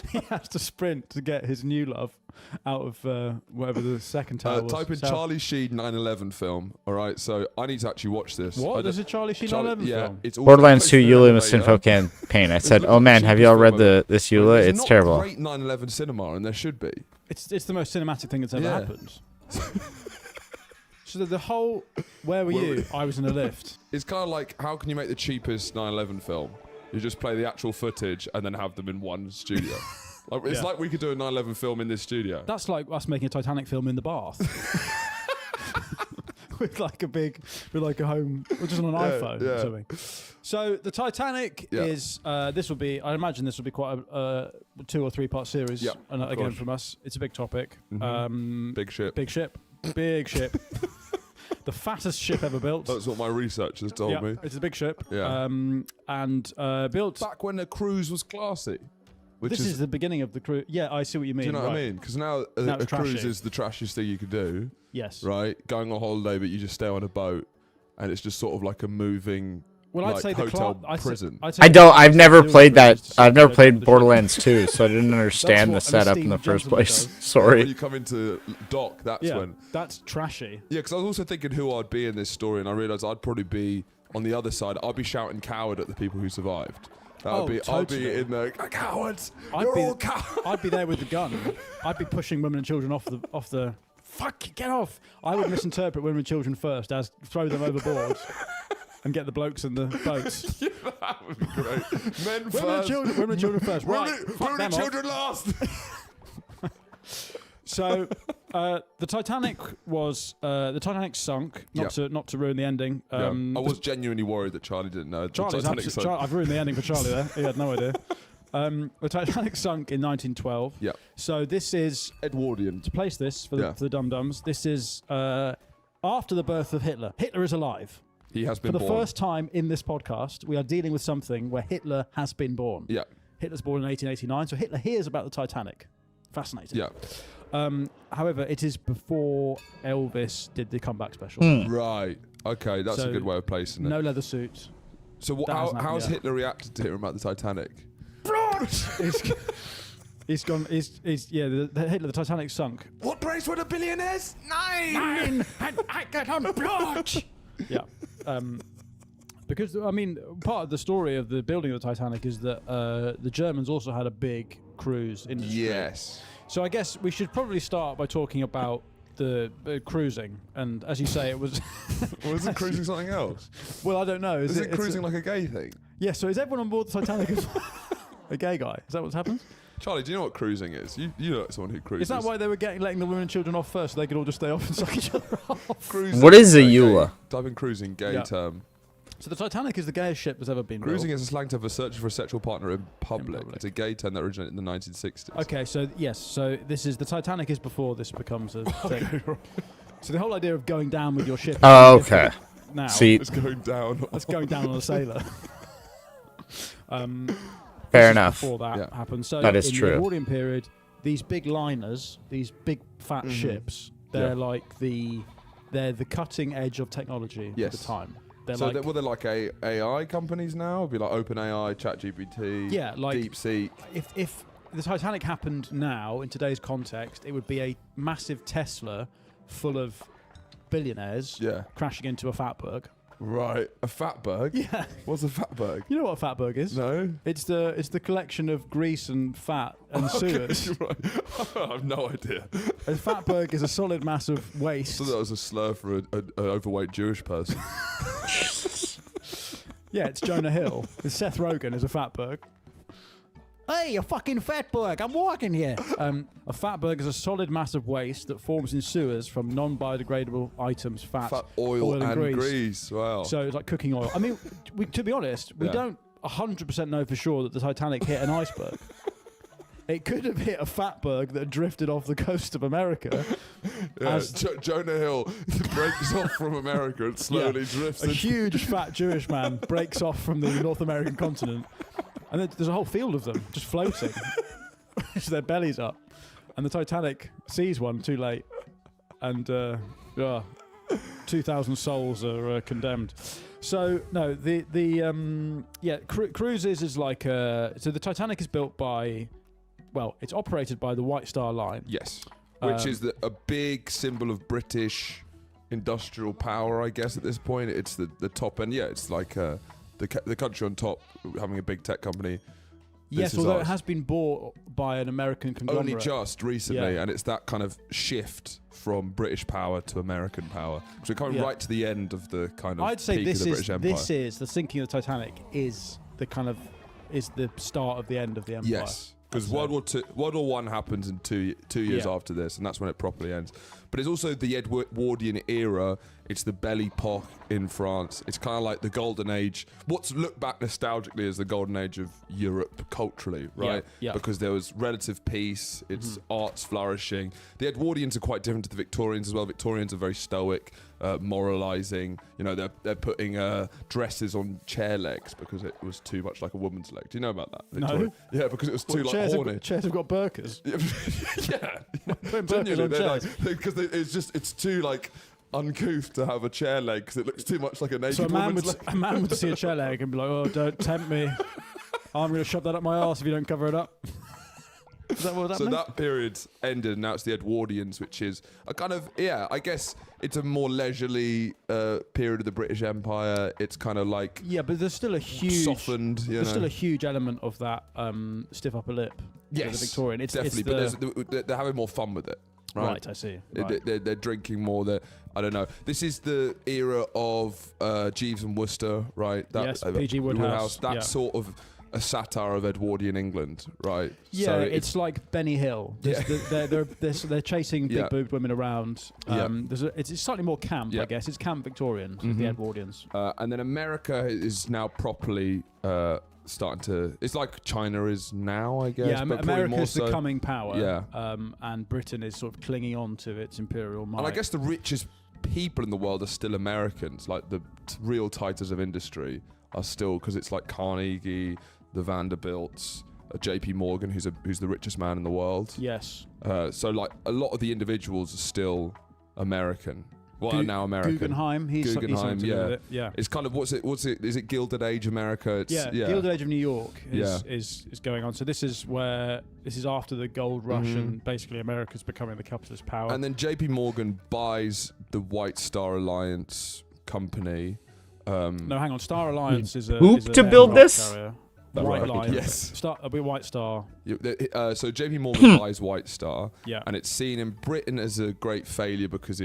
he has to sprint to get his new love out of whatever the second tower was. Type in Charlie Sheen 9/11 film. All right, so I need to actually watch this. What? There's a Charlie Sheen 9/11 film? It's Borderlands 2 Eula Misinfo campaign. I said, "Oh man, have y'all read this Eula? It's terrible." Great 9/11 cinema, and there should be. It's the most cinematic thing that's ever happened. So the whole, where were you? I was in a lift. It's kind of like, how can you make the cheapest 9/11 film? You just play the actual footage and then have them in one studio. It's like we could do a 9/11 film in this studio. That's like us making a Titanic film in the bath. with a home, or just on an iPhone or something. So the Titanic is, I imagine this will be quite a 2 or 3 part series. Yeah, again from us. It's a big topic. Mm-hmm. Big ship. Big ship. The fattest ship ever built. That's what my research has told me. It's a big ship. Yeah. And built back when the cruise was classy. This is the beginning of the cruise. Yeah, I see what you mean. Do you know what I mean? Because now a cruise is the trashiest thing you could do. Yes. Right? Going on holiday, but you just stay on a boat, and it's just sort of like a moving I'd say hotel prison. I've never played that. I've never played Borderlands 2, so I didn't understand the setup in the first place. Sorry. When you come into dock, that's when. That's trashy. Yeah, because I was also thinking who I'd be in this story, and I realised I'd probably be on the other side. I'd be shouting "coward" at the people who survived. I'd be in the cowards. You're all cowards. I'd be there with the gun. I'd be pushing women and children off the. Fuck, get off! I would misinterpret women and children first as throw them overboard. And get the blokes in the boats. Yeah, that would be great. Men first. Women and children first. Right. Women and children last. So, the Titanic sunk. Not to ruin the ending. I was genuinely worried that Charlie didn't know. I've ruined the ending for Charlie there. He had no idea. The Titanic sunk in 1912. Yeah. So this is Edwardian. To place this for the dum-dums. This is after the birth of Hitler. Hitler is alive. He has been born. For the born. first time in this podcast, we are dealing with something where Hitler has been born. Yeah. Hitler's born in 1889, so Hitler hears about the Titanic. Fascinating. Yeah. However, it is before Elvis did the comeback special. Right. Okay, that's a good way of placing it. No leather suit. So how's Hitler reacted to hearing about the Titanic? He's gone. The Hitler, the Titanic sunk. What price were the billionaires? 9. And I get on board. Yeah. Because I mean, part of the story of the building of the Titanic is that the Germans also had a big cruise industry. Yes. So I guess we should probably start by talking about the cruising, and as you say, it was. Well, isn't cruising something else? Well, I don't know. Is it cruising like a gay thing? Yeah. So is everyone on board the Titanic a gay guy? Is that what's happened? Charlie, do you know what cruising is? You know someone who cruises. Is that why they were letting the women and children off first, so they could all just stay off and suck each other off? Cruising What is a EULA? Type in cruising, gay term. So the Titanic is the gayest ship that's ever been built. Cruising is a slang term for searching for a sexual partner in public. It's a gay term that originated in the 1960s. Okay, so yes, so this is the Titanic is before this becomes a thing. So the whole idea of going down with your ship. Oh, okay. Now See, it's going down. It's going down on a sailor. Fair enough. Before that happened, so that is in true. the Edwardian period, these big liners, these big fat ships, they're like they're the cutting edge of technology at the time. They're so like, they're like AI companies now? It'd be like OpenAI, ChatGPT, yeah, like DeepSeek. If the Titanic happened now in today's context, it would be a massive Tesla full of billionaires crashing into a fatberg. Right, a fatberg? Yeah. What's a fatberg? You know what a fatberg is? No. It's the collection of grease and fat and sewers. Right. I have no idea. A fatberg is a solid mass of waste. So that was a slur for an overweight Jewish person. Yeah, it's Jonah Hill. It's Seth Rogen is a fatberg. Hey, a fucking fatberg! I'm walking here. A fatberg is a solid mass of waste that forms in sewers from non-biodegradable items, fat, oil and grease. Wow. So it's like cooking oil. I mean, to be honest, we don't 100% know for sure that the Titanic hit an iceberg. It could have hit a fatberg that drifted off the coast of America. Yeah, Jonah Hill breaks off from America and slowly drifts. A huge fat Jewish man breaks off from the North American continent. And there's a whole field of them just floating. With their bellies up. And the Titanic sees one too late. And 2,000 souls are condemned. So, no, cruises is like... so the Titanic is built by... Well, it's operated by the White Star Line. Yes. Which is a big symbol of British industrial power, I guess, at this point. It's the top end. Yeah, it's like... The country on top having a big tech company. Yes, although it has been bought by an American conglomerate. Only just recently, and it's that kind of shift from British power to American power. So we're coming right to the end of the kind of I'd say peak of the British Empire. This is the sinking of the Titanic is the start of the end of the empire. Yes. Because World War I happens in two years after this, and that's when it properly ends. But it's also the Edwardian era. It's the Belle Epoque in France. It's kind of like the golden age. What's looked back nostalgically as the golden age of Europe culturally, right? Yeah. Because there was relative peace. It's arts flourishing. The Edwardians are quite different to the Victorians as well. Victorians are very stoic, moralizing. You know, they're putting dresses on chair legs because it was too much like a woman's leg. Do you know about that? Victoria? No. Yeah, because it was too horny. Chairs have got burkas. Yeah. Genuinely, because it's too like uncouth to have a chair leg because it looks too much like a naked woman's leg. A man would see a chair leg and be like, "Oh, don't tempt me. I'm going to shove that up my arse if you don't cover it up." Is that what that meant? That period ended, and now it's the Edwardians, which is a kind of I guess it's a more leisurely period of the British Empire. It's kind of like but there's still a huge softened. Still a huge element of that stiff upper lip. Yes, the Victorian. It's definitely, but they're having more fun with it. Right, I see. They're drinking more. I don't know. This is the era of Jeeves and Wooster, right? Yes, P.G. Wodehouse. That's sort of a satire of Edwardian England, right? Yeah, so it's like Benny Hill. They're chasing big boobed women around. It's slightly more camp, I guess. It's camp Victorian, the Edwardians. And then America is now properly starting to... It's like China is now, I guess. Yeah, but America's the coming power. Yeah. And Britain is sort of clinging on to its imperial might. And I guess the richest people in the world are still Americans. Like the real titans of industry are still... Because it's like Carnegie, the Vanderbilts, JP Morgan, who's the richest man in the world. Yes. So like a lot of the individuals are still American. Well, now American. Guggenheim. He's something to do with it. Yeah. It's kind of what's it? Is it Gilded Age America? It's, Gilded Age of New York is going on. So this is after the gold rush and basically America's becoming the capitalist power. And then JP Morgan buys the White Star Alliance company. No, hang on. Star Alliance is a to build this. Carrier. White Line. Yes. A bit White Star. So JP Morgan buys White Star. Yeah. And it's seen in Britain as a great failure because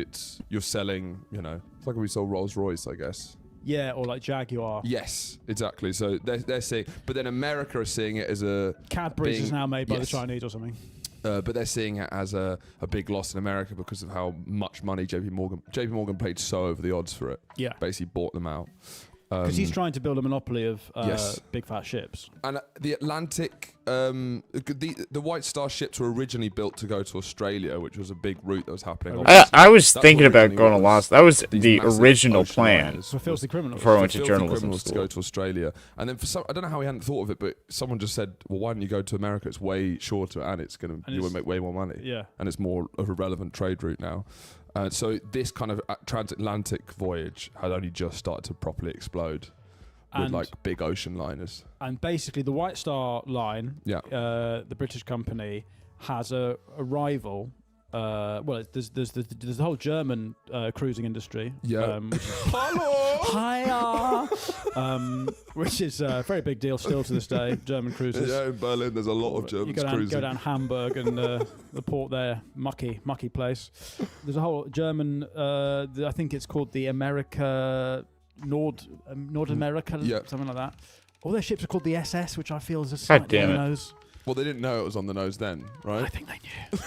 you're selling, it's like we sold Rolls Royce, I guess. Yeah, or like Jaguar. Yes, exactly. So they're seeing, but then America are seeing it as a Cadbury's is now made by the Chinese or something. But they're seeing it as a big loss in America because of how much money JP Morgan paid so over the odds for it. Yeah. Basically bought them out. Because he's trying to build a monopoly of big fat ships. And the Atlantic, the White Star ships were originally built to go to Australia, which was a big route that was happening. I was thinking about going to Lost. That was the original plan. For filthy criminals. Before I went to journalism school. To go to Australia. And then I don't know how he hadn't thought of it, but someone just said, well, why don't you go to America? It's way shorter and you will make way more money. Yeah. And it's more of a relevant trade route now. So this kind of transatlantic voyage had only just started to properly explode with like big ocean liners. And basically the White Star Line, the British company, has a rival. There's the whole German cruising industry. Yeah. Hiya! Which is a very big deal still to this day. German cruises. Yeah, in Berlin, there's a lot of Germans cruising. You go down Hamburg and the port there, mucky place. There's a whole German. I think it's called the Nord America, something like that. All their ships are called the SS, which I feel is a slightly on the nose. Well, they didn't know it was on the nose then, right? I think they knew.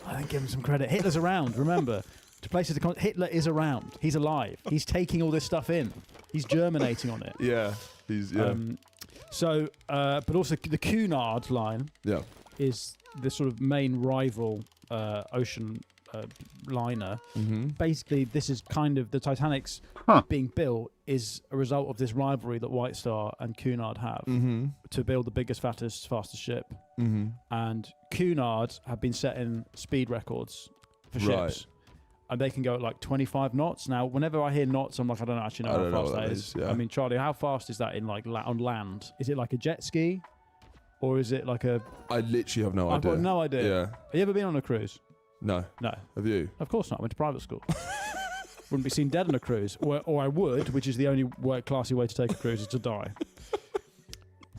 I think give him some credit. Hitler's around, remember. To places Hitler is around. He's alive. He's taking all this stuff in. He's germinating on it. Yeah. But also the Cunard Line is the sort of main rival ocean liner. Basically, this is kind of the Titanic's being built is a result of this rivalry that White Star and Cunard have to build the biggest, fattest, fastest ship. And Cunard have been setting speed records for ships. And they can go at like 25 knots. Now, whenever I hear knots, I'm like, I don't actually know how fast that is. Yeah. I mean, Charlie, how fast is that in like on land? Is it like a jet ski, or is it like a? I literally have no idea. I've got no idea. Yeah. Have you ever been on a cruise? No. No. Have you? Of course not. I went to private school. Wouldn't be seen dead on a cruise, or I would, which is the only classy way to take a cruise is to die.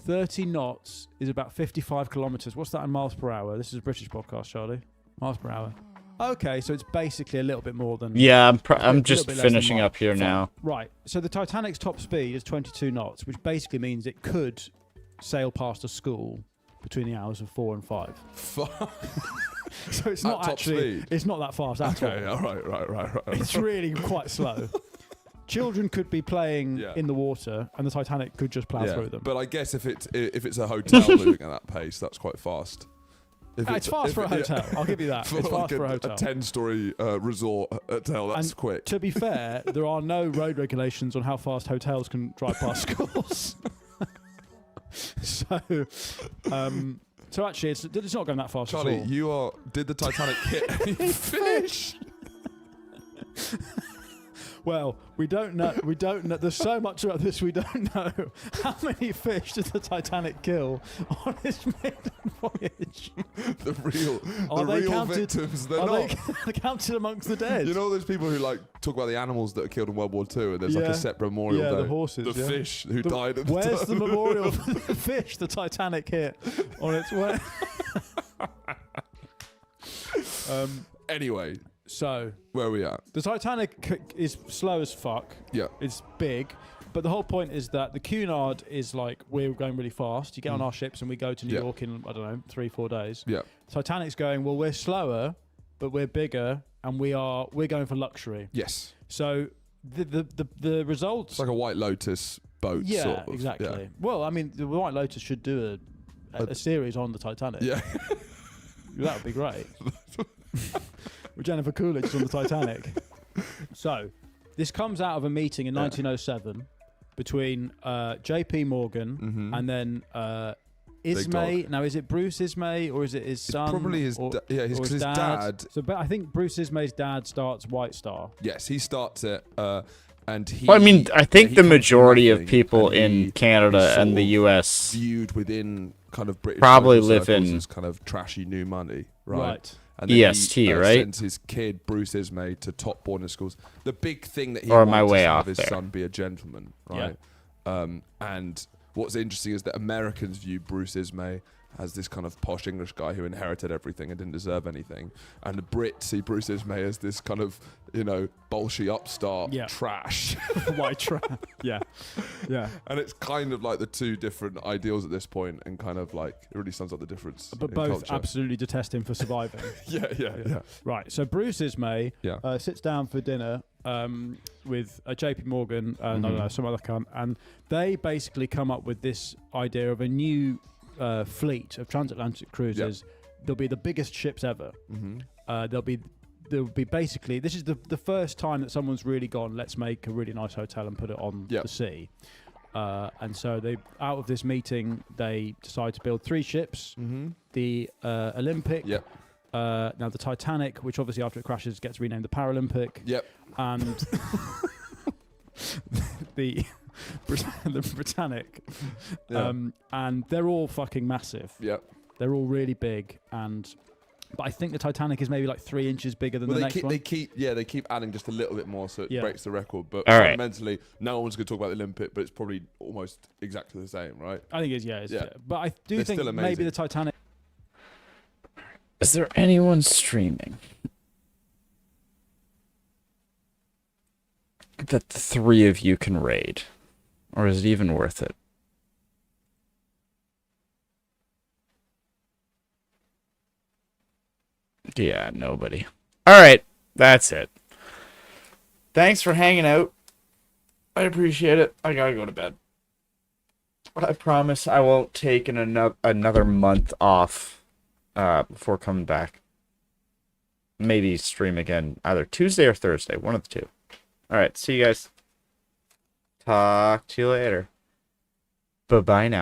30 knots is about 55 kilometres. What's that in miles per hour? This is a British podcast, Charlie. Miles per hour. Okay, so it's basically a little bit more than... Yeah, I'm just finishing up here now. Right, so the Titanic's top speed is 22 knots, which basically means it could sail past a school between the hours of 4 and 5. So it's not actually... It's not that fast at all. Okay, right. It's really quite slow. Children could be playing in the water, and the Titanic could just plough through them. But I guess if it's a hotel moving at that pace, that's quite fast. It's fast for a hotel. I'll give you that. It's fast for a hotel. A 10-story resort hotel, that's quick. To be fair, there are no road regulations on how fast hotels can drive past schools. So actually, it's not going that fast Charlie, at all. Did the Titanic hit any fish? Well, we don't know. There's so much about this we don't know. How many fish did the Titanic kill on its maiden voyage? The real victims. They're not. They counted amongst the dead. You know those people who talk about the animals that are killed in World War II, and there's like a separate memorial day. The horses. The fish who died. Where's the memorial for the fish the Titanic hit on its way? Anyway. So where are we at? The Titanic is slow as fuck. Yeah. It's big. But the whole point is that the Cunard is like, we're going really fast. You get on our ships and we go to New York in, I don't know, 3-4 days. Yeah. Titanic's going, well, we're slower, but we're bigger, and we're going for luxury. Yes. So the results... It's like a White Lotus boat, yeah, sort of. Exactly. Yeah. Well, I mean, the White Lotus should do a series on the Titanic. Yeah. That would be great. With Jennifer Coolidge on the Titanic. So, this comes out of a meeting in 1907 between J.P. Morgan and then Ismay. Now, is it Bruce Ismay or is it his son? Probably his his dad. So, but I think Bruce Ismay's dad starts White Star. Yes, he starts it, and he. Well, I mean, I think he the comes from majority of nothing, people and in Canada and the U.S. viewed within kind of British probably social live circles in as kind of trashy new money, right? And EST, he, right? Sends his kid Bruce Ismay to top boarding schools. The big thing that he Or wants am I way is to off have his there? son be a gentleman, right? And what's interesting is that Americans view Bruce Ismay as this kind of posh English guy who inherited everything and didn't deserve anything, and the Brits see Bruce Ismay as this kind of bolshy upstart trash. White trash. Yeah. And it's kind of like the two different ideals at this point, and kind of like it really sums up the difference. But in both culture. absolutely detest him for surviving. Yeah. Right. So Bruce Ismay sits down for dinner with JP Morgan and I don't know, some other cunt, and they basically come up with this idea of a new fleet of transatlantic cruisers. They'll be the biggest ships ever. They'll be basically, this is the first time that someone's really gone, let's make a really nice hotel and put it on the sea. And so they, out of this meeting, they decide to build 3 ships. The Olympic. Now the Titanic, which obviously after it crashes gets renamed the Paralympic. And the Britannic. And they're all fucking massive. They're all really big, but I think the Titanic is maybe like 3 inches bigger than the next one. They keep adding just a little bit more, so it breaks the record. But All right. fundamentally, no one's going to talk about the Olympic, but it's probably almost exactly the same, right? I think it's but I do They're think still maybe amazing. the Titanic. Is there anyone streaming that the 3 of you can raid? Or is it even worth it? Yeah, nobody. Alright, that's it. Thanks for hanging out. I appreciate it. I gotta go to bed. I promise I won't take another month off before coming back. Maybe stream again either Tuesday or Thursday, one of the two. Alright, see you guys. Talk to you later. Bye-bye now.